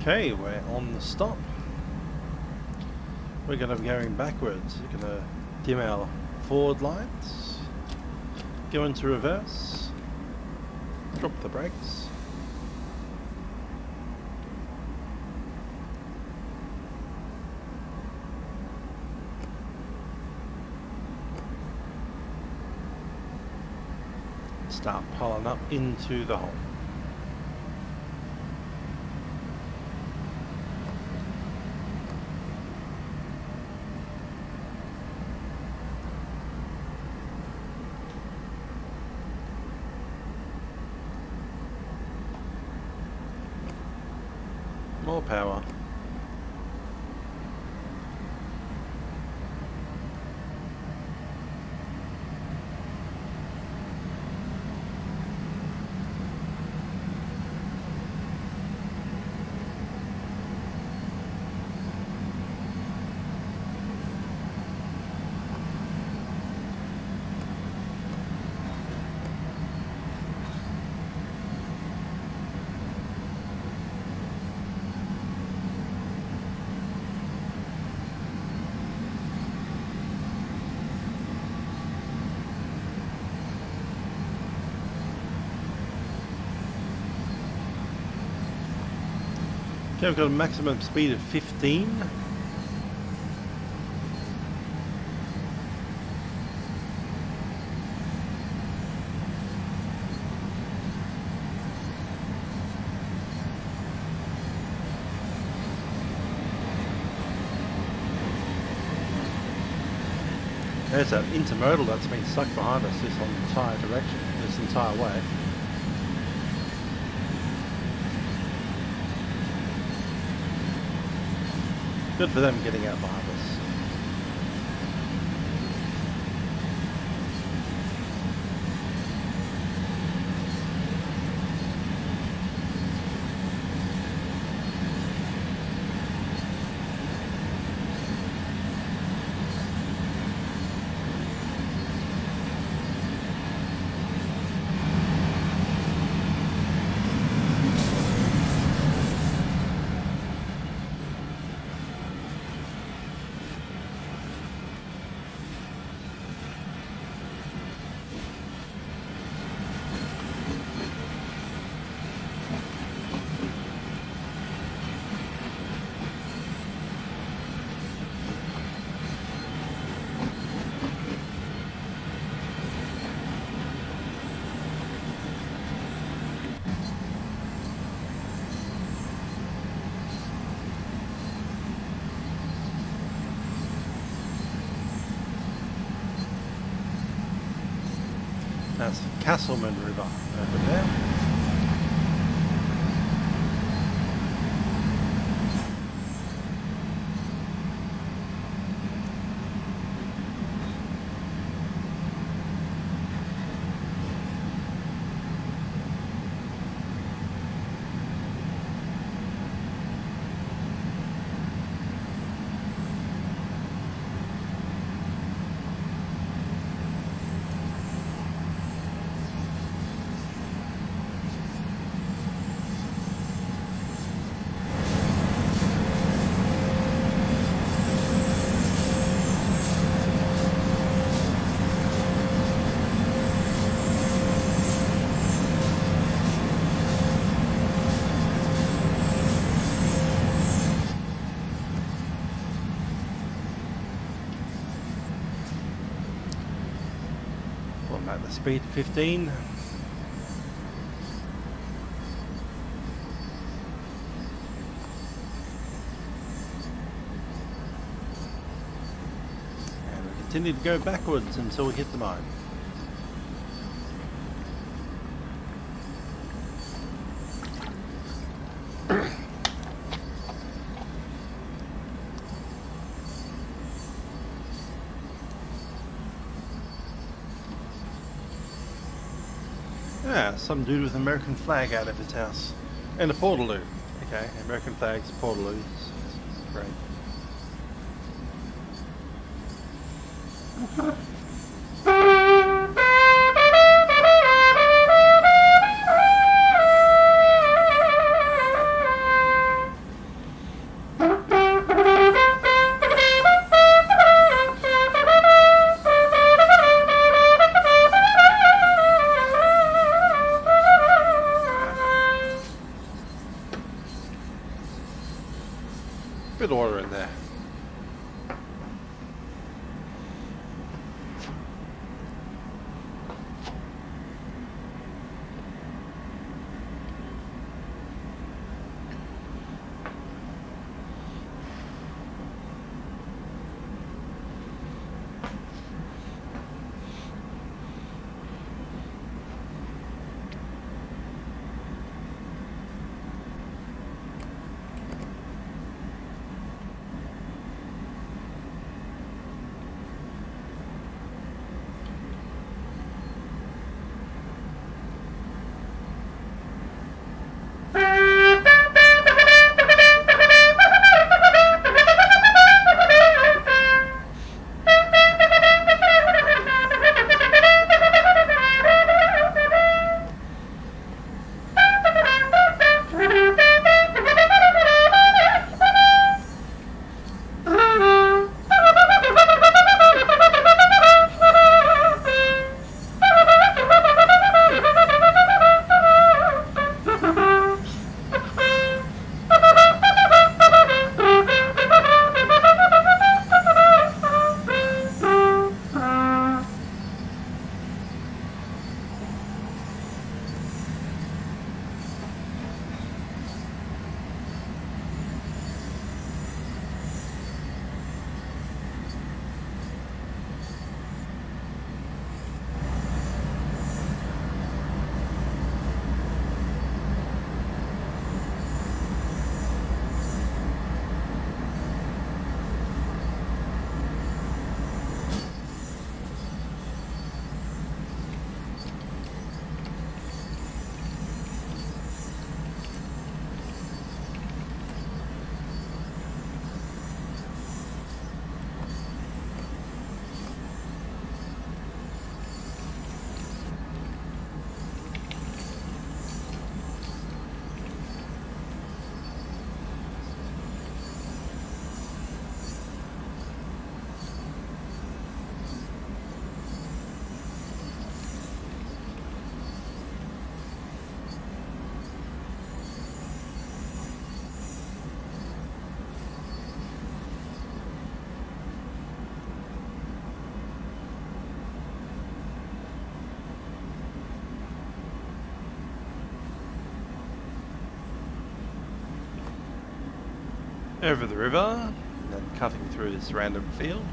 Okay, we're on the stop. We're going to be going backwards. We're going to dim our forward lights, go into reverse, drop the brakes. Start piling up into the hole. More power. Okay, we've got a maximum speed of 15. There's that intermodal that's been stuck behind us this entire direction, this entire way. Good for them getting out behind us. That's the Casselman River over there. At the speed 15. And we continue to go backwards until we hit the mine. Yeah, some dude with an American flag out of his house. And a portaloo. Okay, American flags, portaloos. Great. Bit of order in there. over the river, and then cutting through this random field.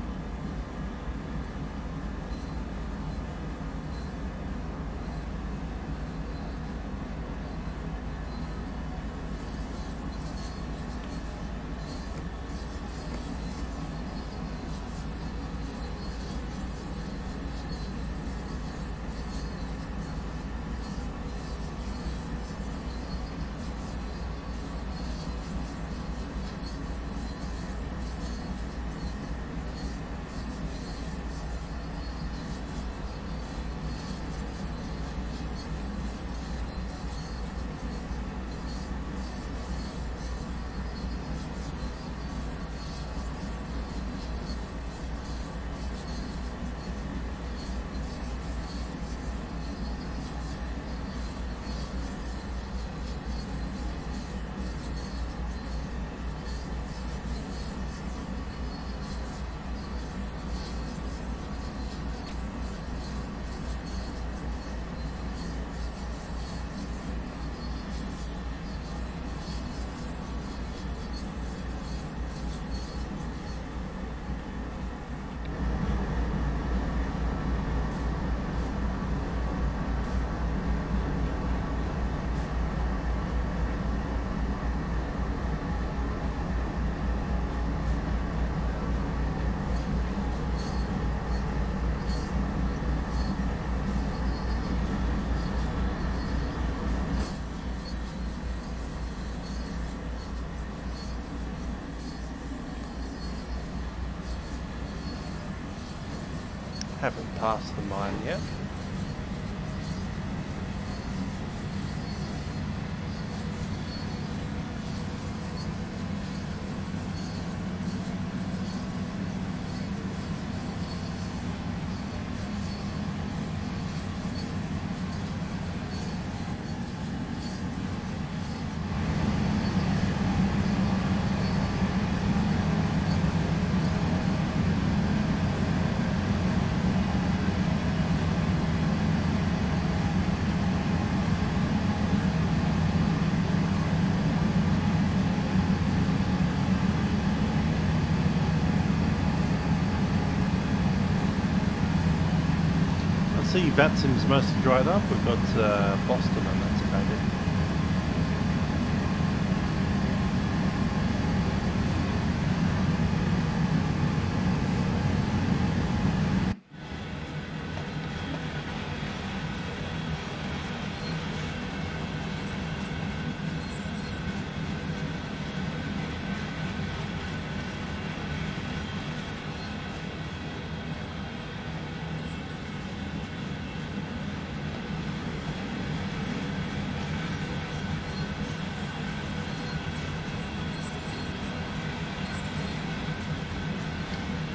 haven't passed the mine yet. See, Vatsim's mostly dried up. We've got Boston, and that's about it.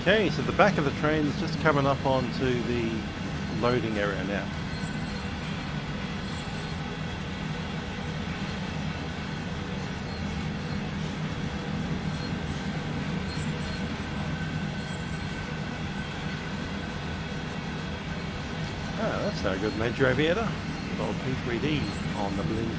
Okay, so the back of the train is just coming up onto the loading area now. Ah, that's no good, Major Aviator. Good old P3D on the blink.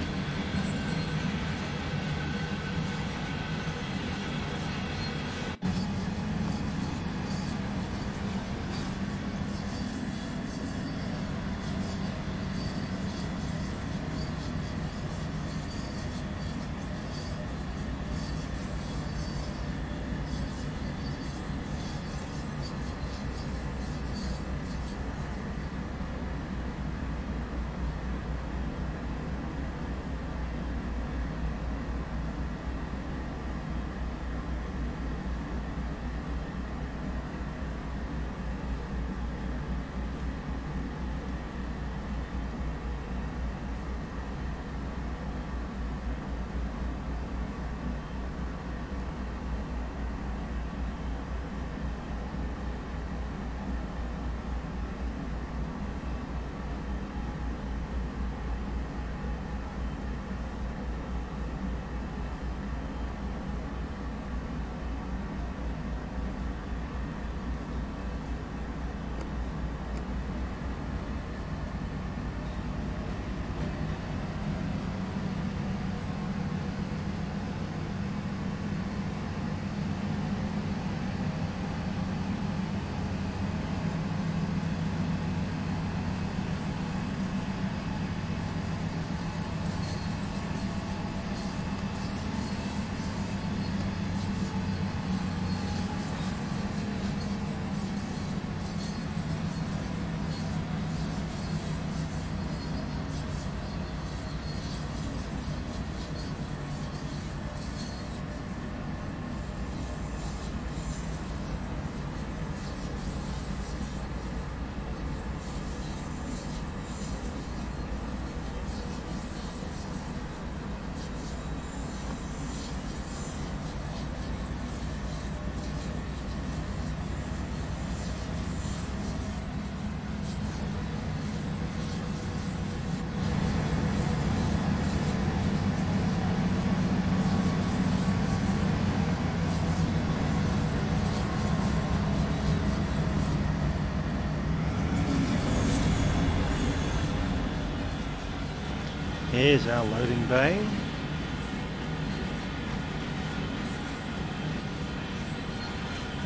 Here's our loading bay.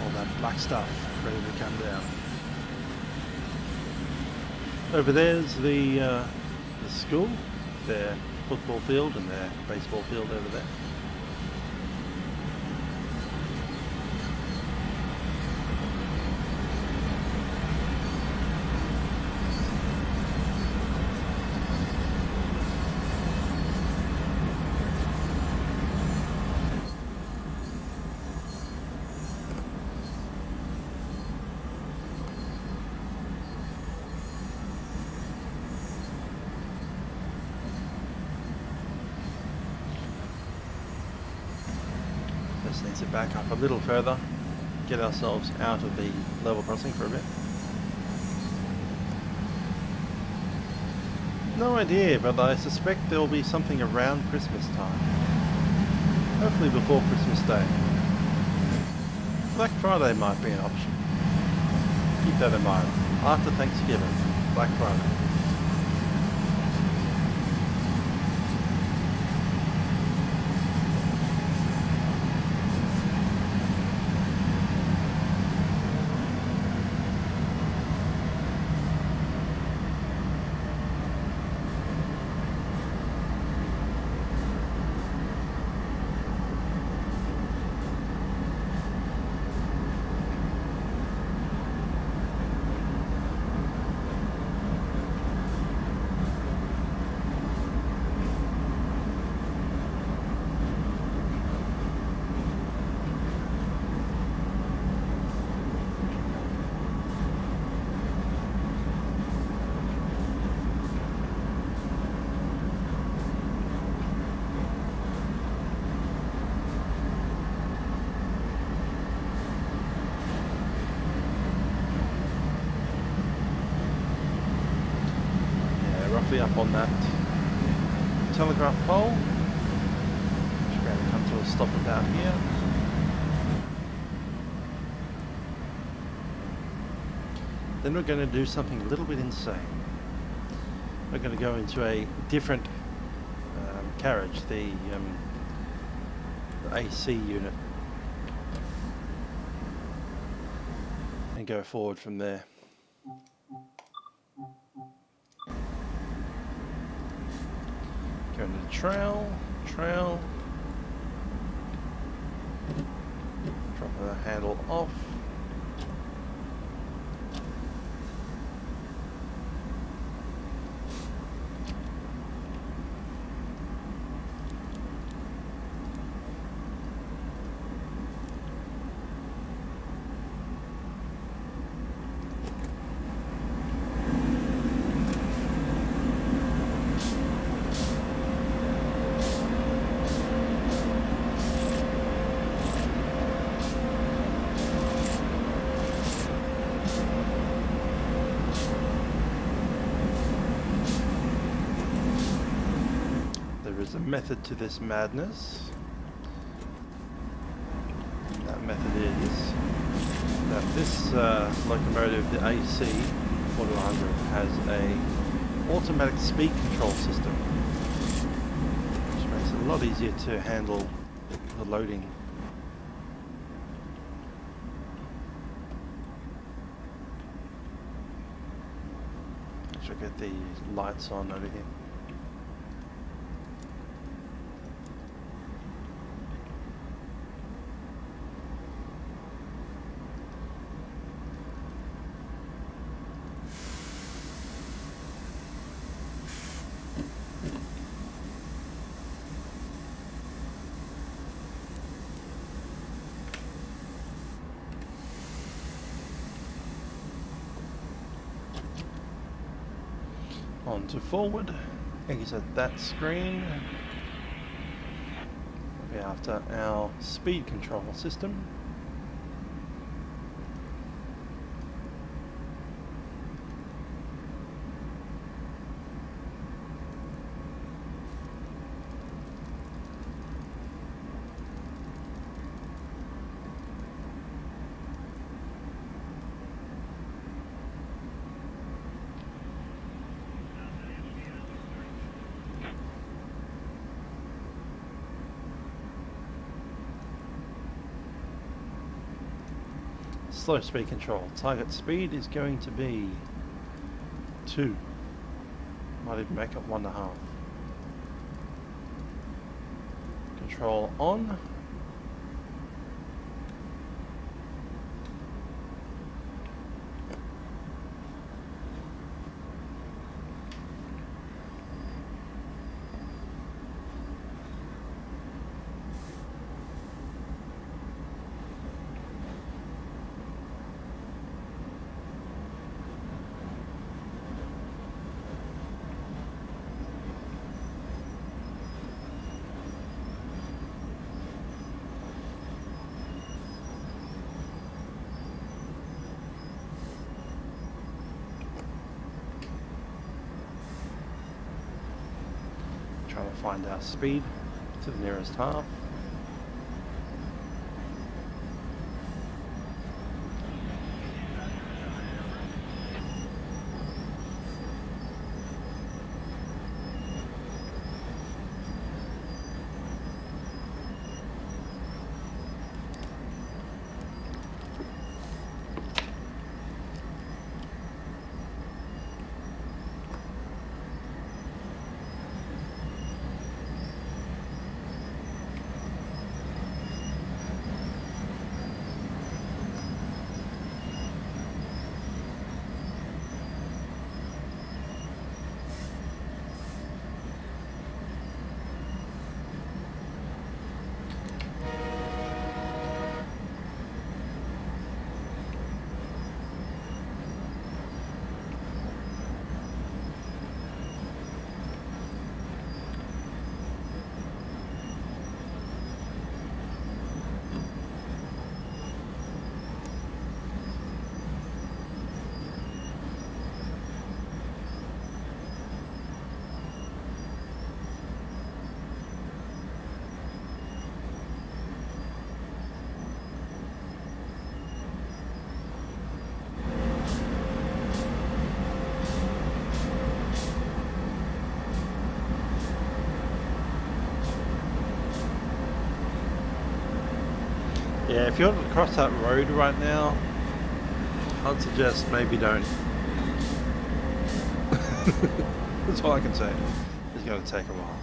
All that black stuff ready to come down. Over there's the school, their football field and their baseball field over there. Just needs to back up a little further, get ourselves out of the level crossing for a bit. No idea, but I suspect there will be something around Christmas time. Hopefully before Christmas Day. Black Friday might be an option. Keep that in mind. After Thanksgiving, Black Friday. Up on that telegraph pole, which we're going to come to a stop about here. Then we're going to do something a little bit insane. We're going to go into a different carriage, the AC unit, and go forward from there. Go into the trail, drop the handle off. Method to this madness. That method is that this locomotive, the AC 4100, has a automatic speed control system, which makes it a lot easier to handle the loading. Let's get the lights on over here. On to forward, exit that screen. We'll be after our speed control system. Slow speed control. Target speed is going to be 2. Might even make it 1.5. Control on. find our speed to the nearest half. Yeah, if you're to cross that road right now, I'd suggest maybe don't. That's all I can say. It's going to take a while.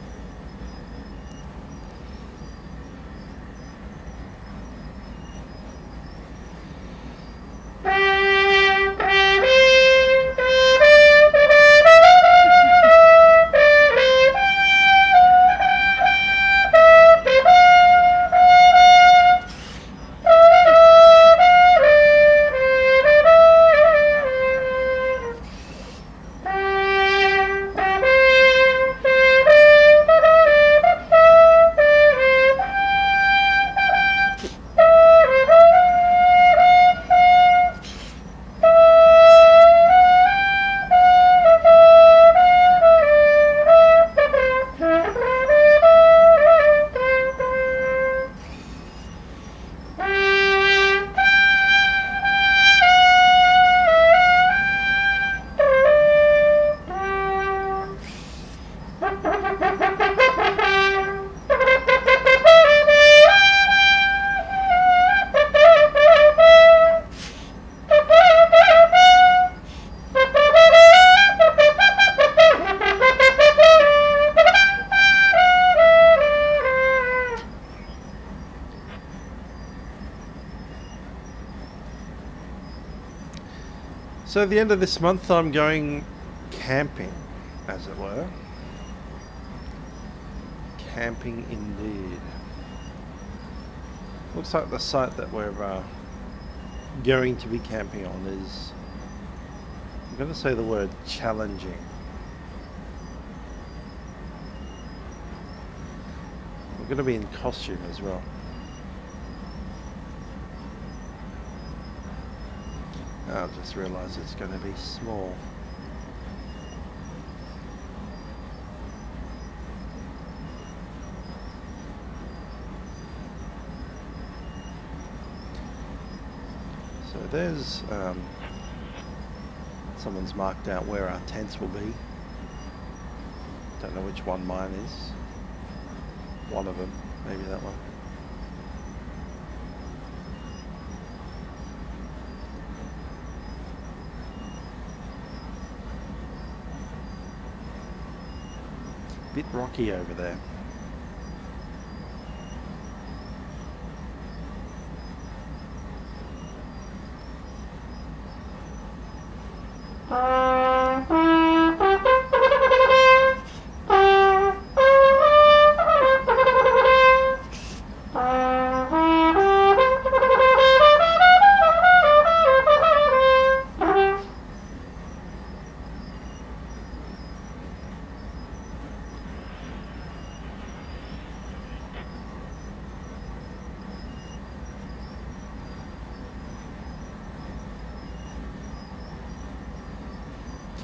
So at the end of this month I'm going camping, as it were. Camping indeed. Looks like the site that we're going to be camping on is, I'm going to say the word challenging. We're going to be in costume as well. I just realised it's going to be small. So there's someone's marked out where our tents will be. Don't know which one mine is. One of them, maybe that one. Bit rocky over there.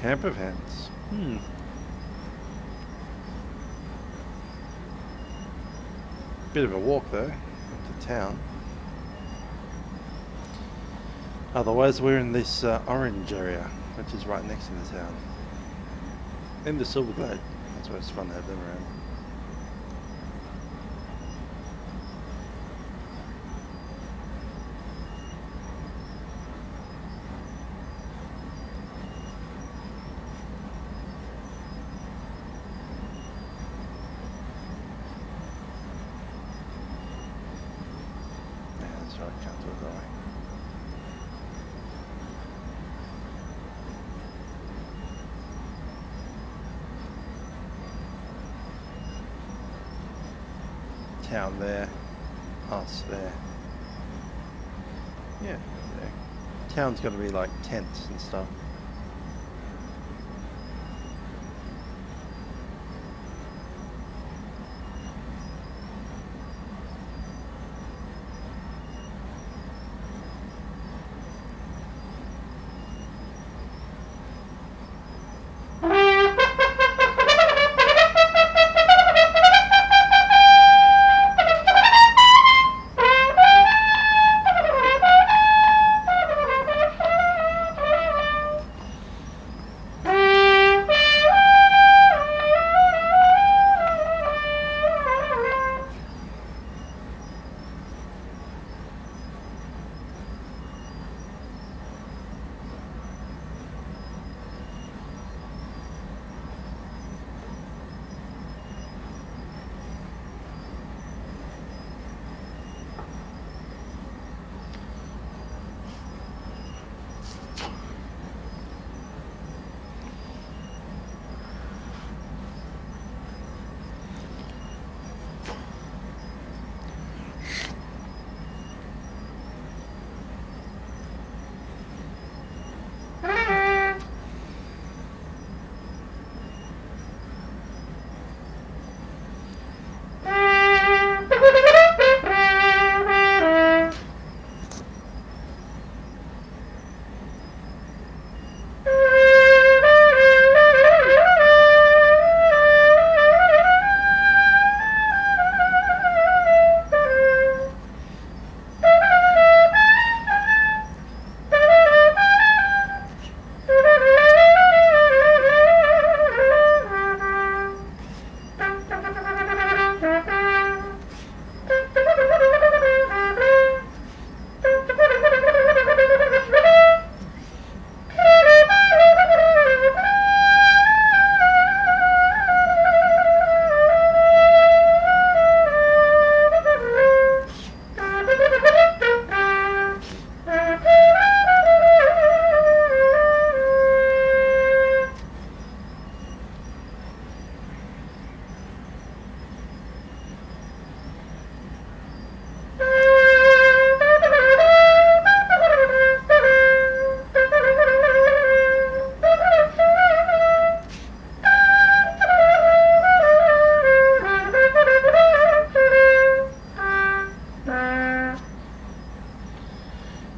Camper vans. Bit of a walk though, to town. Otherwise we're in this orange area, which is right next to the town. In the Silver Glade. That's why it's fun to have them around. Town there, us there. Yeah, there. Town's got to be like tents and stuff.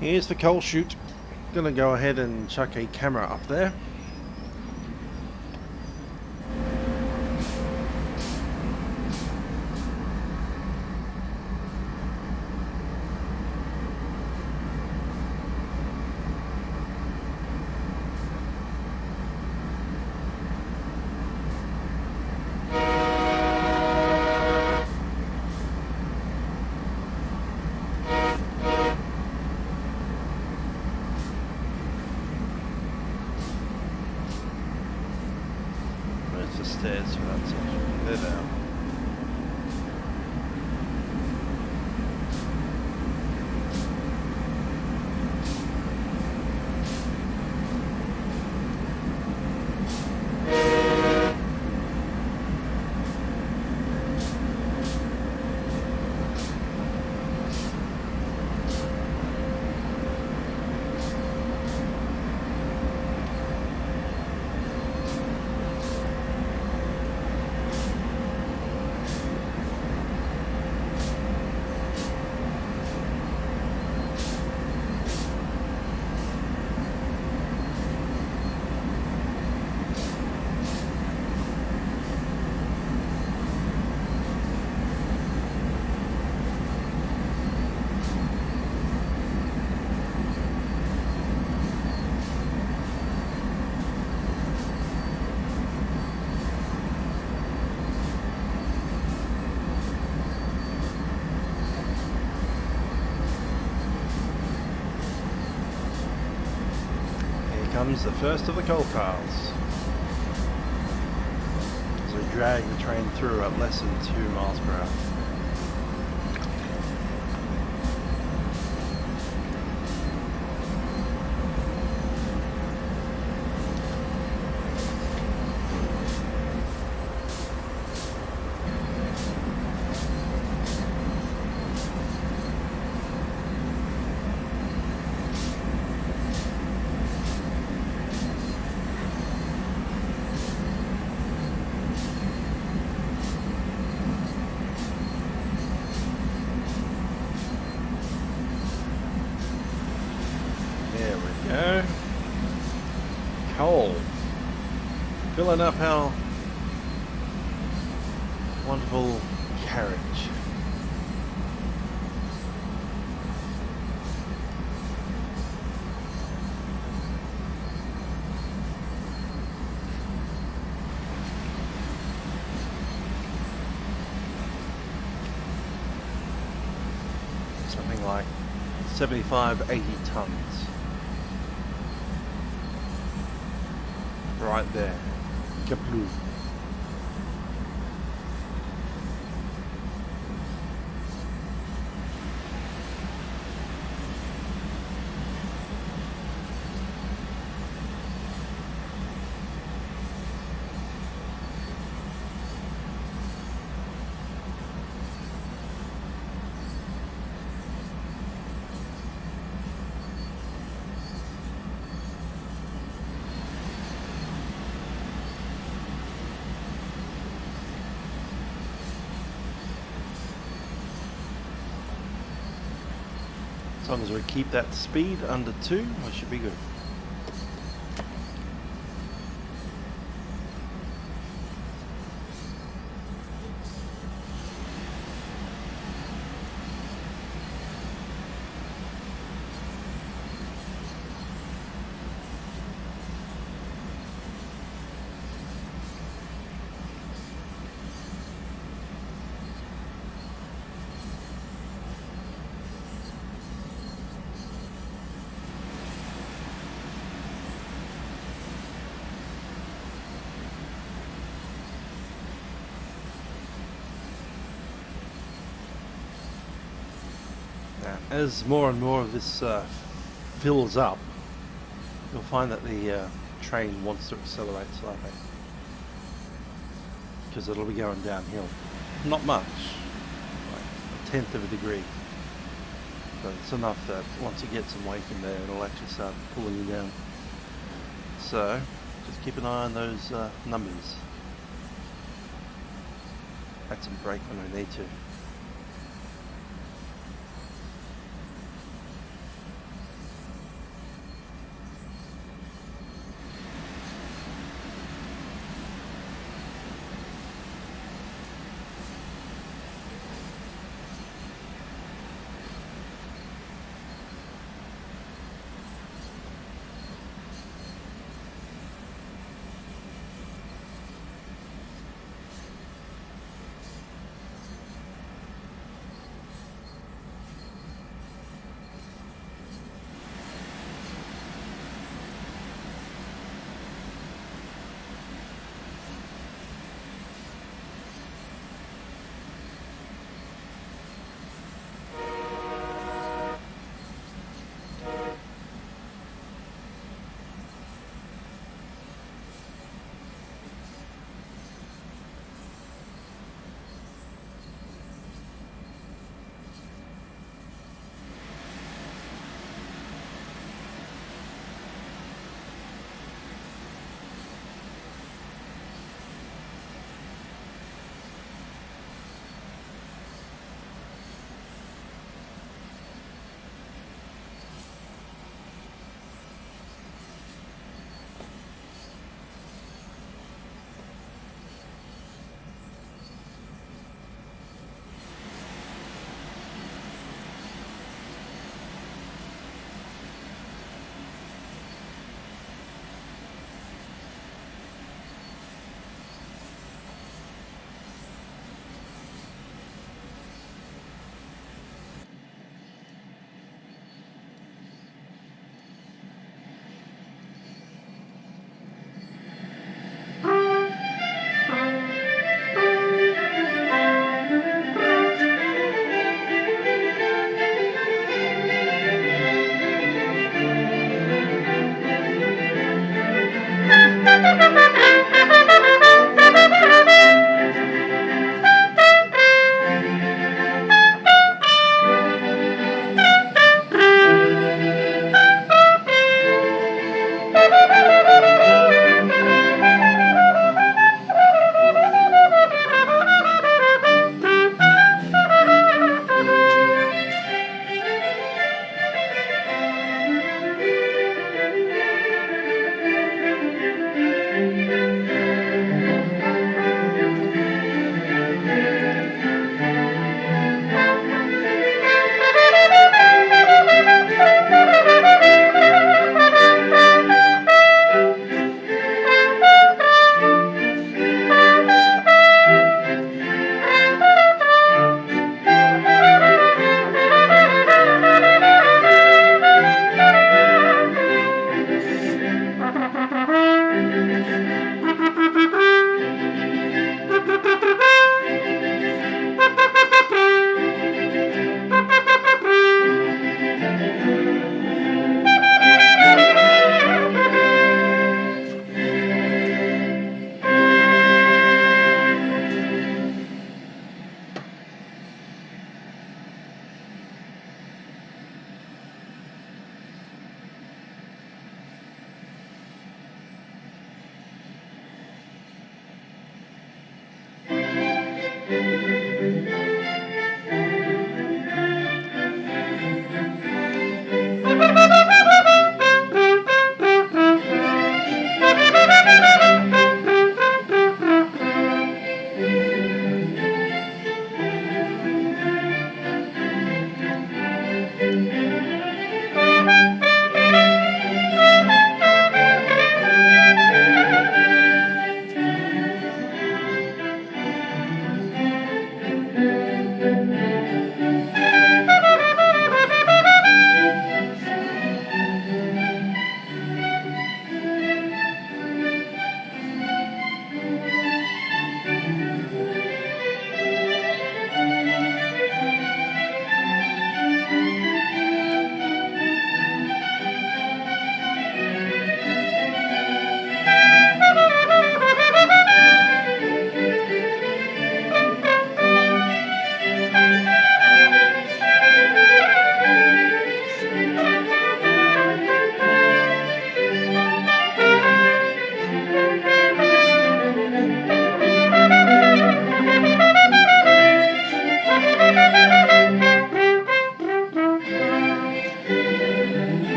Here's the coal chute. Gonna go ahead and chuck a camera up there. Stairs for that section. They're down. comes the first of the coal cars. As we drag the train through at less than 2 miles per hour. Coal. Filling up our wonderful carriage. Something like 75, 80 tons. Right there. Kaploo. As long as we keep that speed under 2, we should be good. As more and more of this fills up, you'll find that the train wants to accelerate slightly because it'll be going downhill. Not much, like 1/10 of a degree, but it's enough that once you get some weight in there, it'll actually start pulling you down. So just keep an eye on those numbers. Add some brake when we need to.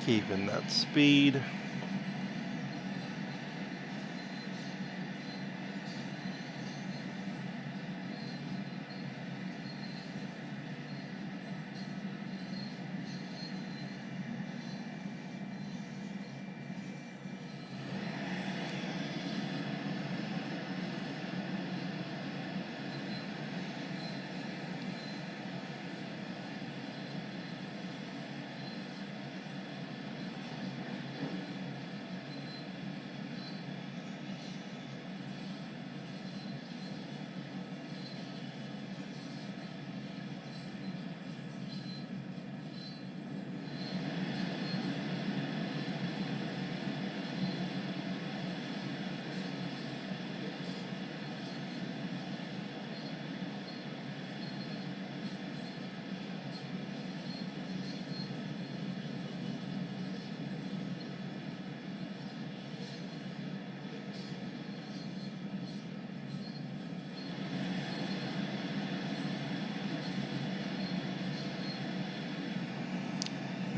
Keeping that speed.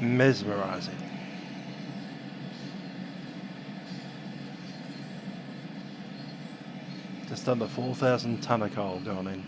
Mesmerizing. Just under 4,000 ton of coal going in.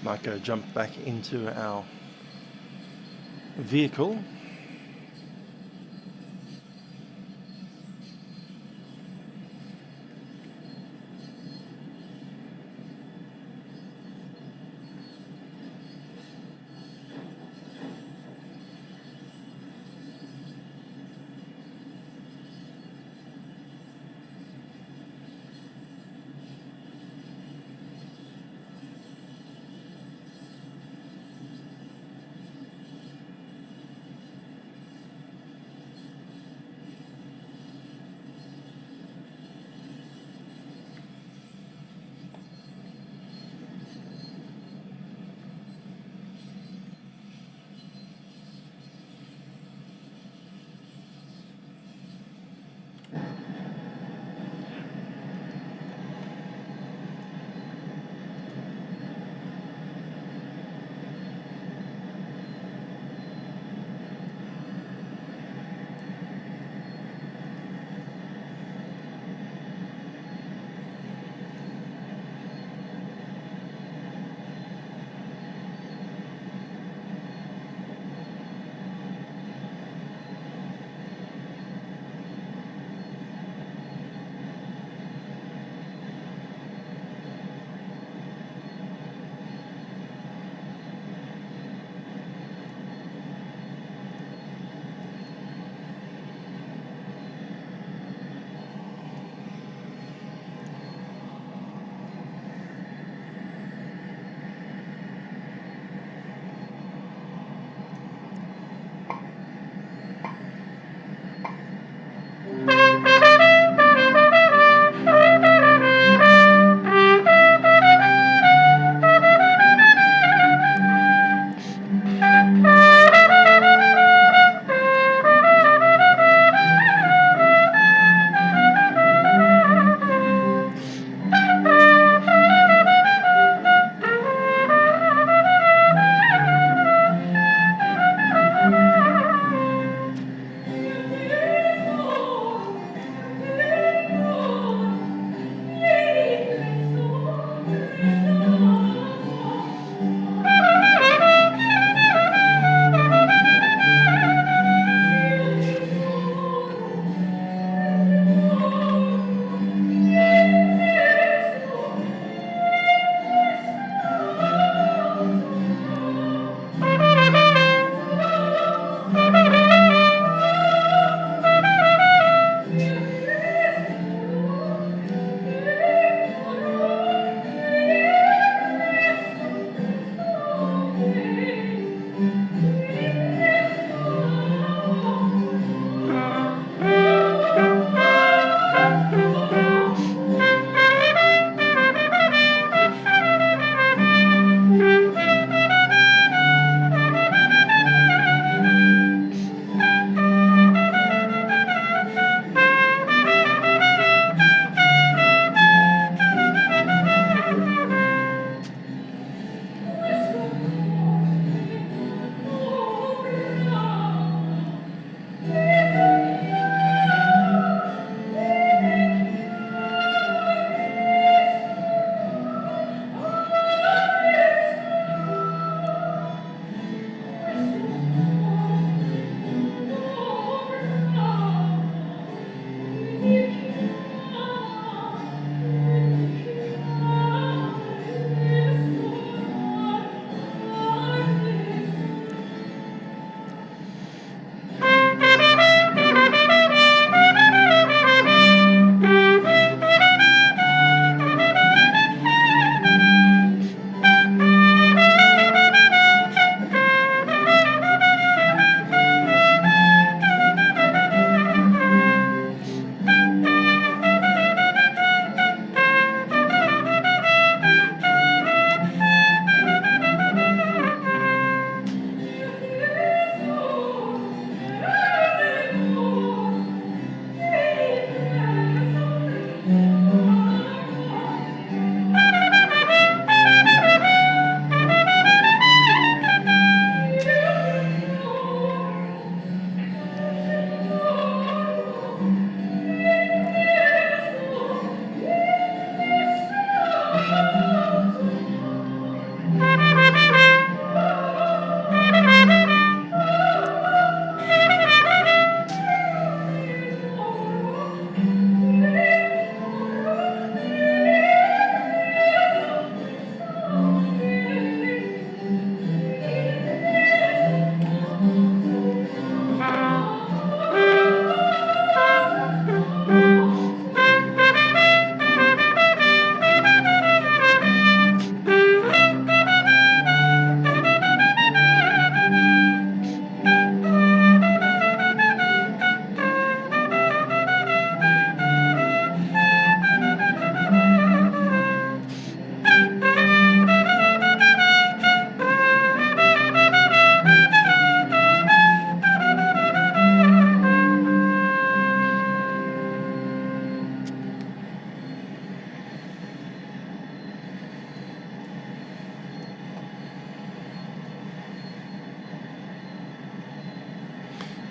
Might go jump back into our vehicle.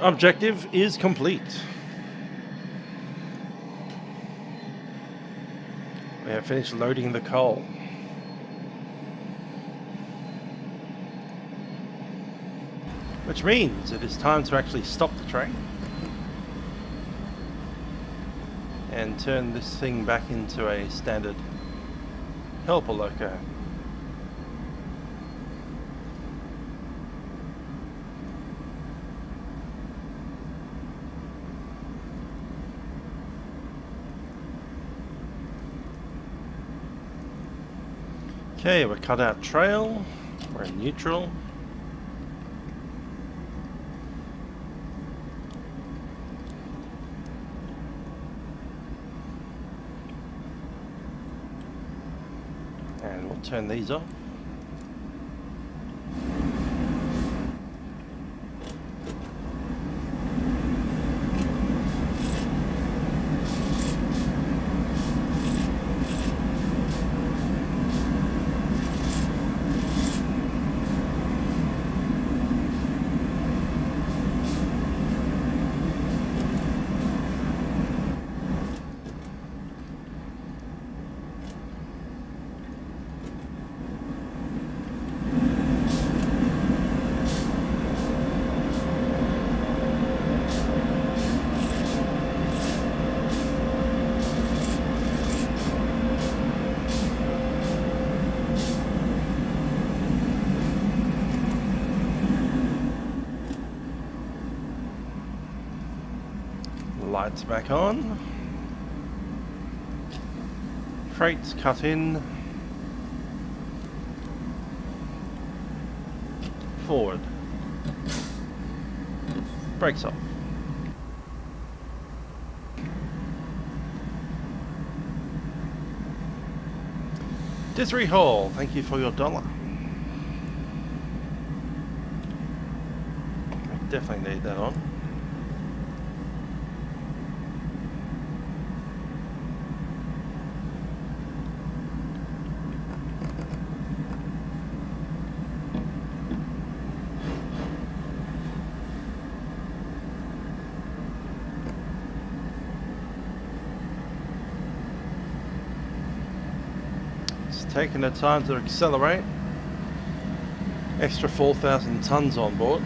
Objective is complete. We have finished loading the coal. Which means it is time to actually stop the train and turn this thing back into a standard helper loco. Okay, we're cut out trail, we're in neutral. And we'll turn these off. Lights back on. Freight's cut in. Forward. Brakes off. Desiree Hall, thank you for your $1. I definitely need that on. Taking the time to accelerate. Extra 4,000 tons on board.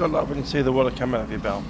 God love when you see the water come out of your bell.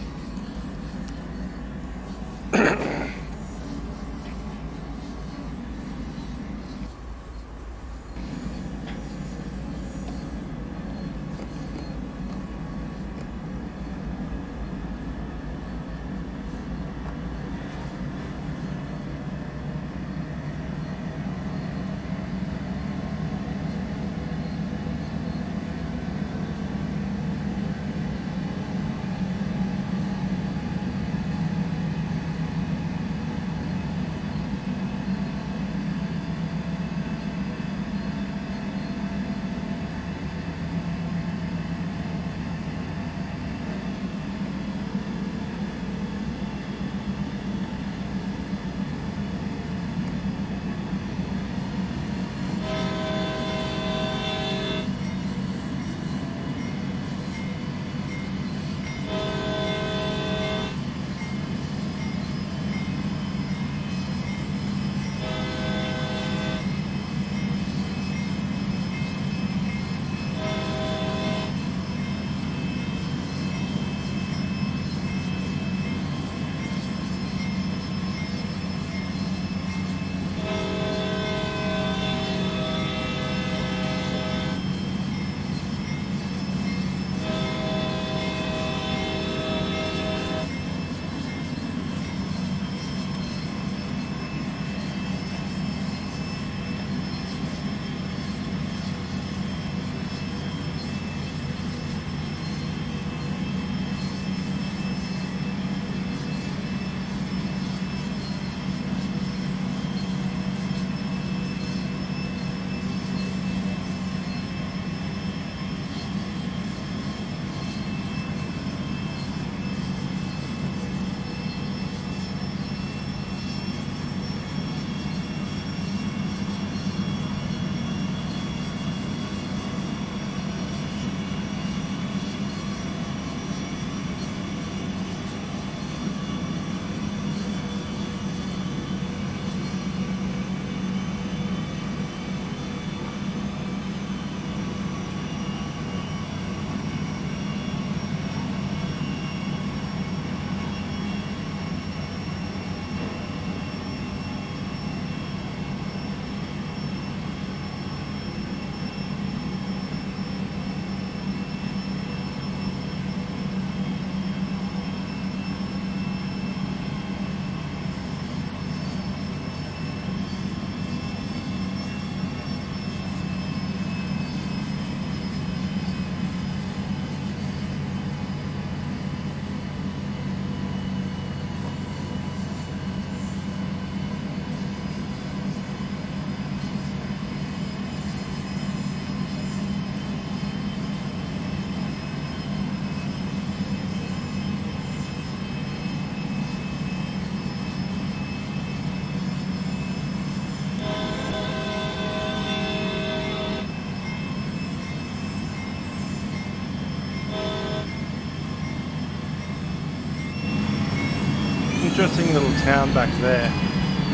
Interesting little town back there,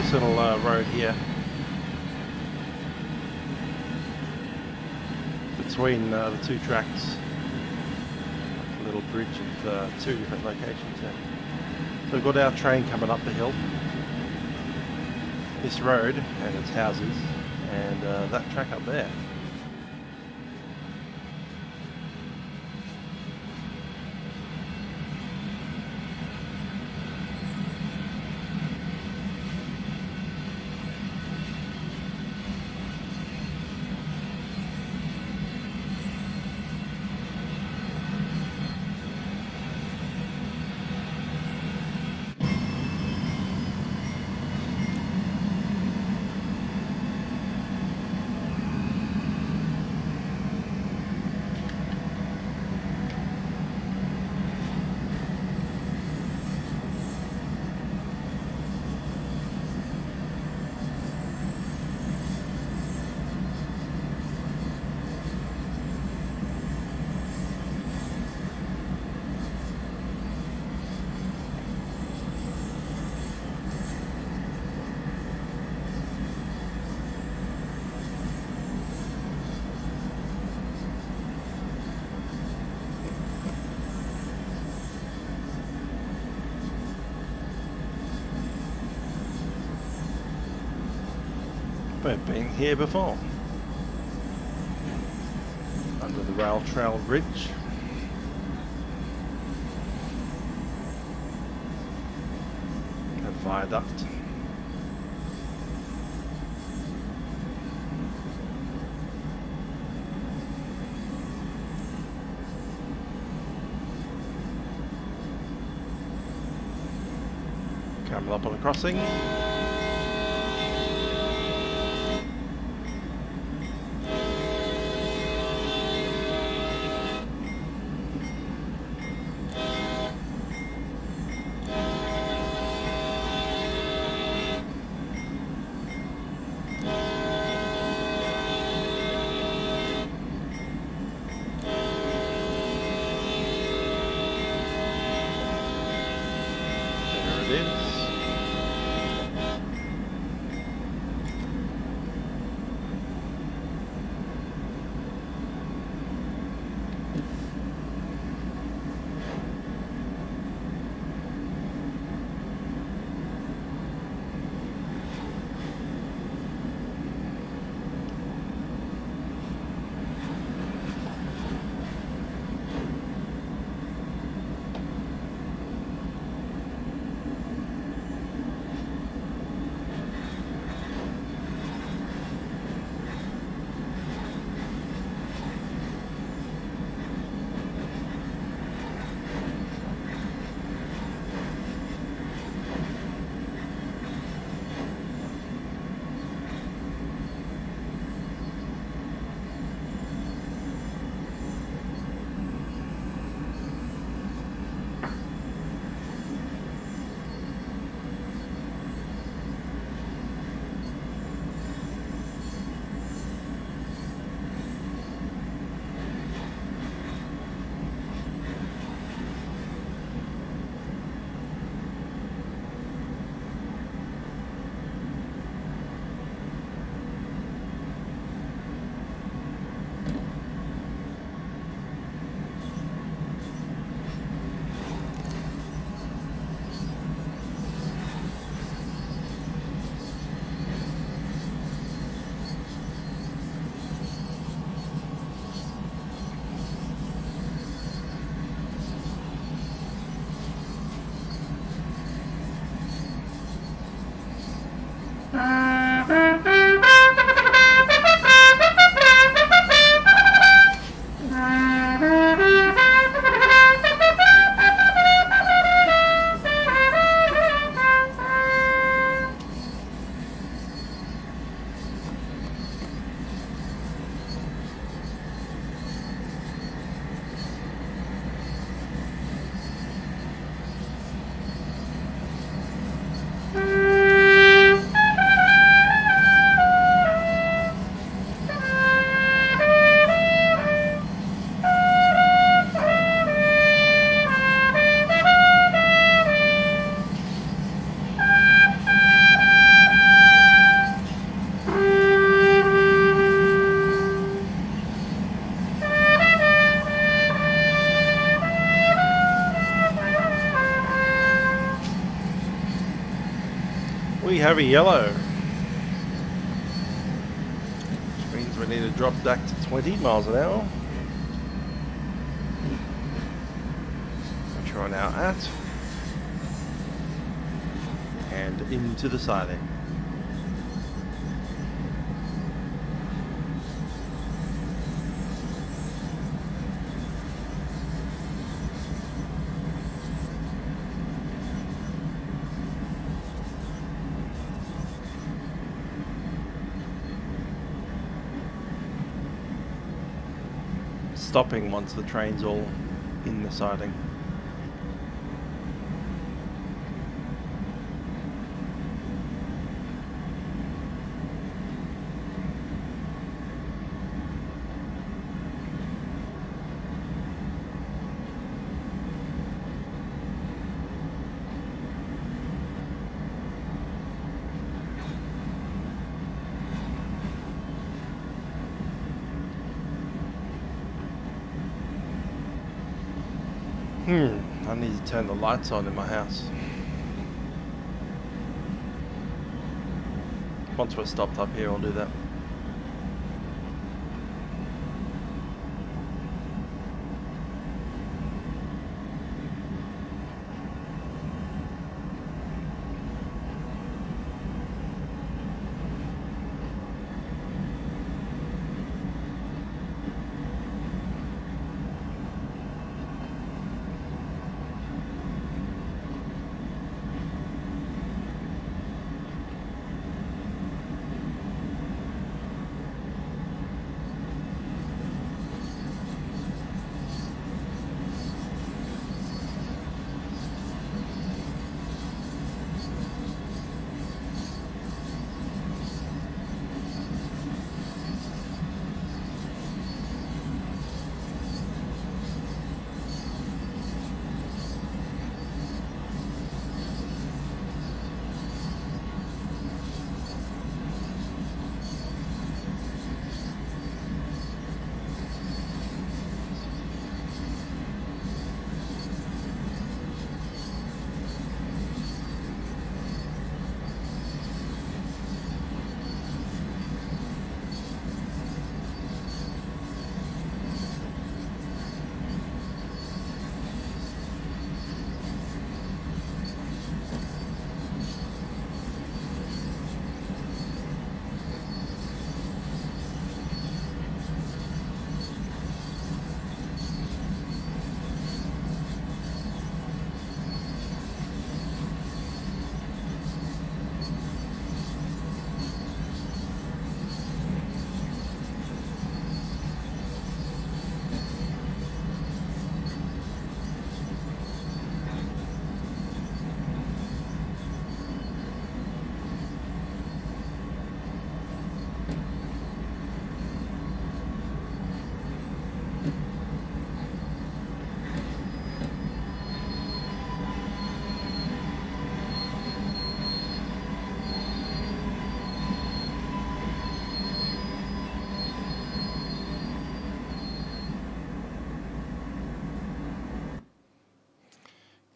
this little road here between the two tracks, like a little bridge of two different locations there. So we've got our train coming up the hill, this road and its houses, and that track up there. We've been here before. Under the rail trail bridge. A viaduct. Coming up on the crossing. We have a yellow, which means we need to drop back to 20 miles an hour, which we're now at, and into the siding. Stopping once the train's all in the siding. I need to turn the lights on in my house. Once we're stopped up here, I'll do that.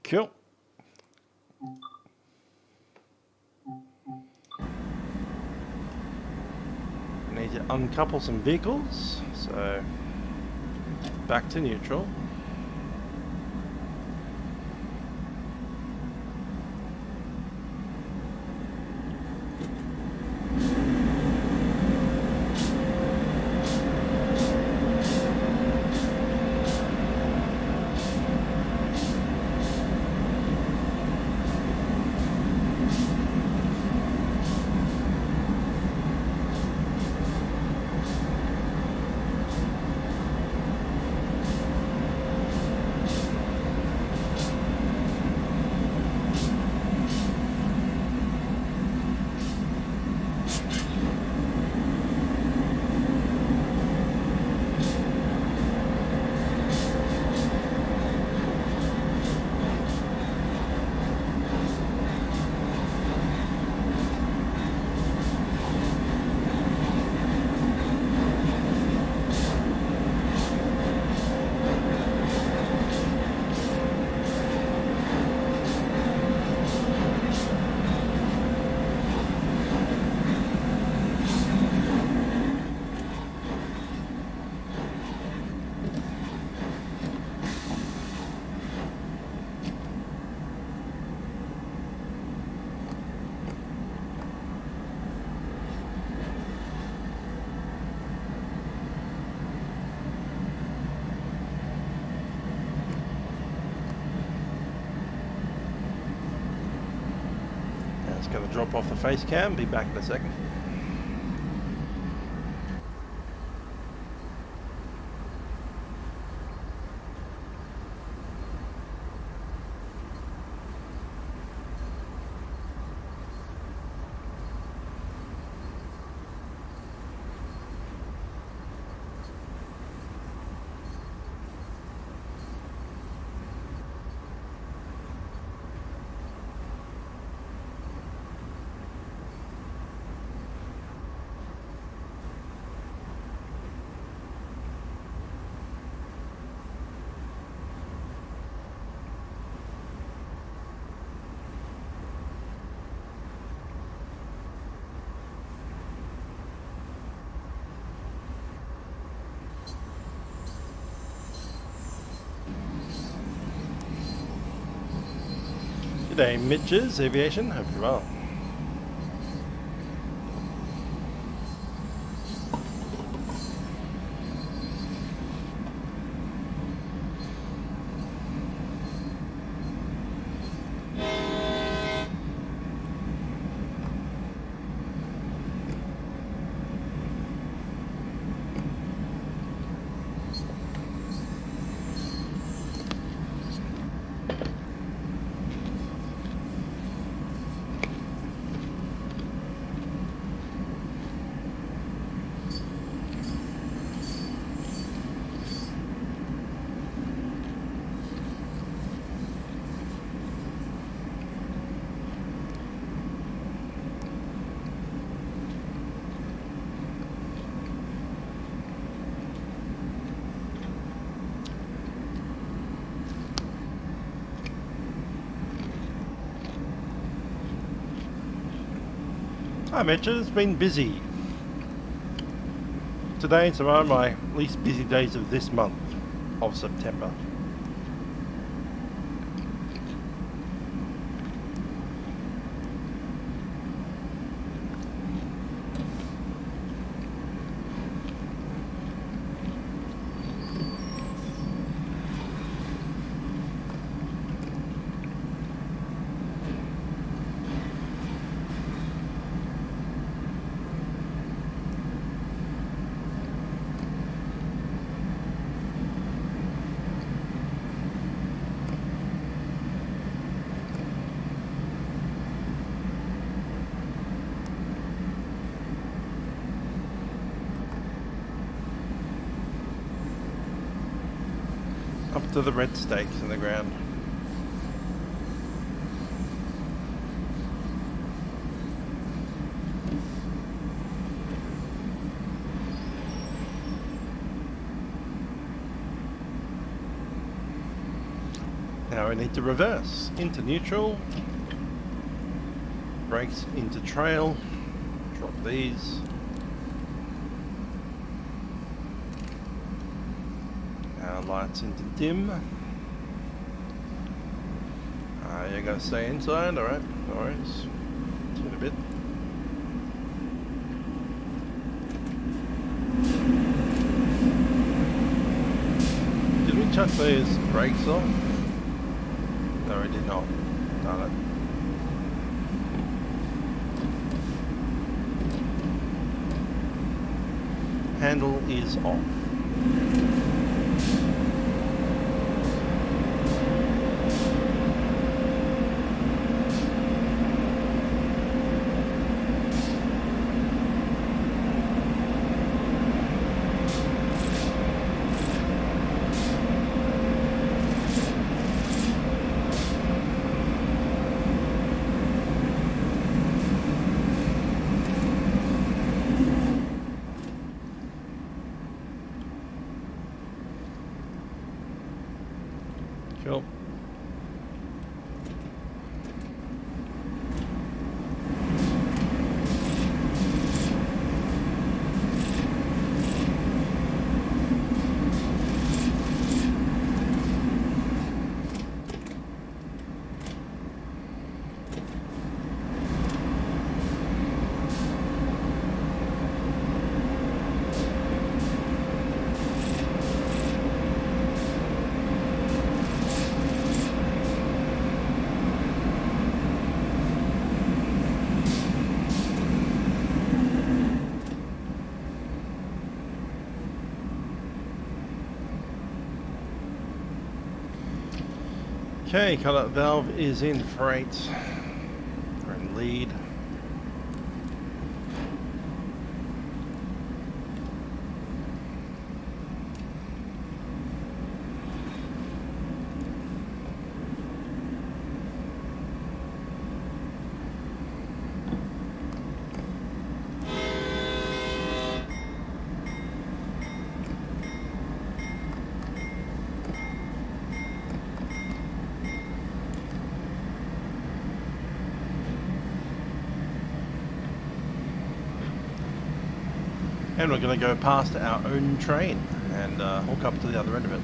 Cool. Need to uncouple some vehicles, so back to neutral. Going to drop off the face cam, be back in a second. G'day, Mitches Aviation. Hope you're well. Hi Mitch, it's been busy. Today and tomorrow my least busy days of this month of September. Up to the red stakes in the ground. Now we need to reverse into neutral, brakes into trail, drop these. Lights into dim. You're going to stay inside, alright, no worries. See you in a bit. Did we chuck these brakes off? No, we did not. Darn it. Handle is off. Cool. Okay, cutout valve is in freight. We're in lead. And we're going to go past our own train and hook up to the other end of it.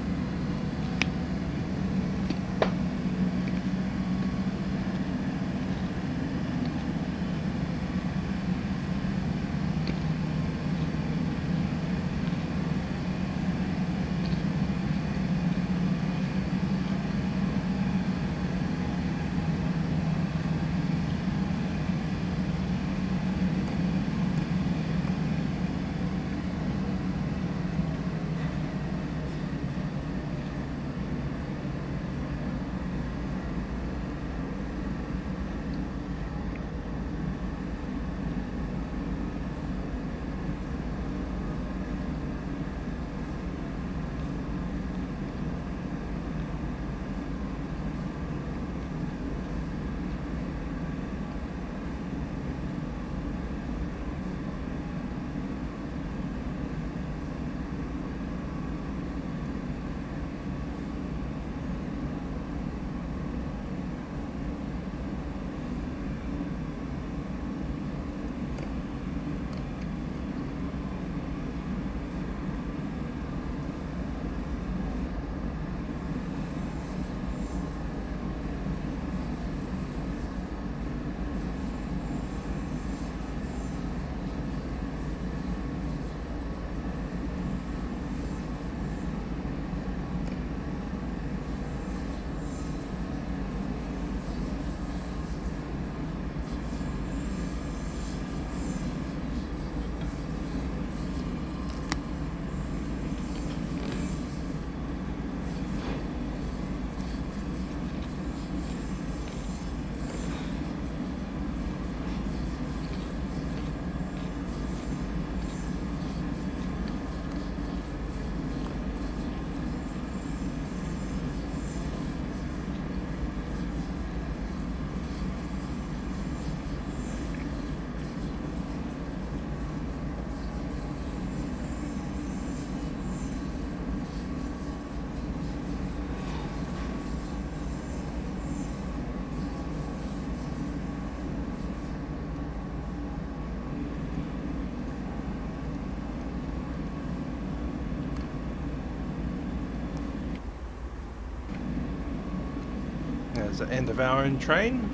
There's the end of our own train.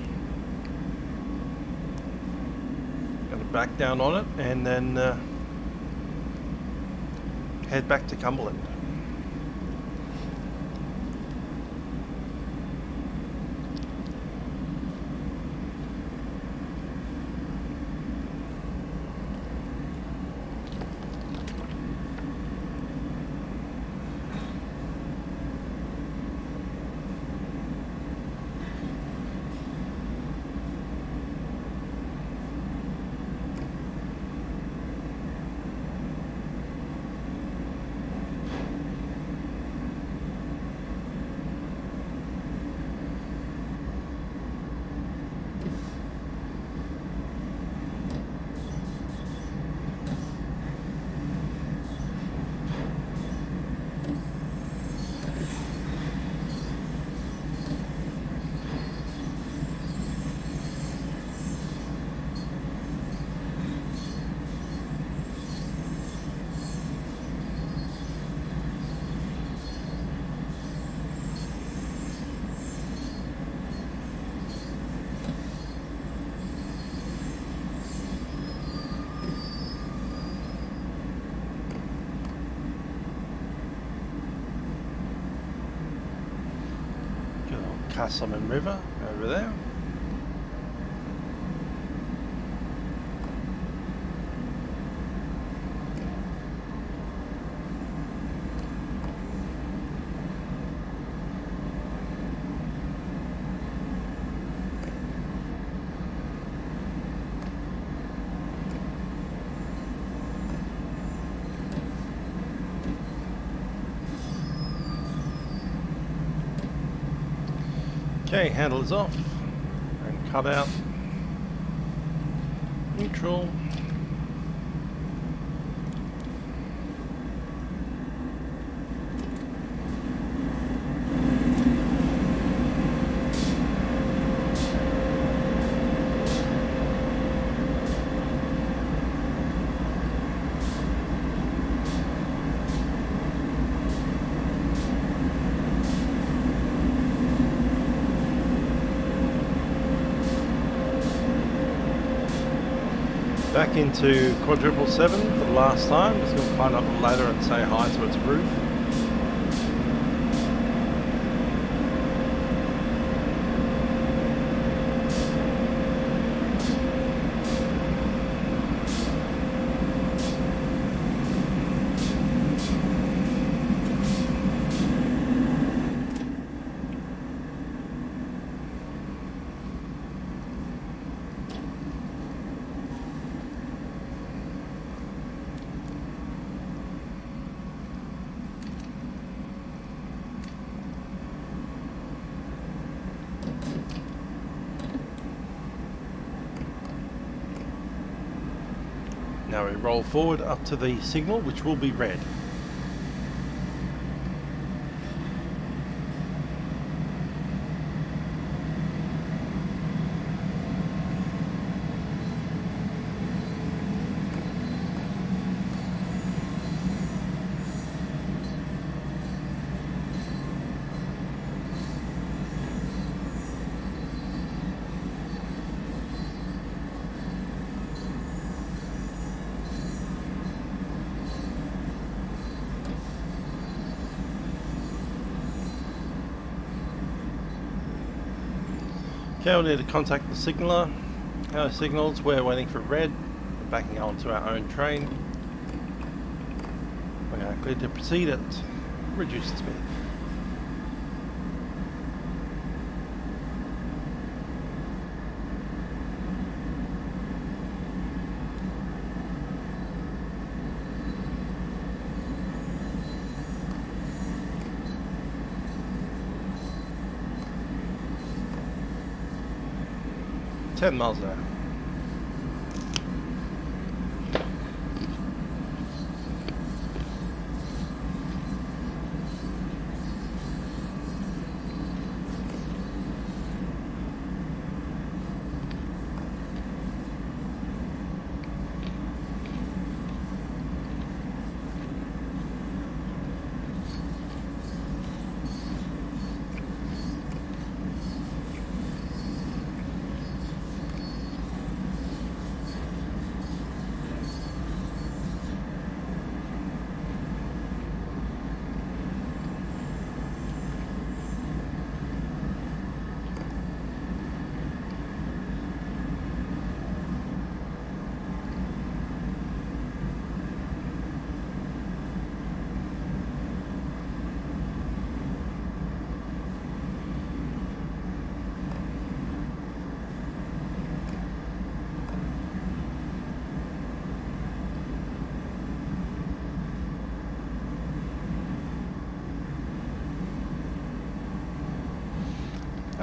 Gonna back down on it and then head back to Cumberland. Casselman River over there. Okay, handle is off and cut out neutral. Back into quadruple 7 for the last time. Just going to climb up the ladder and say hi to its roof. Now we roll forward up to the signal, which will be red. Okay, we'll need to contact the signaller. Signals, we're waiting for red. We're backing onto our own train. We are clear to proceed at reduced speed. Miles an hour.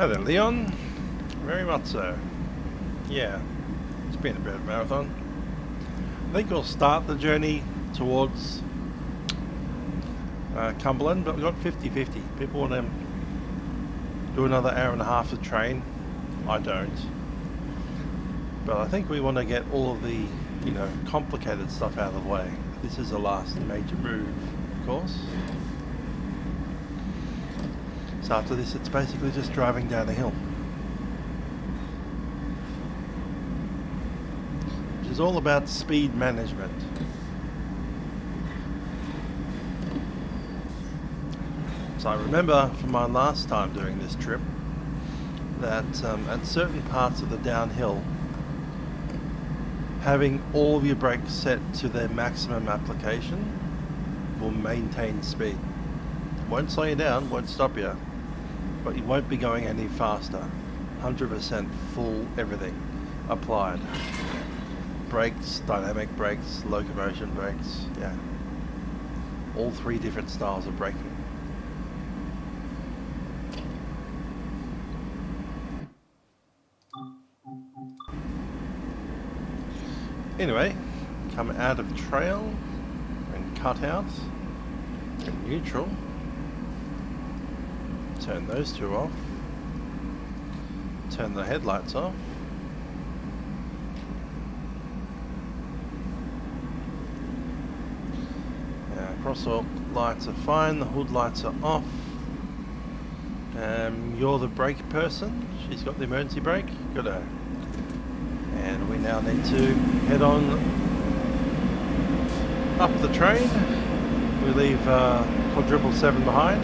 Hi there, Leon. Very much so. Yeah, it's been a bit of a marathon. I think we'll start the journey towards Cumberland, but we've got 50-50. People want to do another hour and a half of train. I don't. But I think we want to get all of the, you know, complicated stuff out of the way. This is the last major move, of course. So after this, it's basically just driving down a hill. Which is all about speed management. So I remember from my last time doing this trip that at certain parts of the downhill, having all of your brakes set to their maximum application will maintain speed. Won't slow you down, won't stop you, but you won't be going any faster. 100% full everything applied. Brakes, dynamic brakes, locomotion brakes, yeah. All three different styles of braking. Anyway, come out of trail and cut out and neutral. Turn those two off. Turn the headlights off. Crosswalk lights are fine, the hood lights are off. You're the brake person. She's got the emergency brake. Good. And we now need to head on up the train. We leave quadruple 7 behind.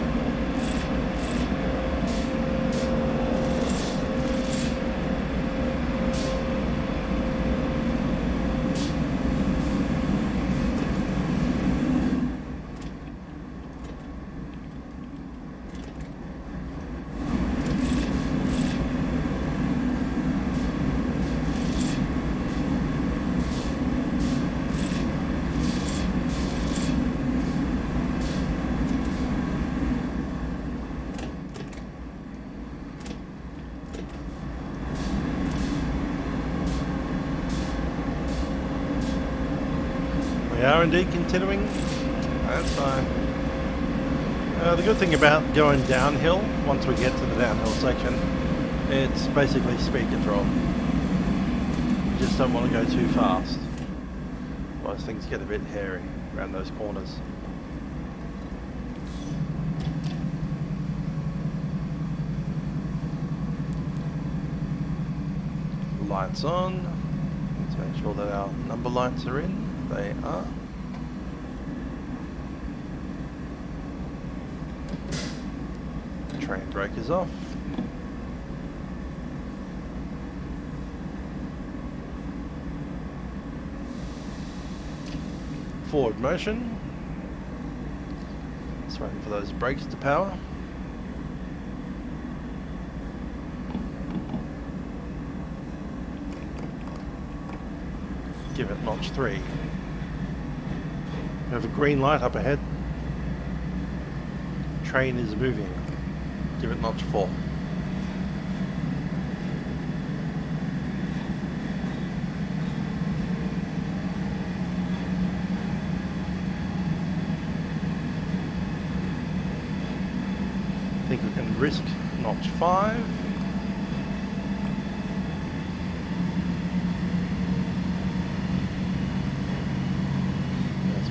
We are indeed continuing. That's fine. The good thing about going downhill, once we get to the downhill section, it's basically speed control. You just don't want to go too fast. Otherwise things get a bit hairy around those corners. Lights on. Let's make sure that our number lights are in. They are. Train brake is off. Forward motion. Just waiting for those brakes to power. Give it notch 3. We have a green light up ahead. Train is moving. Give it notch 4. I think we can risk notch 5.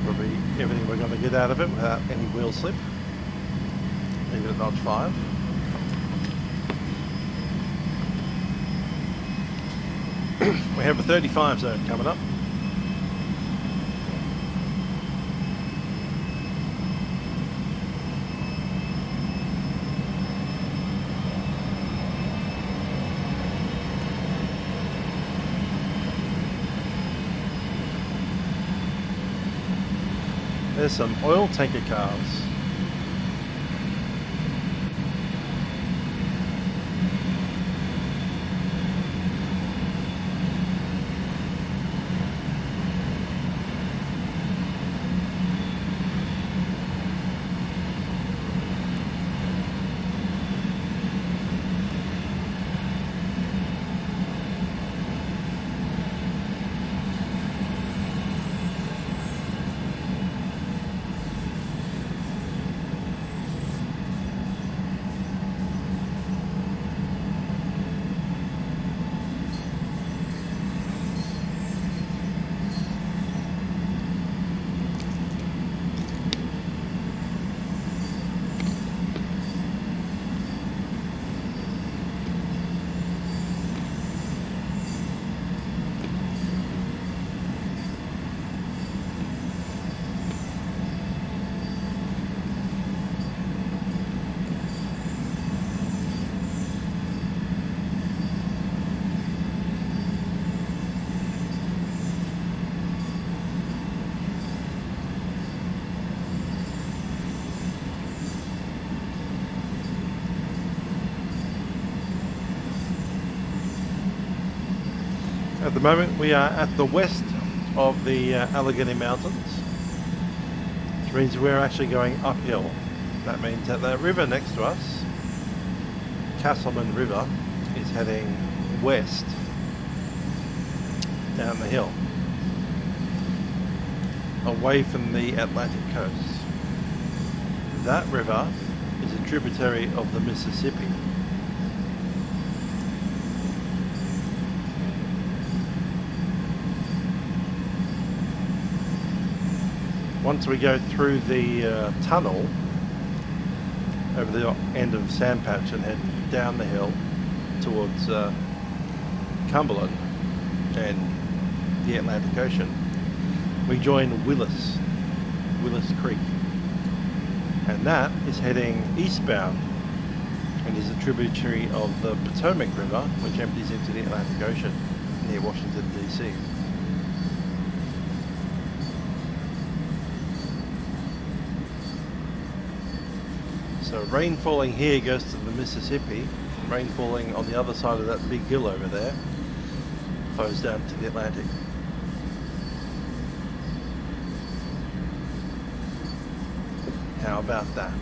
Probably everything we're going to get out of it without any wheel slip. Leave it at notch 5. We have a 35 zone coming up. There's some oil tanker cars. At the moment we are at the west of the Allegheny Mountains, which means we're actually going uphill. That means that the river next to us, Casselman River, is heading west down the hill, away from the Atlantic coast. That river is a tributary of the Mississippi. Once we go through the tunnel over the end of Sandpatch and head down the hill towards Cumberland and the Atlantic Ocean, we join Willis Creek, and that is heading eastbound and is a tributary of the Potomac River, which empties into the Atlantic Ocean near Washington, D.C. So rain falling here goes to the Mississippi, rain falling on the other side of that big hill over there flows down to the Atlantic. How about that?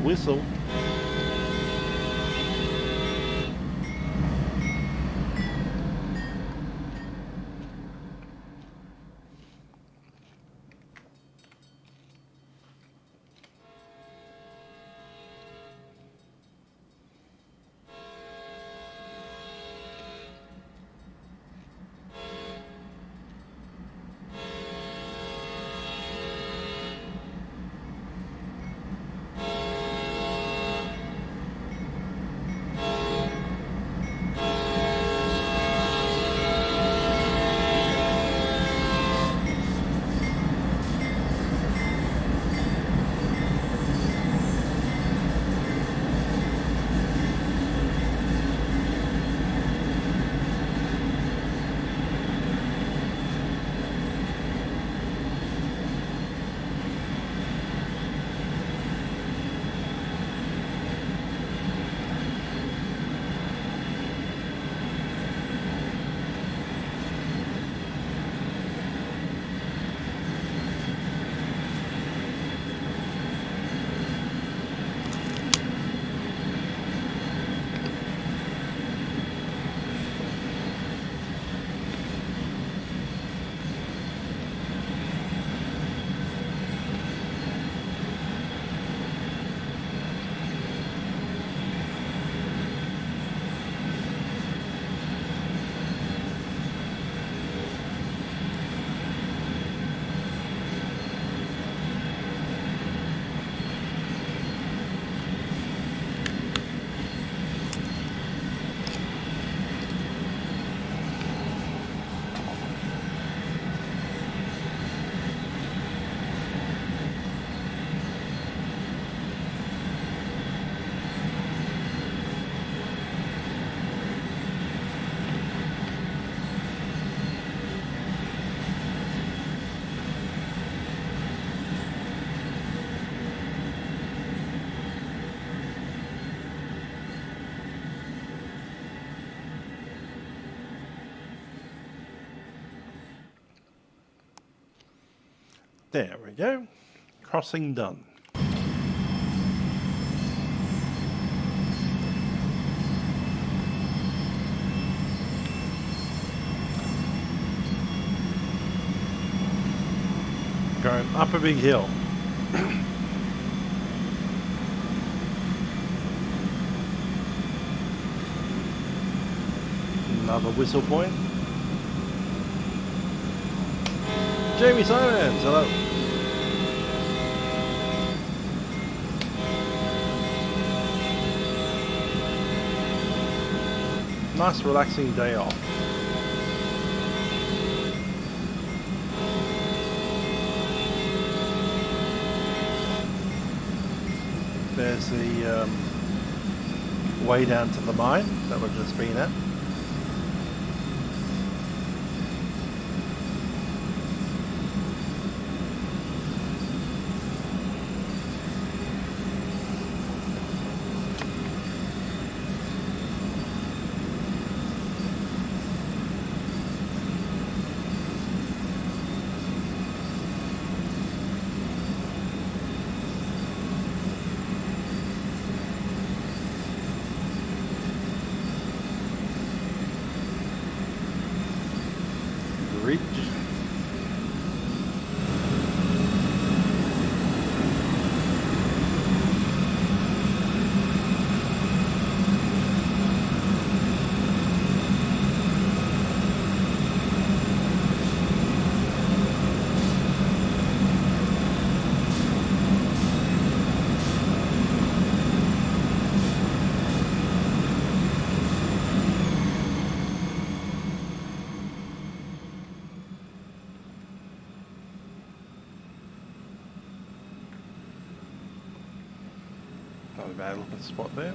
Whistle. There we go. Crossing done. Going up a big hill. Another whistle point. Jamie Simons, hello. Nice relaxing day off. There's the way down to the mine that we've just been at. Ridge. Not a bad looking spot there.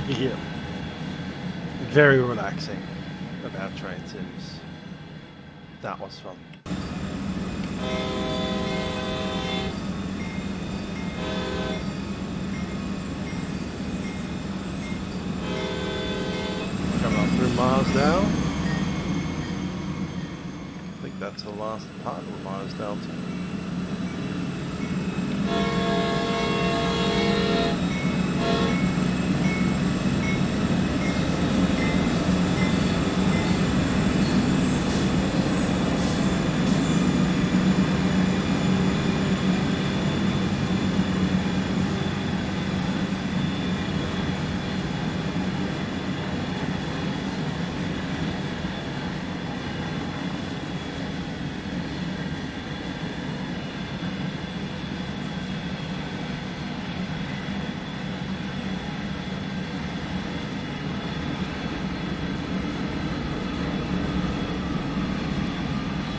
Yeah. Very relaxing about train sims. That was fun. Coming up through Meyersdale. I think that's the last part of Meyersdale too.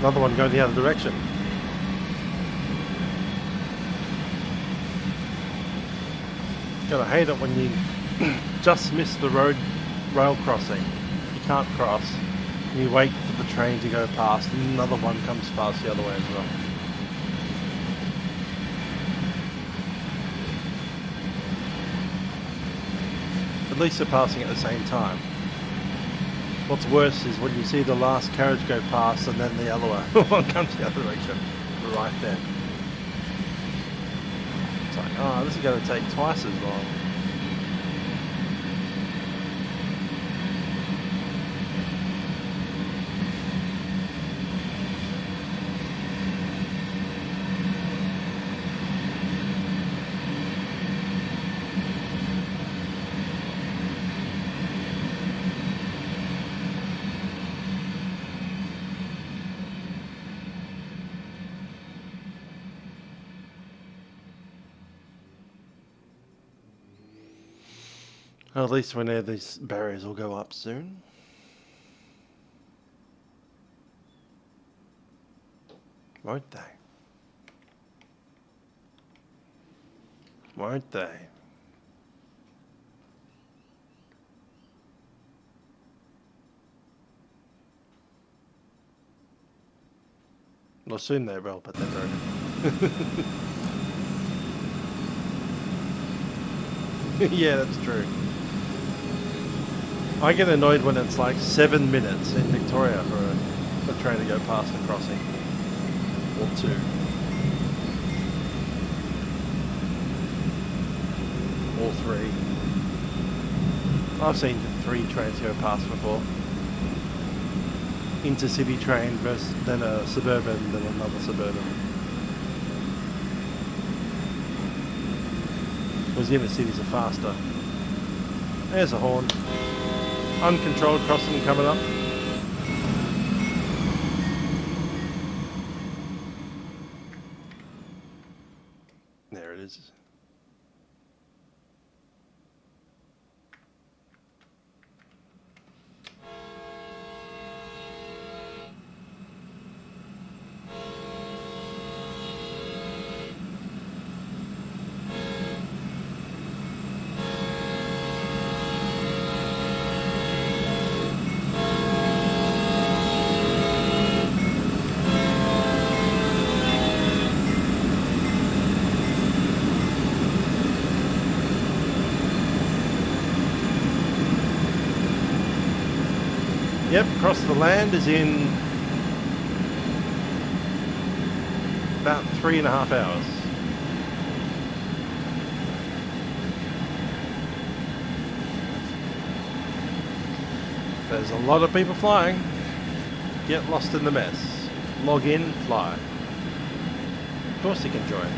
Another one going the other direction. Gotta hate it when you just miss the rail crossing. You can't cross. You wait for the train to go past and another one comes past the other way as well. At least they're passing at the same time. What's worse is when you see the last carriage go past and then the other one comes the other direction, right there. It's like, oh, this is going to take twice as long. Well, at least we know these barriers will go up soon. Won't they? Won't they? Well, soon they will, but they're broken. Yeah, that's true. I get annoyed when it's like 7 minutes in Victoria for a train to go past a crossing. Or 2. Or 3. I've seen 3 trains go past before. Intercity train versus then a suburban, then another suburban. Because the inner cities are faster. There's a horn. Uncontrolled crossing coming up. There it is. Yep, across the land is in about 3.5 hours. There's a lot of people flying. Get lost in the mess. Log in, fly. Of course you can join.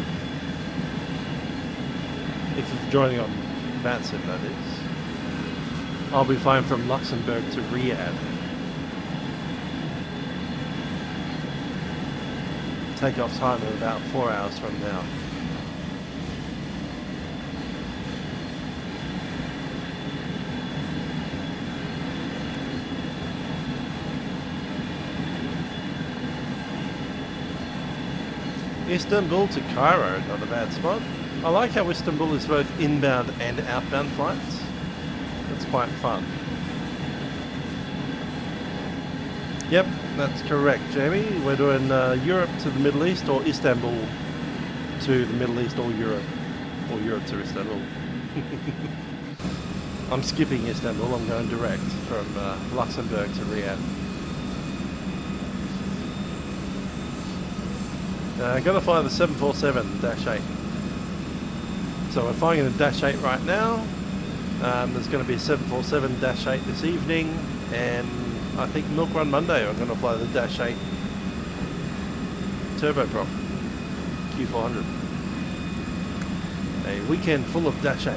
If you're joining on Vatsim, that is. I'll be flying from Luxembourg to Riyadh. Takeoff time of about 4 hours from now. Istanbul to Cairo, not a bad spot. I like how Istanbul is both inbound and outbound flights. That's quite fun. Yep, that's correct, Jamie. We're doing Europe to the Middle East, or Istanbul to the Middle East, or Europe to Istanbul. I'm skipping Istanbul. I'm going direct from Luxembourg to Riyadh. I'm going to fly the 747-8. So we're flying in a -8 right now. There's going to be a 747-8 this evening, and I think Milk Run Monday I'm going to fly the -8 turboprop Q400. A weekend full of -8s.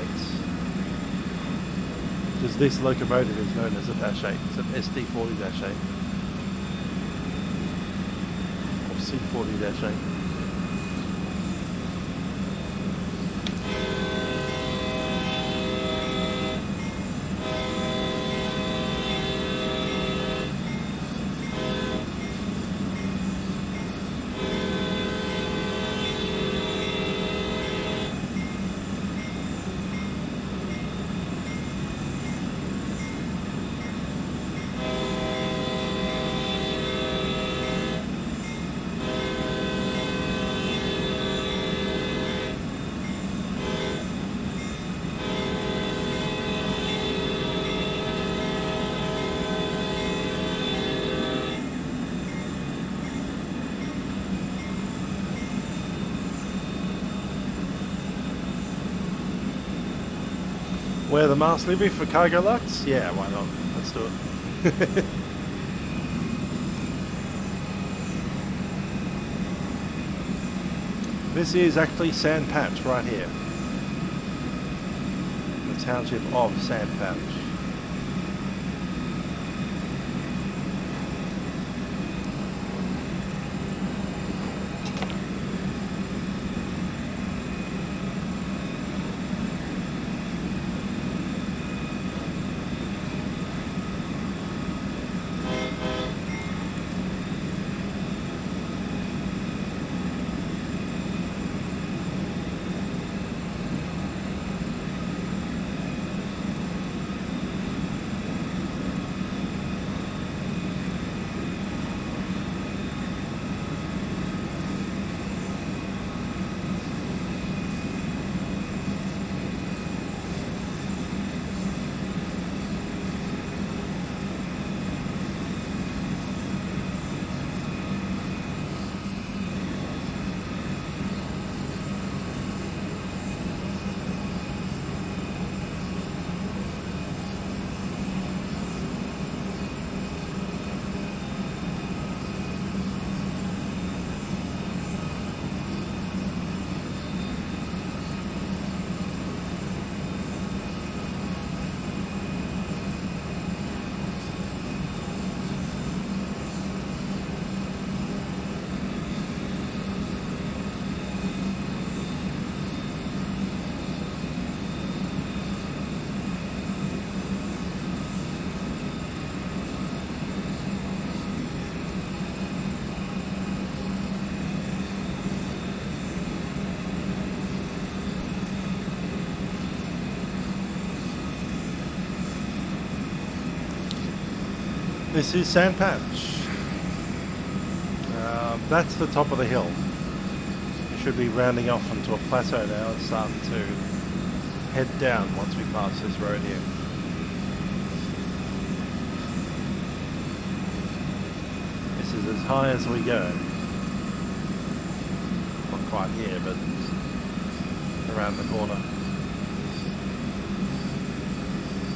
Because this locomotive is known as a -8. It's an SD40-8. Or C40-8. Wear the mask livery for cargo lux? Yeah, why not? Let's do it. This is actually Sandpatch right here. The township of Sandpatch. This is Sandpatch. That's the top of the hill. We should be rounding off onto a plateau now and starting to head down once we pass this road here. This is as high as we go. Not quite here, but around the corner.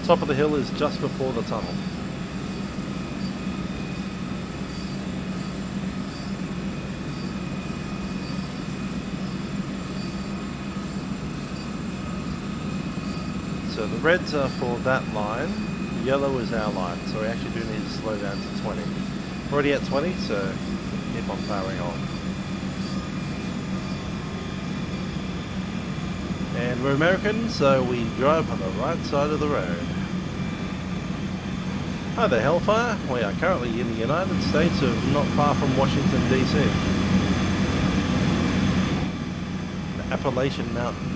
Top of the hill is just before the tunnel. So the reds are for that line, yellow is our line, so we actually do need to slow down to 20. We're already at 20, so keep on powering on. And we're American, so we drive on the right side of the road. Hi there, Hellfire. We are currently in the United States, not far from Washington, D.C. The Appalachian Mountains.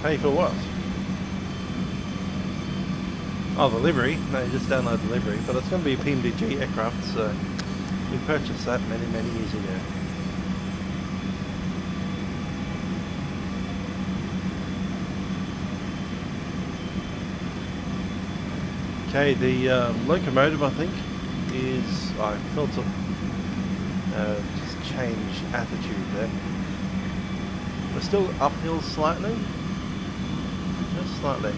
Pay for what? Oh, the livery. No, you just download the livery, but it's going to be a PMDG aircraft, so we purchased that many years ago. Okay, the locomotive, I think, is... I felt to just change attitude there. We're still uphill slightly. Just slightly.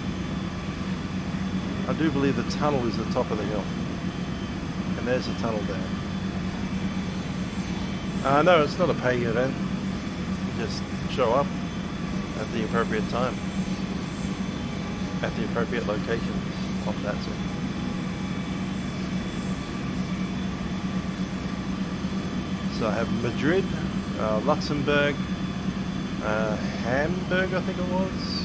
I do believe the tunnel is the top of the hill. And there's the tunnel there. No, it's not a pay event. You just show up at the appropriate time. At the appropriate location of Vatsim. So I have Madrid, Luxembourg, Hamburg I think it was.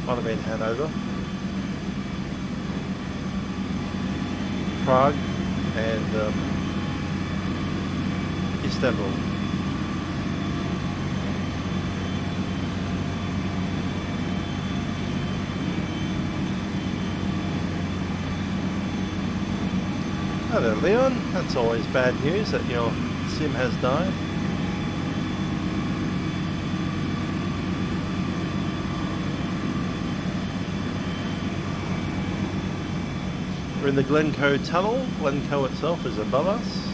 Might have been Hanover. Prague and Istanbul. Hi there, Leon. That's always bad news that your sim has died. We're in the Glencoe Tunnel. Glencoe itself is above us.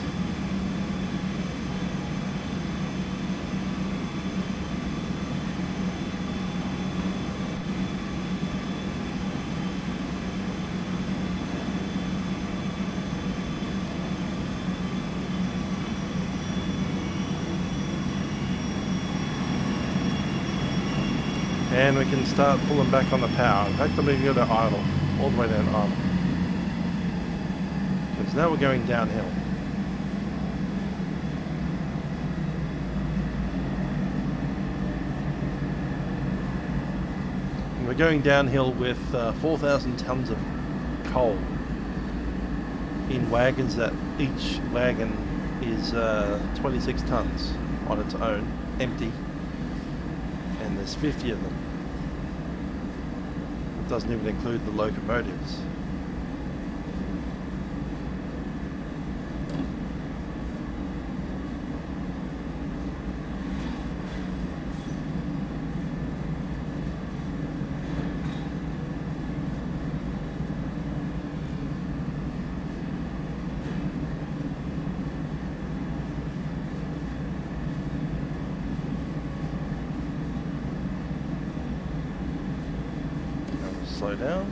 And we can start pulling back on the power. In fact, I'm even going to idle, all the way down idle. Because now we're going downhill. And we're going downhill with 4,000 tons of coal in wagons that each wagon is 26 tons on its own, empty. And there's 50 of them. It doesn't even include the locomotives. Slow down.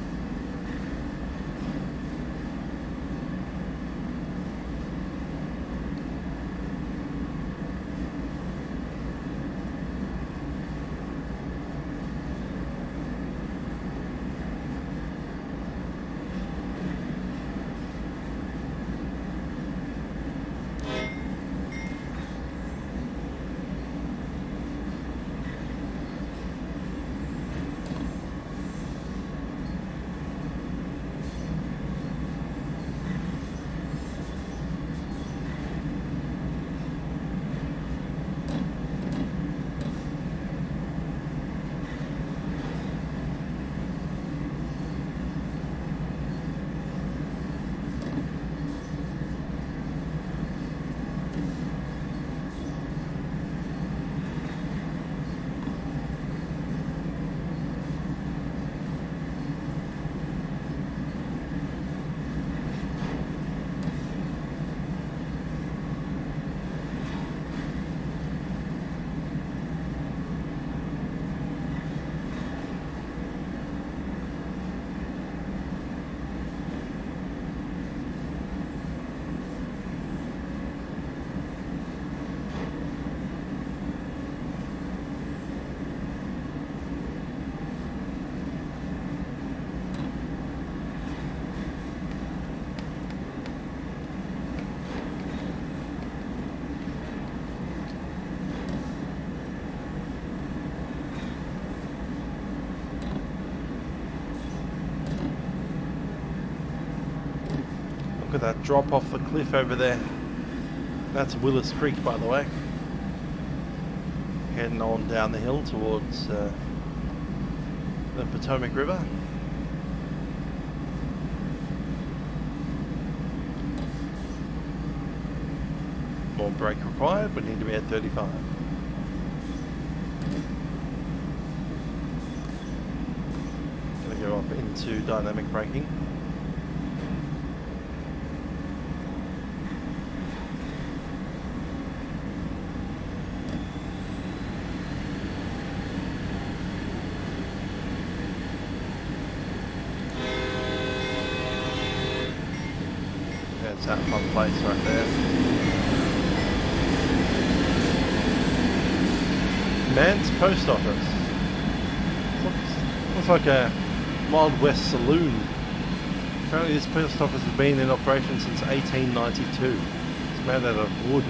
that drop off the cliff over there. That's Willis Creek, by the way. Heading on down the hill towards the Potomac River. More brake required, we need to be at 35. Gonna go up into dynamic braking. That's that fun place right there. Man's Post Office. Looks like a Wild West saloon. Apparently this post office has been in operation since 1892. It's made out of wood.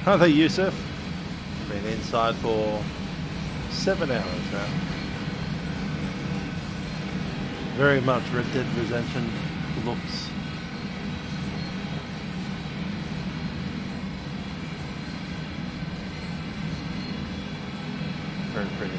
Hi there, Yusuf. Been inside for 7 hours now. Very much Red Dead Redemption looks. Very pretty.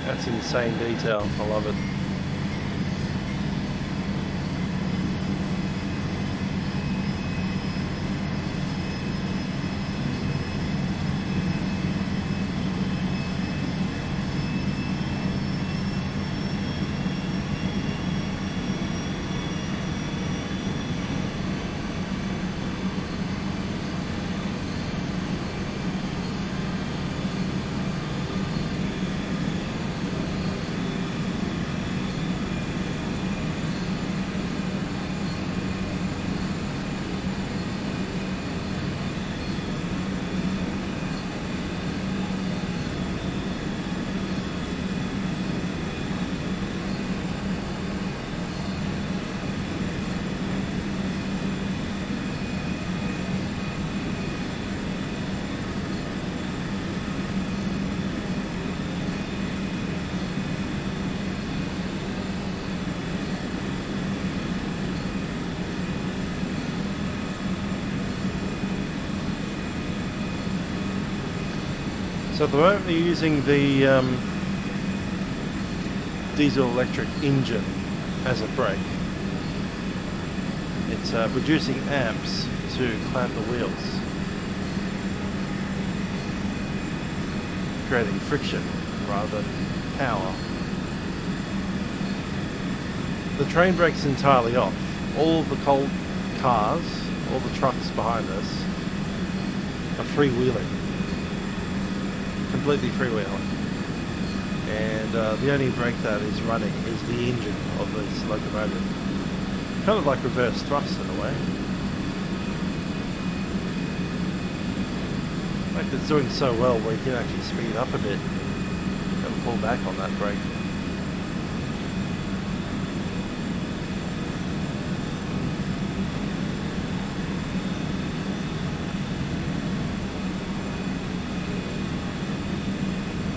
That's insane detail. I love it. So at the moment we're using the diesel electric engine as a brake. It's producing amps to clamp the wheels, creating friction rather than power. The train brake's entirely off. All of the coal cars, all the trucks behind us are freewheeling. Completely freewheeling, and the only brake that is running is the engine of this locomotive. Kind of like reverse thrust in a way. In fact, it's doing so well where you can actually speed up a bit and pull back on that brake.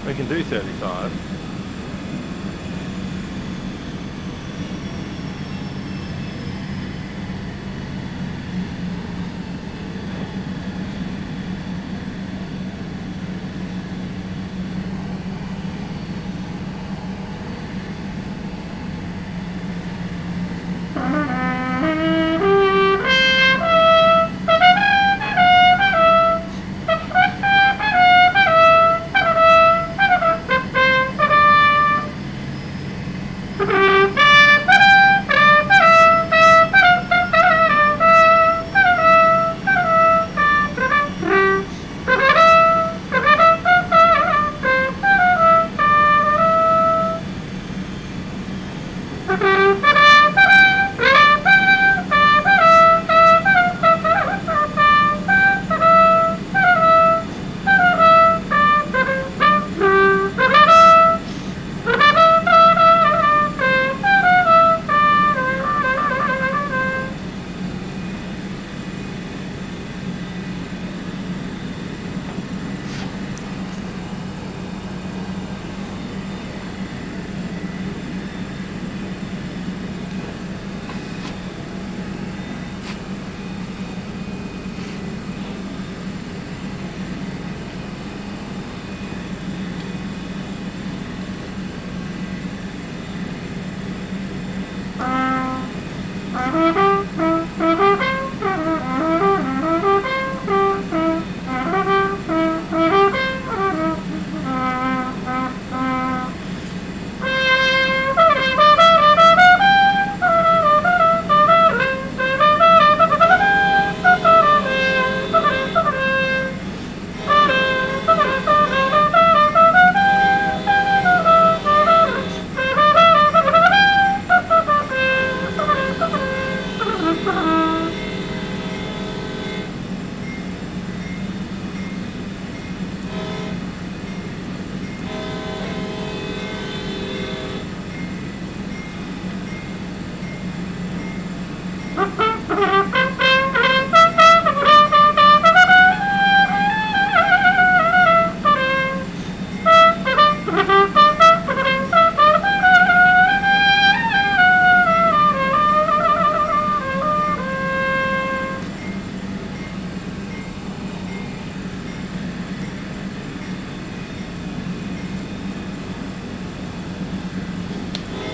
We can do 35.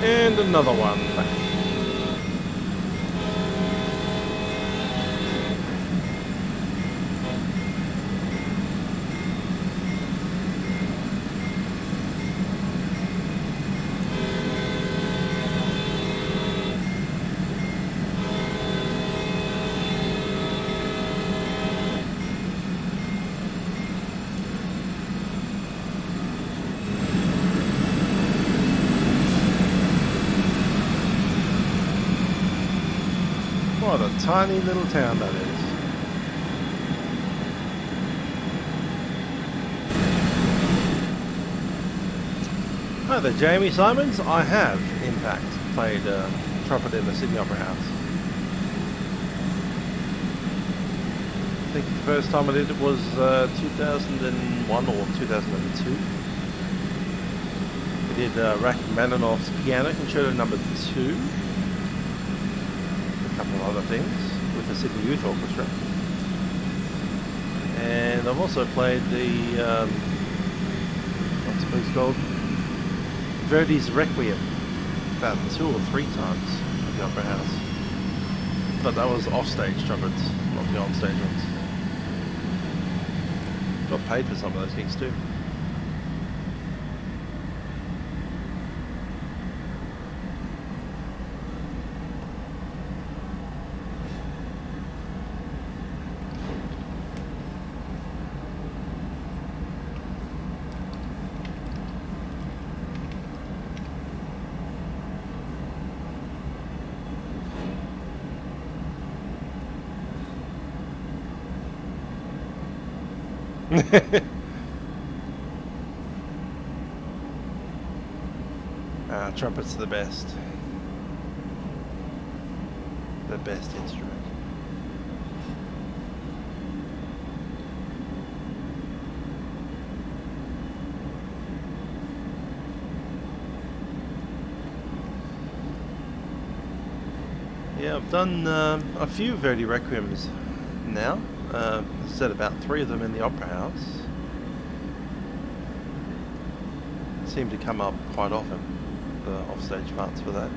And another one. What a tiny little town that is. Hi there, Jamie Simons. I have, in fact, played trumpet in the Sydney Opera House. I think the first time I did it was 2001 or 2002. We did Rachmaninoff's Piano Concerto No. 2. A couple of other things with the Sydney Youth Orchestra. And I've also played the, what's the piece called? Verdi's Requiem about 2 or 3 times at the Opera House. But that was off-stage trumpets, not the on-stage ones. Got paid for some of those gigs too. Trumpets are the best. The best instrument. Yeah, I've done a few Verdi Requiems now. I said about 3 of them in the Opera House. Seem to come up quite often, the offstage parts for that.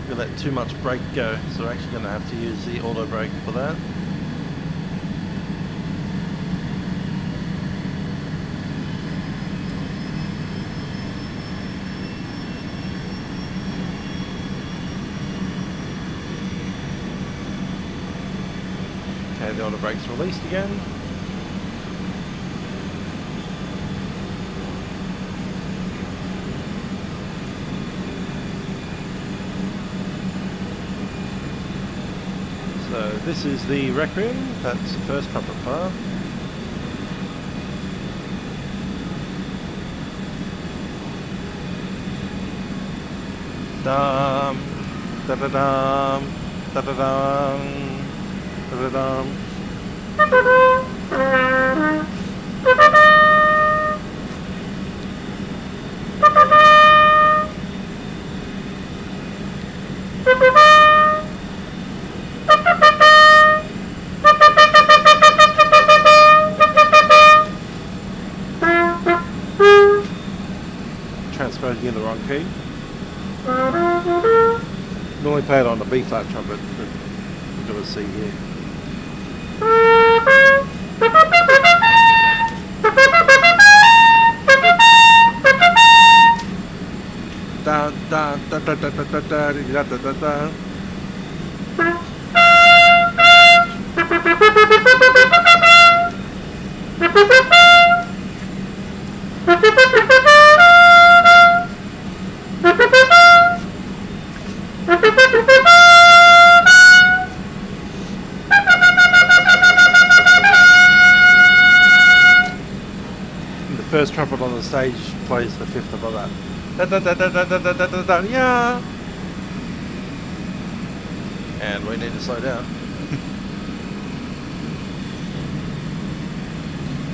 We let too much brake go, so we're actually going to have to use the auto brake for that. The auto brake's released again. So this is the Requiem, that's the first trumpet part. Dum, da da dum, da da dum, da da dum. Tried to get the wrong key. Normally play it on the B flat trumpet, but we've got a C here. Da da da da da da da da da da da da. The first trumpet on the stage plays the fifth above that. Da da da da da da da da da da, yeah. And we need to slow down.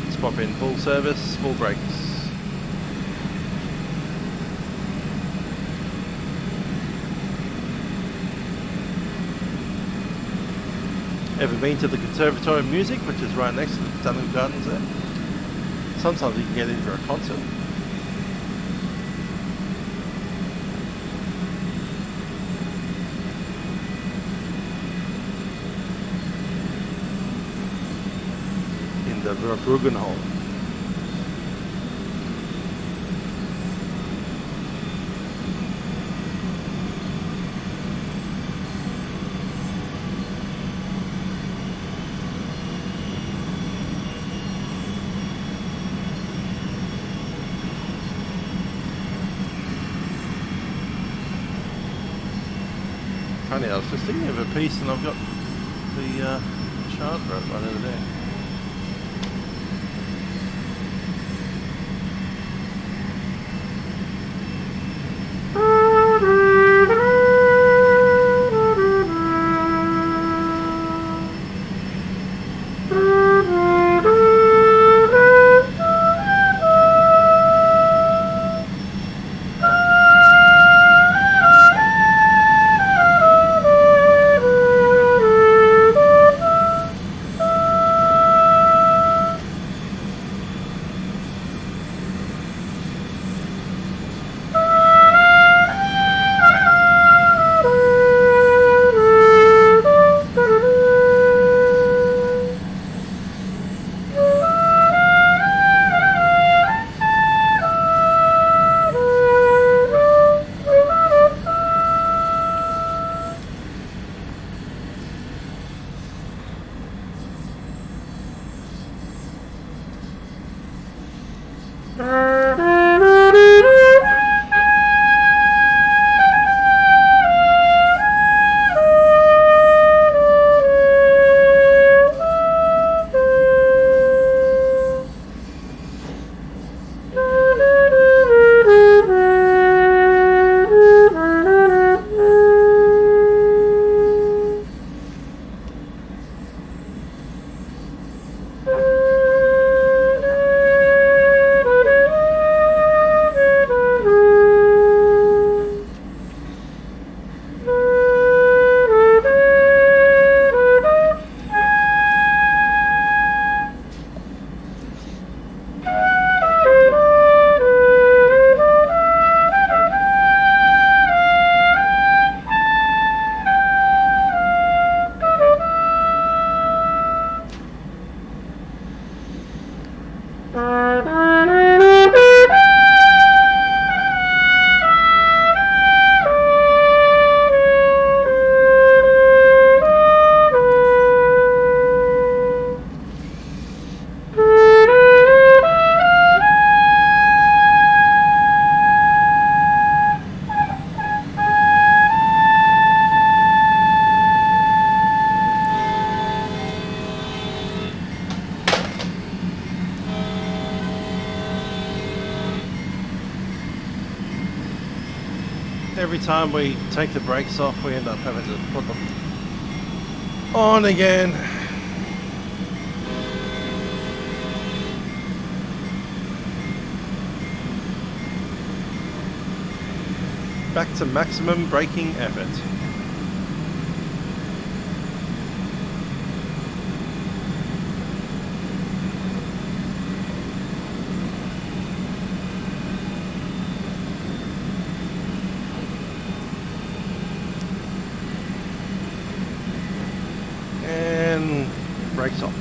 Let's pop in full service, full brakes. Ever been to the Conservatory of Music, which is right next to the Botanical Gardens there? Sometimes you can get in for a concert. In the Re-Refueling hall. Funny, I was just thinking of a piece and I've got the chart for it right over there. Every time we take the brakes off, we end up having to put them on again. Back to maximum braking effort. brakes off.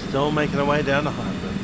Still making our way down to Hinderman.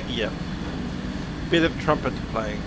Yeah. Bit of trumpet playing.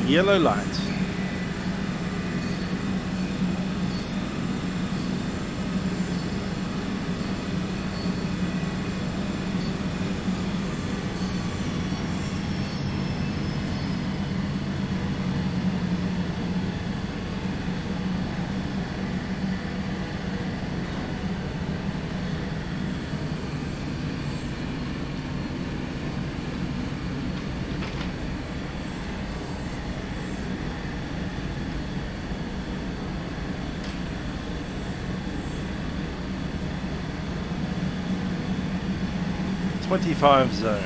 Yellow light. .25 zone.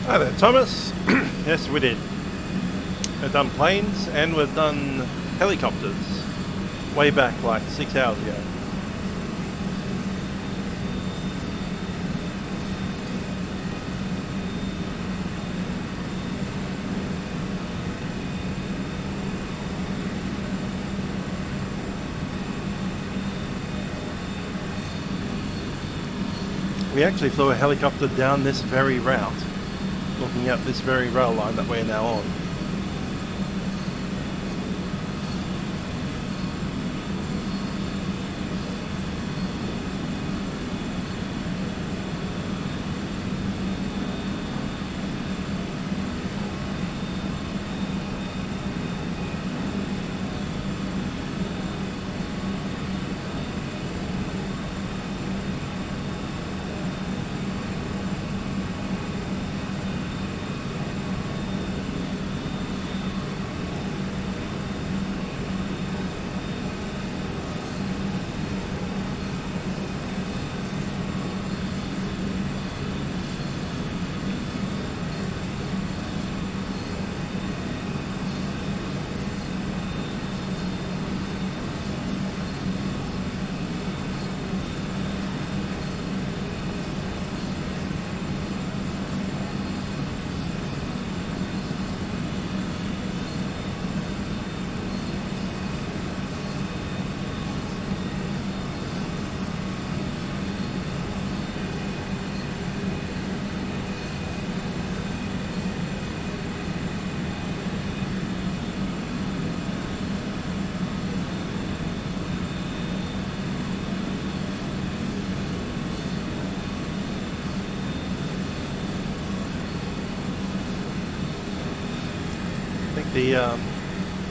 Hi there, Thomas. Yes, we did. We've done planes and we've done helicopters way back like 6 hours ago. We actually flew a helicopter down this very route, looking at this very rail line that we're now on.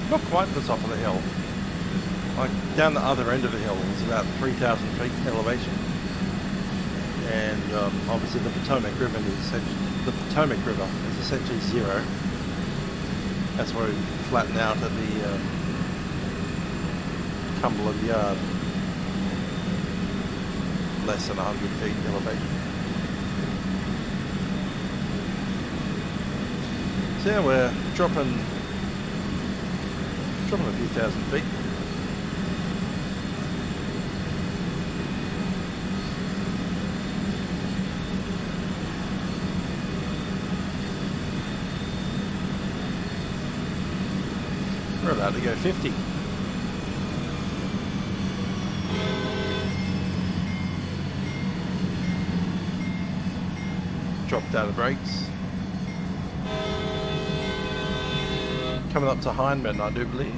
Not quite the top of the hill, like down the other end of the hill is about 3,000 feet elevation, and obviously the Potomac River is essentially zero. That's where we flatten out at the Cumberland Yard less than 100 feet elevation. So yeah, we're dropping a few thousand feet. We're about to go 50. Dropped out of brakes. Coming up to Hindman, I do believe.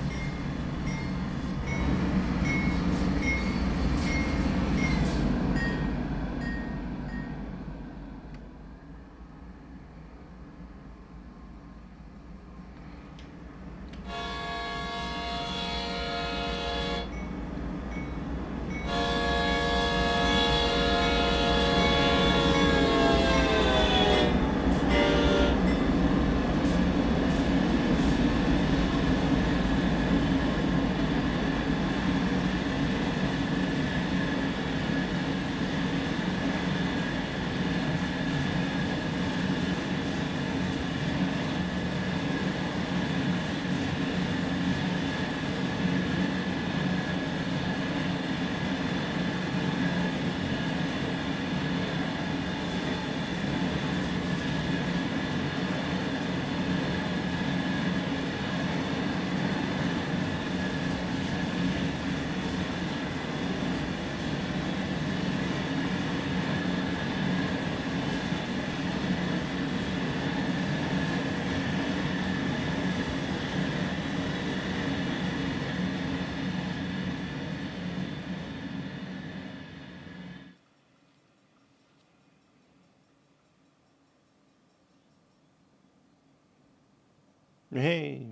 Hey.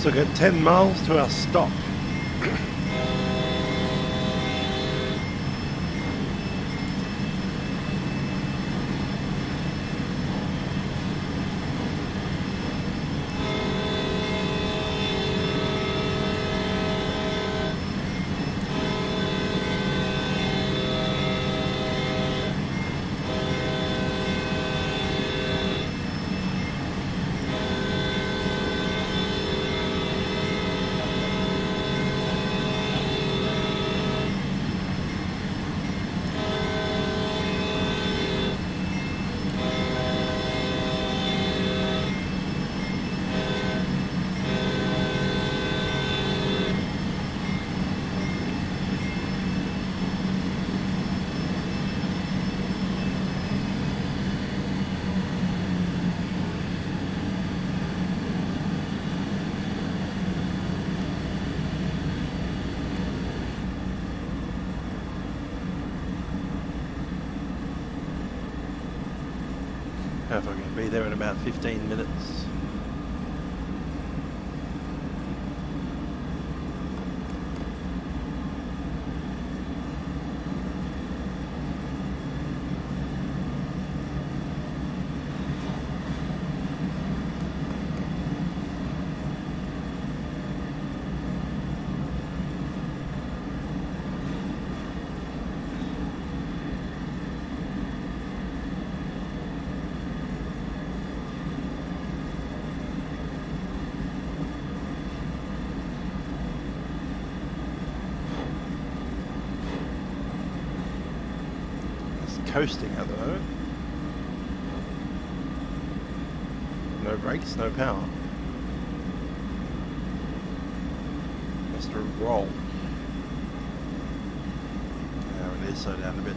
Let's look at 10 miles to our stop. If I'm going to be there in about 15 minutes. Coasting at the moment. No brakes, no power. Must roll. Now it is slow down a bit.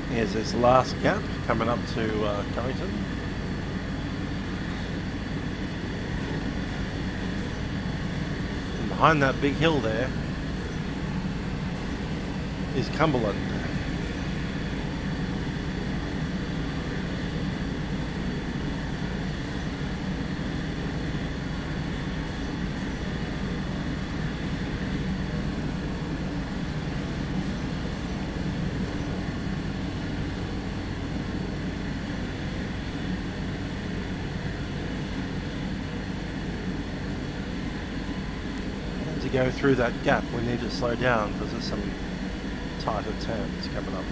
Here's this last gap coming up to Currington. And behind that big hill there is Cumberland. To go through that gap, we need to slow down because there's some tighter turns coming up.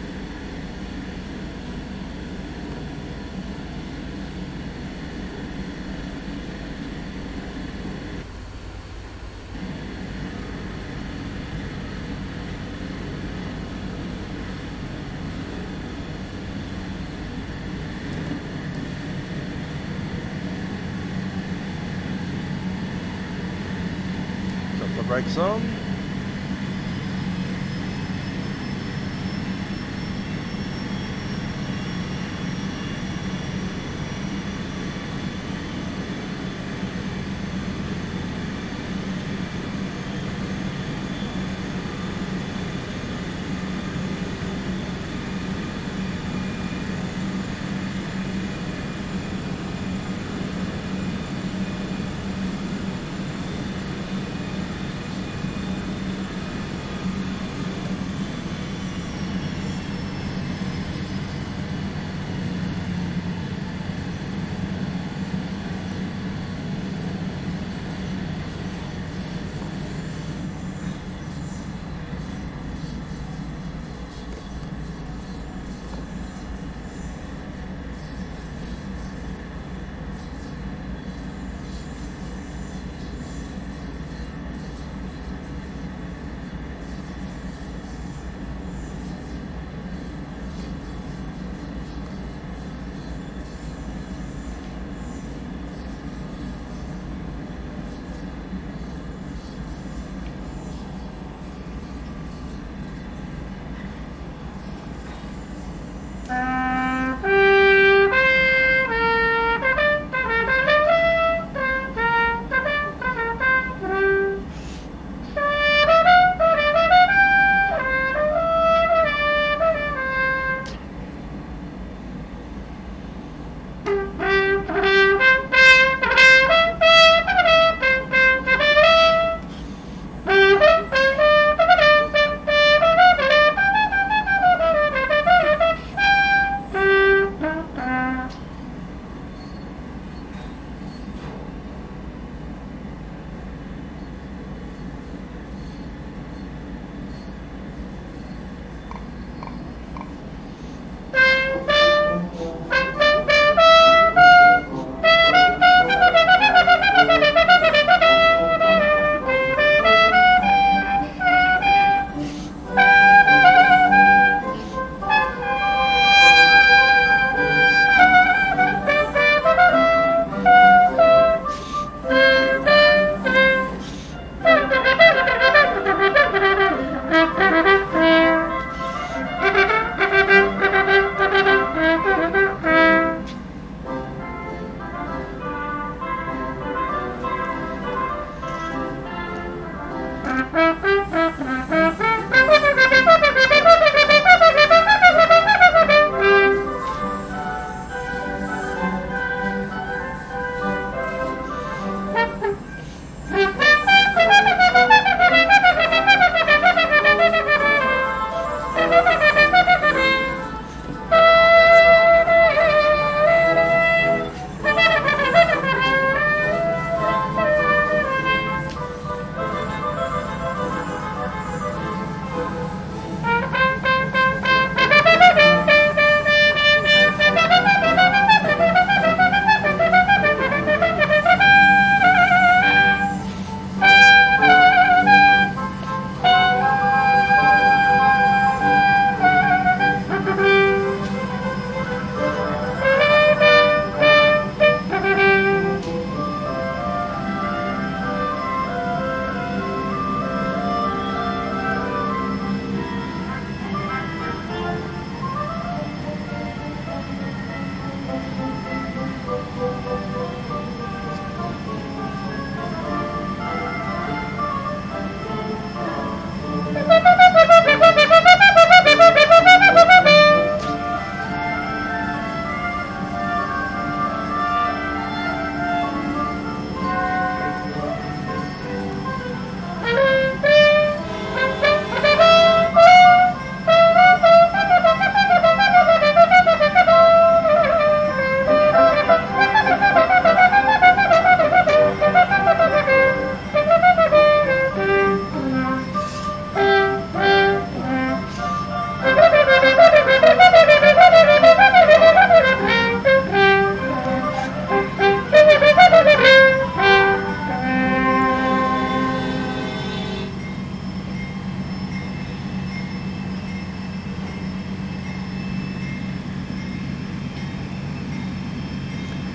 Brakes on.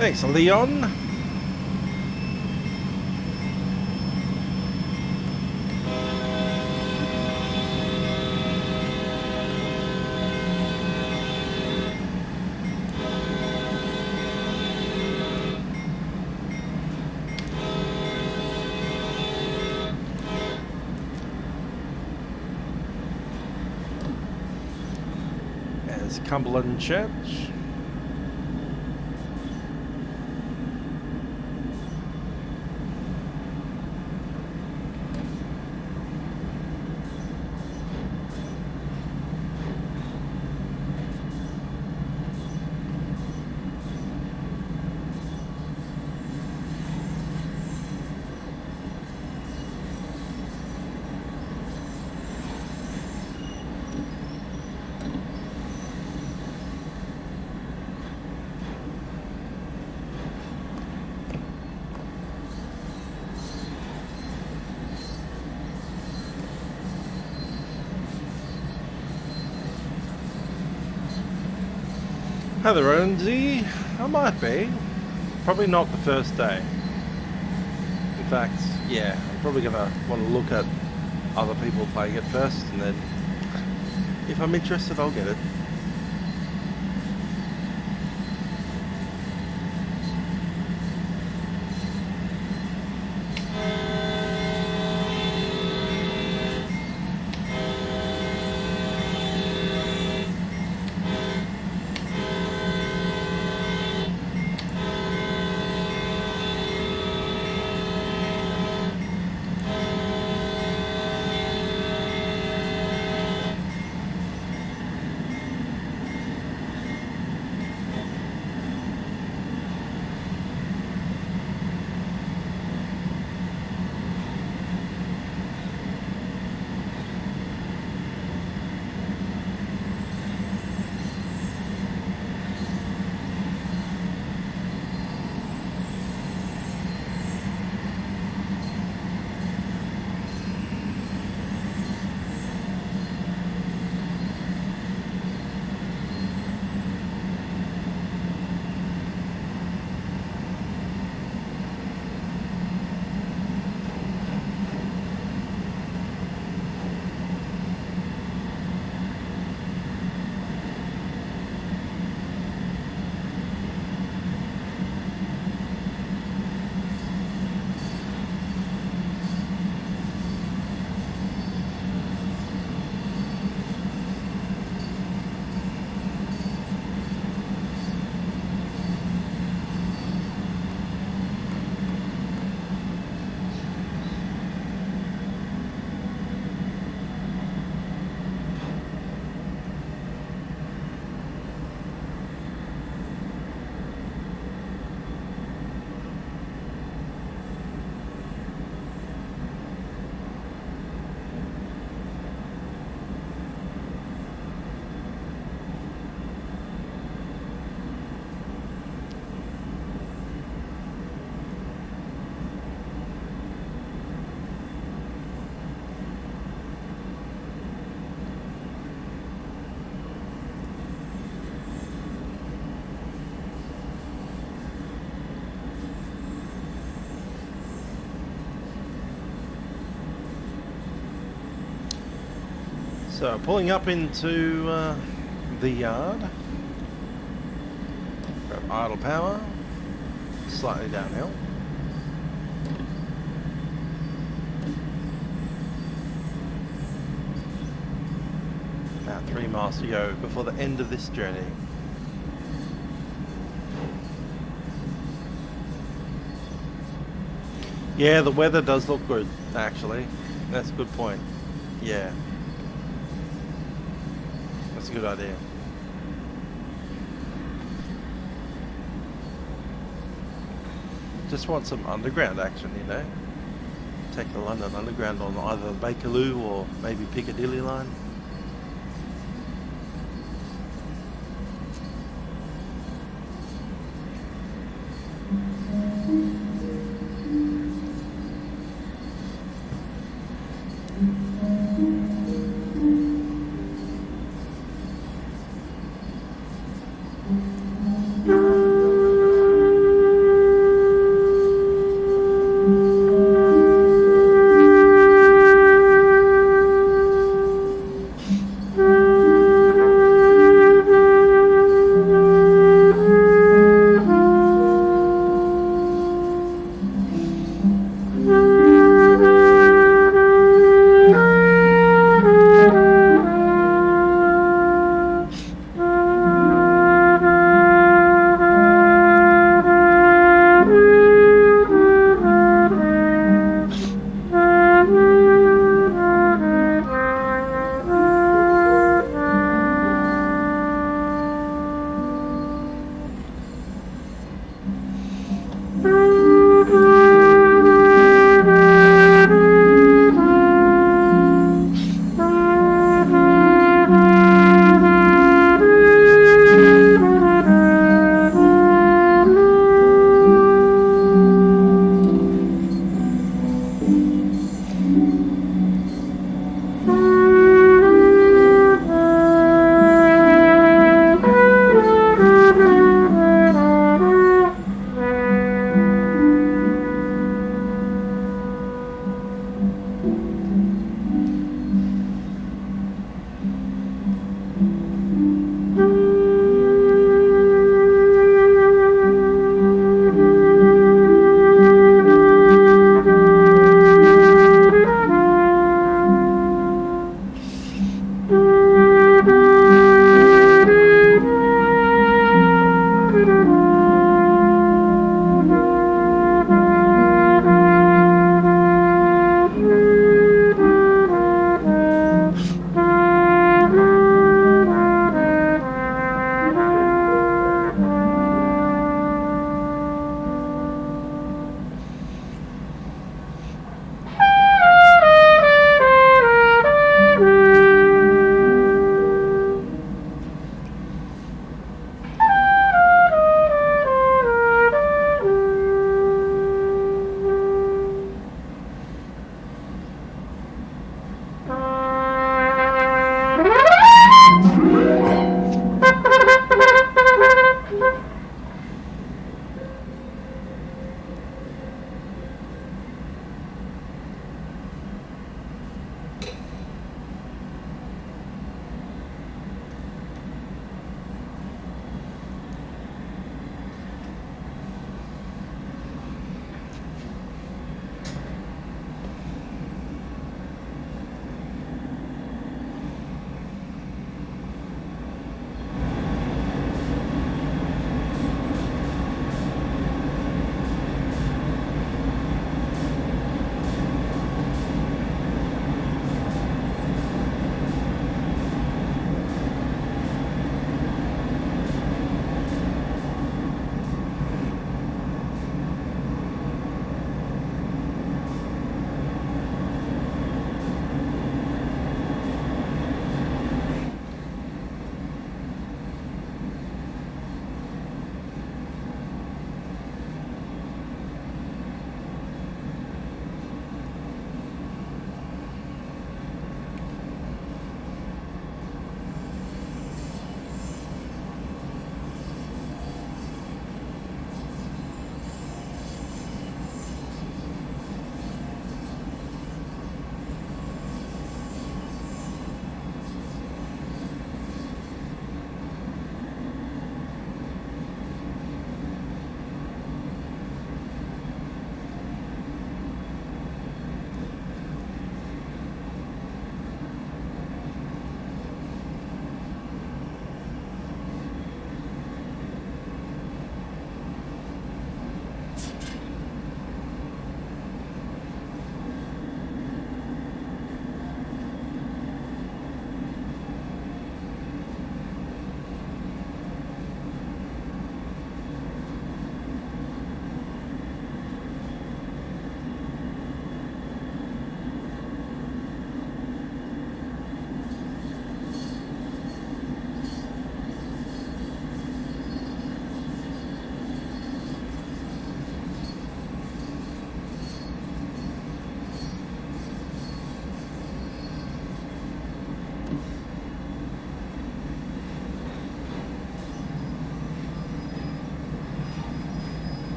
Thanks, Leon. There's Cumberland Church. Hi there, Ownsy. I might be. Probably not the first day. In fact, yeah, I'm probably going to want to look at other people playing it first, and then if I'm interested, I'll get it. So pulling up into the yard, grab idle power, slightly downhill. About 3 miles to go before the end of this journey. Yeah, the weather does look good, actually. That's a good point. Yeah. That's a good idea. Just want some underground action, you know. Take the London Underground on either Bakerloo or maybe Piccadilly line.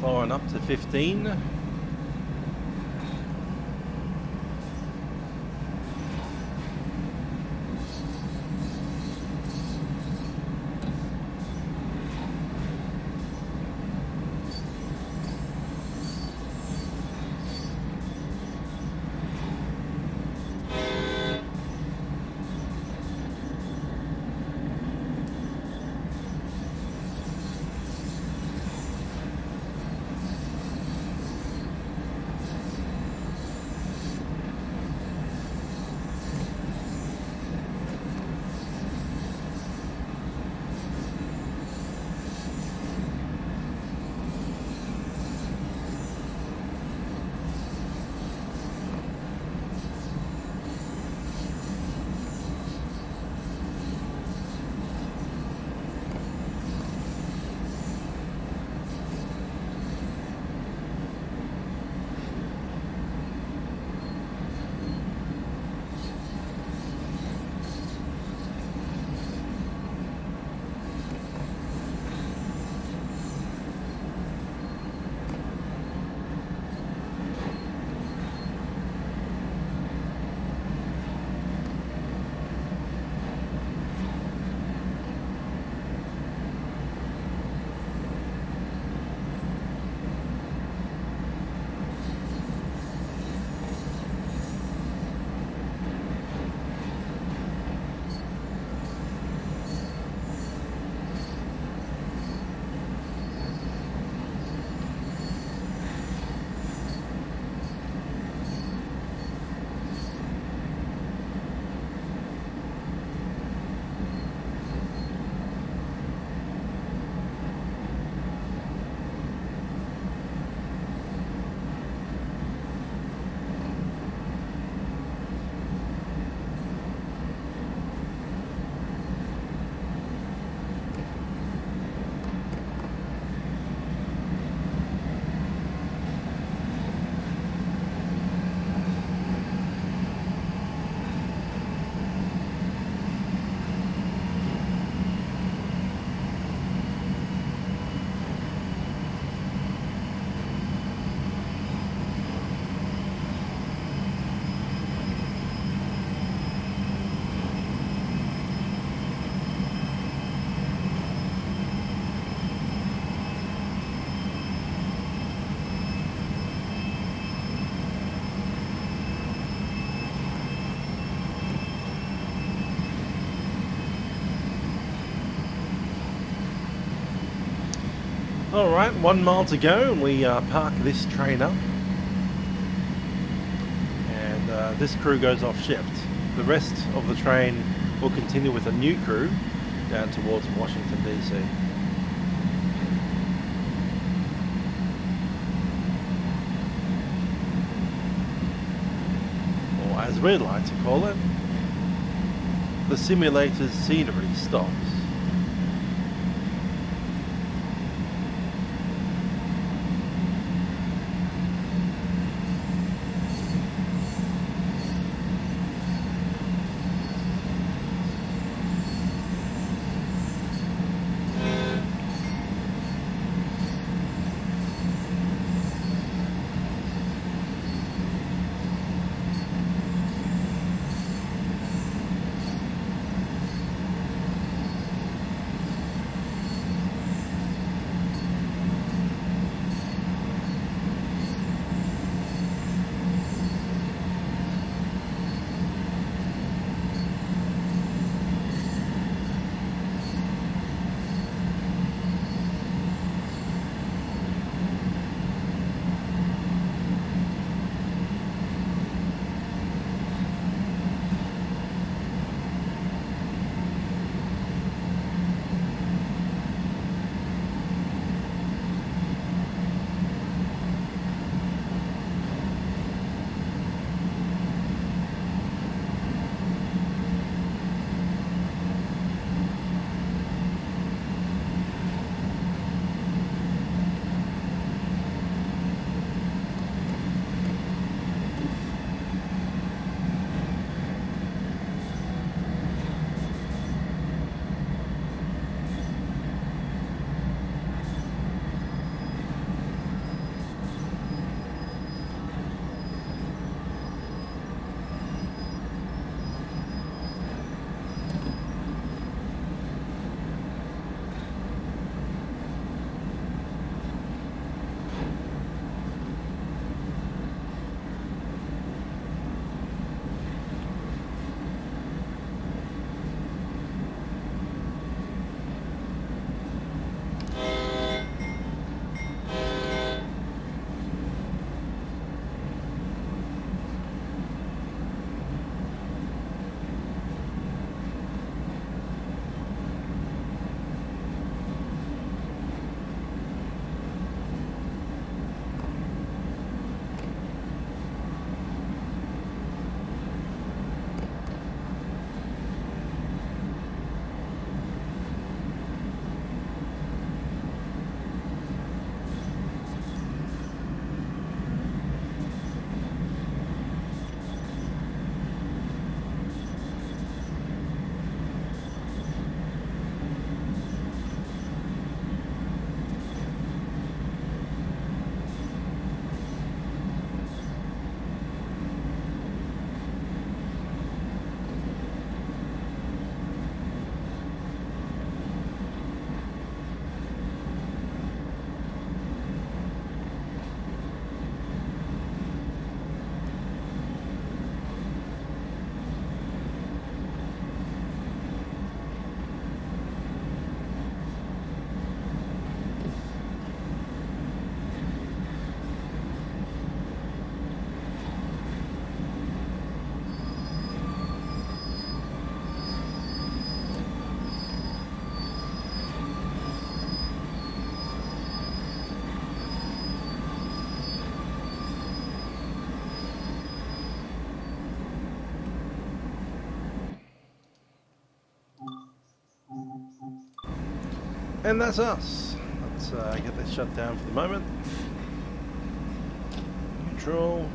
slowing up to 15. Alright, 1 mile to go and we park this train up. And this crew goes off shift. The rest of the train will continue with a new crew down towards Washington DC. Or as we'd like to call it, the simulator's scenery stops. And that's us. Let's get this shut down for the moment. Neutral.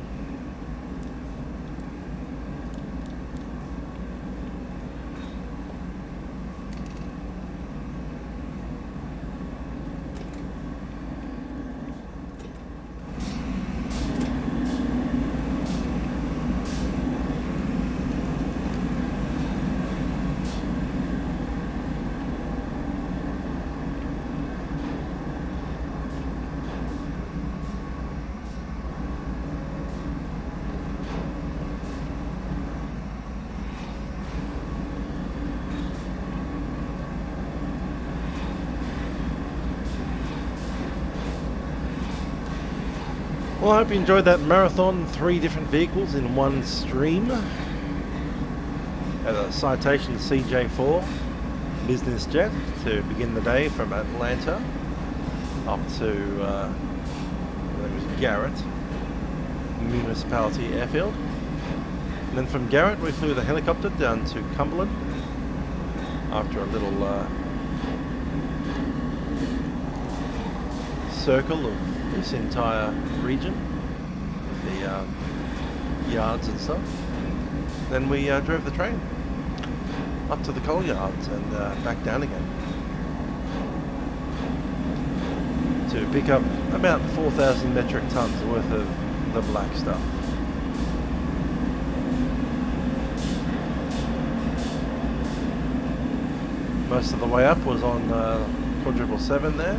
Well, I hope you enjoyed that marathon, 3 different vehicles in one stream. At a Citation CJ4 business jet to begin the day from Atlanta up to it was Garrett Municipality Airfield. And then from Garrett we flew the helicopter down to Cumberland after a little circle of this entire region with the yards and stuff. Then we drove the train up to the coal yards and back down again to pick up about 4,000 metric tons worth of the black stuff. Most of the way up was on 777 there.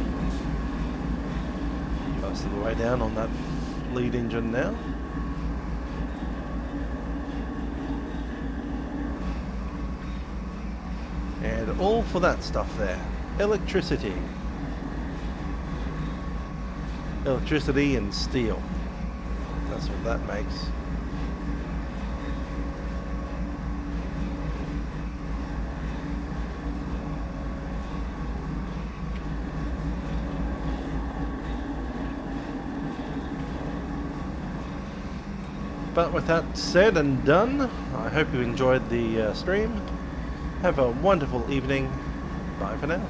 Most of the way down on that lead engine now. And all for that stuff there. Electricity. Electricity and steel. That's what that makes. But with that said and done, I hope you enjoyed the stream. Have a wonderful evening. Bye for now.